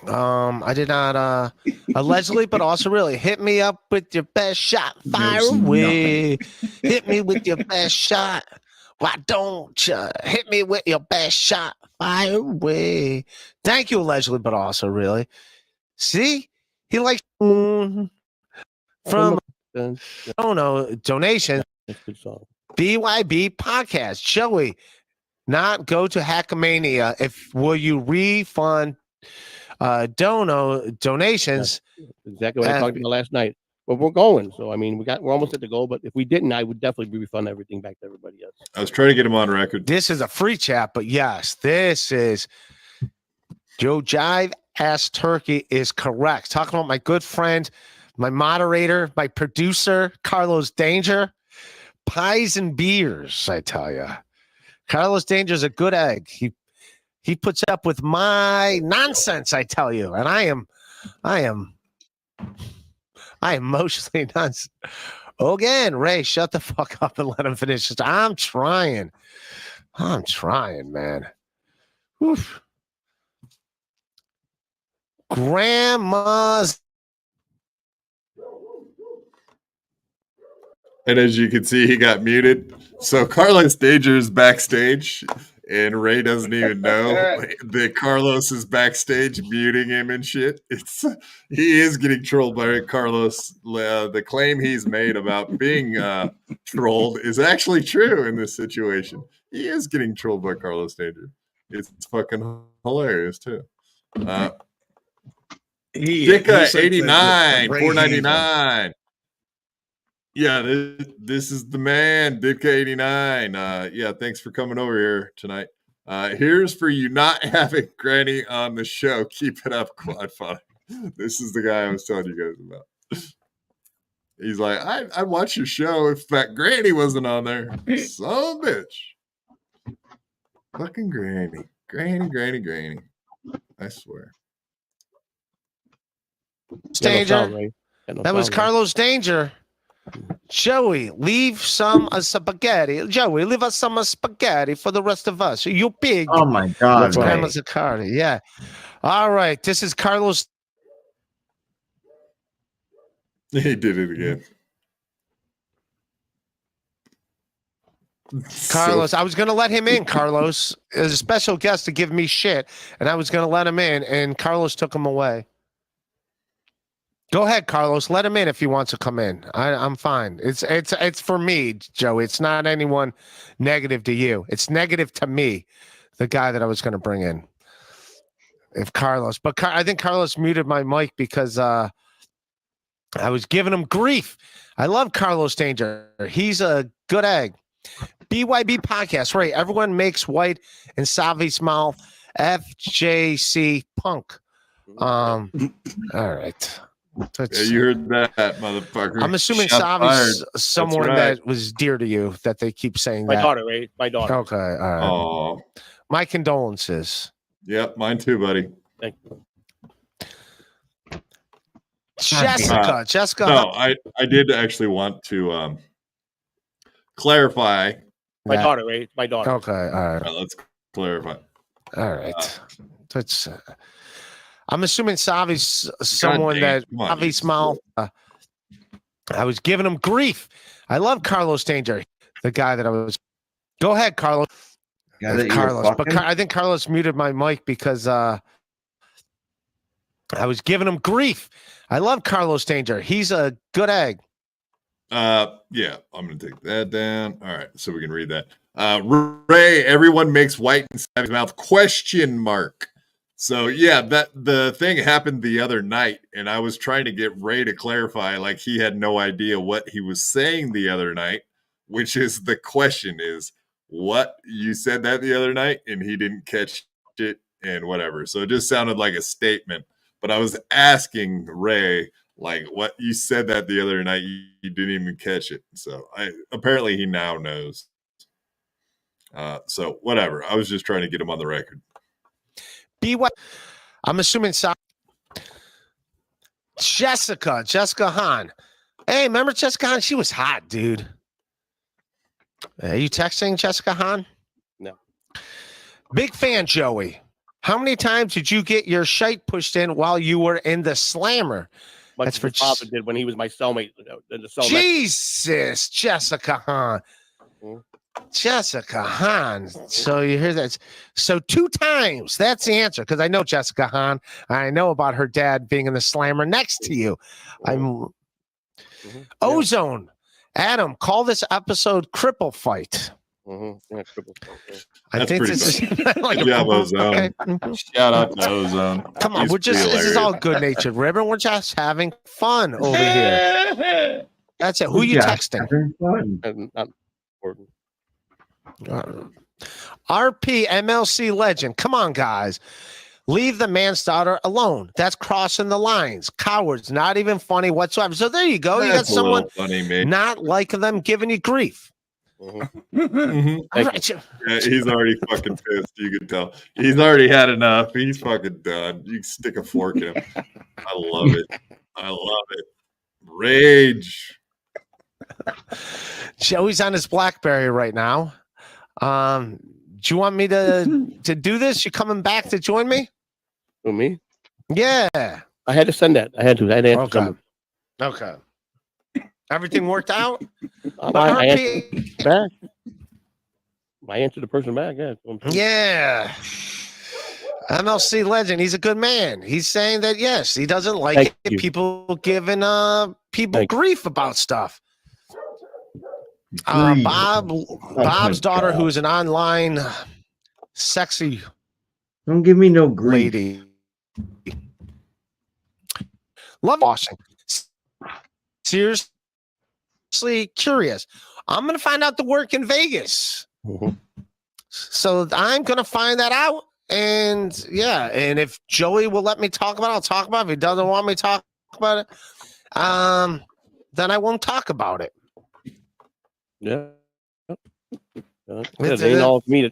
I did not allegedly, but also really hit me up with your best shot. Fire away. Hit me with your best shot. Why don't you hit me with your best shot? Fire away. Thank you, allegedly, but also really. See, he likes from donation. BYB Podcast. Joey, not go to Hackamania. Will you refund donations. Exactly what I talked about last night. But we're going. So I mean, we're almost at the goal. But if we didn't, I would definitely refund everything back to everybody else. I was trying to get him on record. This is a free chat, but yes, this is Joe Jive Ass Turkey is correct. Talking about my good friend, my moderator, my producer, Carlos Danger. Pies and beers, I tell you. Carlos Danger is a good egg. He puts up with my nonsense, I tell you, and I am mostly nonsense. Again, Ray, shut the fuck up and let him finish. I'm trying, man. Oof. Grandma's. And as you can see, he got muted. So Carlos Danger is backstage, and Ray doesn't even know that Carlos is backstage muting him and shit. He is getting trolled by Carlos. The claim he's made about being trolled is actually true in this situation. He is getting trolled by Carlos Danger. It's fucking hilarious too. Dicka 89, $4.99. Yeah, this is the man, Ditka 89. Yeah, thanks for coming over here tonight. Here's for you not having Granny on the show. Keep it up, Quad Father. This is the guy I was telling you guys about. He's like, I'd watch your show if that Granny wasn't on there. Son of a bitch. Fucking Granny. Granny. I swear. Danger. That was Carlos Danger. Joey, leave some spaghetti. Joey, leave us some spaghetti for the rest of us. You pig. Oh my God. That's Grandma's a card. Yeah. All right. This is Carlos. He did it again. Carlos, I was going to let him in, Carlos. As a special guest to give me shit, and I was going to let him in, and Carlos took him away. Go ahead, Carlos. Let him in if he wants to come in. I'm fine. It's for me, Joe. It's not anyone negative to you. It's negative to me, the guy that I was going to bring in. If Carlos, but I think Carlos muted my mic because I was giving him grief. I love Carlos Danger. He's a good egg. BYB Podcast, right? Everyone makes white and Savi's mouth. FJC Punk. All right. Yeah, you heard that, motherfucker. I'm assuming Savi's someone that was dear to you that they keep saying My that. daughter, right? My daughter. Okay. All right. Oh. My condolences. Yep, mine too, buddy. Thank you. Jessica. No, I did actually want to clarify. My daughter, right? My daughter. Okay. All right. Let's clarify. All right. That's. I'm assuming Savi's someone that Savi's mouth. I was giving him grief. I love Carlos Danger, the guy that I was. Go ahead, Carlos. Carlos, but I think Carlos muted my mic because I was giving him grief. I love Carlos Danger. He's a good egg. Yeah, I'm gonna take that down. All right, so we can read that. Ray, everyone makes white in Savi's mouth? Question mark. So yeah, that the thing happened the other night, and I was trying to get Ray to clarify, like he had no idea what he was saying the other night, which is the question is what you said that the other night, and he didn't catch it and whatever. So it just sounded like a statement. But I was asking Ray, like, what you said that the other night, you didn't even catch it. So apparently he now knows. So whatever. I was just trying to get him on the record. I'm assuming Jessica Hahn. Hey, remember Jessica Hahn? She was hot, dude. Are you texting Jessica Hahn? No. Big fan, Joey. How many times did you get your shite pushed in while you were in the slammer? Like That's for Papa did when he was my cellmate. Jesus, Jessica Hahn. Jessica Hahn. So you hear that? So 2 times. That's the answer. Because I know Jessica Hahn. I know about her dad being in the slammer next to you. Ozone. Adam, call this episode Cripple Fight. Yeah, triple threat, yeah. I That's think pretty this is funny. like Good job, Ozone. okay. Shout out to Ozone. Come on, He's we're just pretty this is hilarious. all good natured, Ribbon. We're just having fun over here. That's it. Who We're you just texting? having fun. Not important. RP MLC legend. Come on, guys. Leave the man's daughter alone. That's crossing the lines. Cowards, not even funny whatsoever. So there you go. You got That's a little someone funny, mate. not liking them giving you grief. Mhm. All right. Yeah, he's already fucking pissed. You can tell. He's already had enough. He's fucking done. You can stick a fork in him. I love it. I love it. Rage. Joey's on his BlackBerry right now. Do you want me to do this? You coming back to join me? For me? Yeah. I had to send that. I had to answer Okay. someone. Okay. Everything worked out? I answered back. I answered the person back. Yeah. Yeah. MLC legend. He's a good man. He's saying that yes, he doesn't like Thank it. you. People giving people Thank you. grief about stuff. Grief. Bob's daughter, who is an online sexy Don't give me no grief. lady. Love washing. Seriously curious. I'm gonna find out the work in Vegas. So I'm gonna find that out. And yeah, and if Joey will let me talk about it, I'll talk about it. If he doesn't want me to talk about it, then I won't talk about it. Yeah. It ain't all for me.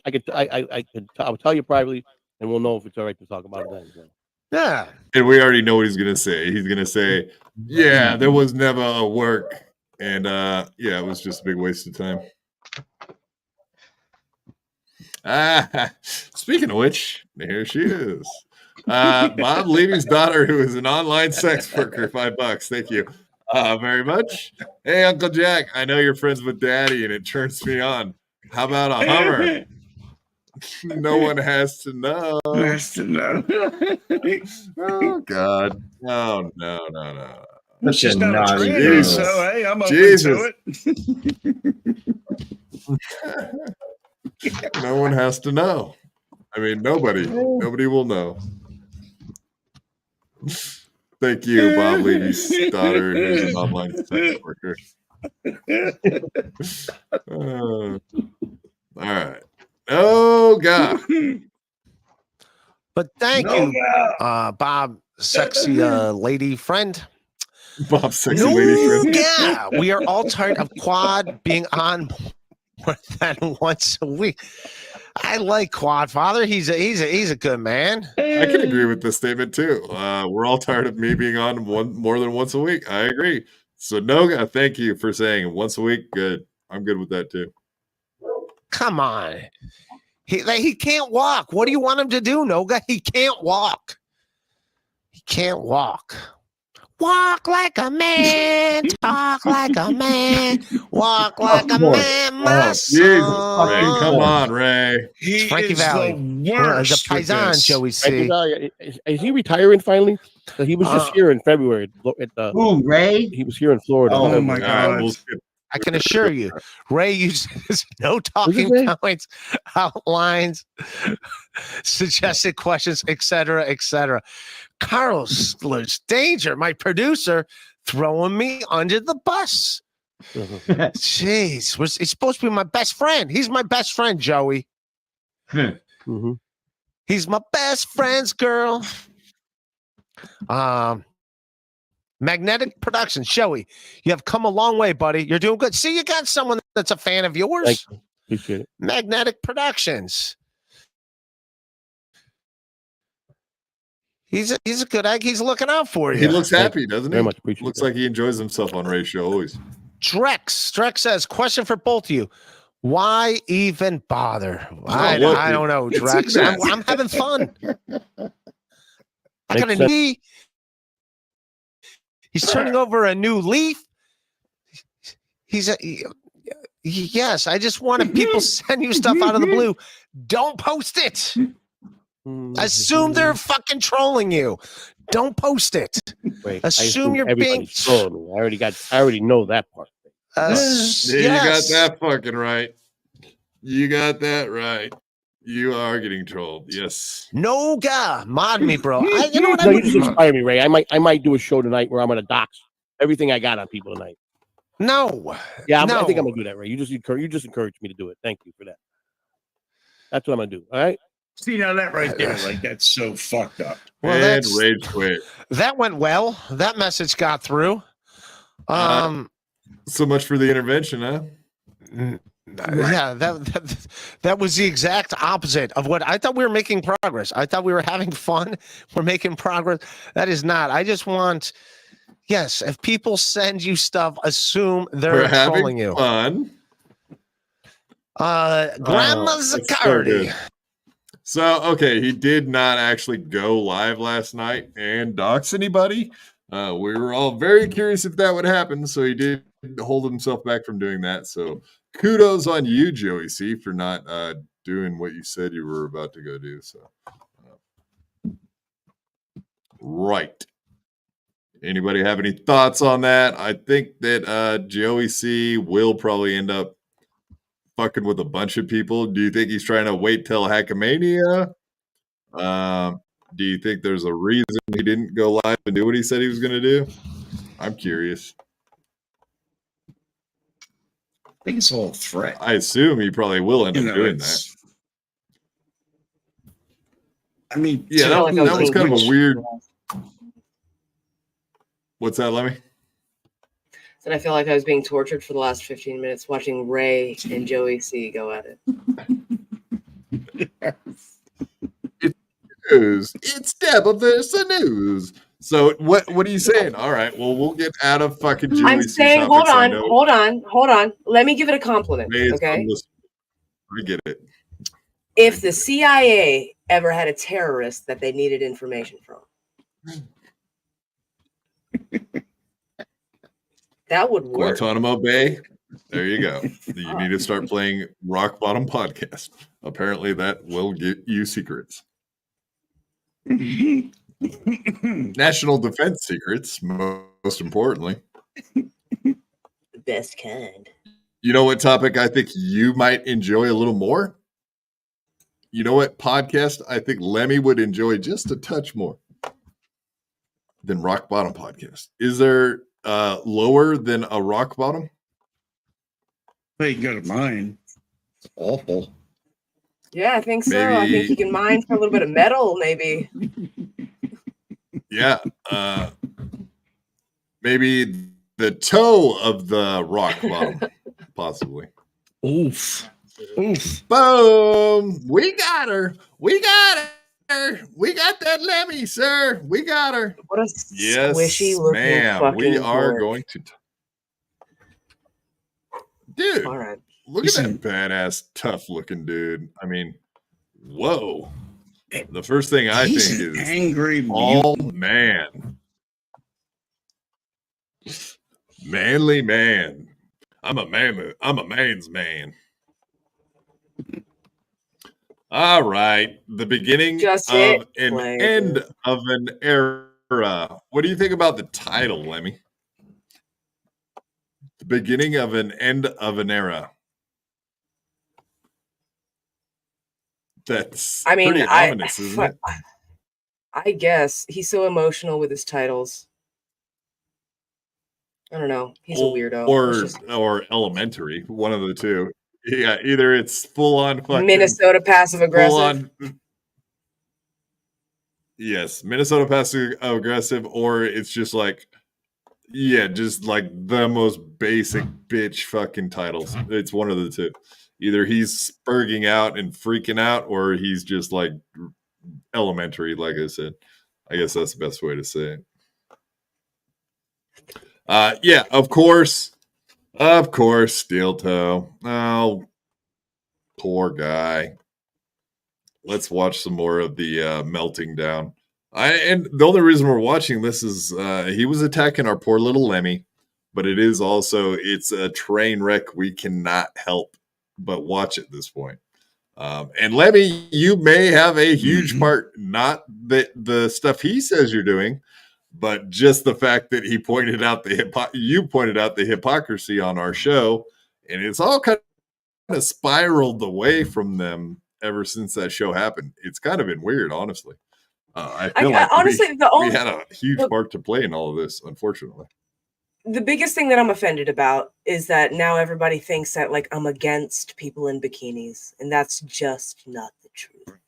I'll tell you privately, and we'll know if it's all right to talk about it then. So. Yeah. And we already know what he's gonna say. He's gonna say, "Yeah, there was never a work," and yeah, it was just a big waste of time. Speaking of which, here she is. Bob Levy's daughter, who is an online sex worker, $5. Thank you very much. Hey, Uncle Jack, I know you're friends with Daddy, and it turns me on. How about a Hummer? No one has to know. Has to know. Oh God! No! It's just not a naughty trend, girl. so hey, I'm open Jesus. to it. No one has to know. I mean, nobody will know. Thank you, Bob Levy's daughter, who's an online sex worker. All right. Oh God. But thank you, Bob, sexy lady friend. Bob, sexy lady friend. Yeah, we are all tired of Quad being on more than once a week. I like Quad Father. He's a good man. I can agree with this statement too. We're all tired of me being on more than once a week. I agree. So Noga, thank you for saying once a week. Good. I'm good with that too. Come on. He can't walk. What do you want him to do, Noga? He can't walk. He can't walk. Walk like a man, talk like a man, walk like a man, my Jesus, Ray, son. come on, Ray. He Frankie is Valley. the worst The with Paisan, this. Joey Frankie C. Valley, is he retiring finally? So he was just here in February. At the, Who, Ray? he was here in Florida. in Oh February. my God. We'll skip. I can assure you, Ray uses no What's his talking name? points, outlines, suggested questions, etc., etc. Carlos Danger, my producer, throwing me under the bus. Jeez, he's supposed to be my best friend. He's my best friend, Joey. Mm-hmm. He's my best friend's girl. Magnetic Productions, Joey, you have come a long way, buddy. You're doing good. See, you got someone that's a fan of yours. Thank you. Appreciate it. Magnetic Productions. He's a good egg. He's looking out for you. He looks happy, doesn't he? Very much appreciate Looks that. like he enjoys himself on Ray's show always. Drex says, question for both of you. Why even bother? I what, don't know, it's Drex. a mess. I'm having fun. I Makes got a sense. knee. He's turning over a new leaf. Yes, I just wanted people send you stuff out of the blue. Don't post it. Assume they're fucking trolling you. Don't post it. Wait, Assume you're being. everybody's trolling me. I already know that part. Yeah, you got that fucking right. You got that right. You are getting trolled. Yes. No God, mod me, bro. You know what? No, you just inspire me, Ray. I might do a show tonight where I'm gonna dox everything I got on people tonight. No. Yeah, no. I think I'm gonna do that, Ray. You just encouraged me to do it. Thank you for that. That's what I'm gonna do. All right. See, now that right there, like that's so fucked up. Well, And that's rage quit. that went well. That message got through. So much for the intervention, huh? Yeah, that was the exact opposite of what I thought. We were making progress. I thought we were having fun. We're making progress. That is not. I just want. Yes, if people send you stuff, assume they're trolling you. Fun. Grandma Zaccardi. So, okay, he did not actually go live last night and dox anybody. We were all very curious if that would happen, so he did hold himself back from doing that. So, kudos on you, Joey C, for not doing what you said you were about to go do. So, right. Anybody have any thoughts on that? I think that Joey C will probably end up fucking with a bunch of people. Do you think he's trying to wait till Hackamania? Do you think there's a reason he didn't go live and do what he said he was going to do? I'm curious. I think it's all threat. I assume he probably will end up doing that. I mean, yeah, that was kind of a weird. What's that, Lemmy? And I feel like I was being tortured for the last 15 minutes watching Ray and Joey C go at it. It's Dabbleverse news. So what are you saying? All right, well, we'll get out of fucking Joey I'm C saying, topics. hold on. Let me give it a compliment, okay? I get it. If the CIA ever had a terrorist that they needed information from, that would work. Guantanamo Bay. There you go. You need to start playing Rock Bottom Podcast. Apparently, that will get you secrets. National defense secrets, most importantly. The best kind. You know what topic I think you might enjoy a little more? You know what podcast I think Lemmy would enjoy just a touch more than Rock Bottom Podcast? Is there lower than a Rock Bottom? Well, you can go to mine. It's awful. Yeah, I think so. I think you can mine for a little bit of metal, maybe. Yeah. Maybe the toe of the Rock Bottom, possibly. Oof. Boom. We got her. We got that Lemmy, sir. We got her. What a squishy looking ma'am. We fucking are board. going to. Dude, all right. Look at that badass, tough looking dude. I mean, whoa. The first thing I think is angry all man. Manly man. I'm a man's man. All right. The beginning of an end of an era. What do you think about the title, Lemmy? The beginning of an end of an era. That's pretty ominous, isn't it? I guess he's so emotional with his titles. I don't know. He's a weirdo. Or elementary, one of the two. Yeah, either it's full on fucking Minnesota passive aggressive. Yes, Minnesota passive aggressive, or it's just like, yeah, just like the most basic bitch fucking titles. It's one of the two. Either he's spurging out and freaking out, or he's just like elementary, like I said. I guess that's the best way to say it. Yeah, of course, Steel Toe. Oh, poor guy. Let's watch some more of the melting down. And the only reason we're watching this is he was attacking our poor little Lemmy, but it's a train wreck we cannot help but watch at this point. And Lemmy, you may have a huge part, not the stuff he says you're doing, but just the fact that you pointed out the hypocrisy on our show, and it's all kind of spiraled away from them ever since that show happened. It's kind of been weird, honestly. I feel like honestly, we had a huge part to play in all of this, unfortunately. The biggest thing that I'm offended about is that now everybody thinks that like I'm against people in bikinis, and that's just not the truth.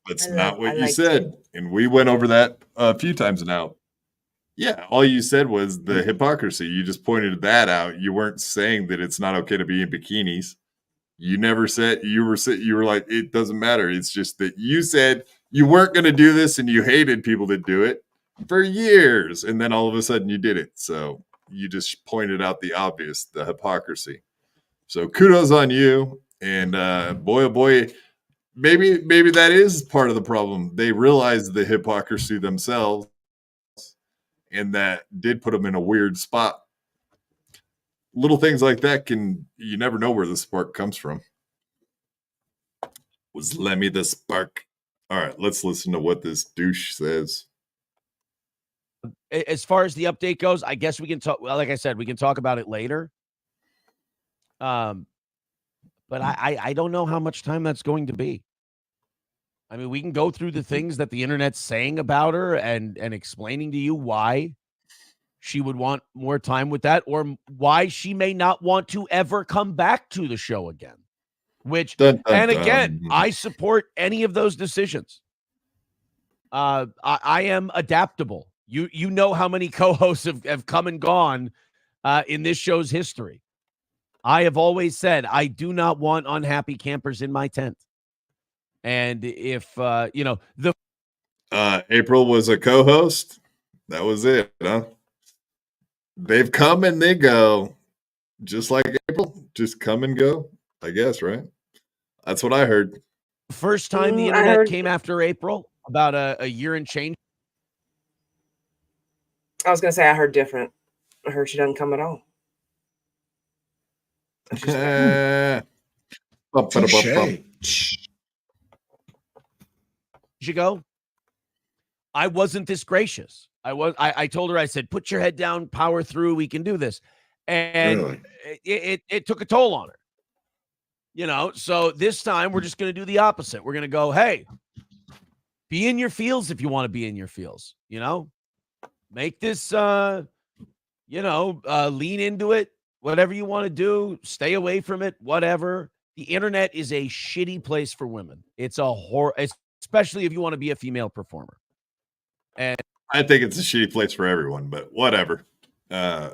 That's not what you said. And we went over that a few times now. Yeah, all you said was the hypocrisy. You just pointed that out. You weren't saying that it's not okay to be in bikinis. You never said you were like, it doesn't matter. It's just that you said you weren't going to do this and you hated people that do it for years. And then all of a sudden you did it. So you just pointed out the obvious, the hypocrisy. So kudos on you. And boy, oh boy, maybe that is part of the problem. They realized the hypocrisy themselves, and that did put them in a weird spot. Little things like that you never know where the spark comes from. Was Lemmy the spark? All right, let's listen to what this douche says. As far as the update goes, I guess we can talk. Well, like I said, we can talk about it later. But I don't know how much time that's going to be. I mean, we can go through the things that the internet's saying about her and explaining to you why she would want more time with that, or why she may not want to ever come back to the show again. Which, again, I support any of those decisions. I am adaptable. You know how many co-hosts have come and gone in this show's history. I have always said I do not want unhappy campers in my tent. And if April was a co-host, that was it, huh? They've come and they go, just like April, just come and go, I guess, right? That's what I heard. First time the internet came after April, about a year and change. I was gonna say I heard different. I heard she doesn't come at all. You go. I wasn't this gracious. I told her, I said, put your head down, power through, we can do this. And it took a toll on her. So this time we're just going to do the opposite. We're going to go, hey, be in your feels if you want to be in your feels, make this, lean into it, whatever you want to do, stay away from it, whatever. The internet is a shitty place for women. It's a horror, especially if you want to be a female performer. And I think it's a shitty place for everyone, but whatever. I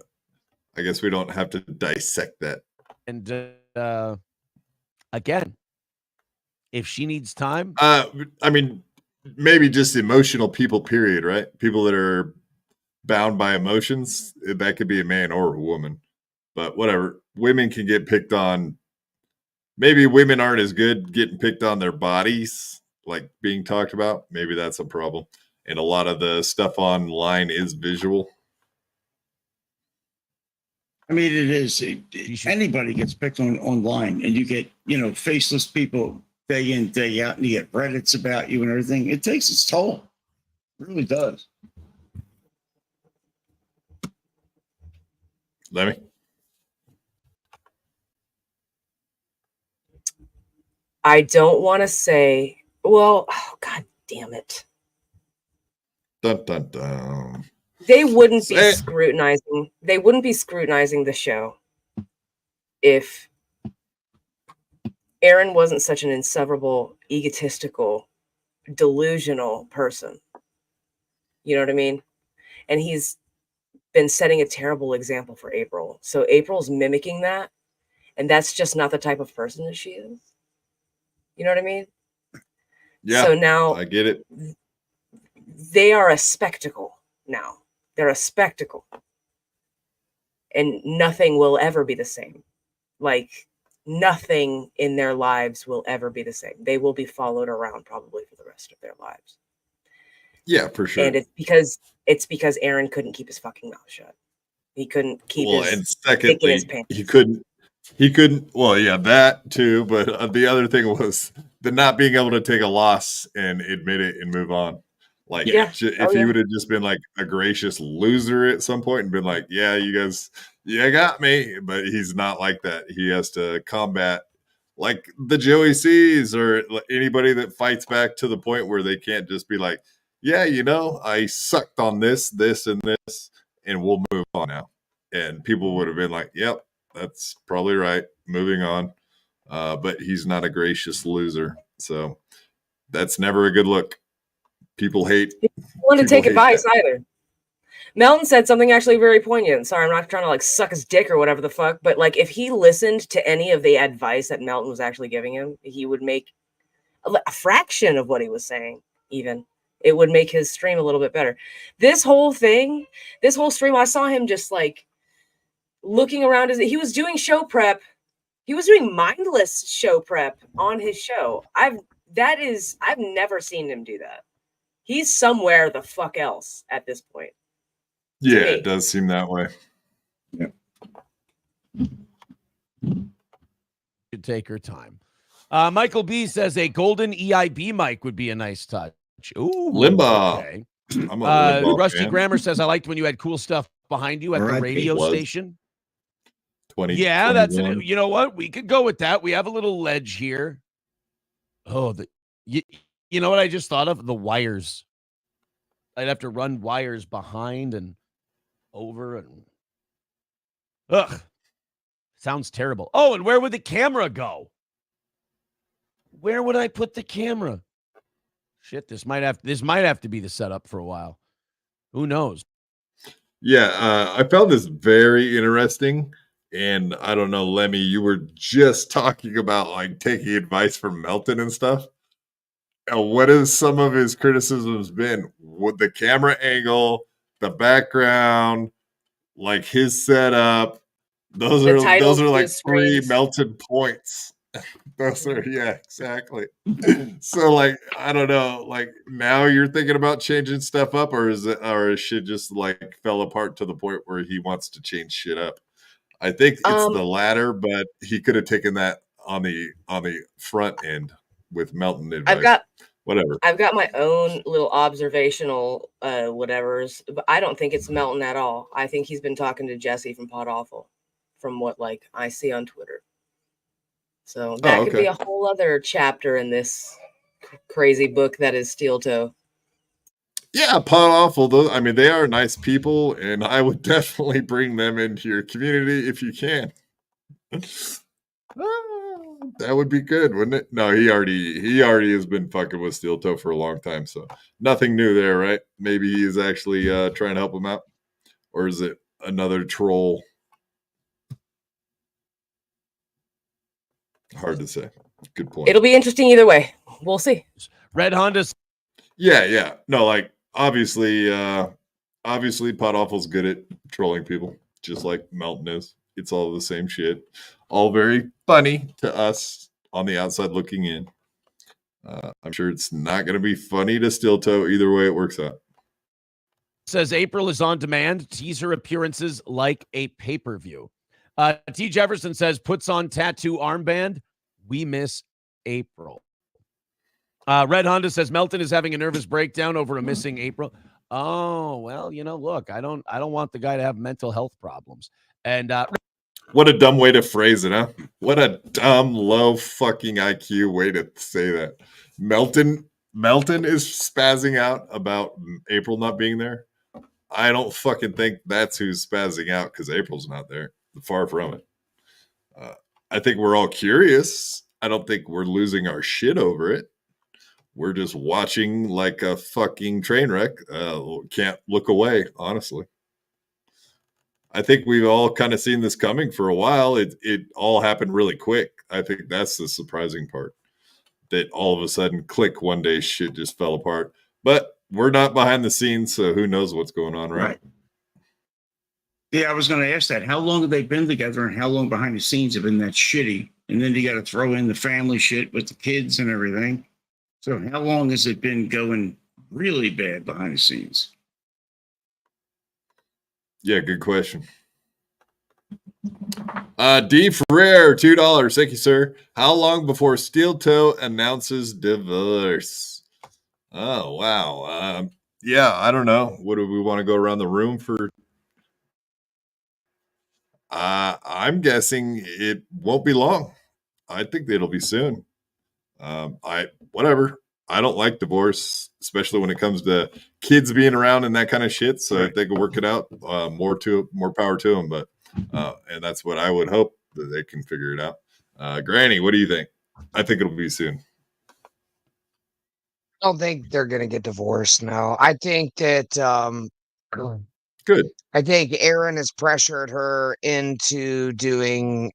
guess we don't have to dissect that. And again, if she needs time, I mean, maybe just emotional people, period, right? People that are bound by emotions. That could be a man or a woman, but whatever. Women can get picked on. Maybe women aren't as good getting picked on their bodies, like being talked about. Maybe that's a problem. And a lot of the stuff online is visual. I mean, it is. Anybody gets picked on online, and you get, faceless people day in, day out, and you get Reddits about you and everything. It takes its toll. It really does. Lemmy? I don't want to say, well, oh, God damn it. Dun, dun, dun. They wouldn't be scrutinizing. They wouldn't be scrutinizing the show if Aaron wasn't such an insufferable, egotistical, delusional person. You know what I mean? And he's been setting a terrible example for April. So April's mimicking that, and that's just not the type of person that she is. You know what I mean? Yeah. So now I get it. They are a spectacle now. They're a spectacle. And nothing will ever be the same. Like, nothing in their lives will ever be the same. They will be followed around probably for the rest of their lives. Yeah, for sure. And it's because Aaron couldn't keep his fucking mouth shut. He couldn't keep his dick in his pants. He couldn't. Well, yeah, that too. But the other thing was the not being able to take a loss and admit it and move on. Like, if he would have just been like a gracious loser at some point and been like, yeah, you guys, you got me. But he's not like that. He has to combat like the Joey C's or anybody that fights back to the point where they can't just be like, yeah, I sucked on this, and this, and we'll move on now. And people would have been like, yep, that's probably right. Moving on. But he's not a gracious loser. So that's never a good look. People hate. Want to take advice that. either. Melton said something actually very poignant. Sorry, I'm not trying to like suck his dick or whatever the fuck, but like if he listened to any of the advice that Melton was actually giving him, he would make a fraction of what he was saying. Even it would make his stream a little bit better. This whole stream, I saw him just like looking around. He was doing show prep. He was doing mindless show prep on his show. I've never seen him do that. He's somewhere the fuck else at this point. Yeah, it does seem that way. Yeah. Should take her time. Michael B says a golden EIB mic would be a nice touch. Ooh, Limbaugh. Okay. I'm a Limbaugh Rusty fan. Grammar says I liked when you had cool stuff behind you at the radio station. 20. Yeah, that's it. You know what? We could go with that. We have a little ledge here. Oh, you know what I just thought of? The wires. I'd have to run wires behind and over and ugh. Sounds terrible. Oh, and where would the camera go? Where would I put the camera? Shit, this might have to be the setup for a while. Who knows? Yeah, I found this very interesting. And I don't know, Lemmy, you were just talking about like taking advice from Melton and stuff. And what has some of his criticisms been? With the camera angle, the background, like his setup, those are like three Melton points. Those are, yeah, exactly. So like, I don't know, like now you're thinking about changing stuff up, or is shit just like fell apart to the point where he wants to change shit up? I think it's the latter, but he could have taken that on the front end with Melton advice. I've got my own little observational whatevers, but I don't think it's Melton at all. I think he's been talking to Jesse from Pod Awful, from what like I see on Twitter. So that could be a whole other chapter in this crazy book that is Steel Toe. Yeah, Pod Awful. I mean, they are nice people, and I would definitely bring them into your community if you can. That would be good, wouldn't it? No, he already has been fucking with Steel Toe for a long time, so nothing new there, right? Maybe he's actually trying to help him out, or is it another troll? Hard to say. Good point. It'll be interesting either way. We'll see. Red Honda's. Yeah. No, like obviously Pod Awful's good at trolling people, just like Melton is. It's all the same shit. All very funny to us on the outside looking in. I'm sure it's not going to be funny to Steel Toe. Either way, it works out. Says April is on demand. Teaser appearances like a pay-per-view. T. Jefferson says puts on tattoo armband. We miss April. Red Honda says Melton is having a nervous breakdown over a missing April. Oh, well, look, I don't want the guy to have mental health problems. And what a dumb way to phrase it, huh? What a dumb, low fucking IQ way to say that. Melton is spazzing out about April not being there. I don't fucking think that's who's spazzing out because April's not there. Far from it. I think we're all curious. I don't think we're losing our shit over it. We're just watching like a fucking train wreck. Can't look away, honestly. I think we've all kind of seen this coming for a while. It all happened really quick. I think that's the surprising part. That all of a sudden, click, one day shit just fell apart. But we're not behind the scenes, so who knows what's going on, right? Yeah, I was going to ask that. How long have they been together and how long behind the scenes have been that shitty? And then you got to throw in the family shit with the kids and everything. So how long has it been going really bad behind the scenes? Yeah, good question. D. Ferrer, $2. Thank you, sir. How long before Steel Toe announces divorce? Oh, wow. Yeah, I don't know. What do we want to go around the room for? I'm guessing it won't be long. I think it'll be soon. Whatever. I don't like divorce, especially when it comes to kids being around and that kind of shit. So if they can work it out, more power to them. But and that's what I would hope, that they can figure it out. Granny, what do you think? I think it'll be soon. I don't think they're gonna get divorced. No, I think that good. I think Aaron has pressured her into doing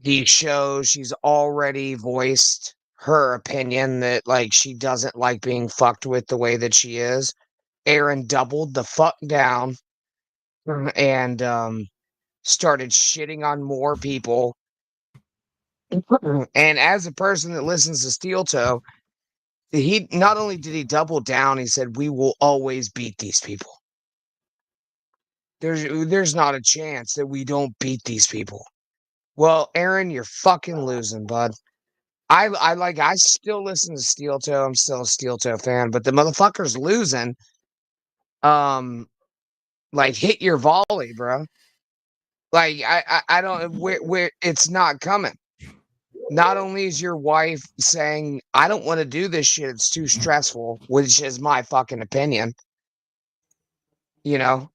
these shows. She's already voiced her opinion that like she doesn't like being fucked with the way that she is. Aaron doubled the fuck down and started shitting on more people. And as a person that listens to Steel Toe, he not only did he double down, he said, "We will always beat these people. There's not a chance that we don't beat these people." Well, Aaron, you're fucking losing, bud. I still listen to Steel Toe. I'm still a Steel Toe fan, but the motherfucker's losing. Like hit your volley, bro. Like I don't where it's not coming. Not only is your wife saying, "I don't want to do this shit, it's too stressful," which is my fucking opinion,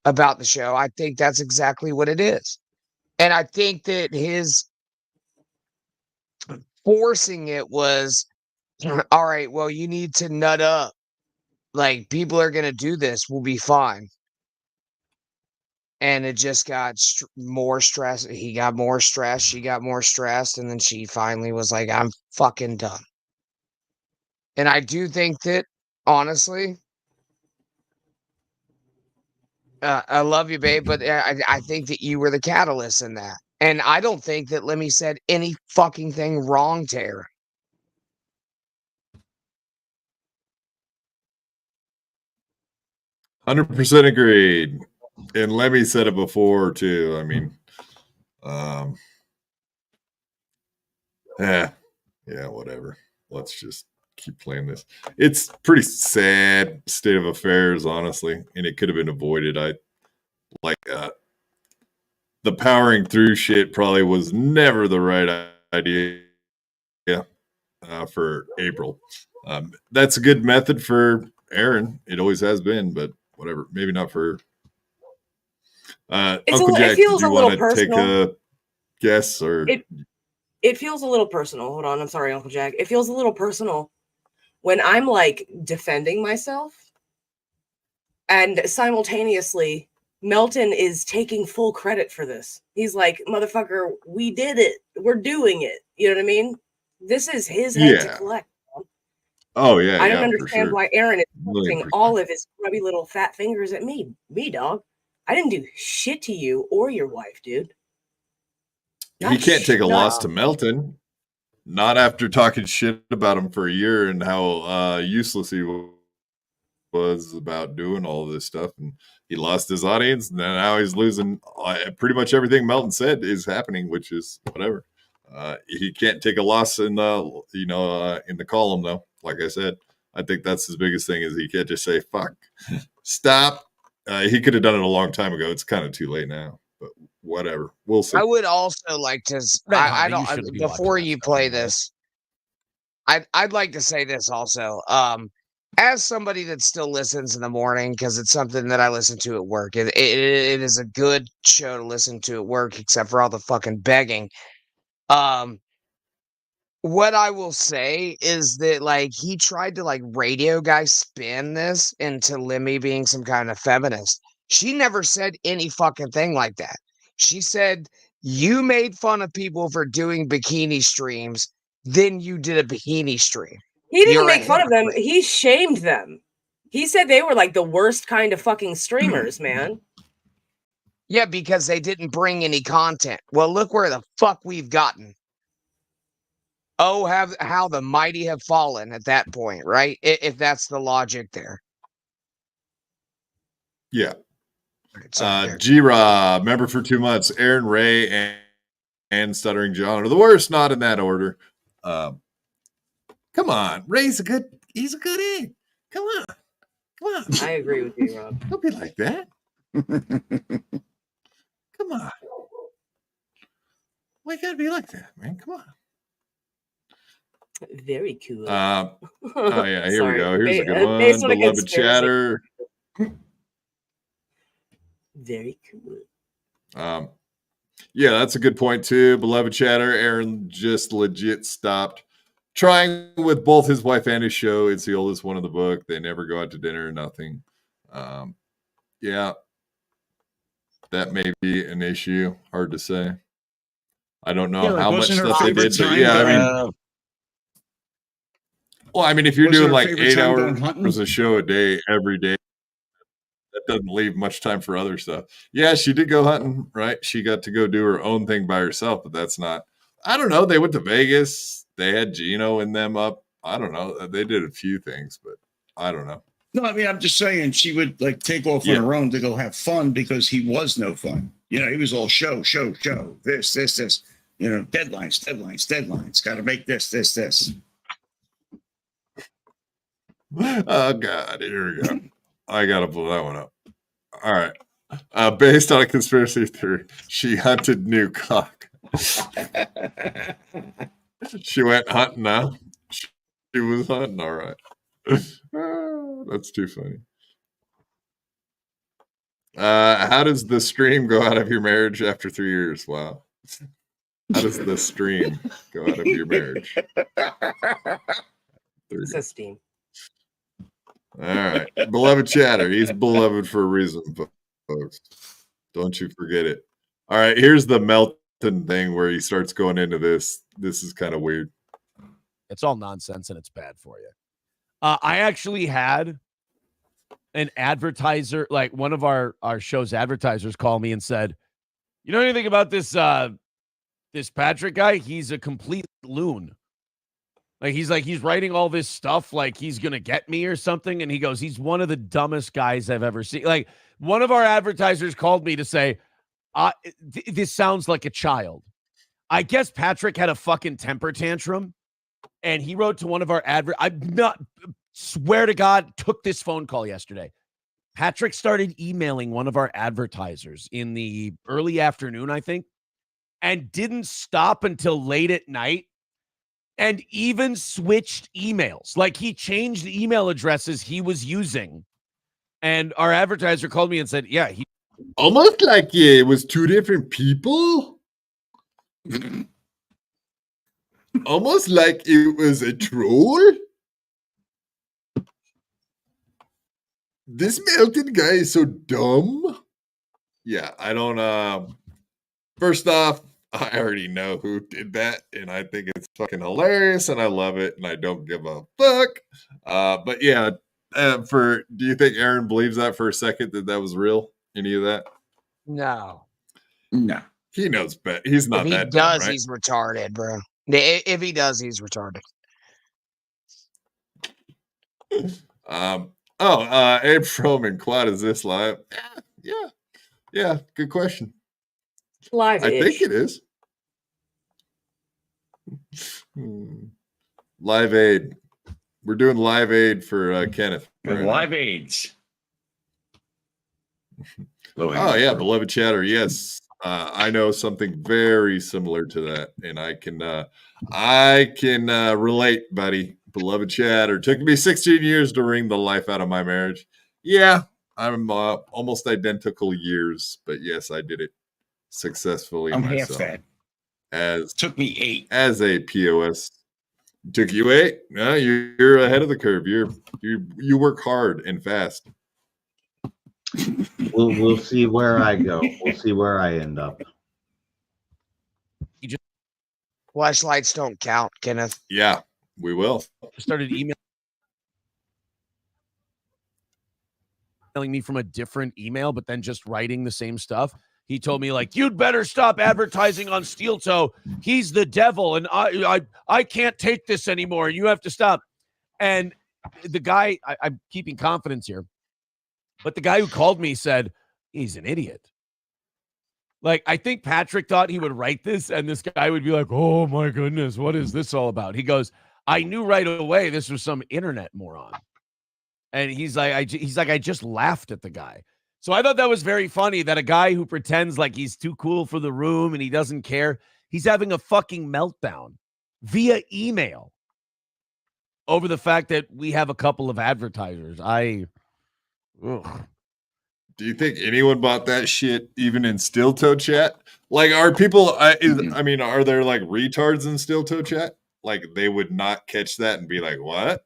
about the show. I think that's exactly what it is. And I think that his forcing it was, all right, well, you need to nut up. Like, people are going to do this. We'll be fine. And it just got more stress. He got more stressed. She got more stressed. And then she finally was like, "I'm fucking done." And I do think that, honestly, I love you, babe, but I think that you were the catalyst in that. And I don't think that Lemmy said any fucking thing wrong to Aaron. %, agreed. And Lemmy said it before too. I mean, yeah, whatever. Let's just keep playing this. It's pretty sad state of affairs, honestly, and it could have been avoided. I like the powering through shit probably was never the right idea. For April, that's a good method for Aaron. It always has been, but whatever. Maybe not for. Uncle Jack, it feels do you a little want to personal. take a guess or? It feels a little personal. Hold on, I'm sorry, Uncle Jack. It feels a little personal when I'm like defending myself, and simultaneously Melton is taking full credit for this. He's like, "Motherfucker, we did it. We're doing it." You know what I mean? This is his head to collect. Oh yeah, I don't for understand sure. why Aaron is Really pointing all of his grubby little fat fingers at me. Me, dog. I didn't do shit to you or your wife, dude. He can't take a loss to Melton. Not after talking shit about him for a year and how useless he was about doing all this stuff. And he lost his audience, and now he's losing pretty much everything Melton said is happening, which is whatever. He can't take a loss in the in the column though. Like I said, I think that's his biggest thing is he can't just say fuck, stop. He could have done it a long time ago. It's kind of too late now, but whatever. We'll see. I would also like to. I don't. Before you play this, I'd like to say this also. As somebody that still listens in the morning, because it's something that I listen to at work. It is a good show to listen to at work, except for all the fucking begging. What I will say is that like he tried to like radio guy spin this into Lemmy being some kind of feminist. She never said any fucking thing like that. She said, "You made fun of people for doing bikini streams, then you did a bikini stream." He didn't make fun of them. He shamed them. He said they were like the worst kind of fucking streamers, man. Yeah, because they didn't bring any content. Well, look where the fuck we've gotten. Oh, how the mighty have fallen at that point, right? If that's the logic there. Yeah. G-Ra, member for 2 months. Aaron Ray and Stuttering John are the worst, not in that order. Come on. Ray's he's a good egg. Come on. I agree with you, Rob. Don't be like that. Come on. Why you gotta be like that, man? Come on. Very cool. Oh yeah, here we Sorry. go. Here's a good one. Based on a Beloved conspiracy. chatter. Very cool. Yeah, that's a good point too. Beloved chatter. Aaron just legit stopped trying with both his wife and his show. It's the oldest one in the book. They never go out to dinner or nothing. Yeah, that may be an issue. Hard to say. I don't know how much stuff they did, but yeah, I mean, well, I mean, if you're doing like 8 hours a show a day every day, that doesn't leave much time for other stuff. Yeah, she did go hunting, right? She got to go do her own thing by herself, but that's not. I don't know. They went to Vegas. They had Gino and them up. I don't know. They did a few things, but I don't know. No, I mean, I'm just saying she would like take off on her own to go have fun because he was no fun. You know, he was all show, this. You know, deadlines. Got to make this. Oh God, here we go. I gotta blow that one up. All right. Based on a conspiracy theory, she hunted new cock. She went hunting now. She was hunting, all right. That's too funny. How does the stream go out of your marriage after 3 years? Wow. How does the stream go out of your marriage? It's a steam. All right. Beloved chatter. He's beloved for a reason, folks. Don't you forget it. All right. Here's the Melton thing where he starts going into this. This is kind of weird. It's all nonsense and it's bad for you. I actually had an advertiser, like one of our show's advertisers, call me and said, "You know anything about this this Patrick guy? He's a complete loon. He's writing all this stuff like he's gonna get me or something." And he goes, "He's one of the dumbest guys I've ever seen." Like, one of our advertisers called me to say, "This sounds like a child." I guess Patrick had a fucking temper tantrum, and he wrote to one of our swear to God, took this phone call yesterday. Patrick started emailing one of our advertisers in the early afternoon, I think, and didn't stop until late at night, and even switched emails. Like, he changed the email addresses he was using. And our advertiser called me and said, yeah, he almost like it was two different people. Almost like it was a troll. This Melton guy is so dumb. Yeah, I don't. First off, I already know who did that, and I think it's fucking hilarious, and I love it, and I don't give a fuck. But yeah, do you think Aaron believes that for a second that was real? Any of that? No. He knows better. He's not If he that does, dumb, right? he's retarded, bro. If he does, he's retarded. Abe Froman, Quad, is this live? Yeah. Good question. Live. I think it is. Live Aid. We're doing Live Aid for Kenneth. Right Live Aids. Oh yeah, beloved chatter. Yes, I know something very similar to that, and I can relate, buddy. Beloved chatter. Took me 16 years to wring the life out of my marriage. Yeah, I'm almost identical years, but yes, I did it successfully. I'm myself. half that. Took me 8 as a POS. Took you 8? No, you're ahead of the curve. You work hard and fast. We'll see where I go. We'll see where I end up. Flashlights don't count, Kenneth. Yeah, we will. Started emailing me from a different email, but then just writing the same stuff. He told me, like, you'd better stop advertising on Steel Toe. He's the devil, and I can't take this anymore. You have to stop. And the guy, I'm keeping confidence here, but the guy who called me said, he's an idiot. Like, I think Patrick thought he would write this, and this guy would be like, oh, my goodness, what is this all about? He goes, I knew right away this was some internet moron. And he's like, I just laughed at the guy. So I thought that was very funny that a guy who pretends like he's too cool for the room and he doesn't care, he's having a fucking meltdown via email over the fact that we have a couple of advertisers. Do you think anyone bought that shit even in Steel Toe chat? Like, are people, I mean, are there like retards in Steel Toe chat? Like, they would not catch that and be like, what?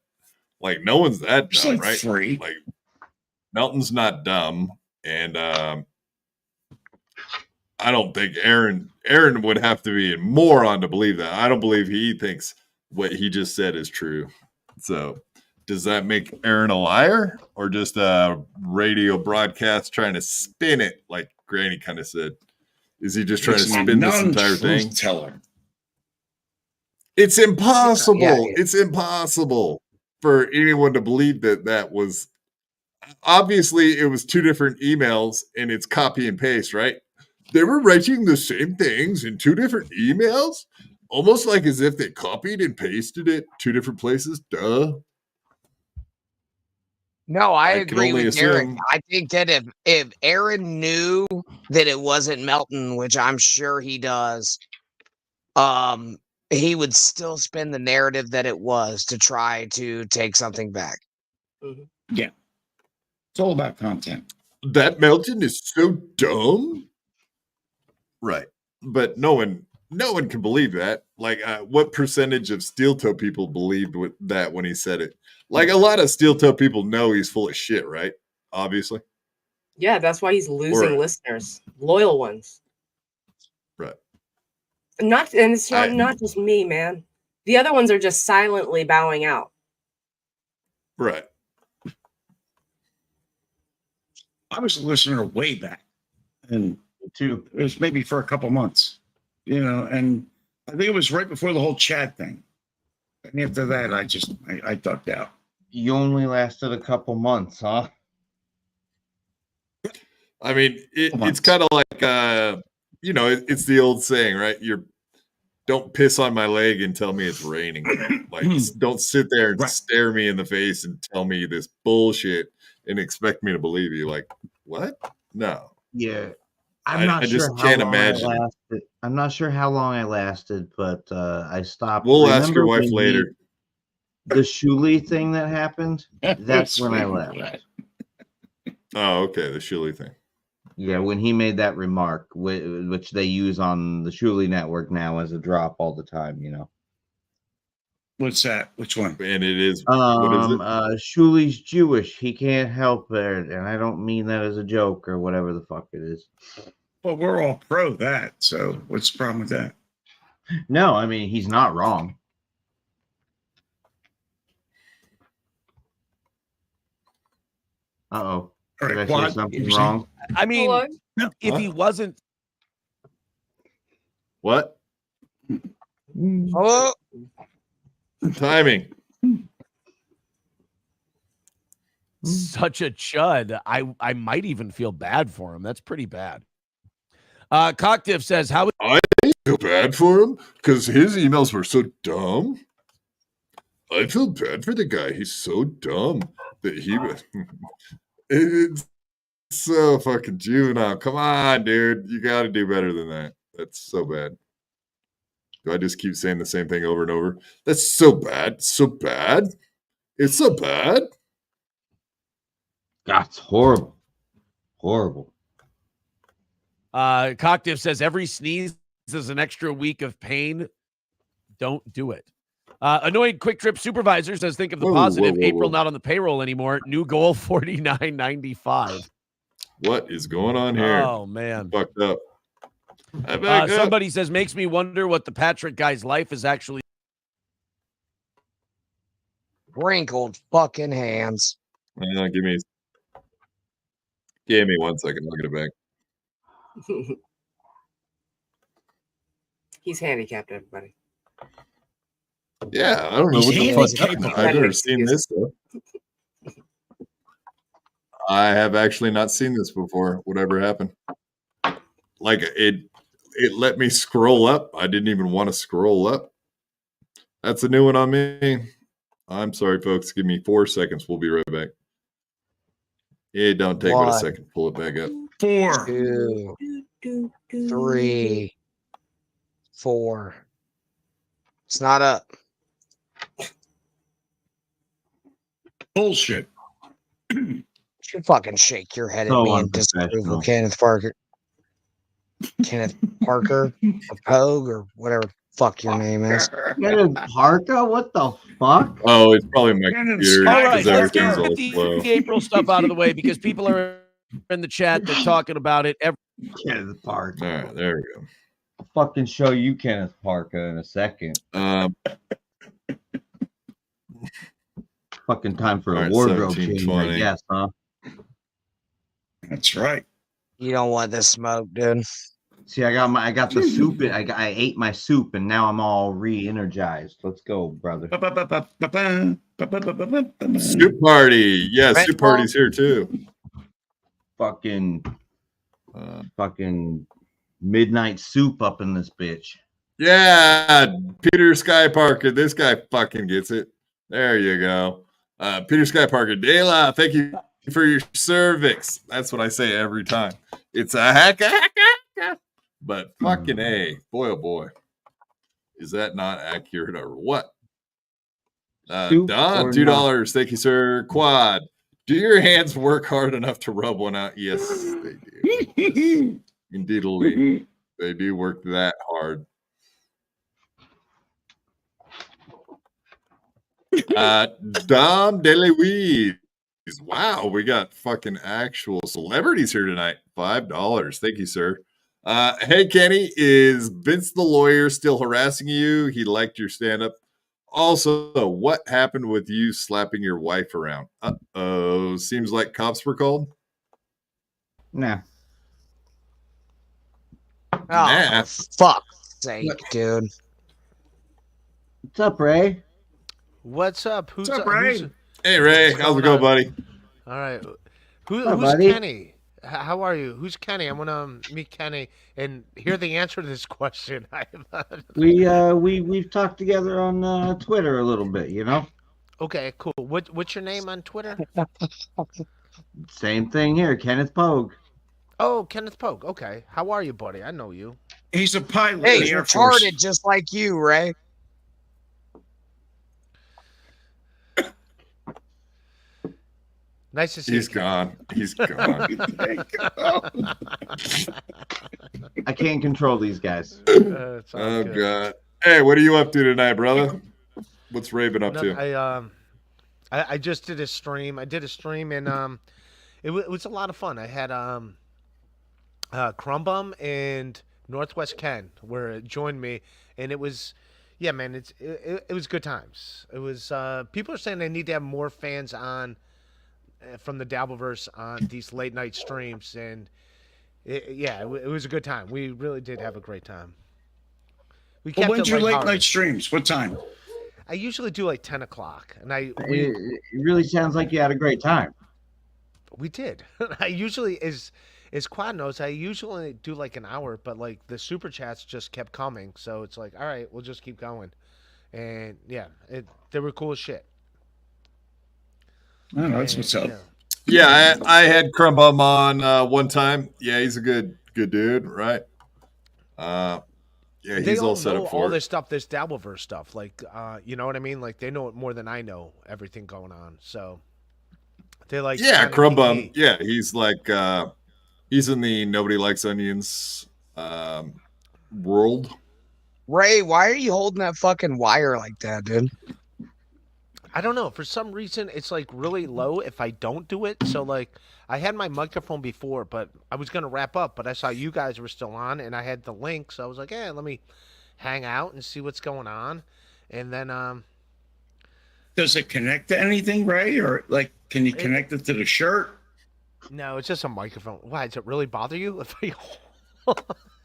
Like, no one's that It's dumb, like right? free. Like, Melton's not dumb. And I don't think Aaron would have to be a moron to believe that. I don't believe he thinks what he just said is true. So does that make Aaron a liar or just a radio broadcast trying to spin it like Granny kind of said? Is he just trying to spin this entire thing? Teller. It's impossible. Yeah. It's impossible for anyone to believe that that was obviously it was two different emails and it's copy and paste, right? They were writing the same things in two different emails, almost like as if they copied and pasted it two different places. Duh. No, I can agree only with Derek. assume- I think that if Aaron knew that it wasn't Melton, which I'm sure he does, he would still spin the narrative that it was to try to take something back. Yeah. It's all about content. That Melton is so dumb. Right. But no one can believe that. Like, what percentage of steel toe people believed that when he said it? Like, a lot of steel toe people know he's full of shit, right? Obviously. Yeah, that's why he's losing Right. listeners, loyal ones. Right. And it's not just me, man. The other ones are just silently bowing out. Right. I was a listener way back, and it was maybe for a couple months, and I think it was right before the whole Chad thing. And after that, I ducked out. You only lasted a couple months, huh? I mean, it's kind of like, it's the old saying, right? Don't piss on my leg and tell me it's raining. Like, don't sit there and stare me in the face and tell me this bullshit and expect me to believe you. Like, what? No. Yeah. I just can't imagine. I'm not sure how long I lasted, but I stopped. We'll ask your Remember wife when later. The Shuley thing that happened, that's when I left. Oh, okay. The Shuley thing. Yeah, when he made that remark, which they use on the Shuley network now as a drop all the time, What's that? Which one? And it is. What is it? Shuley's Jewish. He can't help it, and I don't mean that as a joke or whatever the fuck it is. Well, we're all pro that, so what's the problem with that? No, I mean he's not wrong. Uh-oh. Did I say something wrong? I mean, if he wasn't. What? Hello? Timing. Such a chud. I might even feel bad for him. That's pretty bad. Cocktiff says, how I feel bad for him because his emails were so dumb. I feel bad for the guy. He's so dumb that he was. It's so fucking juvenile. Come on, dude. You got to do better than that. That's so bad. Do I just keep saying the same thing over and over? That's so bad. So bad. It's so bad. That's horrible. Horrible. Cocktiff says, every sneeze is an extra week of pain. Don't do it. Annoyed Quick Trip Supervisor says, think of the positive. April not on the payroll anymore. New goal, $49.95. What is going on here? Oh, man. Fucked up. Somebody says, makes me wonder what the Patrick guy's life is actually. Wrinkled fucking hands. Give me 1 second. I'll get it back. He's handicapped, everybody. Yeah, I don't know what the fuck. I've never seen this though. I have actually not seen this before. Whatever happened? Like it let me scroll up. I didn't even want to scroll up. That's a new one on me. I'm sorry, folks. Give me 4 seconds. We'll be right back. Yeah, don't take but a 1, second to pull it back up. 4, 2, 3, 4. It's not up. bullshit. You fucking shake your head at So me in unprofessional. disapproval, Kenneth Parker. Kenneth Parker or Pogue or whatever the fuck your name is. Kenneth Parker? What the fuck? Oh, it's probably my computer All right, because let's everything's get all the slow. April stuff out of the way because people are in the chat. They're talking about it. Kenneth Parker. All right, there we go. I'll fucking show you Kenneth Parker in a second. Fucking time for All a right, wardrobe 17, change, 20. I guess, huh? That's right. You don't want this smoke, dude. See, I got the soup. I ate my soup, and now I'm all re-energized. Let's go, brother. Soup party. Yeah, soup party's here too. Fucking midnight soup up in this bitch. Yeah, Peter Sky Parker. This guy fucking gets it. There you go. Peter Sky Parker. Dela, thank you for your cervix. That's what I say every time. It's a hacka. But fucking A. Boy, oh boy. Is that not accurate or what? Soup Don, or $2. Thank you, sir. Quad. Do your hands work hard enough to rub one out? Yes, they do. Indeedly. They do work that hard. Dom DeLuise. Wow, we got fucking actual celebrities here tonight. $5. Thank you, sir. Hey, Kenny, is Vince the lawyer still harassing you? He liked your stand-up. Also, what happened with you slapping your wife around? Uh-oh. Seems like cops were called. Nah. Oh, fuck's sake, dude. What's up, Ray? What's up? Who's What's up, Ray? who's- Hey, Ray. How's it going, buddy? all right. What's Who's up, buddy? Kenny? How are you? Who's Kenny? I want to meet Kenny and hear the answer to this question. We've talked together on Twitter a little bit, you know. Okay, cool. What's your name on Twitter? Same thing here, Kenneth Pogue. Oh, Kenneth Pogue. Okay. How are you, buddy? I know you. He's a pilot Hey, in the he's Air Force. retarded just like you, Ray. Nice to see He's you. gone. He's gone. I can't control these guys. It's all Oh, good. God. Hey, what are you up to tonight, brother? What's Ray been up No, to? I just did a stream. I did a stream and it was a lot of fun. I had Crumbum and Northwest Ken where joined me, and it was, yeah, man, it was good times. It was people are saying they need to have more fans on from the Dabbleverse on these late night streams, and it was a good time. We really did have a great time. We Well, kept when's it your late lighthearted. night streams? What time? I usually do like 10 o'clock, and It really sounds like you had a great time. we did. I usually, as Quad knows, I usually do like an hour, but like the super chats just kept coming, so it's like, all right, we'll just keep going, and yeah, they were cool as shit. I don't know. That's what's up. Yeah, I had Crumbum on one time. Yeah, he's a good dude, right? Yeah, They he's all all set know up all for it. this stuff, this Dabbleverse stuff. Like, you know what I mean? Like, they know it more than I know everything going on. So they like, Yeah, kinda keep Crumbum. me- Yeah, he's like he's in the Nobody Likes Onions world. Ray, why are you holding that fucking wire like that, dude? I don't know. For some reason, it's like really low if I don't do it. So like, I had my microphone before, but I was gonna wrap up, but I saw you guys were still on, and I had the link, so I was like, "Hey, let me hang out and see what's going on." And then, Does it connect to anything, Ray? Or like, can you connect it to the shirt? no, it's just a microphone. Why does it really bother you? If I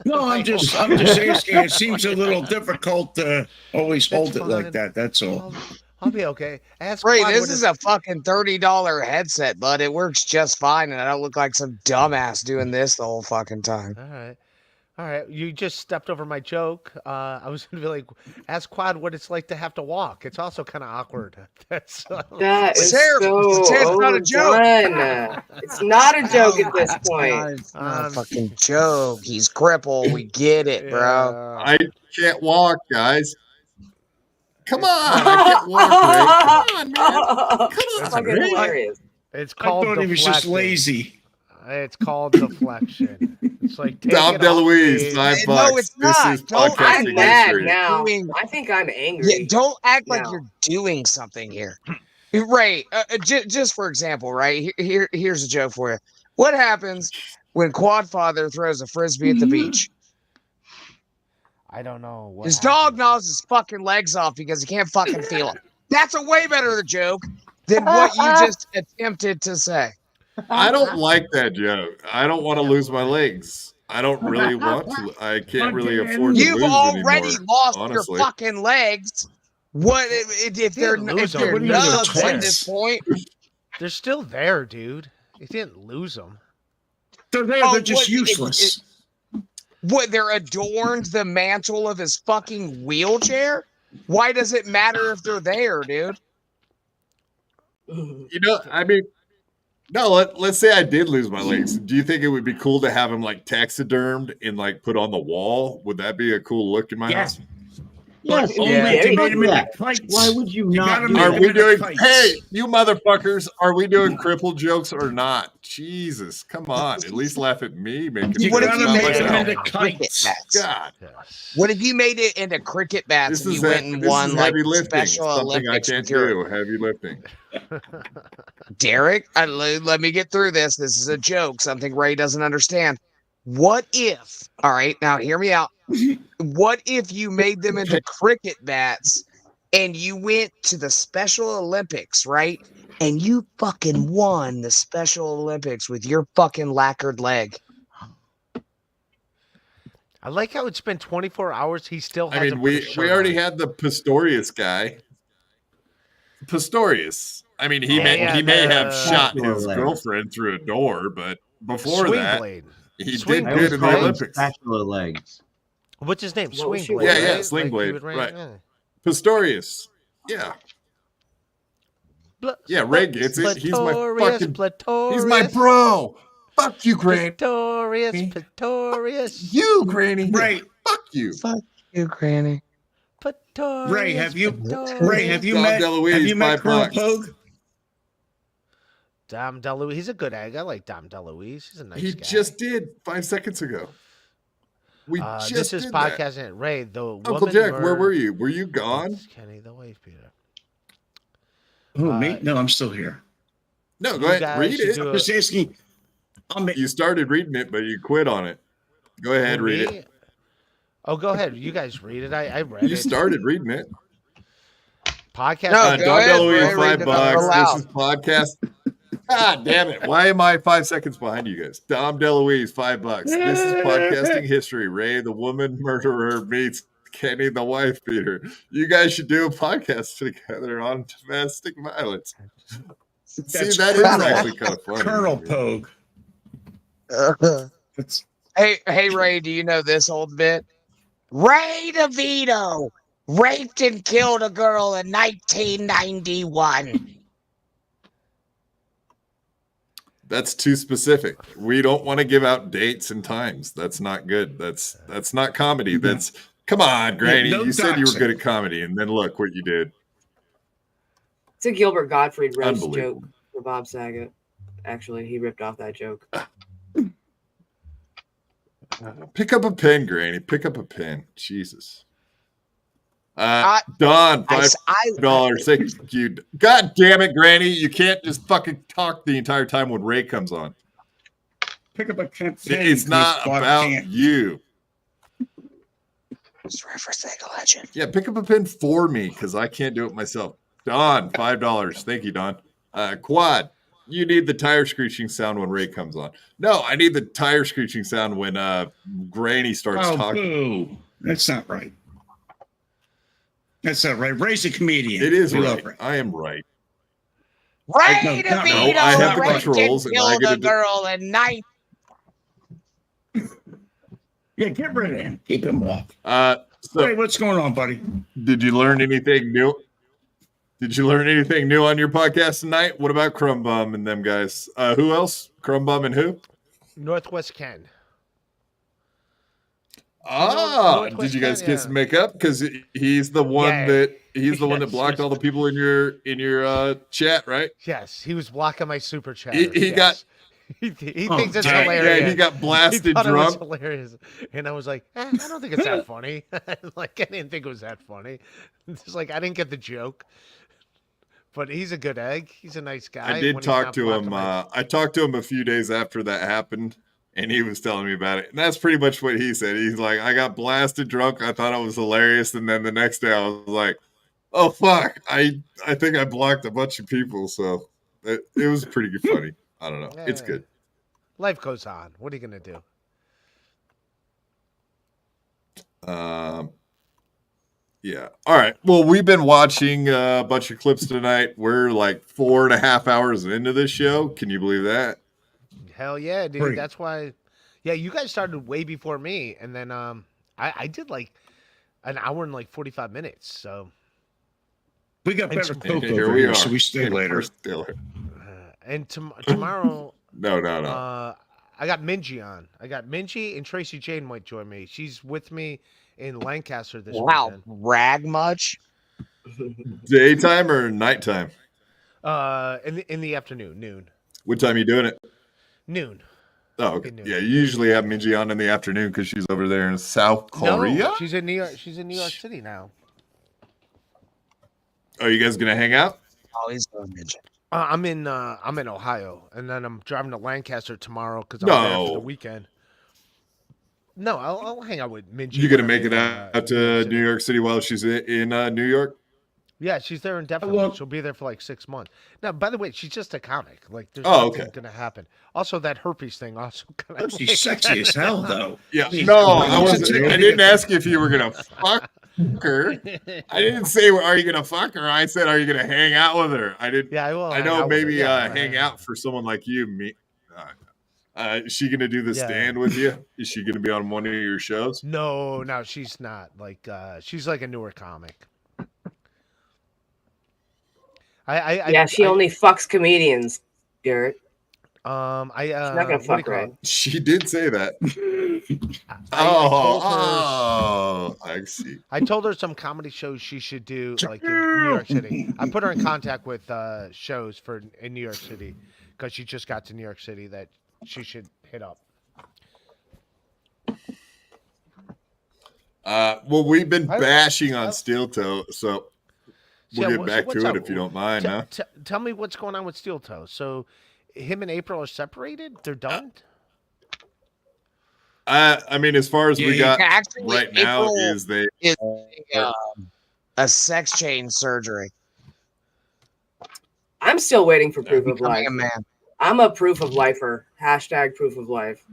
No, I'm just asking. It seems a little difficult to always hold That's it like fine. that. That's all. I'll be okay. Ask Ray, Quad this what is his- a fucking $30 headset, bud. It works just fine, and I don't look like some dumbass doing this the whole fucking time. All right. All right, you just stepped over my joke. I was going to be like, ask Quad what it's like to have to walk. It's also kind of awkward. That's That is Sarah, so it's not a joke. overdone. It's not a joke at this point. It's not a fucking joke. He's crippled. We get it, bro. I can't walk, guys. Come on, I can't walk, Ray. Come on, man. That's Come on, fucking Ray. hilarious. It's I called thought he was just deflection. lazy. It's called deflection. It's like take Dom it off DeLuise, me. $5. No, it's This not. is Don't podcasting act I'm mad history. now. Doing- I think I'm angry. Yeah, don't act like now. you're doing something here. Ray, just for example, right? Here's a joke for you. What happens when Quadfather throws a frisbee at the beach? I don't know. What His happened. dog gnaws his fucking legs off because he can't fucking feel them. That's a way better joke than what you just attempted to say. I don't like that joke. I don't want to lose my legs. I don't really want to. I can't really afford to You've lose already anymore, lost honestly. your fucking legs. What if they're lose them. nubs What do you mean at this point? They're still there, dude. You didn't lose them. They're there. Oh, They're just what, useless. What, they're adorned the mantle of his fucking wheelchair? Why does it matter if they're there, dude? You know, I mean, no. Let's say I did lose my legs. Do you think it would be cool to have them like taxidermed and like put on the wall? Would that be a cool look in my house? But only if you made him into kites. Why would you not gotta do make Are him we into doing? kites. Hey, you motherfuckers! Are we doing cripple jokes or not? Jesus, come on! At least laugh at me making You What jokes if you about made it myself. into cricket bats? God, What if you made it into cricket bats this and is you went and this won is like heavy lifting. Special Something I Olympics can't with your do. Heavy lifting. Derek? Let me get through this. This is a joke. Something Ray doesn't understand. What if? All right, now hear me out. What if you made them into cricket bats and you went to the Special Olympics, right? And you fucking won the Special Olympics with your fucking lacquered leg. I like how it's been 24 hours. He still I hasn't mean, put a we shirt already on. had the Pistorius guy. Pistorius. I mean, he may have shot his leg. girlfriend through a door, but before Swing that, blade. he Swing did blade. good in the Right? Olympics. Spatula legs. What's his name? What was Swing she blade. Yeah, yeah, right? Sling Like, he Blade, would ran- right. yeah. Pistorius. Yeah. Yeah, Ray gets it. He's my fucking. He's my bro. Fuck you, Granny. Pistorius. You, Granny. Ray, Fuck you. Fuck you, Granny. Pistorius. Ray, have you Dom met DeLuise, Colonel $5. Pogue? Dom DeLuise. He's a good egg. I like Dom DeLuise. He's a nice He guy. just did 5 seconds ago. We just this is did that. podcasting. Ray, the Uncle woman Jack, where were murdered- you? Were you gone? Kenny, the wife beater. Who, me? No, I'm still here. No, You go ahead. guys Read should it. do I'm a- just asking. You started reading it, but you quit on it. Go ahead, read Me? it. Oh, go ahead. You guys read it. I read You it. started reading it. Podcast. No, go Dom ahead, DeLuise, Ray, read it out $5. loud. This is podcast. God damn it. Why am I 5 seconds behind you guys? Dom DeLuise, $5. This is podcasting history. Ray, the woman murderer, meets Kenny, the wife beater. You guys should do a podcast together on domestic violence. That's See, that is Colonel- actually kind of funny. Colonel Pogue. Hey, Ray, do you know this old bit? Ray Devito raped and killed a girl in 1991. That's too specific. We don't want to give out dates and times. That's not good. That's not comedy. That's come on, Granny. no You said you were doxing. good at comedy, and then look what you did. It's a Gilbert Gottfried roast Unbelievable. joke for Bob Saget. Actually, he ripped off that joke. Pick up a pen, Granny. Pick up a pen. Jesus. I- Don, I- $5. Thank you. God damn it, Granny. You can't just fucking talk the entire time when Ray comes on. Pick up a pen. It's not Clark about Kent. you. It's referencing a legend. Yeah, pick up a pen for me because I can't do it myself. Don, $5. Thank you, Don. Quad, you need the tire screeching sound when Ray comes on. No, I need the tire screeching sound when Granny starts Oh, talking. boo. That's not right. That's not right. Ray's a comedian. It is We love right. Ray. I am right. Ray No, not DeVito right. No, I have the raped controls, and and I killed get a to do- girl in Yeah, get rid of him. Keep him off. So Hey, what's going on, buddy? did you learn anything new? Did you learn anything new on your podcast tonight? What about Crumb Bum and them guys? Who else? Crumb Bum and who? Northwest Ken. Did you guys kiss and make up? Because he's the one that blocked all the people in your chat, right? Yes, he was blocking my super chat. He got. He thinks it's hilarious. Yeah, he got blasted He thought drunk. It was hilarious, and I was like, I don't think it's that funny. Like, I didn't think it was that funny. It's like I didn't get the joke. But he's a good egg. He's a nice guy. I did talk to him. I talked to him a few days after that happened, and he was telling me about it. And that's pretty much what he said. He's like, I got blasted drunk. I thought it was hilarious, and then the next day I was like, oh fuck, I think I blocked a bunch of people. So it was pretty funny. I don't know. It's good. Life goes on. What are you gonna do? Yeah. All right. Well, we've been watching a bunch of clips tonight. We're like 4.5 hours into this show. Can you believe that? Hell yeah, dude. Pretty. That's why. Yeah, you guys started way before me, and then I did like an hour and like 45 minutes. So we got better coke Here over we here, are. so we stay later. We're still here. And tomorrow. No. I got Minji on. I got Minji and Tracy Jane might join me. She's with me in Lancaster this weekend. Brag much? Daytime or nighttime? In the afternoon, noon. What time are you doing it? Noon. Oh, okay. Yeah, you usually have Minji on in the afternoon because she's over there in South Korea. No, she's in New York. She's in New York City now. Are you guys gonna hang out? Oh, he's going Minji. I'm in Ohio, and then I'm driving to Lancaster tomorrow because I'm there for the weekend. No, I'll hang out with Minji. You gonna make it out to New York City while she's in New York? Yeah, she's there indefinitely. She'll be there for like 6 months. Now, by the way, she's just a comic. Like, there's nothing gonna happen. Also, that herpes thing also kind of. She's sexy as hell, though. Yeah. No, I didn't ask if you were gonna fuck her. I didn't say, are you gonna fuck her? I said, are you gonna hang out with her? I didn't. Yeah, I will. I know maybe hang out for someone like you. Is she gonna do the stand with you? Is she gonna be on one of your shows? No, she's not. Like, she's like a newer comic. She only fucks comedians, Garrett. She's not gonna fuck right. She did say that. I see. I told her some comedy shows she should do, like in New York City. I put her in contact with shows in New York City because she just got to New York City that she should hit up. Well, we've been bashing on Steel Toe, so we'll get back to it if you don't mind, huh? Tell me what's going on with Steel Toe. So, him and April are separated? They're done? I mean, as far as we got Actually, right now April is they a sex change surgery. I'm still waiting for proof of life. Becoming a man. I'm a proof of lifer. # proof of life.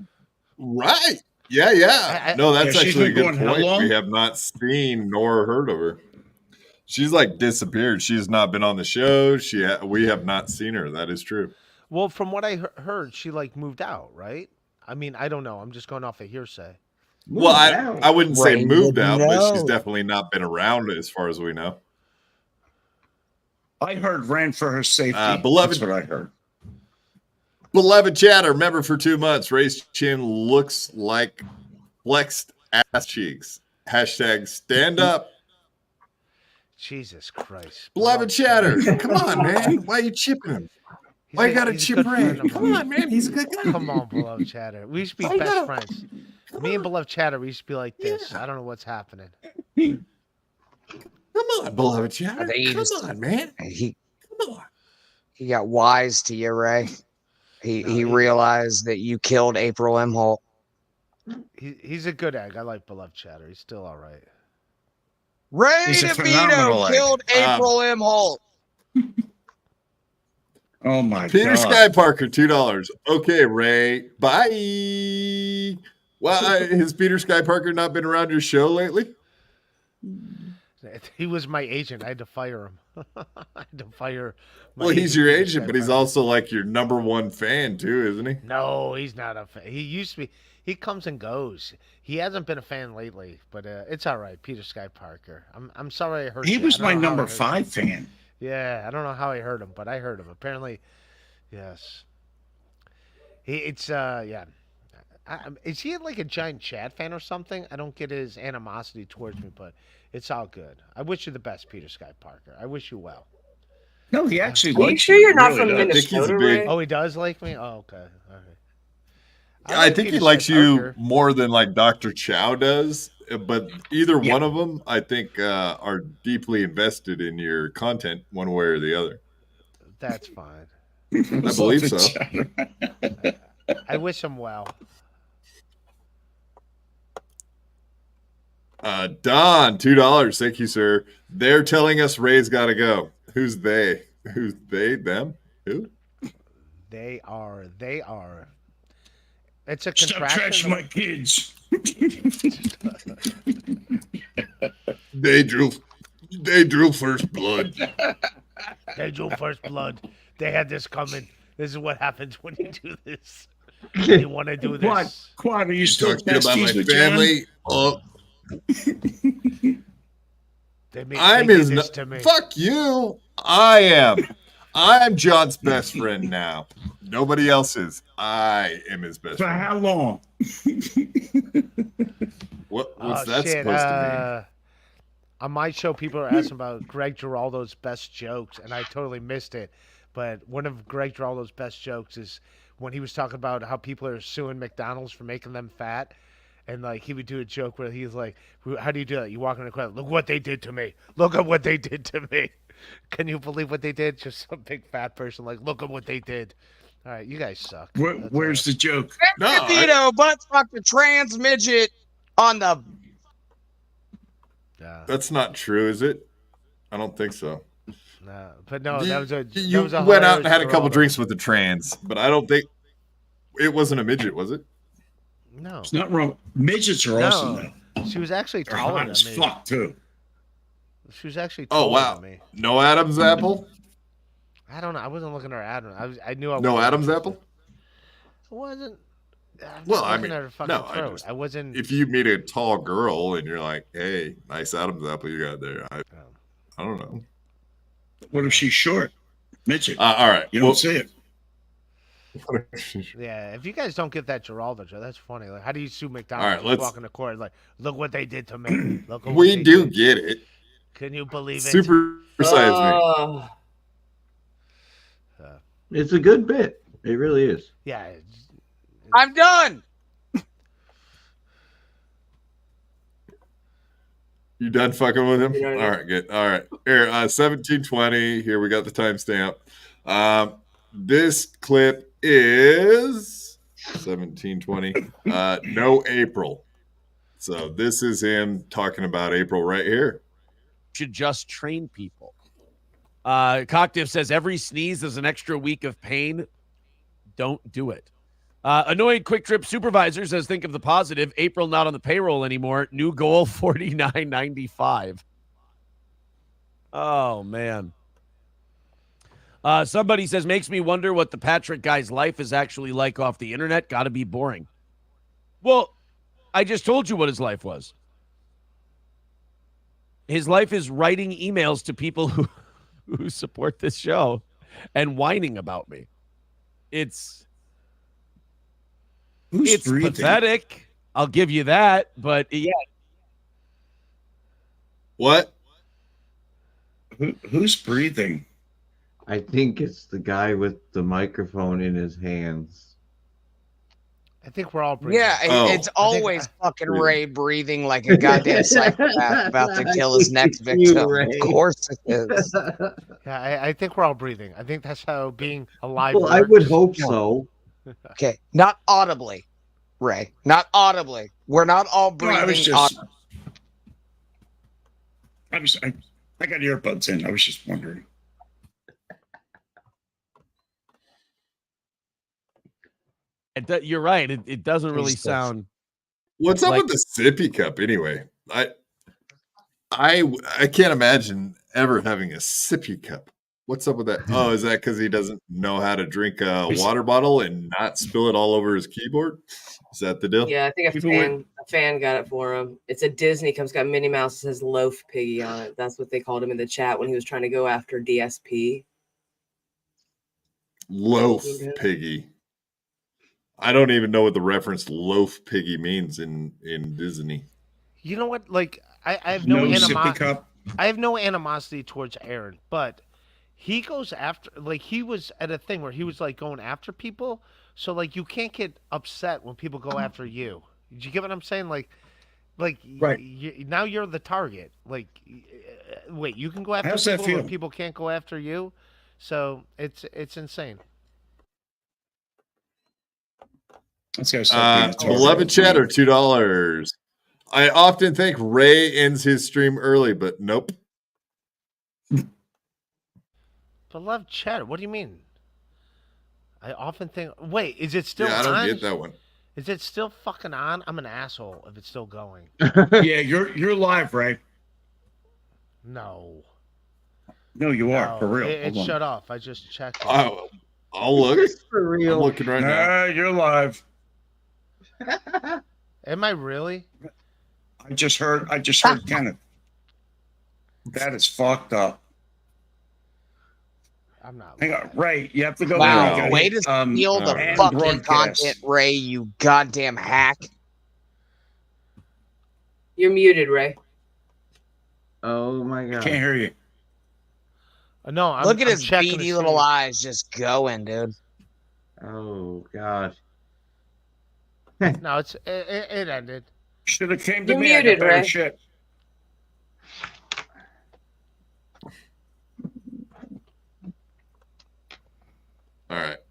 right. Yeah. No, that's she's actually a been good going how point. long? We have not seen nor heard of her. She's like disappeared. She's not been on the show. We have not seen her. That is true. Well, from what I heard, she like moved out, right? I mean, I don't know. I'm just going off of hearsay. Well, I wouldn't say Right, moved out, but she's no. definitely not been around as far as we know. I heard ran for her safety. Beloved- That's what I heard. Beloved chatter, member for 2 months. Raised chin looks like flexed ass cheeks. # stand up. Jesus Christ. Beloved chatter. Come on, man. Why are you chipping him? Why you gotta chip Ray? Come on, man. He's a good guy. Come on, Beloved Chatter. We used to be best friends. Me and Beloved Chatter, we used to be like this. I don't know what's happening. Come on, Beloved chatter. Come on, man. He got wise to you, Ray. He realized that you killed April M. Holt. He's a good egg. I like Beloved Chatter. He's still all right. Ray He's a phenomenal DeVito egg. killed April M. Holt. Oh my Peter god. Sky Parker, $2. Okay, Ray. Bye. Well, has Peter Sky Parker not been around your show lately? He was my agent. I had to fire him. I had to fire. Well, he's your agent, but he's also like your number one fan too, isn't he? No, he's not a fan. He used to be. He comes and goes. He hasn't been a fan lately, but it's all right. Peter Sky Parker. I'm sorry I heard. He you. was I don't my know how I number heard 5 him. fan. Yeah, I don't know how I heard him, but I heard him. Apparently, yes. It's yeah. Is he like a giant Chad fan or something? I don't get his animosity towards me, but it's all good. I wish you the best, Peter Sky Parker. I wish you well. No, he actually Are you likes sure you. you're He not really from does. Minnesota, Ray? Oh, he does like me? Oh, okay. All right. I think he likes you Parker. more than like Dr. Chow does, but either one of them, I think, are deeply invested in your content one way or the other. That's fine. I believe so. I wish him well. Don, $2. Thank you, sir. They're telling us Ray's got to go. Who's they? Who's they? Them? Who? They are. It's a Stop contraction. trashing my kids. They drew first blood. They drew first blood. They had this coming. This is what happens when you do this. You want to do this. Quad, are you still Talking about my besties with John? family. Oh, I'm did his. this to me. Fuck you. I am. I'm John's best friend now. Nobody else is. I am his best For friend. how long? What's that supposed to On my show, people are asking about Greg Giraldo's best jokes, and I totally missed it. But one of Greg Giraldo's best jokes is when he was talking about how people are suing McDonald's for making them fat. And, like, he would do a joke where he's like, how do you do that? You walk in the crowd, look what they did to me. Look at what they did to me. Can you believe what they did? Just some big fat person, like, look at what they did. All right, you guys suck. Where's the joke? Devito butt fucked a trans midget on the. That's not true, is it? I don't think so. No, but no, that was a. You that was a went out and hilarious had a couple Giraldo. drinks with the trans, but I don't think it wasn't a midget, was it? No. It's not wrong. Midgets are awesome, though. She was actually They're taller hot than as me. fuck, too. She was actually Oh taller wow, than me. no Adam's apple, I don't know. I wasn't looking at her Adam. I knew I no wasn't Adam's interested. apple. I wasn't. I'm Well, not I looking mean, at her fucking no, throat. I wasn't. If you meet a tall girl and you're like, "Hey, nice Adam's apple you got there," I don't know. What if she's short? Midget. All right, You don't see it. Yeah, if you guys don't get that Giraldo joke, that's funny. Like, how do you sue McDonald's? All right, You let's- walk in the court like, look what they did to me. Look what We they do did. get it. Can you believe it? Super size me. It's a good bit. It really is. Yeah. I'm done. You done fucking with him? Yeah, yeah. All right, good. All right. Here, 1720. Here we got the timestamp. This clip is 1720. No April. So this is him talking about April right here. Should just train people. Cocktiff says every sneeze is an extra week of pain. Don't do it. Annoyed Quick Trip Supervisor says, think of the positive. April not on the payroll anymore. New goal, $49.95. Oh, man. Somebody says, makes me wonder what the Patrick guy's life is actually like off the internet. Got to be boring. Well, I just told you what his life was. His life is writing emails to people who support this show and whining about me. It's breathing? pathetic. I'll give you that. But yeah. What? Who's breathing? I think it's the guy with the microphone in his hands. I think we're all breathing. Yeah, it's always fucking Ray breathing like a goddamn psychopath about to kill his next victim. Ray. Of course it is. Yeah, I think we're all breathing. I think that's how being alive Well, I works. would hope so. Okay, not audibly, Ray. Not audibly. We're not all No, breathing. I was just. I got earbuds in. I was just wondering. You're right. It doesn't really sound. What's up like- with the sippy cup anyway? I can't imagine ever having a sippy cup. What's up with that? Oh, is that because he doesn't know how to drink a water bottle and not spill it all over his keyboard? Is that the deal? Yeah, I think a fan got it for him. It's a Disney comes got Minnie Mouse, says Loaf Piggy on it. That's what they called him in the chat when he was trying to go after DSP. Loaf Piggy. I don't even know what the reference Loaf Piggy means in Disney. You know what? Like, I have no sippy cup. I have no animosity towards Aaron, but he goes after, like, he was at a thing where he was like going after people. So like, you can't get upset when people go after you. Did you get what I'm saying? Like Right. Now you're the target. Like, wait, you can go after How's that people, but feel? people can't go after you. So it's insane. Let's go. Stop being a Beloved chatter, $2. I often think Ray ends his stream early, but nope. Beloved chatter. What do you mean? I often think. Wait, is it still? Yeah, I on? don't get that one. Is it still fucking on? I'm an asshole if it's still going. Yeah, you're live, Ray. No. No, you are for real. It Hold on. shut off. I just checked. I'll look. For real. I'm looking right now. You're live. Am I really? I just heard Kenneth. That is fucked up. I'm not. Hang on, Ray. You have to go. Wow, there. way to steal the and fucking broadcast. content, Ray, you goddamn hack. You're muted, Ray. Oh my god. Can't hear you. No, Look at I'm his checking beady the little stream. eyes just going, dude. Oh god. No, it ended. Should have came to You're me. muted, I got better Ray. shit.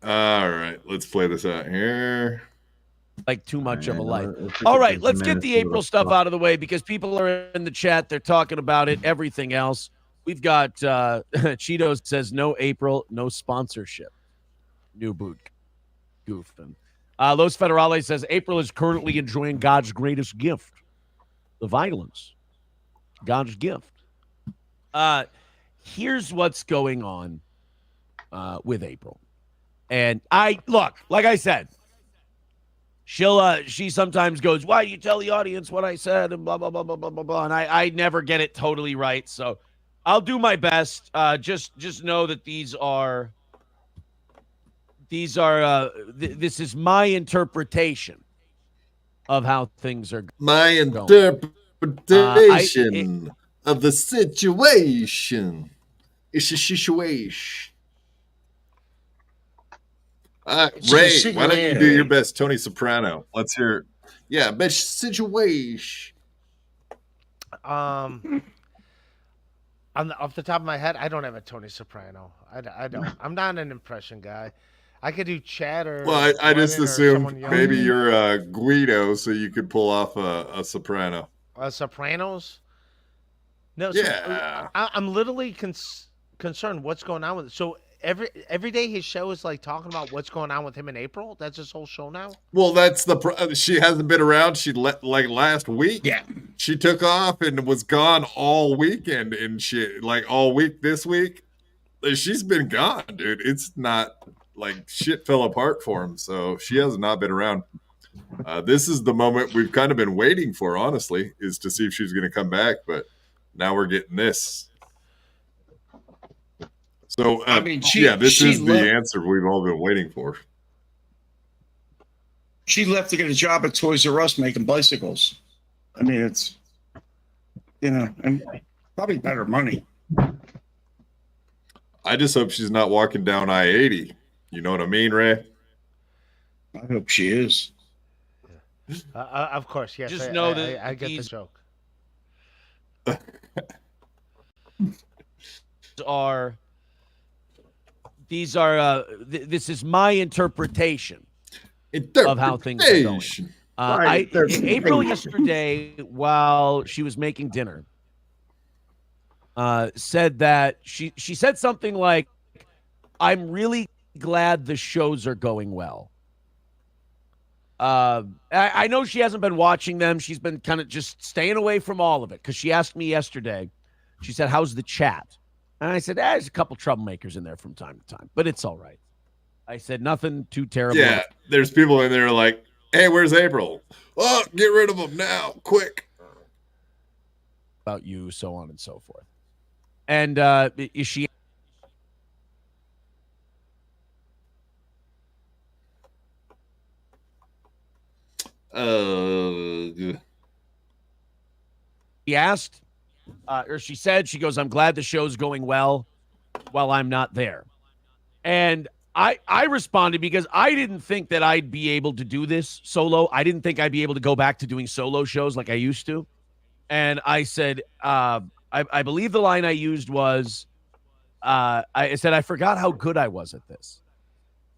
All right. Let's play this out here. Like too much of a life. Let's All take right, a let's get minute the to April look stuff up. out of the way because people are in the chat. They're talking about it, everything else. We've got Cheetos says no April, no sponsorship. New boot goofing. Los Federales says April is currently enjoying God's greatest gift, the violence. God's gift. Here's what's going on with April. And look, like I said, she sometimes goes, why do you tell the audience what I said? And blah, blah, blah, blah, blah, blah, blah. And I never get it totally right. So I'll do my best. Just know that this is my interpretation of how things are going. My interpretation of the situation. It's a situation. Ray, why don't you do your best, Tony Soprano? Let's hear it. Yeah, best situation. Off the top of my head, I don't have a Tony Soprano. I don't. I'm not an impression guy. I could do chatter. Well, I just assumed maybe you're you're Guido, so you could pull off a soprano. Sopranos. No, Yeah. I'm literally concerned what's going on with it. So every day his show is like talking about what's going on with him in April. That's his whole show now. Well, that's she hasn't been around. She like last week. Yeah, she took off and was gone all weekend and shit. Like all week this week, she's been gone, dude. It's not like shit fell apart for him. So she has not been around. This is the moment we've kind of been waiting for, honestly, is to see if she's going to come back. But now we're getting this. So, this is the answer we've all been waiting for. She left to get a job at Toys R Us making bicycles. I mean, it's, and probably better money. I just hope she's not walking down I-80. You know what I mean, Ray? I hope she is. Of course, yes. Just know that I get the joke. This is my interpretation of how things are going. April yesterday, while she was making dinner, said that she said something like, "I'm really glad the shows are going well." I know she hasn't been watching them. She's been kind of just staying away from all of it because she asked me yesterday. She said, "How's the chat?" And I said, "There's a couple troublemakers in there from time to time, but it's all right." I said, "Nothing too terrible." Yeah, there's people in there like, "Hey, where's April? Oh, get rid of them now, quick!" About you, so on and so forth. And is she? She asked, or she said, she goes, "I'm glad the show's going well while I'm not there." And I responded because I didn't think that I'd be able to do this solo. I didn't think I'd be able to go back to doing solo shows like I used to. And I said, I believe the line I used was, I said, "I forgot how good I was at this."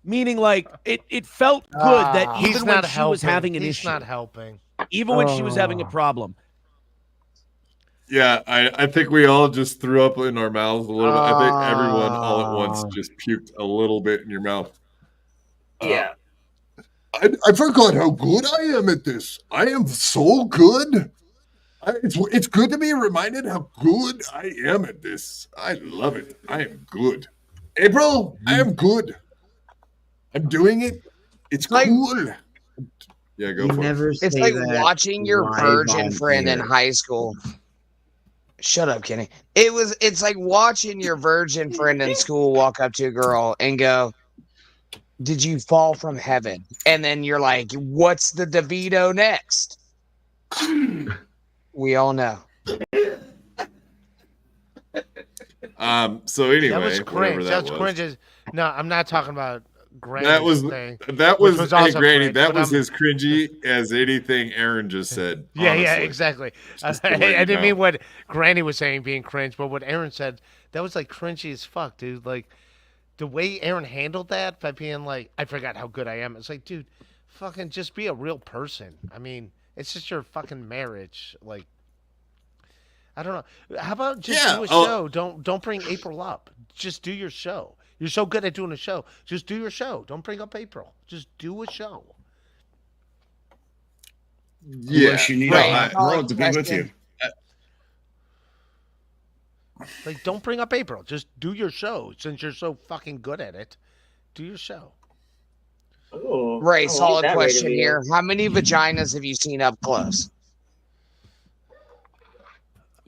Meaning, like, it felt good that He's even when not she was helping. having an He's issue, not helping. even when she was having a problem. Yeah, I think we all just threw up in our mouths a little bit. I think everyone all at once just puked a little bit in your mouth. Yeah. I forgot how good I am at this. I am so good. It's good to be reminded how good I am at this. I love it. I am good. April, I am good. I'm doing it. It's cool. Yeah, go for it. It's like watching your virgin friend in high school. Shut up, Kenny. It's like watching your virgin friend in school walk up to a girl and go, "Did you fall from heaven?" And then you're like, "What's the Devito next?" We all know. So anyway, That was whatever cringe. that That's was. cringe. No, I'm not talking about Granny's That was thing. that was, which hey also Granny. cringe, That but was I'm- as cringy as anything Aaron just said. Yeah, honestly. exactly. Just to let you I didn't know. mean what Granny was saying being cringe, but what Aaron said, that was like cringy as fuck, dude. Like the way Aaron handled that by being like, "I forgot how good I am." It's like, dude, fucking just be a real person. I mean, it's just your fucking marriage. Like, I don't know. How about just do a show? Don't bring April up. Just do your show. You're so good at doing a show. Just do your show. Don't bring up April. Just do a show. Unless you need a hot road to be with you. Like, don't bring up April. Just do your show. Since you're so fucking good at it, do your show. Ray, solid question here. How many vaginas have you seen up close?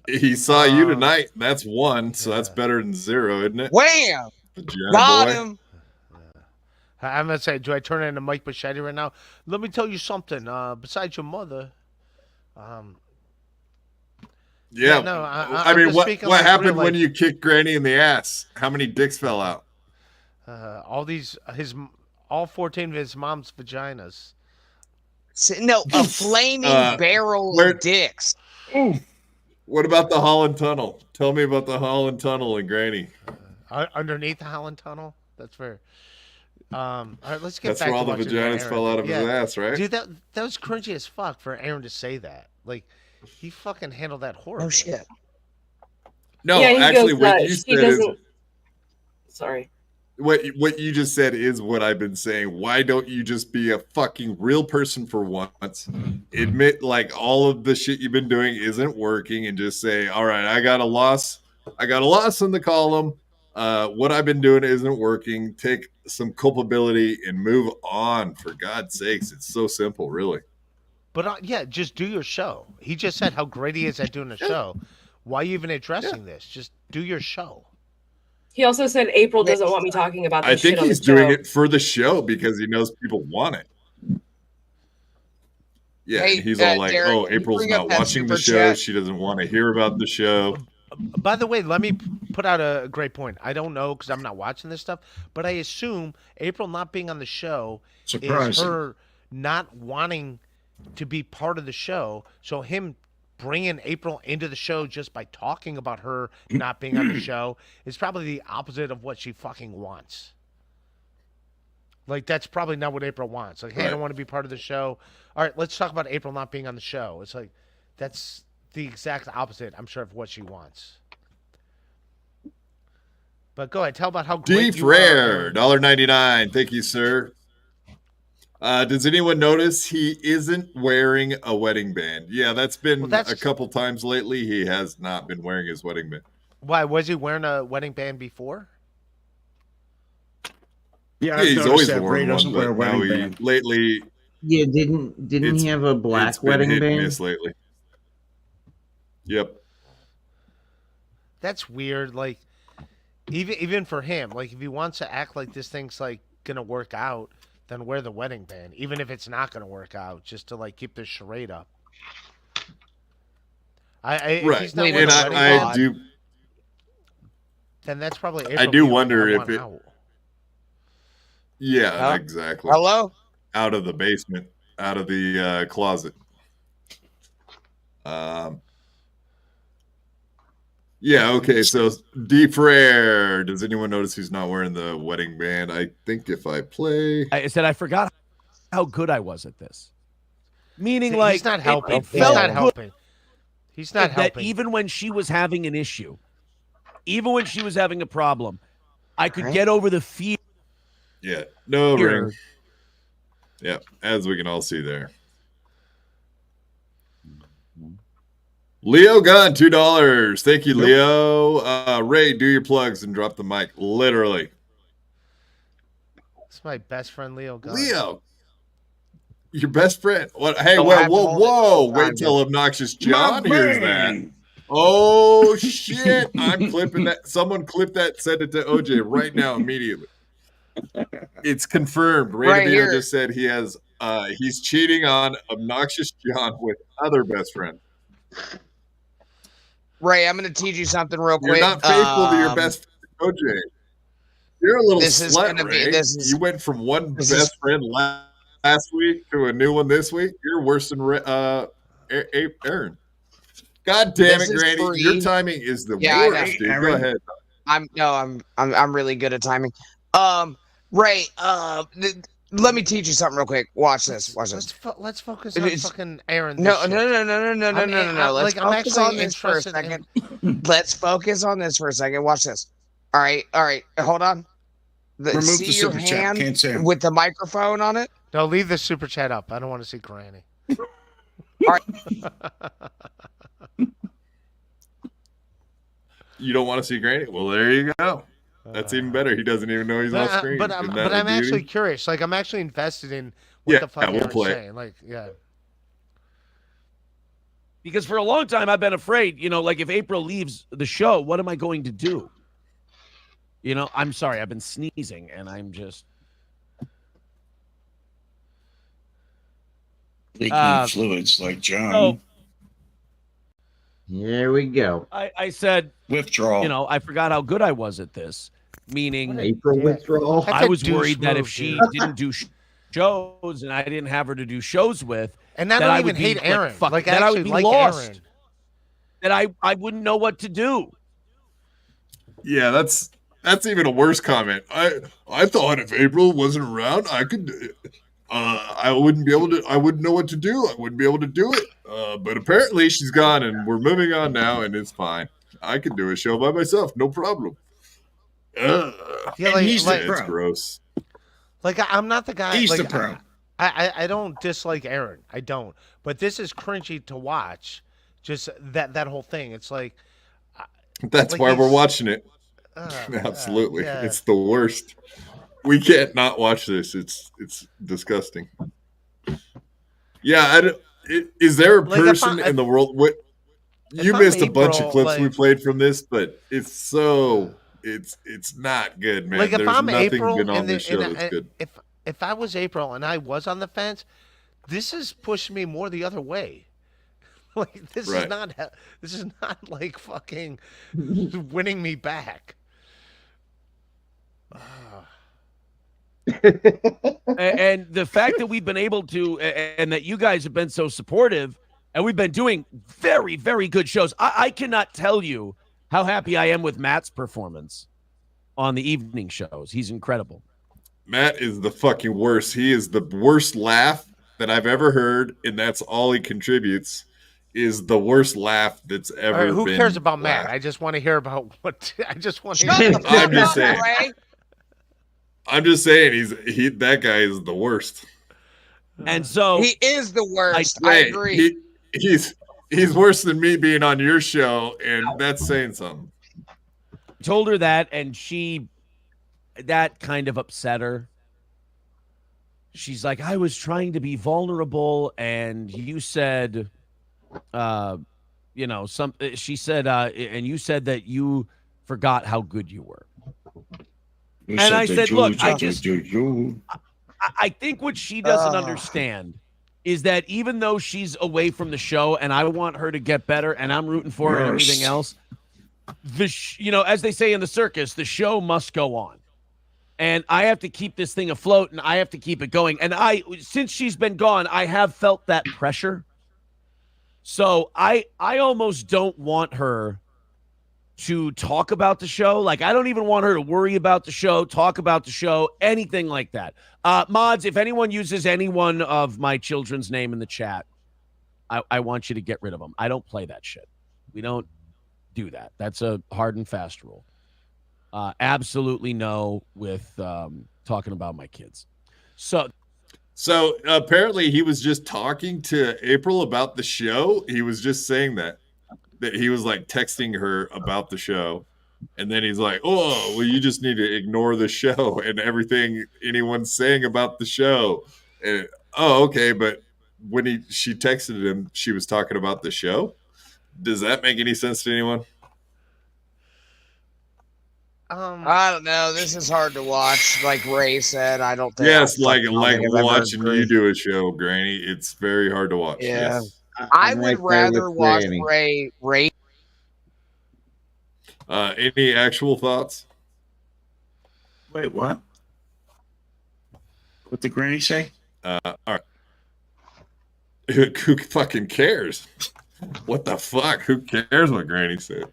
He saw you tonight. That's one, so that's better than zero, isn't it? Wham! Vagina Got boy. him. I'm gonna say, do I turn into Mike Machete right now? Let me tell you something. Besides your mother, Yeah. no, I I'm mean, just what speaking like happened real, when like- you kicked Granny in the ass? How many dicks fell out? all 14 of his mom's vaginas. No, a flaming barrel of dicks. What about the Holland Tunnel? Tell me about the Holland Tunnel and Granny. Underneath the Holland Tunnel. That's where. All right, let's get That's back where all to the watching vaginas Aaron. fell out of his ass, right? Dude, that was cringy as fuck for Aaron to say that. Like, he fucking handled that horribly. Oh shit. No, Yeah, he actually, goes, what you she said is doesn't. Sorry. what you just said is what I've been saying. Why don't you just be a fucking real person for once? Admit like all of the shit you've been doing isn't working, and just say, "All right, I got a loss. I got a loss in the column. What I've been doing isn't working. Take some culpability and move on. For God's sakes, it's so simple, really." But yeah, just do your show. He just said how great he is at doing a show. Why are you even addressing this? Just do your show. He also said April doesn't want me talking about I this think shit on he's the doing show. it for the show because he knows people want it. Yeah, Hey, and he's all like, Derek, "Oh, can you April's bring up not that watching the super show. chat? She doesn't want to hear about the show." By the way, let me put out a great point. I don't know because I'm not watching this stuff, but I assume April not being on the show is Surprising. her not wanting to be part of the show. So him bringing April into the show just by talking about her not being on the show is probably the opposite of what she fucking wants. Like, that's probably not what April wants. Like, hey, I don't want to be part of the show. All right, let's talk about April not being on the show. It's like, that's the exact opposite, I'm sure, of what she wants. But go ahead, tell about how D great you are. Frere, $1.99. Thank you, sir. Does anyone notice he isn't wearing a wedding band? Yeah, that's been that's- a couple times lately. He has not been wearing his wedding band. Why was he wearing a wedding band before? Yeah, Yeah, he's always Ray worn one, doesn't wear a but now wedding he band. lately Yeah, didn't he have a black it's been wedding hit and band? miss lately. Yep. That's weird. Like, even for him, like if he wants to act like this thing's like gonna work out, then wear the wedding band, even if it's not gonna work out, just to like keep the charade up. If Right. he's not And wearing a wedding I band, do then that's probably. I April do being like, wonder "I if want it out." Yeah, Huh? exactly. Hello? Out of the basement, out of the closet. Yeah, okay. So D Frere, does anyone notice who's not wearing the wedding band? I think if I play I said I forgot how good I was at this. Meaning, See, like, he's not helping. It He's felt not good helping. He's not that helping. even when she was having an issue, even when she was having a problem, I could get over the fear. Yeah, no Here. ring. Yeah, as we can all see there. Leo Gunn, $2. Thank you, Leo. Ray, do your plugs and drop the mic. Literally. It's my best friend Leo. Gunn. Leo, your best friend. What? Hey, Don't have to whoa, hold it all the wait time, till dude. obnoxious My John hears that. man. Oh shit! I'm clipping that. Someone clip that. Send it to OJ right now, immediately. It's confirmed. Ray Right DeVito here. just said he has. He's cheating on obnoxious John with other best friends. Ray, I'm going to teach you something real quick. You're not faithful to your best friend, OJ. You're a little This is slut, gonna be- Ray. this is- You went from one this best is- friend last week to a new one this week. You're worse than Aaron. God damn This it, is Grady! free. Your timing is the Yeah, I know. worst, dude. Go ahead. I'm really good at timing. Ray, let me teach you something real quick. Watch this. Watch this. Let's focus on fucking Aaron. No, this no, shit. no, no, no, no, no, I'm- no, no, no. Let's I'm focus actually on this for a interested in- second. Let's focus on this for a second. Watch this. All right. Hold on. Remove See the your super chat. hand Can't see him. with the microphone on it? No, leave the super chat up. I don't want to see Granny. You don't want to see Granny? Well, there you go. That's even better. He doesn't even know he's on screen. But Isn't I'm that the actually beauty? curious. Like, I'm actually invested in what the fuck we'll Aaron's play. saying. Like, yeah. Because for a long time, I've been afraid, like if April leaves the show, what am I going to do? I'm sorry, I've been sneezing and I'm just. Leaking fluids like John. So Here we go. I said, withdrawal. I forgot how good I was at this. Meaning, April withdrawal. I was douche worried that if move, she dude. didn't do shows and I didn't have her to do shows with, And I that don't I even would be, hate Aaron. fuck, Like, I that I would actually be like lost. Aaron. That I wouldn't know what to do. Yeah, that's even a worse comment. I thought if April wasn't around, I could. I wouldn't be able to. I wouldn't know what to do. I wouldn't be able to do it. But apparently she's gone, and we're moving on now, and it's fine. I can do a show by myself, no problem. Yeah, it's gross. Like, I'm not the guy. He's like, the pro. I don't dislike Aaron. I don't. But this is cringy to watch. Just that whole thing. It's like. That's like why we're he's- watching it. Absolutely, yeah. it's the worst. We can't not watch this. It's disgusting. Yeah, is there a Like, if person I- in the world? What you I'm missed a bunch of April, clips we like- played from this, but it's not good, man. Like, if There's I'm nothing April been on and this show that's good. if I was April and I was on the fence, this is pushing me more the other way. Like, this Right. is not like fucking winning me back. And the fact that we've been able to, and that you guys have been so supportive, and we've been doing very, very good shows. I cannot tell you how happy I am with Matt's performance on the evening shows. He's incredible. Matt is the fucking worst. He is the worst laugh that I've ever heard, and that's all he contributes. Is the worst laugh that's ever All right, who been. cares about Matt? laughed. I just want to hear about what. I just want to. Shut hear the fuck I'm just up, saying. Ray. I'm just saying that guy is the worst. And so he is the worst. I Wait, agree. he's worse than me being on your show, and that's saying something. Told her that, and that kind of upset her. She's like, I was trying to be vulnerable, and you said, she said, and you said that you forgot how good you were. And I said, look, I think what she doesn't understand is that even though she's away from the show and I want her to get better and I'm rooting for her and everything else, as they say in the circus, the show must go on. And I have to keep this thing afloat and I have to keep it going. And since she's been gone, I have felt that pressure. So I almost don't want her to talk about the show. Like, I don't even want her to worry about the show, talk about the show, anything like that. Mods, if anyone uses any one of my children's name in the chat, I want you to get rid of them. I don't play that shit. We don't do that. That's a hard and fast rule. Absolutely no with talking about my kids. So apparently he was just talking to April about the show. He was just saying that he was like texting her about the show. And then he's like, oh, well, you just need to ignore the show and everything anyone's saying about the show. And, okay. But when she texted him, she was talking about the show. Does that make any sense to anyone? I don't know. This is hard to watch. Like Ray said, I don't think. Yes, like watching you do a show, Granny. It's very hard to watch. Yeah, yes. I would rather watch Ray. Any actual thoughts? Wait, what? What did Granny say? All right. Who fucking cares? What the fuck? Who cares what Granny said?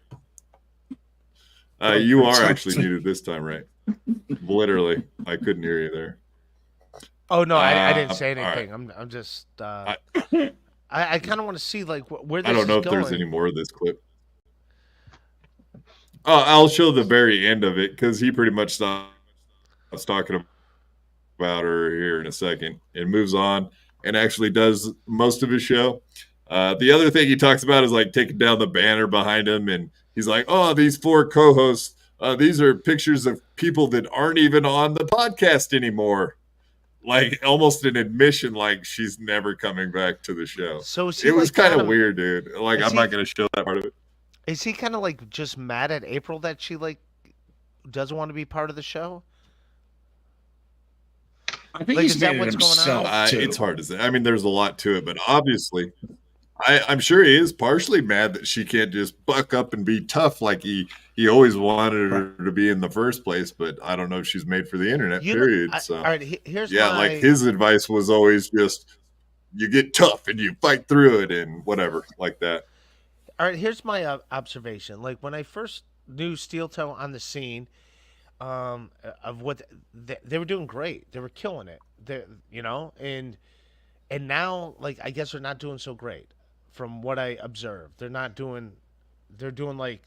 You are actually muted this time, right? Literally, I couldn't hear you there. Oh no, I didn't say anything. Right. I'm just. I kind of want to see like where this. I don't know is if going. there's any more of this clip. I'll show the very end of it because he pretty much stops talking about her here in a second and moves on and actually does most of his show. The other thing he talks about is like taking down the banner behind him, and he's like, "Oh, these 4 co-hosts. These are pictures of people that aren't even on the podcast anymore." Like almost an admission, like she's never coming back to the show. So it was kind of weird, dude. Like I'm not going to show that part of it. Is he kind of like just mad at April that she like doesn't want to be part of the show? I think like, he's is that mad at what's going on? It's hard to say. I mean, there's a lot to it, but obviously, I'm sure he is partially mad that she can't just buck up and be tough like he always wanted her to be in the first place. But I don't know if she's made for the internet. Period. So, all right, here's like his advice was always just you get tough and you fight through it and whatever like that. All right, here's my observation. Like when I first knew Steel Toe on the scene, of what they were doing great. They were killing it. And now like I guess they're not doing so great from what I observed. They're doing like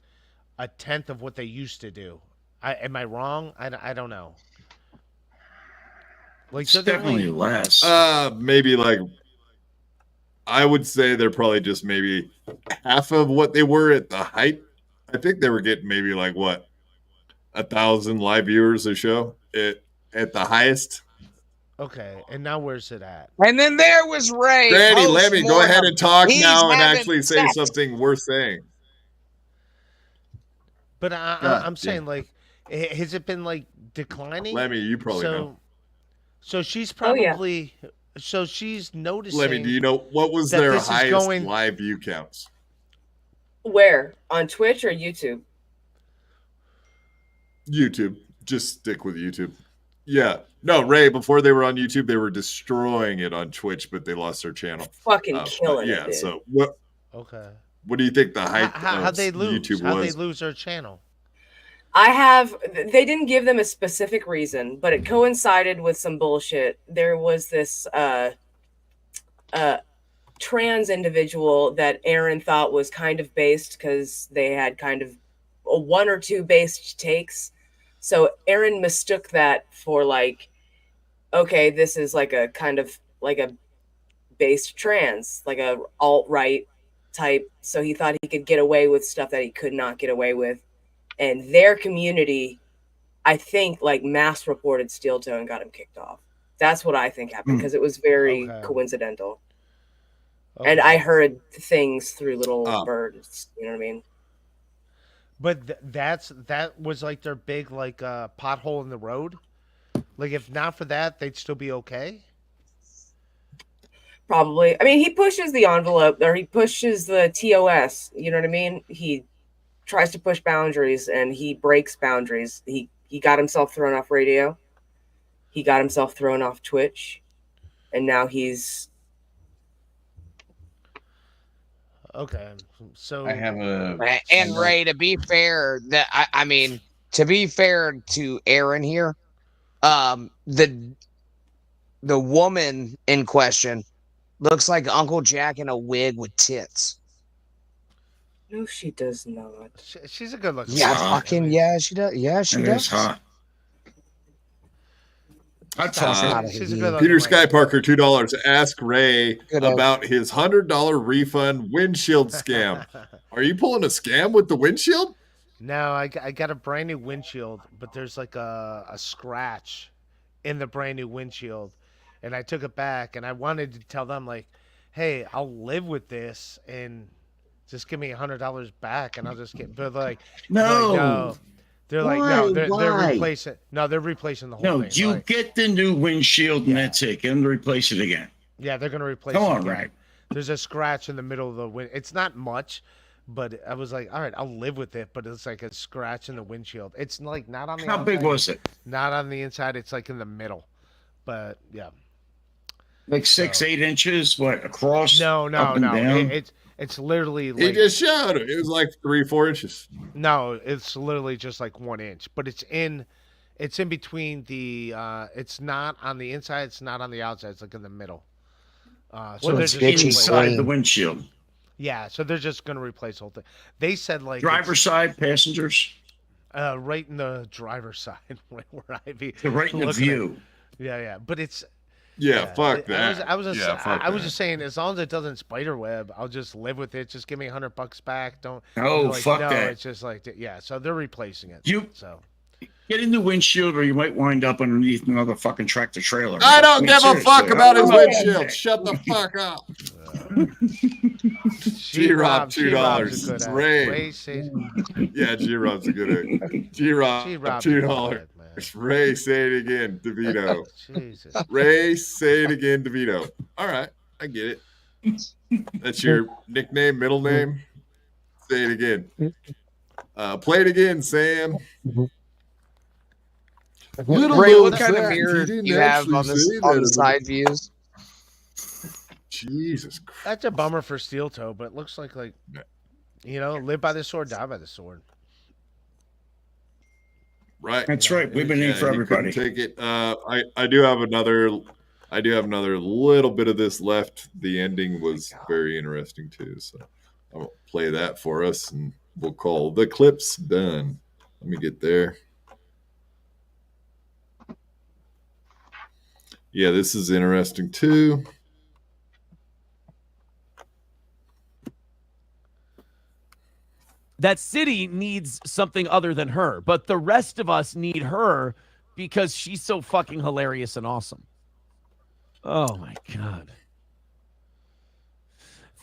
1/10 of what they used to do. Am I wrong? I don't know. Like it's definitely less. Maybe like I would say they're probably just maybe half of what they were at the height. I think they were getting maybe like 1,000 live viewers a show at the highest. Okay, and now where's it at? And then there was Ray. Granny, let me go ahead and talk now and actually say sex. something worth saying. But I'm saying, like, has it been like declining? Lemmy, you probably know. So she's probably. So she's noticing. Lemmy, do you know what was their highest live view counts? Where? On Twitch or YouTube? YouTube. Just stick with YouTube. Yeah. No, Ray, before they were on YouTube, they were destroying it on Twitch, but they lost their channel. Fucking killing it. Yeah, dude. so what? Okay. What do you think the height How'd they lose? YouTube How'd was? they lose their channel? They didn't give them a specific reason, but it coincided with some bullshit. There was this trans individual that Aaron thought was kind of based because they had kind of a 1 or 2 based takes. So Aaron mistook that for like, okay, this is like a kind of like a based trans, like a alt-right type. So he thought he could get away with stuff that he could not get away with. And their community, I think, like mass reported Steel Toe and got him kicked off. That's what I think happened because it was very coincidental. And I heard things through little birds. You know what I mean? But that was like their big like pothole in the road. Like if not for that, they'd still be okay. Probably. I mean, he pushes the envelope, or he pushes the TOS. You know what I mean? He tries to push boundaries, and he breaks boundaries. He got himself thrown off radio. He got himself thrown off Twitch, and now he's okay. So I have a and Ray. To be fair, that I mean, to be fair to Aaron here, the woman in question looks like Uncle Jack in a wig with tits. No, she does not. She's a good looking. Yeah, fucking yeah, she does. Yeah, she does. It's hot. Peter Sky Parker, $2. Ask Ray about his $100 refund windshield scam. Are you pulling a scam with the windshield? No, I got a brand new windshield, but there's like a scratch in the brand new windshield, and I took it back, and I wanted to tell them like, hey, I'll live with this and just give me $100 back, and I'll just get. But like, no. They're like, no, they're replacing. No, they're replacing the whole thing. No, you get the new windshield and that's it. Get them to replace it again. Yeah, they're gonna replace. Come it on, again. right? There's a scratch in the middle of the wind. It's not much, but I was like, all right, I'll live with it. But it's like a scratch in the windshield. It's like not on the. How big was it? Not on the inside. It's like in the middle. But yeah. Like 6-8 inches, what across? No. Up and down? It's literally. He just showed it. It was like 3-4 inches. No, it's literally just like 1 inch, but it's in between the. It's not on the inside. It's not on the outside. It's like in the middle. So it's inside the windshield. Yeah, so they're just gonna replace the whole thing. They said like driver's side, passengers. Right in the driver's side, where I be. So right in the view. Yeah, but it's. Yeah, fuck that. I was just saying, as long as it doesn't spider web, I'll just live with it. Just give me $100 back. Don't. Fuck that. It's just like yeah. So they're replacing it. So get in the windshield, or you might wind up underneath another fucking tractor trailer. I don't give a fuck about his windshield. Shut the fuck up. G-Rob, $2. Ray. Yeah, G-Rob's a good egg. G-Rob, $2. Ray, say it again, Devito. Jesus. Ray, say it again, Devito. All right, I get it. That's your nickname, middle name. Say it again. Play it again, Sam. Ray, what kind of mirror do you have on the side views? Jesus Christ. That's a bummer for Steel Toe, but it looks like live by the sword, die by the sword. Right. That's right. We've been in for everybody. Take it. I do have another little bit of this left. The ending was very interesting too, so I'll play that for us, and we'll call the clips done. Let me get there. Yeah, this is interesting too. That city needs something other than her, but the rest of us need her because she's so fucking hilarious and awesome. Oh my God.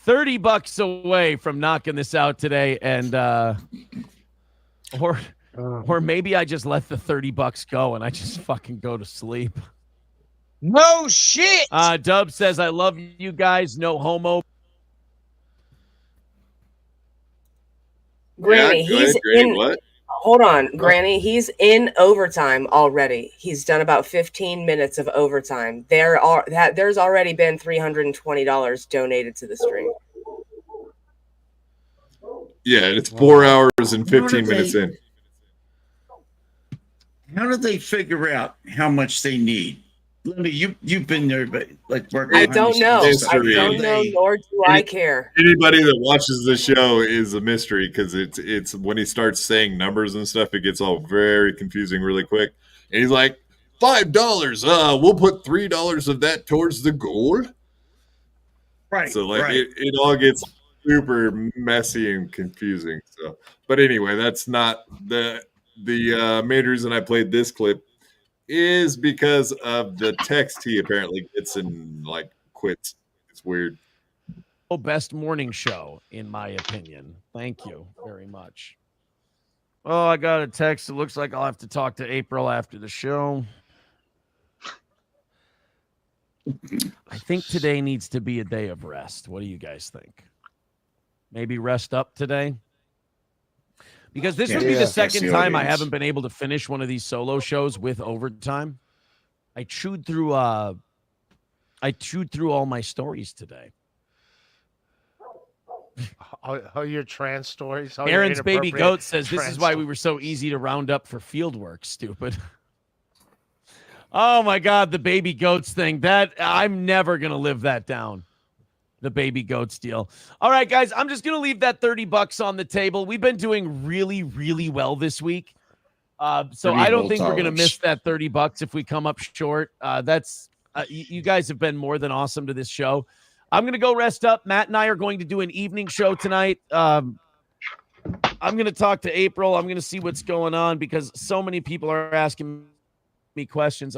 $30 away from knocking this out today, and or maybe I just let the $30 go and I just fucking go to sleep. No shit. Dub says, I love you guys, no homo. Granny, he's in. What? Hold on, Granny. He's in overtime already. He's done about 15 minutes of overtime. There's already been $320 donated to the stream. Yeah, it's 4 hours and 15 minutes in. How do they figure out how much they need? Linda, you've been there, but like working. I don't know. I don't know, nor do I care. Anybody that watches the show is a mystery because it's when he starts saying numbers and stuff, it gets all very confusing really quick. And he's like, $5. We'll put $3 of that towards the goal. Right. So like right. it all gets super messy and confusing. So, but anyway, that's not the main reason I played this clip is because of the text he apparently gets and like quits. It's weird. Best morning show, in my opinion. Thank you very much. Oh, I got a text. It looks like I'll have to talk to April after the show. I think today needs to be a day of rest. What do you guys think? Maybe rest up today? Because this would be the second time I haven't been able to finish one of these solo shows with overtime. I chewed through all my stories today. All your trans stories. All Aaron's your baby inappropriate goat says this is why we were so easy to round up for field work. Stupid. Oh my God, the baby goats thing. That I'm never gonna live that down. The baby goats deal. All right, guys, I'm just gonna leave that $30 on the table. We've been doing really, really well this week. So I don't think we're gonna miss that $30 if we come up short. You guys have been more than awesome to this show. I'm going to go rest up. Matt and I are going to do an evening show tonight. I'm going to talk to April. I'm going to see what's going on because so many people are asking me questions.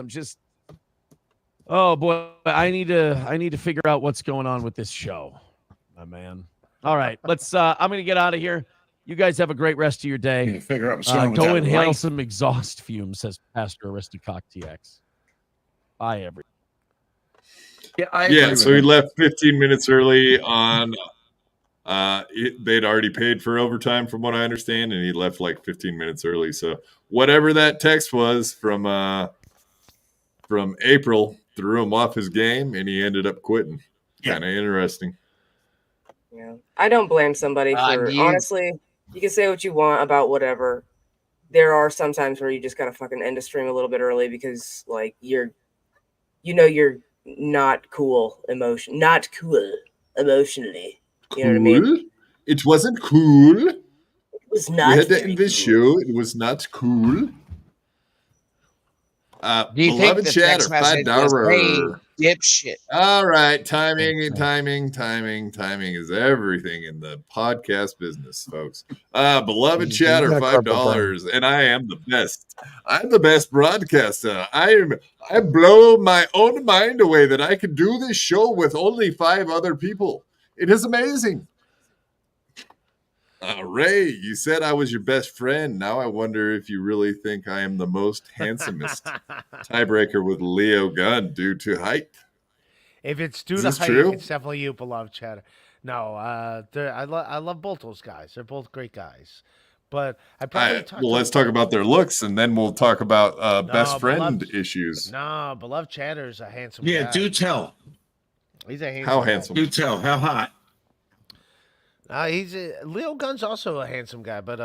Oh boy, I need to figure out what's going on with this show, my man. All right, I'm going to get out of here. You guys have a great rest of your day. Figure out what's going on with go that inhale light. some exhaust fumes, says Pastor Aristocock TX. Bye, everybody. Yeah, so he left 15 minutes early on. They'd already paid for overtime, from what I understand, and he left like 15 minutes early. So whatever that text was from April threw him off his game, and he ended up quitting. Kind of interesting. Yeah, I don't blame somebody for honestly. You can say what you want about whatever. There are some times where you just gotta fucking end a stream a little bit early because like you're not cool emotionally. You know what I mean? It wasn't cool. It was not. We had to end this show. It was not cool. Do you think Beloved the chatter, text message was, hey, $5. dipshit? All right, timing is everything in the podcast business, folks. Beloved chatter, $5, and I am the best. I'm the best broadcaster. I blow my own mind away that I can do this show with only 5 other people. It is amazing. Ray, you said I was your best friend. Now I wonder if you really think I am the most handsomest. Tiebreaker with Leo Gunn due to height. If it's due Is to this height, true? it's definitely you, beloved chatter. No, I love both those guys. They're both great guys. But I probably Well, let's talk about their looks, and then we'll talk about best friend issues. No, beloved chatter is a handsome guy. Yeah, do tell. He's a handsome How guy. handsome? Do tell. How hot? Leo Gunn's also a handsome guy, but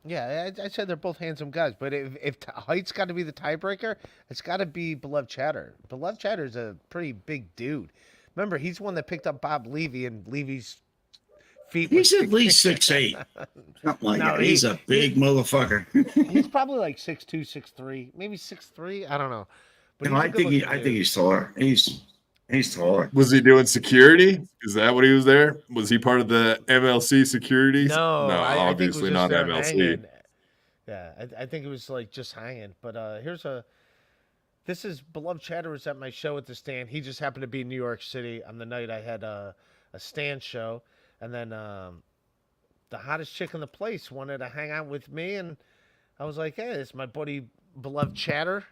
yeah, I said they're both handsome guys. But if height's got to be the tiebreaker, it's got to be beloved chatter. Beloved chatter is a pretty big dude. Remember, he's the one that picked up Bob Levy, and Levy's feet. He's at least 6'8". Something like that. He's a big motherfucker. He's probably like 6'2", 6'3", maybe 6'3". I don't know. But No, I think he's taller. He's taller. Was he doing security? Is that what he was there? Was he part of the MLC security? No, I think it was obviously just not there MLC. hanging. Yeah, I think it was like just hanging. But this is beloved chatter was at my show at the stand. He just happened to be in New York City on the night I had a stand show, and then the hottest chick in the place wanted to hang out with me, and I was like, hey, it's my buddy beloved chatter.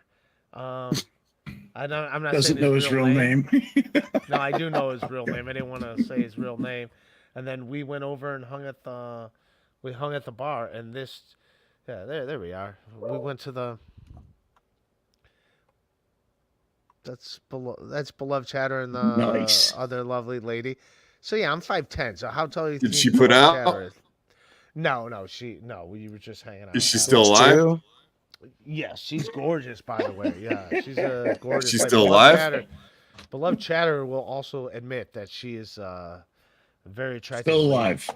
I'm not Doesn't saying know his real name. No, I do know his real name. I didn't want to say his real name. And then we went over and hung at the bar, and there we are. We went to that's beloved chatter and the other lovely lady. So yeah, I'm 5'10". So how tall do you think Did she put beloved out? chatter is? No, we were just hanging out. Is she still alive? Yes, she's gorgeous, by the way. Yeah, she's a gorgeous. She's lady. still Beloved alive? Chatter, beloved chatter will also admit that she is very attractive. Still alive.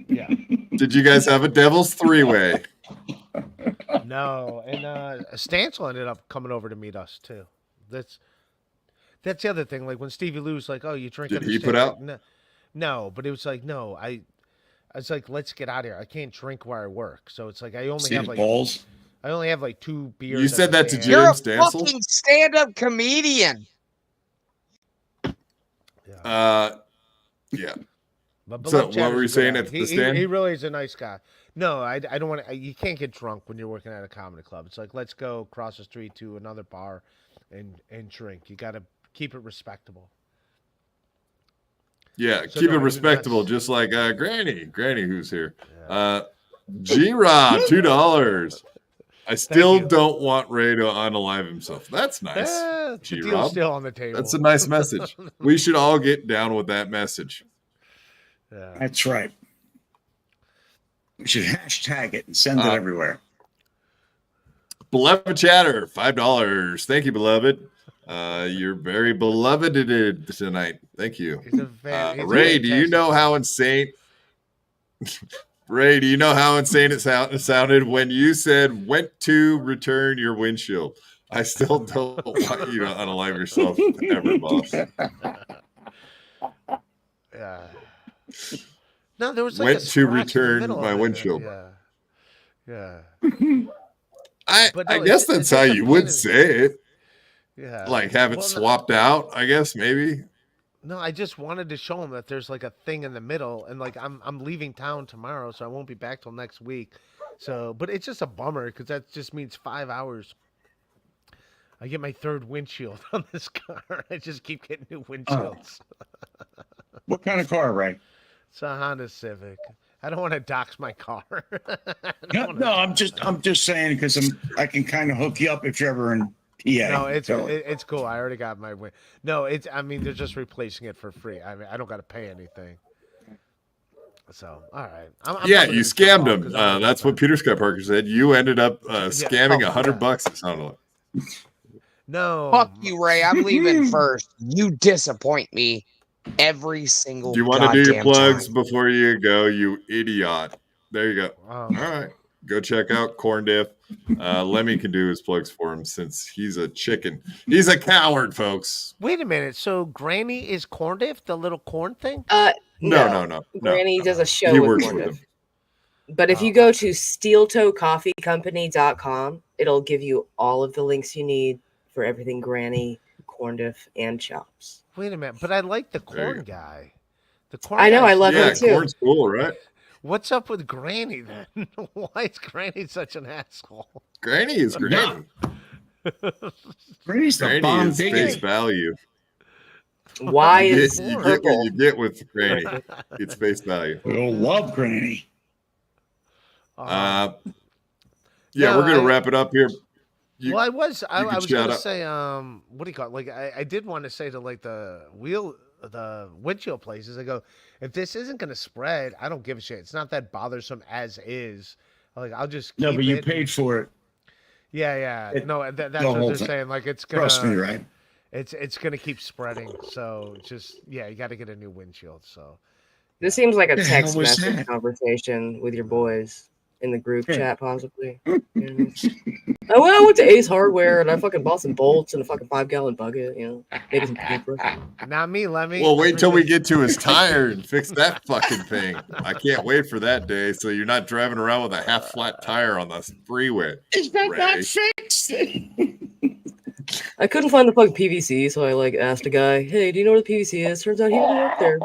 Yeah. Did you guys have a devil's 3-way? No, and Stancil ended up coming over to meet us too. That's the other thing. Like when Stevie Lou's like, "Oh, you drink." Did on the he stage," put like, out? No, but it was like, no, I was like, let's get out of here. I can't drink where I work, so it's like I only See have his like balls? I only have like 2 beers. You said that to stand. You're a James Stansel? fucking stand-up comedian. Yeah. But So Beloved what were you Chatter's a good saying guy. at the stand? He really is a nice guy. No, I don't want to. You can't get drunk when you're working at a comedy club. It's like, let's go across the street to another bar and drink. You got to keep it respectable. Yeah, So keep no, it I mean, respectable, just like Granny who's here. G-Rod, $2. I still don't want Ray to unalive himself. That's nice. The deal's G-Rob. still on the table. That's a nice message. We should all get down with that message. Yeah. That's right. We should hashtag it and send it everywhere. Beloved Chatter, $5. Thank you, beloved. You're very beloved tonight. Thank you. Ray, do you know how insane? Ray, do you know how insane it sounded when you said "went to return your windshield"? I still don't want you to unalive yourself ever, boss. Yeah. No, there was like Went a to scratch in the return middle my of it. windshield. Yeah. I no, guess it's that's just how a you pain would in- say it. Yeah. Like have it Well, no- swapped out, I guess maybe. No, I just wanted to show him that there's like a thing in the middle, and like I'm leaving town tomorrow, so I won't be back till next week. So, but it's just a bummer because that just means 5 hours. I get my third windshield on this car. I just keep getting new windshields. What kind of car, Ray? It's a Honda Civic. I don't want to dox my car. No, I'm just saying because I can kind of hook you up if you're ever in PA. No, it's So- it's cool. I already got my win. No, it's. I mean, they're just replacing it for free. I mean, I don't got to pay anything. So, all right. I'm Yeah, probably you gonna skip scammed off him. 'cause I'm That's what Peter Scott Parker said. You ended up scamming oh, $100. It sounded like. No. Fuck you, Ray. I'm leaving first. You disappoint me every single. Do you want to do your goddamn plugs time. before you go, you idiot? There you go. Wow. All right. Go check out Corn Diff. Lemmy can do his plugs for him since he's a chicken. He's a coward, folks. Wait a minute. So Granny is corn diff, the little corn thing? No. Granny does a show He with works Corn with Diff. him. But if you go to steeltoecoffeecompany.com, it'll give you all of the links you need for everything Granny, Corn Diff, and Chops. Wait a minute. But I like the There you corn guy. The corn I know, guy's- I love him too. Corn's cool, right? What's up with Granny then? Why is Granny such an asshole? Granny is Granny. Granny's the Granny bomb is diggity. face value. Why You is get what purple? you get with Granny. It's face value. We all love Granny. Yeah, No, we're gonna I- wrap it up here. Well, I was can going shout to out. say, what do you call it? Like, I did want to say to like the windshield places, I go, if this isn't going to spread, I don't give a shit. It's not that bothersome as is. Like, I'll just keep No, but you it. paid for it. Yeah. No, that's the what whole they're thing. saying. Like, it's gonna. Trust me, right? It's gonna keep spreading. So just you got to get a new windshield. So This seems like a The hell text was message that? conversation with your boys in the group Yeah. chat, possibly. I went to Ace Hardware and I fucking bought some bolts and a fucking 5-gallon bucket, maybe some paintbrush. not me, Lemmy. Well, wait till we get to his tire and fix that fucking thing. I can't wait for that day. So you're not driving around with a half flat tire on the freeway. Is that Ray. not fixed? I couldn't find the fucking PVC, so I asked a guy, "Hey, do you know where the PVC is?" Turns out he didn't work there.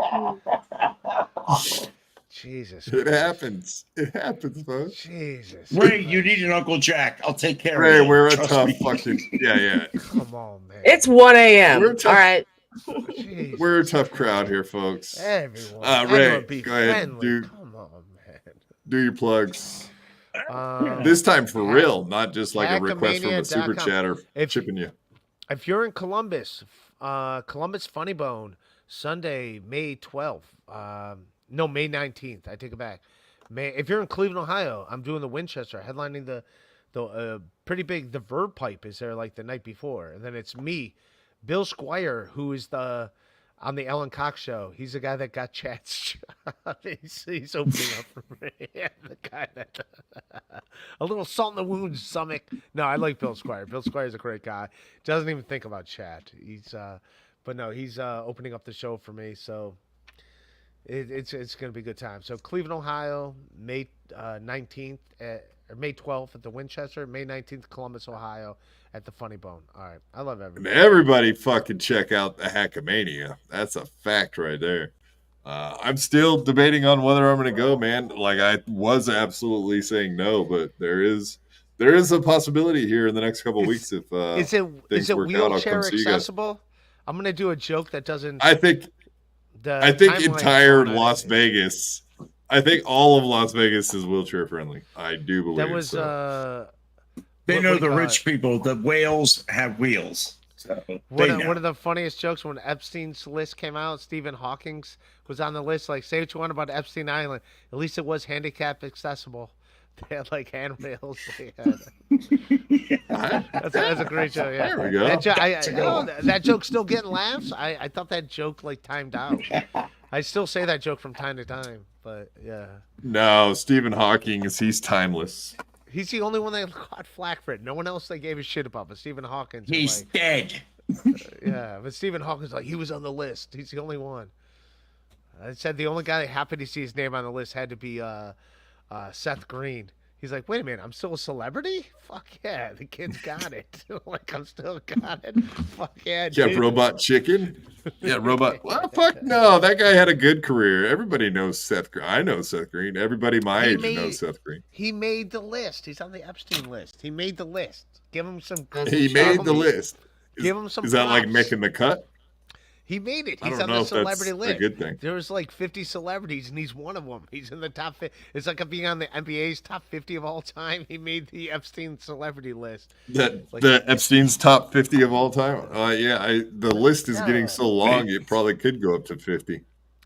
Jesus. It happens. It happens, folks. Jesus. Ray, you need an Uncle Jack. I'll take care Ray, of you. we're a Trust tough me. fucking yeah. Come on, man. It's 1 a.m. We're tough. All right. Jesus. We're a tough crowd here, folks. Everyone. Ray, Everyone be go ahead. friendly. Come on, man. Do your plugs. Um, This time for real, not just like a request from a super Hackmania.com. chatter If- chipping you. If you're in Columbus, Columbus Funny Bone, Sunday, May 12th. No, May 19th. I take it back. If you're in Cleveland, Ohio, I'm doing the Winchester, headlining the pretty big. The Verb Pipe is there like the night before, and then it's me, Bill Squire, who is on the Ellen Cox show. He's the guy that got Chad's job. he's opening up for me. The guy that a little salt in the wound stomach. No, I like Bill Squire. Bill Squire's a great guy. Doesn't even think about chat. But no, he's opening up the show for me. So it's gonna be a good time. So Cleveland, Ohio, May 19th or May 12th at the Winchester, May 19th, Columbus, Ohio, at the Funny Bone. All right, I love And everybody. everybody fucking check out the Hackamania. That's a fact right there. I'm still debating on whether I'm going to go, man. Like I was absolutely saying no, but there is a possibility here in the next couple of weeks if Is it things work out. I'll wheelchair come see you guys. accessible? I'm gonna do a joke that doesn't. I think timeline entire on it Las Vegas. I think all of Las Vegas is wheelchair friendly. I do believe That was so. They what know do the you call rich it? people. The whales have wheels. So One they of, know. one of the funniest jokes when Epstein's list came out, Stephen Hawking's was on the list. Like, say what you want about Epstein Island. At least it was handicap accessible. They had like handrails. That's a great joke. Yeah. There we go. That joke's still getting laughs. I thought that joke like timed out. I still say that joke from time to time, but yeah. No, Stephen Hawking he's timeless. He's the only one that caught flack for it. No one else they gave a shit about, but Stephen Hawkins. He's dead. Yeah, but Stephen Hawkins he was on the list. He's the only one. I said the only guy happy to see his name on the list had to be Seth Green. He's like, wait a minute, I'm still a celebrity? Fuck yeah, the kid's got it. Like I'm still got it. Fuck yeah, Yeah, dude. Robot Chicken. Yeah, Robot. Well, fuck no, that guy had a good career. Everybody knows Seth Green. I know Seth Green. Everybody my age knows Seth Green. He made the list. He's on the Epstein list. He made the list. Give him some. He made the list. Give him some. Is that like props. making the cut? He made it. I He's don't on know the if that's celebrity a list. good thing. There was like 50 celebrities, and he's one of them. He's in the top 50. It's like being on the NBA's top 50 of all time. He made the Epstein celebrity list. The Epstein's top 50 of all time. The list is getting so long it probably could go up to 50.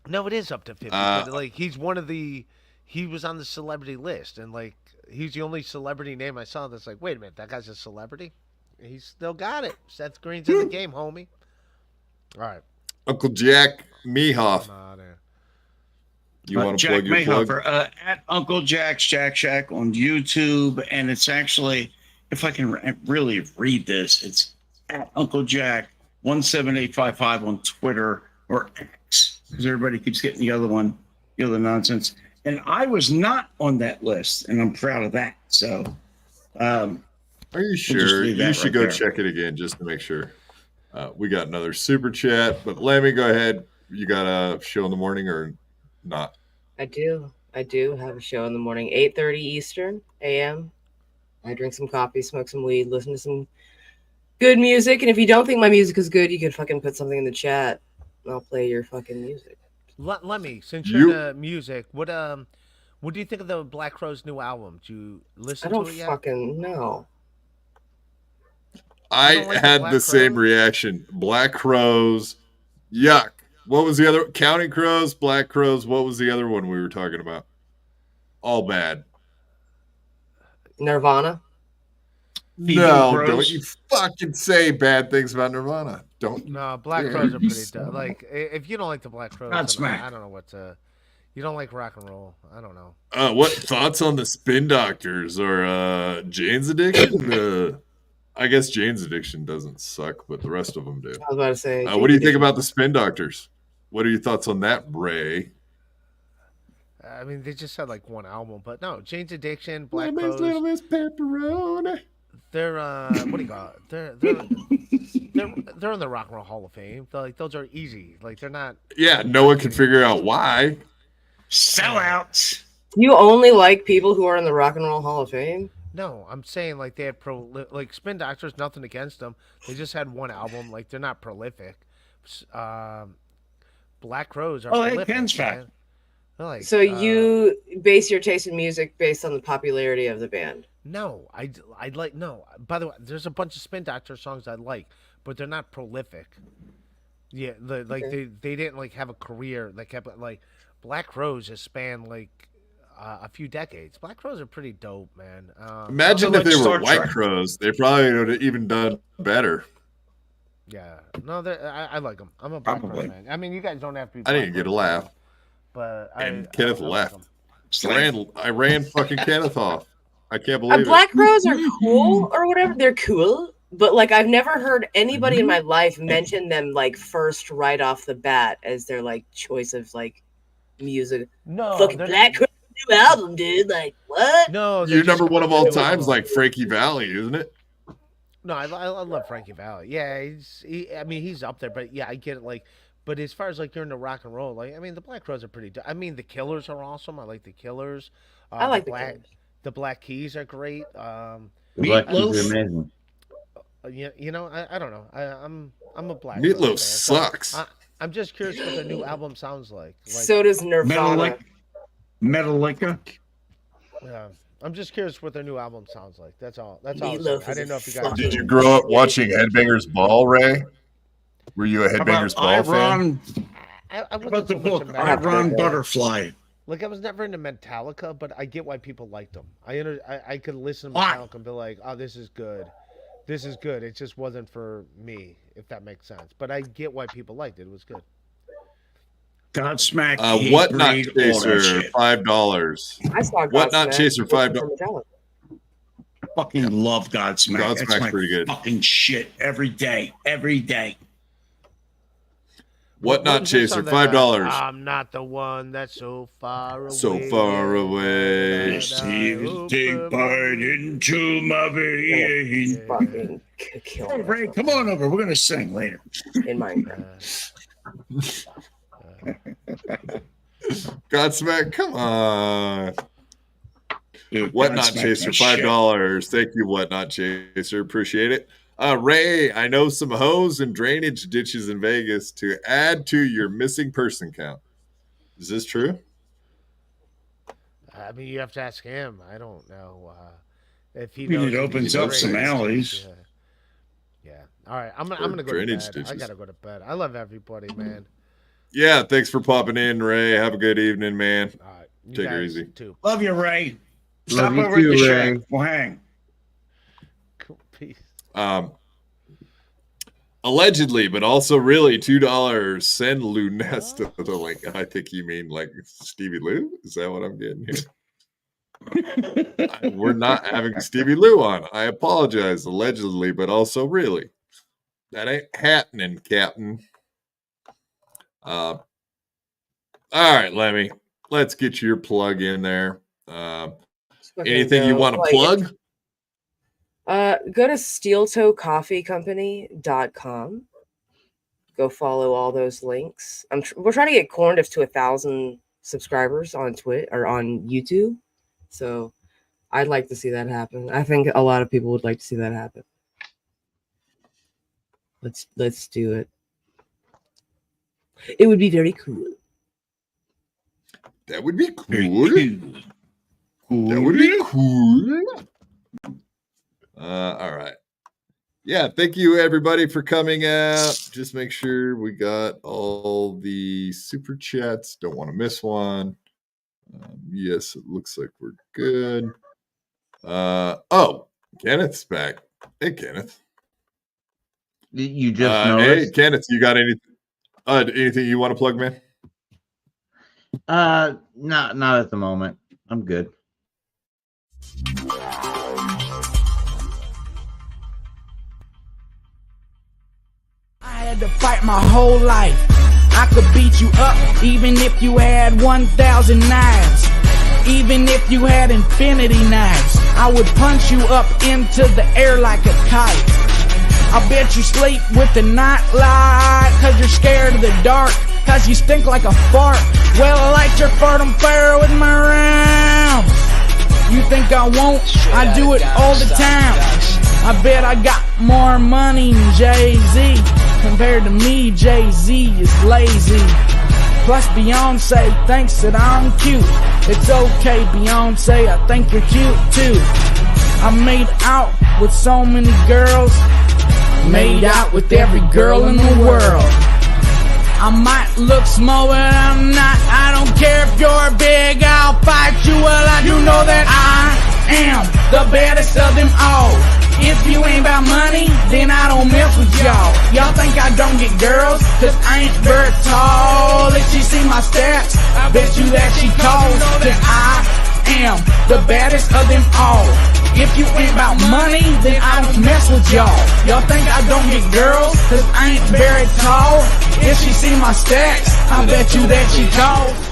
No, it is up to 50. But like he's one of the. He was on the celebrity list, and like he's the only celebrity name I saw that's like, wait a minute, that guy's a celebrity. He's still got it. Seth Green's in the game, homie. All right. Uncle Jack Mehoff. You want to Jack plug your plug? Mayhofer, at Uncle Jack's Jack Shack on YouTube, and it's actually, if I can really read this, it's at Uncle Jack 17855 on Twitter or X, because everybody keeps getting the other one, the other nonsense. And I was not on that list, and I'm proud of that. So, are you sure? You should go check it again just to make sure. We got another super chat, but let me go ahead. You got a show in the morning or not? I do have a show in the morning, 8:30 Eastern a.m. I drink some coffee, smoke some weed, listen to some good music. And if you don't think my music is good, you can fucking put something in the chat. And I'll play your fucking music. Let me, since you're into music, what do you think of the Black Crowes' new album? Did you listen I don't to it yet? fucking know. I don't like the had Black the same Crowes? reaction. Black Crows, yuck. What was the other? Counting Crows, Black Crows. What was the other one we were talking about? All bad. Nirvana. No, Crows? don't you fucking say bad things about Nirvana. Don't. No, Black Yeah, Crowes are you pretty son dumb. of a- Like, if you don't like the Black Crowes, Godsmack. I don't know what to. You don't like rock and roll. I don't know. What thoughts on the Spin Doctors or Jane's Addiction? I guess Jane's Addiction doesn't suck, but the rest of them do. I was about to say. What do you think about the Spin Doctors? What are your thoughts on that, Ray? I mean, they just had like one album, but no, Jane's Addiction, Black Little Crowes. Miss Pepperoni. They're what do you call it? They're in the Rock and Roll Hall of Fame. They're, like those are easy. Like they're not. Yeah, no one can figure out why. Sellouts. You only like people who are in the Rock and Roll Hall of Fame? No, I'm saying like they had like Spin Doctors. Nothing against them. They just had one album. Like they're not prolific. Black Crowes are. Oh, hey, prolific, Ken's back. man. They're like, So you base your taste in music based on the popularity of the band? No, I like no. By the way, there's a bunch of Spin Doctor songs I like, but they're not prolific. Yeah, they didn't like have a career that kept like Black Crowes has spanned like a few decades. Black Crowes are pretty dope, man. Imagine also if they like were Star White Trek. Crows. They probably would have even done better. Yeah, no, I like them. I'm a Black Crowes fan. I mean, you guys don't have to be. I didn't get a laugh. but Kenneth left. I ran fucking Kenneth off. I can't believe it. Black crows are cool or whatever. They're cool, but like I've never heard anybody in my life mention them like first right off the bat as their like choice of like music. No, fucking Black Crowes new album, dude. Like what? No, You're number one of all times, like Frankie Valli, isn't it? No, I love Frankie Valli. Yeah, he's up there, but yeah, I get it. Like, but as far as like you're into rock and roll, like I mean, the Black Crowes are pretty. I mean, the Killers are awesome. I like the Killers. I like the Black. Killers. The Black Keys are great. The Black Keys are amazing. You know, I don't know. I'm a Black. Meatloaf fan, sucks. So I'm just curious what their new album sounds like. So does Nirvana. Metallica. Yeah, I'm just curious what their new album sounds like. That's all. That's all. I didn't know if you guys. Did you grow up watching Headbangers Ball, Ray? Were you a Headbangers Ball fan? I wasn't about the so much book, a Iron Metallica. Butterfly. Like I was never into Metallica, but I get why people liked them. I could listen to Metallica and be like, oh, this is good. This is good. It just wasn't for me, if that makes sense. But I get why people liked it. It was good. Godsmack. What Not Chaser, $5. I saw What Not Godsmack. Chaser, $5. Fucking love Godsmack. That's Godsmack's my pretty good. fucking shit every day. Every day. What Not Chaser, $5. I'm not the one that's so far away. So far away. Receive deep bite into my veins. Fucking Hey, Ray, come on over. We're gonna sing later. In Minecraft. Godsmack, come on. Dude, What Not Godsmack, Chaser, my shit. $5. Thank you, What Not Chaser. Appreciate it. Ray, I know some hose and drainage ditches in Vegas to add to your missing person count. Is this true? I mean, you have to ask him. I don't know if he I mean, knows. it opens up some alleys. Yeah. All right. I'm gonna go to drainage bed. ditches. I gotta go to bed. I love everybody, man. Yeah, thanks for popping in, Ray. Have a good evening, man. All right. You Take her guys easy. Too. Love you, Ray. Love Stop you over too, at the Ray. shack. We'll hang. Cool. Peace. Allegedly, but also really, $2. Send Lou Ness to the link. I think you mean like Stevie Lou. Is that what I'm getting here? We're not having Stevie Lou on. I apologize. Allegedly, but also really. That ain't happening, Captain. All right, Lemmy. Let's get your plug in there. Anything you want to plug? Go to steeltoecoffeecompany.com. Go follow all those links. We're trying to get Corndiff to 1,000 subscribers on Twitter or on YouTube. So I'd like to see that happen. I think a lot of people would like to see that happen. Let's do it. It would be very cool. That would be cool. That would be cool. All right. Yeah, thank you everybody for coming out. Just make sure we got all the super chats. Don't want to miss one. Yes, it looks like we're good. Oh, Kenneth's back. Hey, Kenneth. You just hey, noticed? Kenneth, you got anything you want to plug, man? Not at the moment. I'm good. I had to fight my whole life. I could beat you up even if you had 1,000 knives. Even if you had infinity knives, I would punch you up into the air like a kite. I bet you sleep with the night light, cause you're scared of the dark, cause you stink like a fart. Well, I light your fartum fire with my rhymes. You think I won't? I do it all the time. I bet I got more money than Jay-Z. Compared to me, Jay-Z is lazy. Plus Beyonce thinks that I'm cute. It's okay, Beyonce, I think you're cute too. I made out with so many girls. Made out with every girl in the world. I might look small, but I'm not. I don't care if you're big, I'll fight you. Well, I do know that I am the baddest of them all. If you ain't about money, then I don't mess with y'all. Y'all think I don't get girls, cause I ain't very tall. If she see my stats, I bet you that she calls. Cause I am the baddest of them all. If you ain't about money, then I don't mess with y'all. Y'all think I don't get girls, cause I ain't very tall. If she see my stacks, I bet you that she calls.